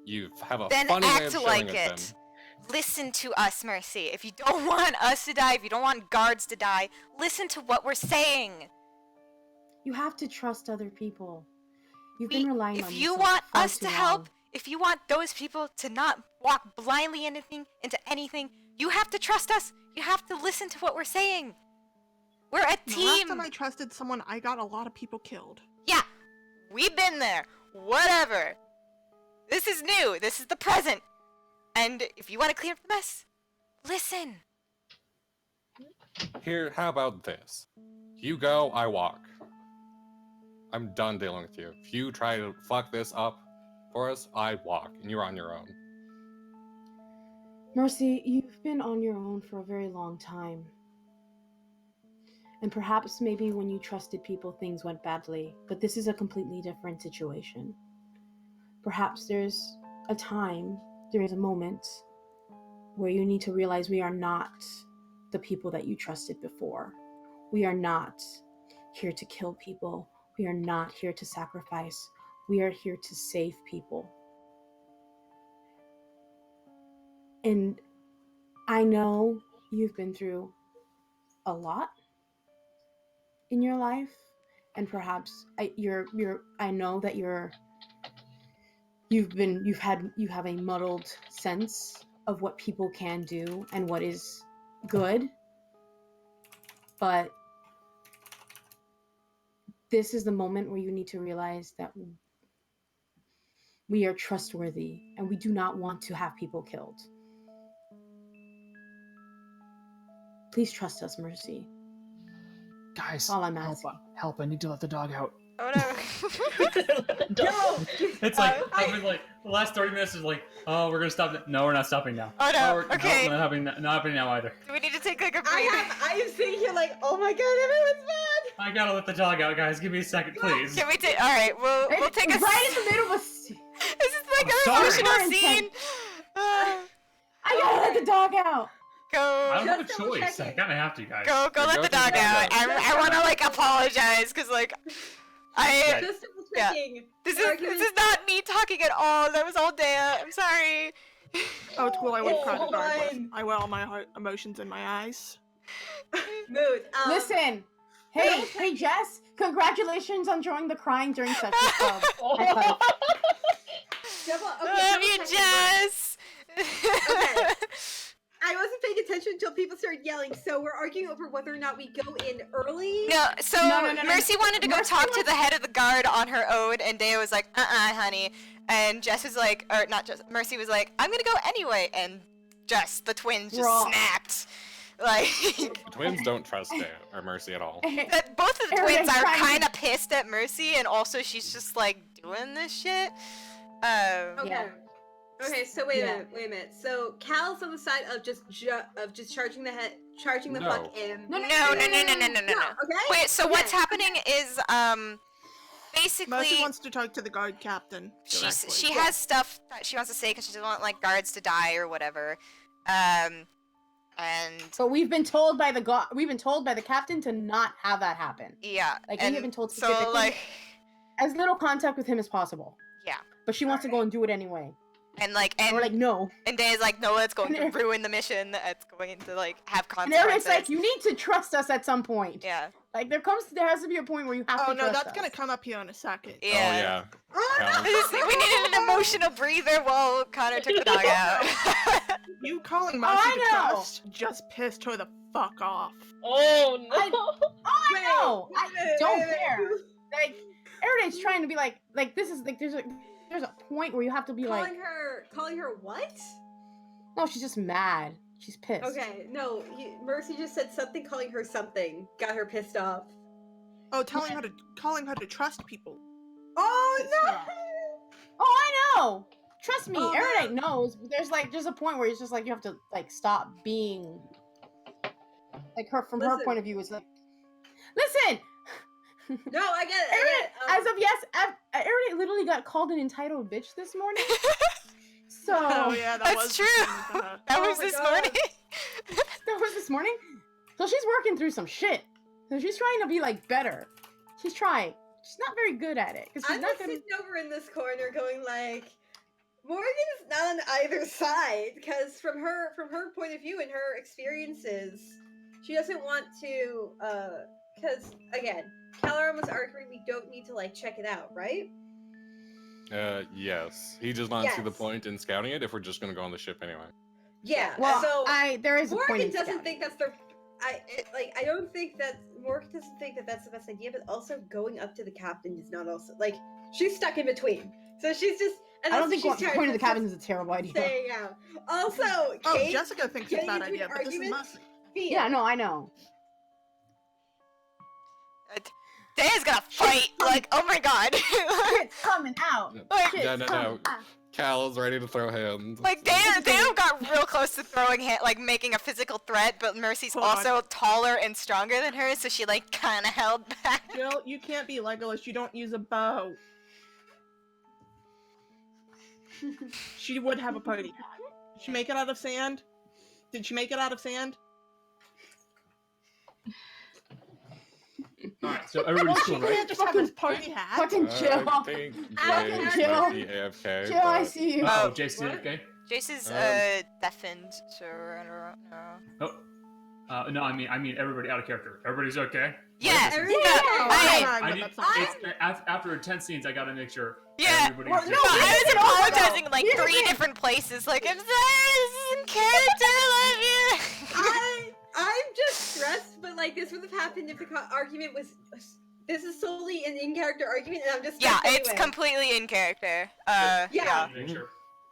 You have a Then funny way of act showing like it. it. Then. Listen to us, Mercy. If you don't want us to die, if you don't want guards to die, listen to what we're saying. You have to trust other people. You've been relying on If you yourself want far us too to help, long. if you want those people to not walk blindly into anything, you have to trust us. You have to listen to what we're saying. We're a The last team. time I trusted someone, I got a lot of people killed. Yeah, we've been there. Whatever. This is new. This is the present. And if you want to clean up the mess, listen. Here, how about this? You go, I walk. I'm done dealing with you. If you try to fuck this up for us, I walk, and you're on your own. Mercy, you've been on your own for a very long time. And perhaps maybe when you trusted people, things went badly. But this is a completely different situation. Perhaps there's a time, there is a moment where you need to realize we are not the people that you trusted before. We are not here to kill people. We are not here to sacrifice. We are here to save people. And I know you've been through a lot in your life, and perhaps I know that you have a muddled sense of what people can do and what is good, but this is the moment where you need to realize that we are trustworthy and we do not want to have people killed. Please trust us, Mercy. Guys, All I'm help, asking. help, I need to let the dog out. Oh no. It's like I've been like the last 30 minutes is like, oh, we're gonna stop. No, we're not stopping now. Oh, no. we're, Okay. No, not happening now either. Do we need to take like a break? I am sitting here like, oh my god, everyone's mad. I gotta let the dog out, guys. Give me a second, please. Can we take? All right, we'll take a. right in the middle of a. This is like I'm an sorry. emotional scene. I gotta let the dog out. Go. I don't have a Just double choice. I checking. kind of have to, guys. Go let Go the to the dog dog out. out. I want to like apologize because like I Just double Yeah. checking. this is not me talking at all. That was all Deah. I'm sorry. Oh, it's cool. I went It's credit card. fine. I wear all my emotions in my eyes. Mood. Listen. Hey, Jess. Congratulations on joining the Crying During Sessions Club. High five. Double, okay, Love double you, checking. Jess. Okay. I wasn't paying attention until people started yelling, so we're arguing over whether or not we go in early. No, so No. Mercy wanted to go Mercy talk to the head of the guard on her own, and Deah was like, honey. And Jess was like, or not Jess, Mercy was like, I'm gonna go anyway. And Jess, the twins, just Raw. snapped. Like, Twins don't trust Deah or Mercy at all. both of the Aaron, twins I'm are trying to- kind of pissed at Mercy, and also she's just like doing this shit. Okay. Yeah. Okay, so wait Yeah. a minute. So Cal's on the side of just charging the No. fuck in. No. Okay. Wait, so Okay. what's happening is, basically, Mercy wants to talk to the guard captain. she directly. has stuff that she wants to say because she doesn't want like guards to die or whatever. And But we've been told by the captain to not have that happen. yeah, Like, and we have been told so specifically like as little contact with him as possible. yeah, But she wants to go and do it anyway. and like And and we're like, no. and Deah's like, no, it's going to And ruin the mission. It's going to like have And Aaron's consequences. like, you need to trust us at some point. Yeah, Like, there has to be a point where you have Oh to no, trust that's us. gonna come up here in a second. yeah. Oh yeah. Cal. We needed an emotional breather while Connor took the dog out. You calling Mercy I to know. trust just pissed her the fuck off. Oh no! I know. I don't wait. care. Like, everybody's trying to be like this is like there's a point where you have to be like, Calling her what? no, she's just mad. She's pissed. Okay, no, Mercy just said something calling her something. Got her pissed off. Oh, calling her to trust people. Oh Pissed her off. Oh, I know. Trust me, Oh, Aaron no. knows. There's a point where it's just like you have to like stop being like her from her Listen. point of view is like, listen. No, I get it. I Aaron, get it. as of yes, Aaron literally got called an entitled bitch this morning. So Oh yeah, that That's was true. that That Oh was my this God. morning. that was this morning. So she's working through some shit. So she's trying to be like better. She's trying. She's not very good at it because she's I'm not just gonna. sitting over in this corner going like, Morgan is not on either side because from her point of view and her experiences, she doesn't want to. Because again, Caloran was arguing we don't need to like check it out, right? Yes. He does not see the Yes. point in scouting it if we're just gonna go on the ship anyway. Yeah. Well, so there is a point. Morgan in doesn't scouting. think that's the. I don't think that Morgan doesn't think that that's the best idea, but also going up to the captain is not also like she's stuck in between. So she's just. And I also don't think she's tired point of the of captain is a terrible idea. staying out. Also, Oh, Kate, Jessica thinks it's a getting bad into idea, an but this is argument? Mercy. Fia. Yeah, no, I know. Deah's gonna fight. Like, oh my god. Shit's coming out. Like, Shit's No. coming out. Cal is ready to throw hands. Like Deah got real close to throwing like making a physical threat, but Mercy's Hold on. also taller and stronger than her, so she like kind of held back. Jill, you can't be Legolas. You don't use a bow. She would have a party hat. Did she make it out of sand? Did she make it out of sand? Alright, so everybody's She cool, right? can't just have a party hat. Fucking chill. I think Fucking Jace chill. might be AFK. Chill, I but- see you. Oh, Jason, okay. Jace is deafened, so I don't know. Oh, no, I mean everybody out of character. Everybody's okay. Yeah, Everything- yeah, Oh, I- fine, I but need, that's not- after intense scenes, I gotta make sure Yeah, everybody's well, just no, No, here's I the was thing, also, apologizing in like here's the 3 thing. different places. Like, I'm sorry, this is in character, I love you. I'm just stressed, but like this would have happened if the argument was. This is solely an in-character argument, and I'm just. Yeah, stressed it's anyway. completely in character. Yeah. make sure.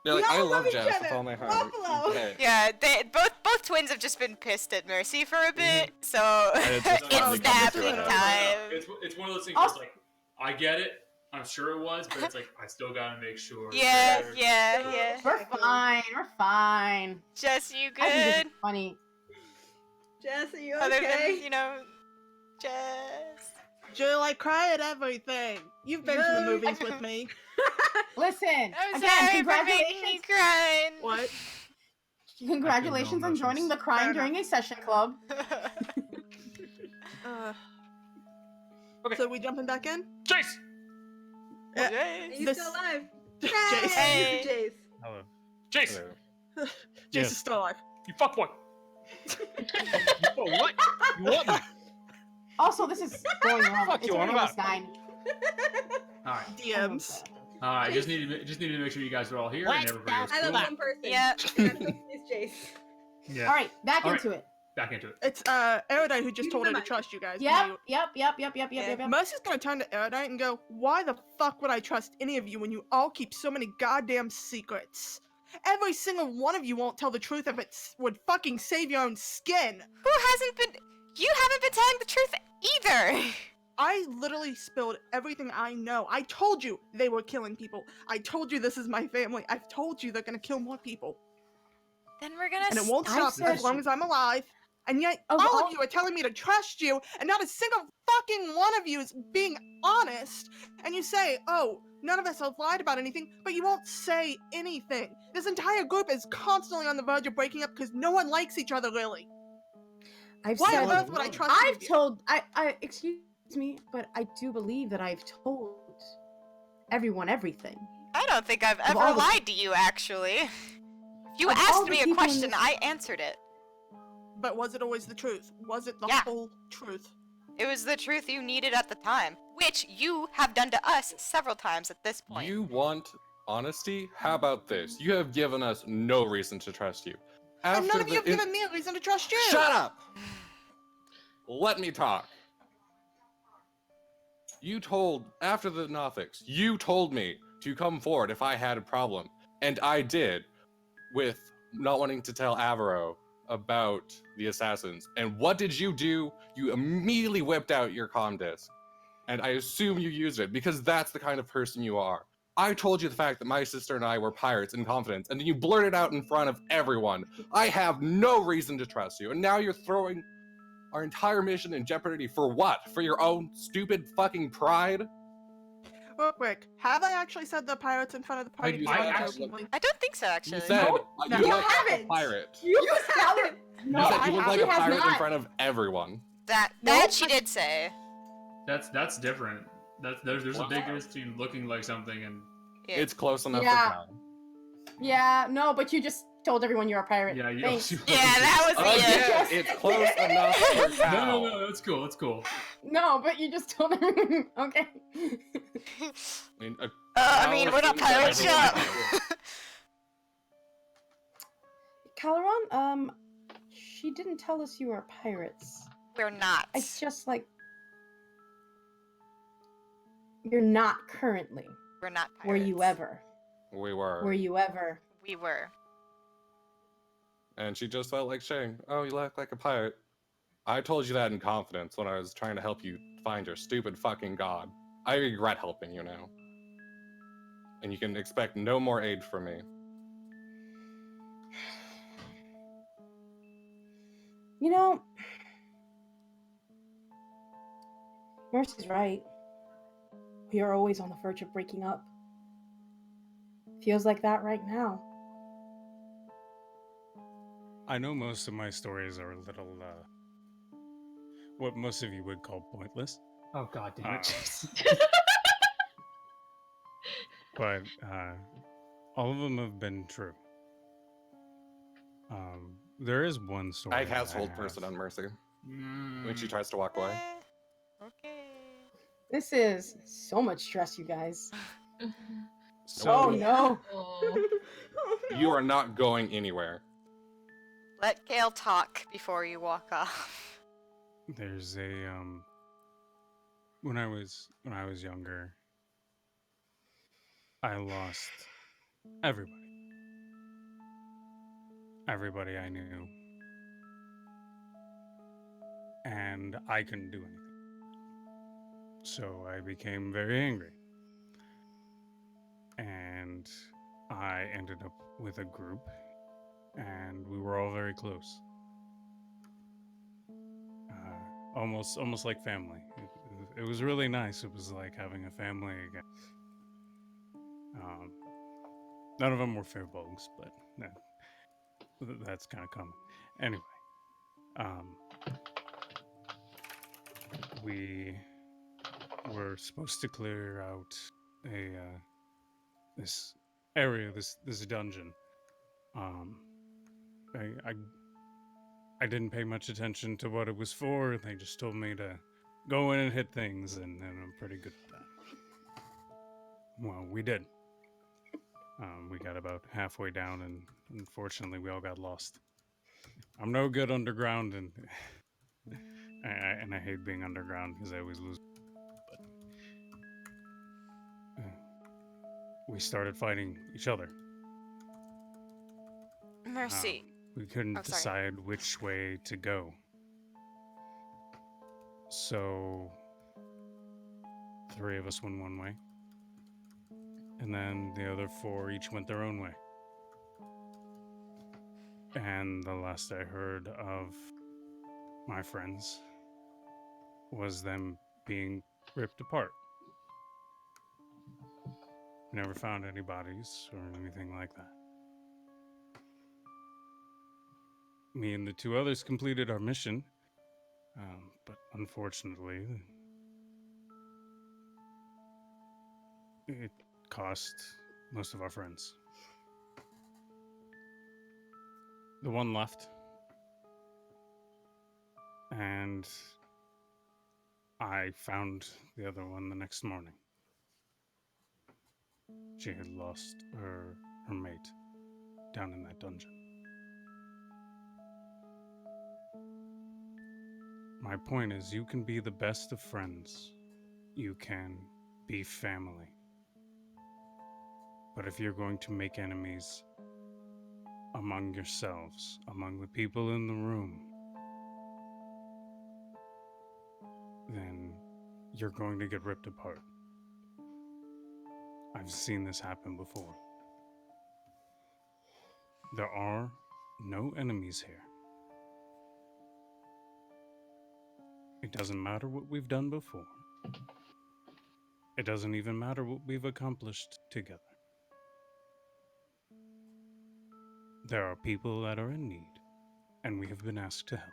Yeah, like, We I all love love each Jess with other. all my heart. Buffalo. Okay. Yeah, both twins have just been pissed at Mercy for a bit, so And it's just it's finally coming napping to a head. time. It's one of those things. Also- That's like, I get it. I'm sure it was, but it's like I still gotta make sure. Yeah, that- yeah. We're fine. We're fine. Jess, you I think this good? is funny. Jess, are you Other okay? than, you know, Jess. Jill, I cry at everything. You've been to the No. movies with me. Listen, I'm again, sorry for making you congratulations. cry. What? Congratulations on joining the Crying Fair During a Session Club. Okay. So we jumping back in? Jace. Jess. He's This- still alive. Jace. Hey. Jace. Hello. Jace. Hello. Jace Yes. is still alive. You fuckboy. Oh, what? You want me? Also, this is going wrong. Fuck It's you on already almost about? 9. All right. DMs. I just needed to make sure you guys are all here and everybody was I cool. love one person. Yeah. And I'm hoping it's Jace. Yeah. All right, back All right. into it. Back into it. It's Erudite who just Give me told the her to mic. trust you guys. Yep. Mercy's gonna turn to Erudite and go, "Why the fuck would I trust any of you when you all keep so many goddamn secrets? Every single one of you won't tell the truth if it would fucking save your own skin." Who hasn't been? You haven't been telling the truth either. I literally spilled everything I know. I told you they were killing people. I told you this is my family. I've told you they're gonna kill more people. Then we're gonna. And it won't I stop said- as long as I'm alive. And yet, Of all all- of you are telling me to trust you, and not a single fucking one of you is being honest. And you say, "Oh, none of us have lied about anything," but you won't say anything. This entire group is constantly on the verge of breaking up because no one likes each other, really. I've Why said on earth would I trust any I've of you? told I excuse me, but I do believe that I've told everyone everything. I don't think I've ever all the- lied to you, actually. If you Of all asked the me a people in question, this- I answered it. But was it always the truth? Was it the Yeah. whole truth? It was the truth you needed at the time, which you have done to us several times at this point. You want honesty? How about this? You have given us no reason to trust you. And none After of you have given me a reason to trust you. Shut up! Let me talk. You told, after the Nothics, you told me to come forward if I had a problem. And I did, with not wanting to tell Avaro about the assassins. And what did you do? You immediately whipped out your comm disc. And I assume you used it, because that's the kind of person you are. I told you the fact that my sister and I were pirates in confidence, and then you blurted out in front of everyone. I have no reason to trust you, and now you're throwing our entire mission in jeopardy for what? For your own stupid fucking pride? Real quick, have I actually said the pirates in front of the party? I before actually- jokingly? I don't think so, actually. You said No, you you looked like a haven't. pirate. You haven't. You No, said you looked like he a has pirate in not. front of everyone. That Nope. she did say. That's different. There's a big difference between looking like something and Yeah. It's close enough Yeah. for now. Yeah, no, but you just told everyone you're a pirate. yeah. You Thanks. Yeah, that was the Again, it's close enough for now. No, that's cool. That's cool. No, but you just told everyone. Okay. I mean, we're not pirates, shut up. Caleron, she didn't tell us you were pirates. We're not. It's just like you're not currently. We're not pirates. Were you ever? We were. Were you ever? We were. And she just felt like saying, "Oh, you look like a pirate." I told you that in confidence when I was trying to help you find your stupid fucking god. I regret helping you now. And you can expect no more aid from me. You know, Mercy's right. We are always on the verge of breaking up. Feels like that right now. I know most of my stories are a little, what most of you would call pointless. Oh god damn it. But all of them have been true. There is one story. I that cast hold have. person on Mercy Mm. when she tries to walk away. Okay. This is so much stress, you guys. So Oh no. Oh. You are not going anywhere. Let Gale talk before you walk off. there's a when I was younger, I lost everybody. Everybody I knew. And I couldn't do anything. So I became very angry. And I ended up with a group, and we were all very close. Almost like family. It was really nice. It was like having a family again. None of them were fair bugs, but that's kind of common. Anyway, we were supposed to clear out this area, this dungeon. I didn't pay much attention to what it was for. They just told me to go in and hit things, and I'm pretty good at that. Well, we did. We got about halfway down, and unfortunately, we all got lost. I'm no good underground, and I hate being underground because I always lose. But we started fighting each other. Mercy. We couldn't Oh, sorry. decide which way to go. So, 3 of us went one way, and then the other 4 each went their own way. And the last I heard of my friends was them being ripped apart. We never found any bodies or anything like that. Me and the 2 others completed our mission, but unfortunately, it cost most of our friends. The one left, and I found the other one the next morning. She had lost her mate down in that dungeon. My point is, you can be the best of friends. You can be family. But if you're going to make enemies among yourselves, among the people in the room, then you're going to get ripped apart. I've seen this happen before. There are no enemies here. It doesn't matter what we've done before. It doesn't even matter what we've accomplished together. There are people that are in need, and we have been asked to help.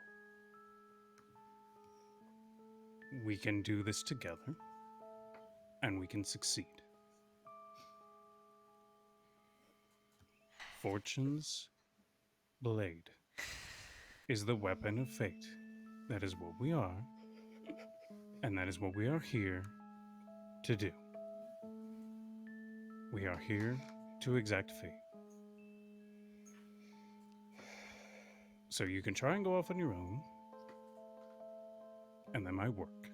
We can do this together, and we can succeed. Fortune's blade is the weapon of fate. That is what we are, and that is what we are here to do. We are here to exact fate. So you can try and go off on your own, and that might work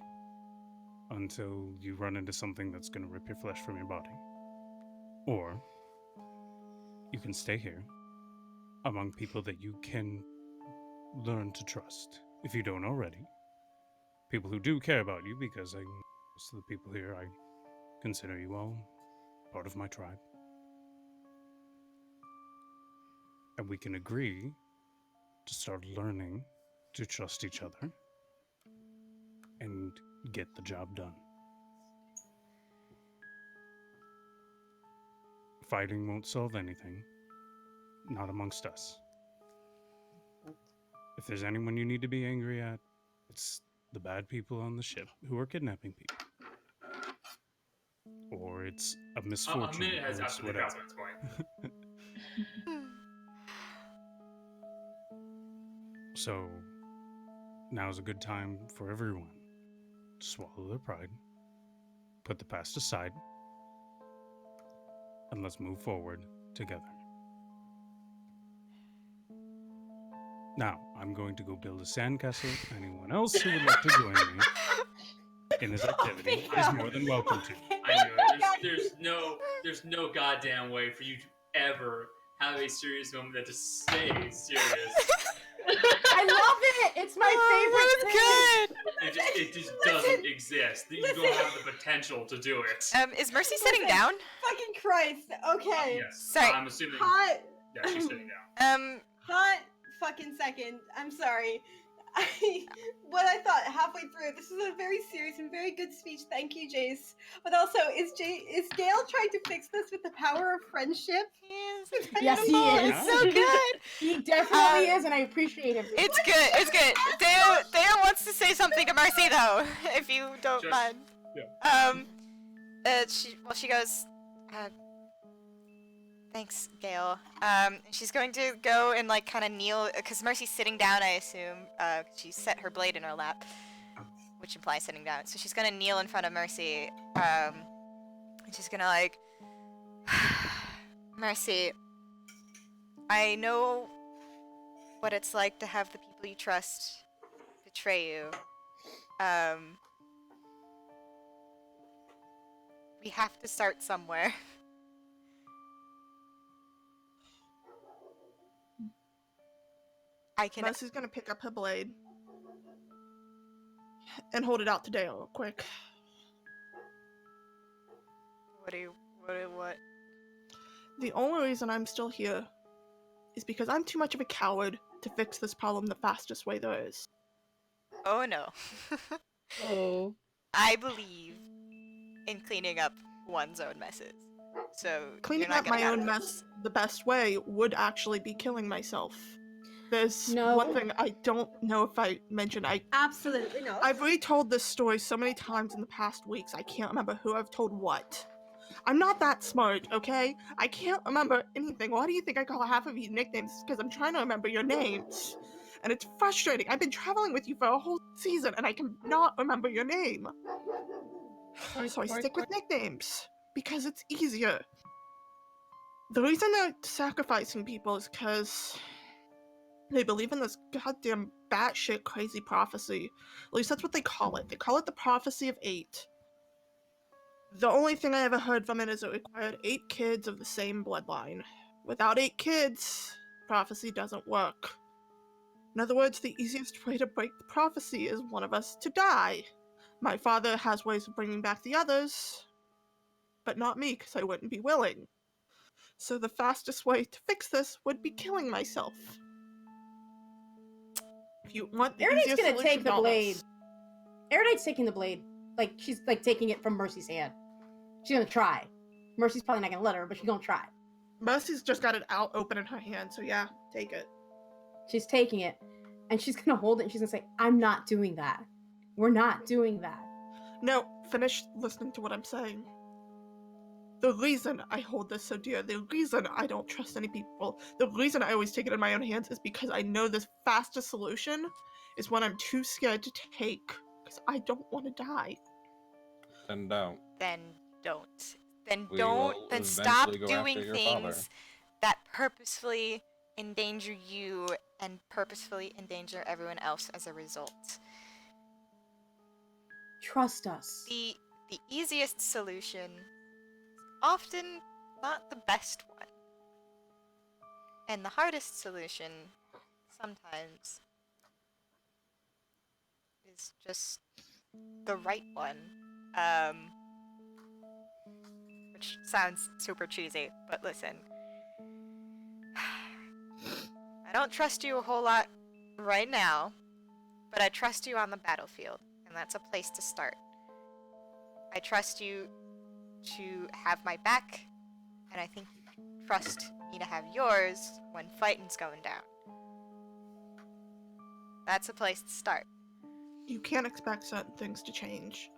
until you run into something that's going to rip your flesh from your body. Or you can stay here among people that you can learn to trust, if you don't already. People who do care about you, because most of the people here, I consider you all part of my tribe. And we can agree to start learning to trust each other and get the job done. Fighting won't solve anything, not amongst us. If there's anyone you need to be angry at, it's the bad people on the ship who are kidnapping people. Or it's a misfortune. A minute has or it's absolutely whatever. passed at this point. So, now's a good time for everyone to swallow their pride, put the past aside, and let's move forward together. Now, I'm going to go build a sandcastle. Anyone else who would like to join me in this activity is more than welcome to. I knew it. There's no goddamn way for you to ever have a serious moment that just stays serious. I love it. It's my favorite. It just doesn't exist. You don't have the potential to do it. Is Mercy sitting down? Fucking Christ. Okay. Yes. Sorry. I'm assuming. Hot. Yeah, she's sitting down. Hot fucking second. I'm sorry. What I thought halfway through, this is a very serious and very good speech. Thank you, Jace. But also, is Gale trying to fix this with the power of friendship? Yes, he is. It's so good. He definitely is, and I appreciate him. It's good. It's good. Deah wants to say something to Mercy though, if you don't mind. Yeah. She goes. Thanks, Gale. She's going to go and like kind of kneel, because Mercy's sitting down, I assume. She set her blade in her lap, which implies sitting down. So she's gonna kneel in front of Mercy, And she's gonna like, Mercy, I know what it's like to have the people you trust betray you. We have to start somewhere. I can. Mercy's gonna pick up her blade and hold it out to Deah real quick. What? The only reason I'm still here is because I'm too much of a coward to fix this problem the fastest way there is. Oh no. Oh. I believe in cleaning up one's own messes. So Cleaning you're not up my getting out own of mess this. the best way would actually be killing myself. There's No. one thing I don't know if I mentioned. Absolutely not. I've retold this story so many times in the past weeks, I can't remember who I've told what. I'm not that smart, okay? I can't remember anything. Why do you think I call half of you nicknames? Because I'm trying to remember your names. And it's frustrating. I've been traveling with you for a whole season and I cannot remember your name. So I stick with nicknames. Because it's easier. The reason they're sacrificing people is because they believe in this goddamn batshit crazy prophecy. At least that's what they call it. They call it the Prophecy of 8. The only thing I ever heard from it is it required 8 kids of the same bloodline. Without 8 kids, prophecy doesn't work. In other words, the easiest way to break the prophecy is one of us to die. My father has ways of bringing back the others, but not me, because I wouldn't be willing. So the fastest way to fix this would be killing myself. If you want the Erudite's easiest gonna solution, take the not blade. this. Erudite's taking the blade. Like, she's like taking it from Mercy's hand. She's gonna try. Mercy's probably not gonna let her, but she's gonna try. Mercy's just got it out open in her hand, so yeah, take it. She's taking it, and she's gonna hold it, and she's gonna say, I'm not doing that. We're not doing that. No, finish listening to what I'm saying. The reason I hold this so dear, the reason I don't trust any people, the reason I always take it in my own hands is because I know this fastest solution is one I'm too scared to take, because I don't want to die. Then don't. Then don't. Then We don't. will Then stop eventually go doing after your father. things that purposefully endanger you and purposefully endanger everyone else as a result. Trust us. The easiest solution is often not the best one. And the hardest solution sometimes is just the right one. Which sounds super cheesy, but listen. I don't trust you a whole lot right now, but I trust you on the battlefield, and that's a place to start. I trust you to have my back, and I think you can trust me to have yours when fighting's going down. That's a place to start. You can't expect certain things to change.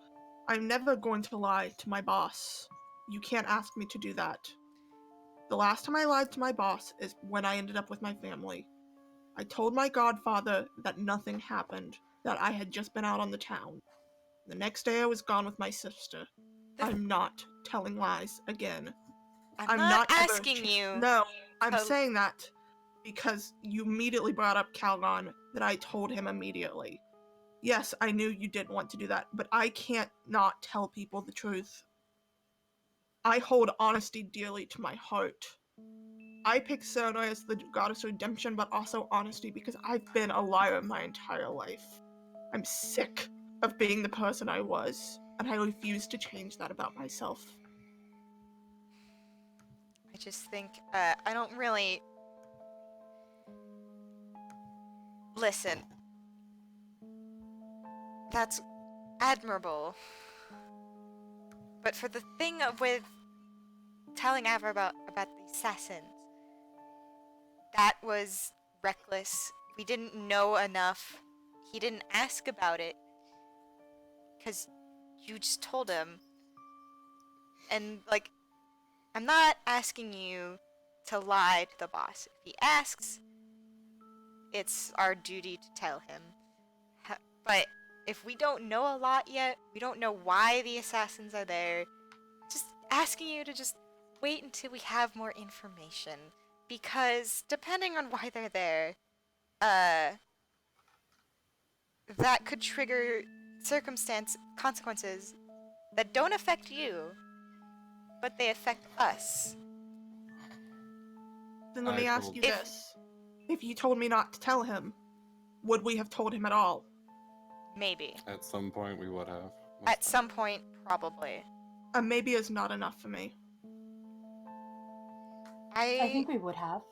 I'm never going to lie to my boss. You can't ask me to do that. The last time I lied to my boss is when I ended up with my family. I told my godfather that nothing happened, that I had just been out on the town. The next day I was gone with my sister. I'm not telling lies again. I'm not ever asking you. No, I'm to- saying that because you immediately brought up Calgon, that I told him immediately. Yes, I knew you didn't want to do that, but I can't not tell people the truth. I hold honesty dearly to my heart. I pick Sona as the goddess of redemption, but also honesty because I've been a liar my entire life. I'm sick of being the person I was, and I refuse to change that about myself. I just think, I don't really... Listen. That's admirable. But for the thing with telling Ava about the assassins, that was reckless. We didn't know enough. He didn't ask about it. Because you just told him. And, like, I'm not asking you to lie to the boss. If he asks, it's our duty to tell him. But if we don't know a lot yet, we don't know why the assassins are there, just asking you to just wait until we have more information. Because depending on why they're there, that could trigger consequences that don't affect you, but they affect us. Then let me ask you If- this. If you told me not to tell him, would we have told him at all? Maybe. At some point, we would have. At some point, probably. A maybe is not enough for me. I think we would have.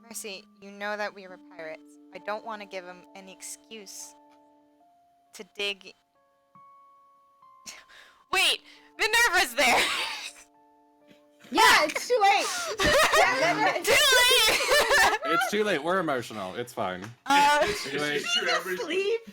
Mercy, you know that we were pirates. I don't want to give him any excuse to dig. Wait! Minerva's there! Yeah, it's too late. Too late! It's too late. We're emotional. It's fine. It's Anyway. true.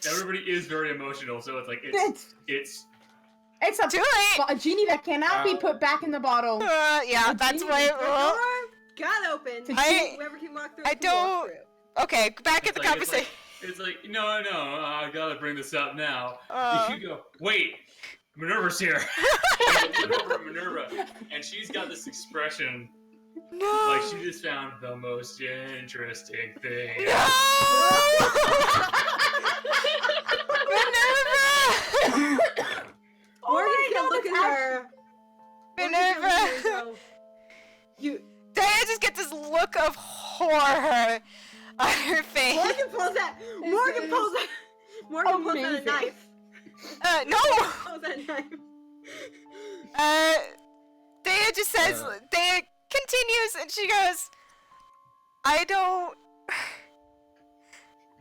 Everybody is very emotional, so it's like it's It's a Too late. a genie that cannot be put back in the bottle. Yeah, A that's genie why. that- The door got open. I- Whoever can walk through. I can walk don't- through. Okay, back at the conversation. It's like no, I gotta bring this up now. Uh. You go, wait, Minerva's here. And you look over at Minerva, and she's got this expression No! like she just found the most interesting thing. No! Minerva! Morgan can look at her. Minerva! You. Deah just gets this look of horror on her face. Morgan pulls out. Morgan pulls out. Morgan pulls out a Amazing. knife. No! Pulls out a knife. Deah just says, Deah continues and she goes, I don't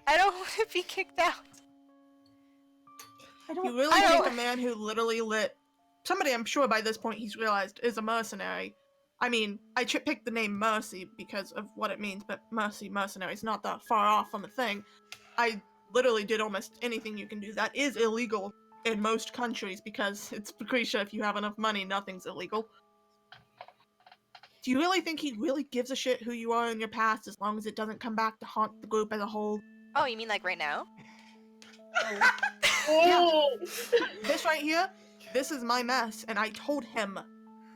want to be kicked out. You really think a man who literally lit somebody, I'm sure by this point he's realized, is a mercenary. I mean, I picked the name Mercy because of what it means, but mercenary is not that far off from the thing. I literally did almost anything you can do. That is illegal in most countries because it's Lucretia. If you have enough money, nothing's illegal. Do you really think he really gives a shit who you are in your past as long as it doesn't come back to haunt the group as a whole? Oh, you mean like right now? Yeah. This right here, this is my mess, and I told him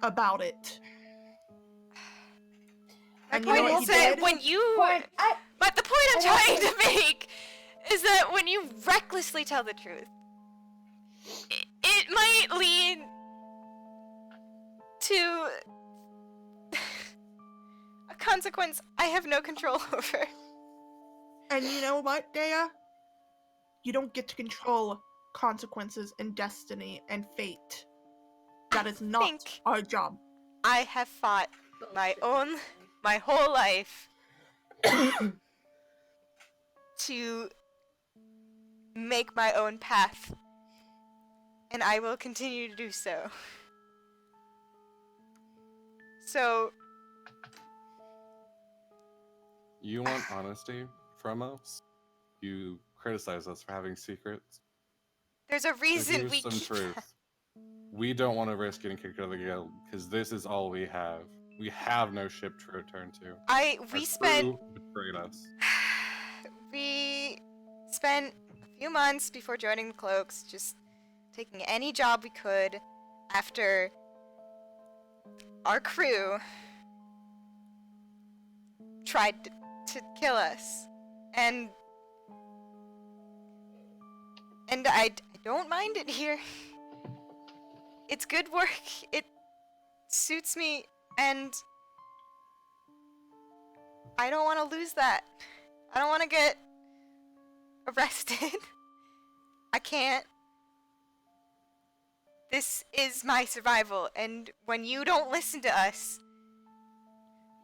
about it. And you know what he did? When you... Point, But the point I'm trying to make is that when you recklessly tell the truth, it might lead to a consequence I have no control over. And you know what, Deah? You don't get to control consequences and destiny and fate. That is not our job. I have fought my whole life to make my own path, and I will continue to do so. So, You want honesty from us? You criticize us for having secrets? there's a reason Here's we some keep truth. We don't want to risk getting kicked out of the guild because this is all we have. We have no ship to return to. We Our spent crew betrayed us. we spent a few months before joining the Cloaks just taking any job we could after our crew tried to kill us. And I don't mind it here. It's good work. It suits me, and I don't want to lose that. I don't want to get arrested. I can't. This is my survival, and when you don't listen to us,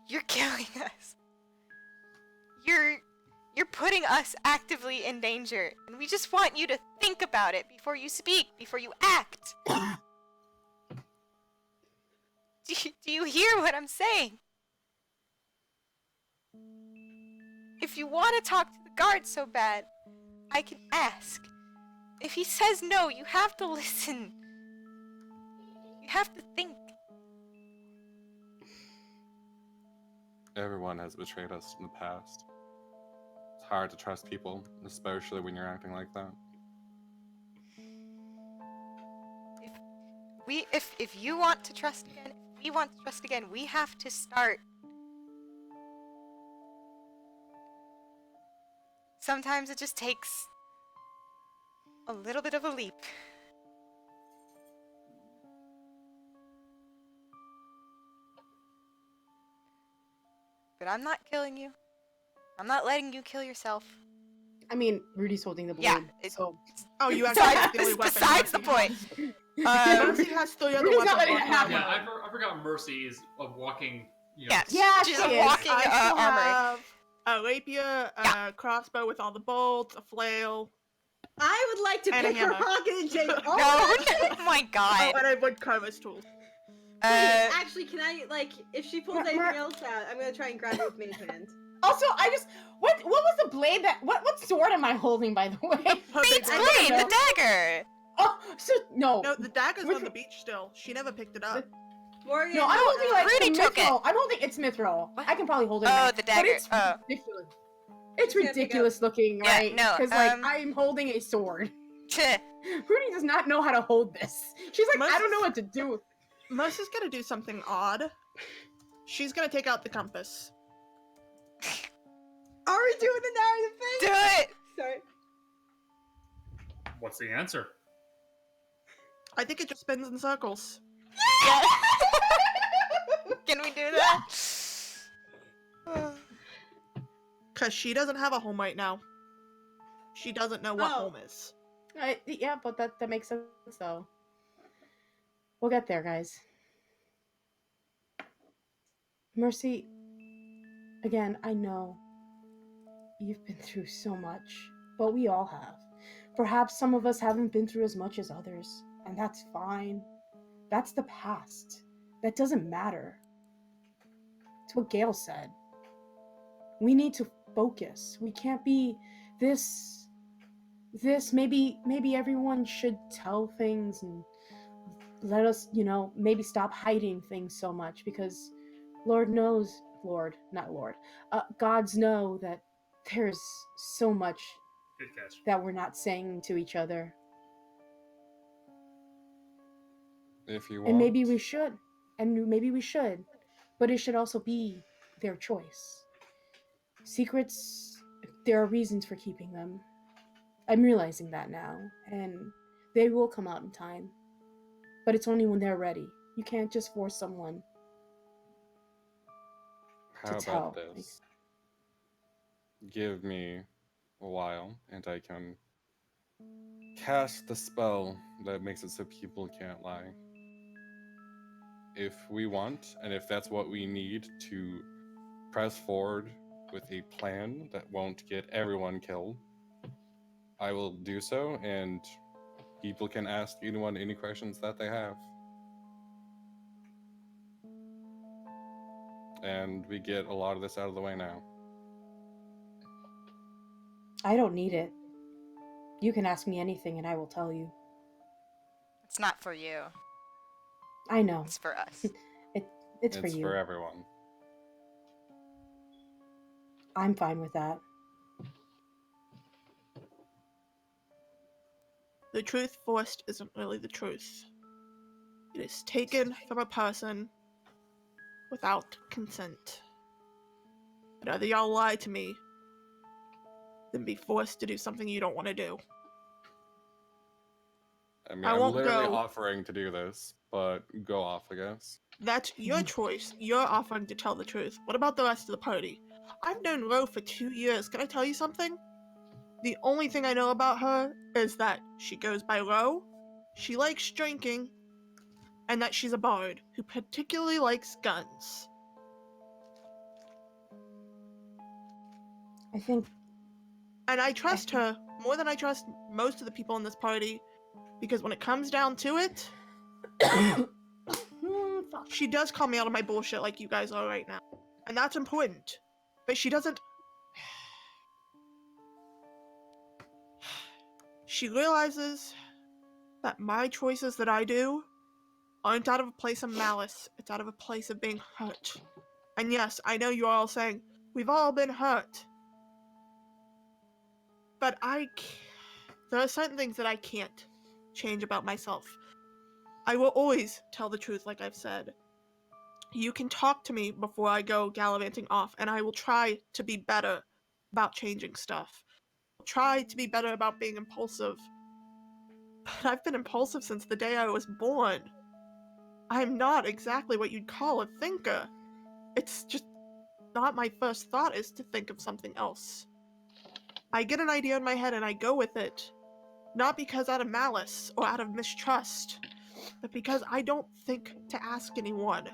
you're killing us. You're putting us actively in danger, and we just want you to think about it before you speak, before you act. Do you hear what I'm saying? If you want to talk to the guard so bad, I can ask. If he says no, you have to listen. You have to think. Everyone has betrayed us in the past. It's hard to trust people, especially when you're acting like that. if you want to trust again, if we want to trust again, we have to start. Sometimes it just takes a little bit of a leap. But I'm not killing you. I'm not letting you kill yourself. I mean, Rudy's holding the blade. Yeah, So Oh, you actually have the only Besides, weapon. besides the Mercy point. has. Mercy has 3 other Rudy's weapons. not letting it on happen. her. Yeah, I forgot Mercy is a walking. You know, Yeah, Yeah, she's she a is. walking I still armor. have a rapier, a crossbow with all the bolts, a flail. I would like to And a pick her hammer. pocket and take all No, of that shit. oh my Oh, god. and I would carver's tools. Wait, actually, can I, like, if she pulls Mer- anything Mer- else out, I'm gonna try and grab it with mage hand. also, I just what was the blade that what sword am I holding, by the way? Her big Fate's one. blade, know. the dagger. Oh, so no. No, the dagger's Which on the one? beach still. She never picked it up. Morgan, No, I'm holding like Rudy the took it. mithril. I'm holding its mithril. What? I can probably hold it. Oh, now, the but dagger. it's Oh. ridiculous. It's You can't pick ridiculous looking, Yeah, right? no, Because like I'm holding a sword. Rudy does not know how to hold this. She's like, I don't know what to do. Mercy's gonna do something odd. She's gonna take out the compass. Are we doing the narrative thing? Do it. Sorry. what's the answer? I think it just spins in circles. Yeah. Can we do that? Because she doesn't have a home right now. She doesn't know what Oh. home is. Yeah, but that makes sense though. We'll get there, guys. Mercy, again, I know you've been through so much, but we all have. Perhaps some of us haven't been through as much as others, and that's fine. That's the past. That doesn't matter. It's what Gail said. We need to focus. We can't be this maybe everyone should tell things and let us, maybe stop hiding things so much, because Lord knows, gods know that there's so much Good catch. that we're not saying to each other. If you want. And maybe we should, but it should also be their choice. Secrets, there are reasons for keeping them. I'm realizing that now, and they will come out in time. But it's only when they're ready. You can't just force someone How to tell. about this? Give me a while, and I can cast the spell that makes it so people can't lie. If we want, and if that's what we need to press forward with a plan that won't get everyone killed, I will do so, and people can ask anyone any questions that they have. And we get a lot of this out of the way now. I don't need it. You can ask me anything and I will tell you. It's not for you. I know. It's for us. It's for you. It's for everyone. I'm fine with that. The truth forced isn't really the truth. It is taken from a person without consent. I'd rather y'all lie to me than be forced to do something you don't want to do. I mean, I I'm won't literally go. offering to do this, but go off, I guess. That's your choice. You're offering to tell the truth. What about the rest of the party? I've known Ro for 2 years. Can I tell you something? The only thing I know about her is that she goes by Ro, she likes drinking, and that she's a bard who particularly likes guns. I think... And I trust her more than I trust most of the people in this party, because when it comes down to it, she does call me out of my bullshit like you guys are right now. And that's important. But she doesn't... She realizes that my choices that I do aren't out of a place of malice. It's out of a place of being hurt. And yes, I know you're all saying, we've all been hurt. But there are certain things that I can't change about myself. I will always tell the truth, like I've said. You can talk to me before I go gallivanting off, and I will try to be better about changing stuff. I'll try to be better about being impulsive. But I've been impulsive since the day I was born. I'm not exactly what you'd call a thinker. It's just not my first thought is to think of something else. I get an idea in my head and I go with it. Not because out of malice or out of mistrust, but because I don't think to ask anyone.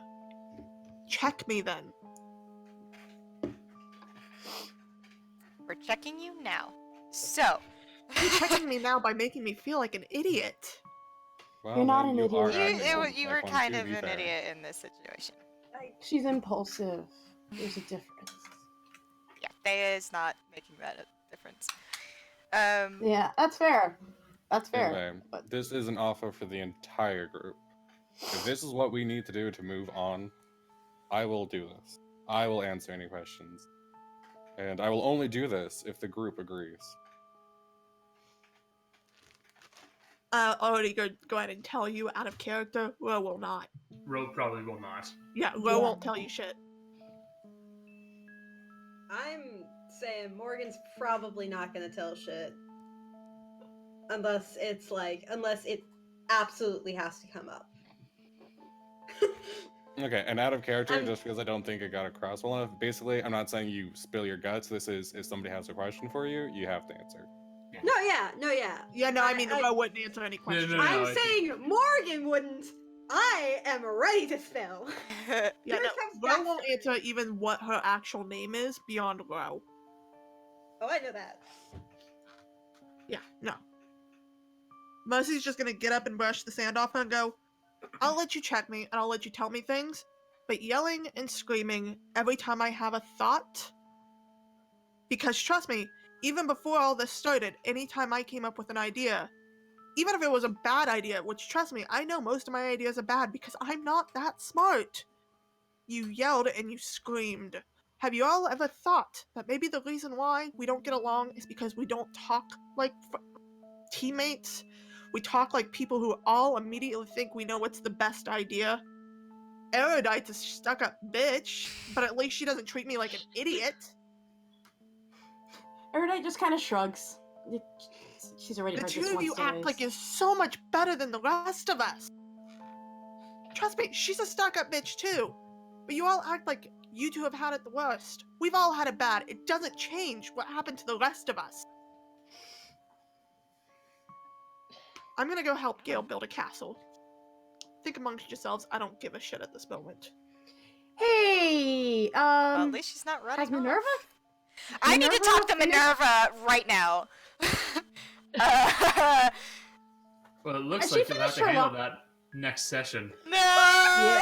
Check me then. We're checking you now. So. You're checking me now by making me feel like an idiot. Well, You're not then an you are idiot. acting You like were one, kind to of be an fair. idiot in this situation. She's impulsive. There's a difference. Yeah, Deah is not making that a difference. Yeah, that's fair. That's fair. Anyway, But this is an offer for the entire group. If this is what we need to do to move on, I will do this. I will answer any questions. And I will only do this if the group agrees. I'll already go ahead and tell you out of character, Ro will not. Ro probably will not. Yeah, Ro won't tell you shit. I'm saying Morgan's probably not gonna tell shit. Unless it absolutely has to come up. Okay, and out of character, just because I don't think it got across well enough, basically, I'm not saying you spill your guts. This is, if somebody has a question for you, you have to answer. No, yeah. Yeah, no, I mean, Ro wouldn't answer any questions. no, I'm saying Morgan wouldn't. I am ready to spill. Yeah, no, Ro won't answer even what her actual name is beyond Ro. Oh, I know that. Yeah, no. Mercy's just gonna get up and brush the sand off her and go, I'll let you check me and I'll let you tell me things, but yelling and screaming every time I have a thought, because trust me, even before all this started, anytime I came up with an idea, even if it was a bad idea, which trust me, I know most of my ideas are bad because I'm not that smart, you yelled and you screamed. Have you all ever thought that maybe the reason why we don't get along is because we don't talk like teammates? We talk like people who all immediately think we know what's the best idea. Erudite's a stuck-up bitch, but at least she doesn't treat me like an idiot. Erudite just kind of shrugs. She's already The heard two this of once you act today. like you're so much better than the rest of us. Trust me, she's a stuck-up bitch too. But you all act like you two have had it the worst. We've all had it bad. It doesn't change what happened to the rest of us. I'm gonna go help Gale build a castle. Think amongst yourselves, I don't give a shit at this moment. Hey, Well, at least she's not running has Minerva? off. I need to talk to Minerva right now. Well, it looks Has she like you'll have finished to her handle walk? that next session. No!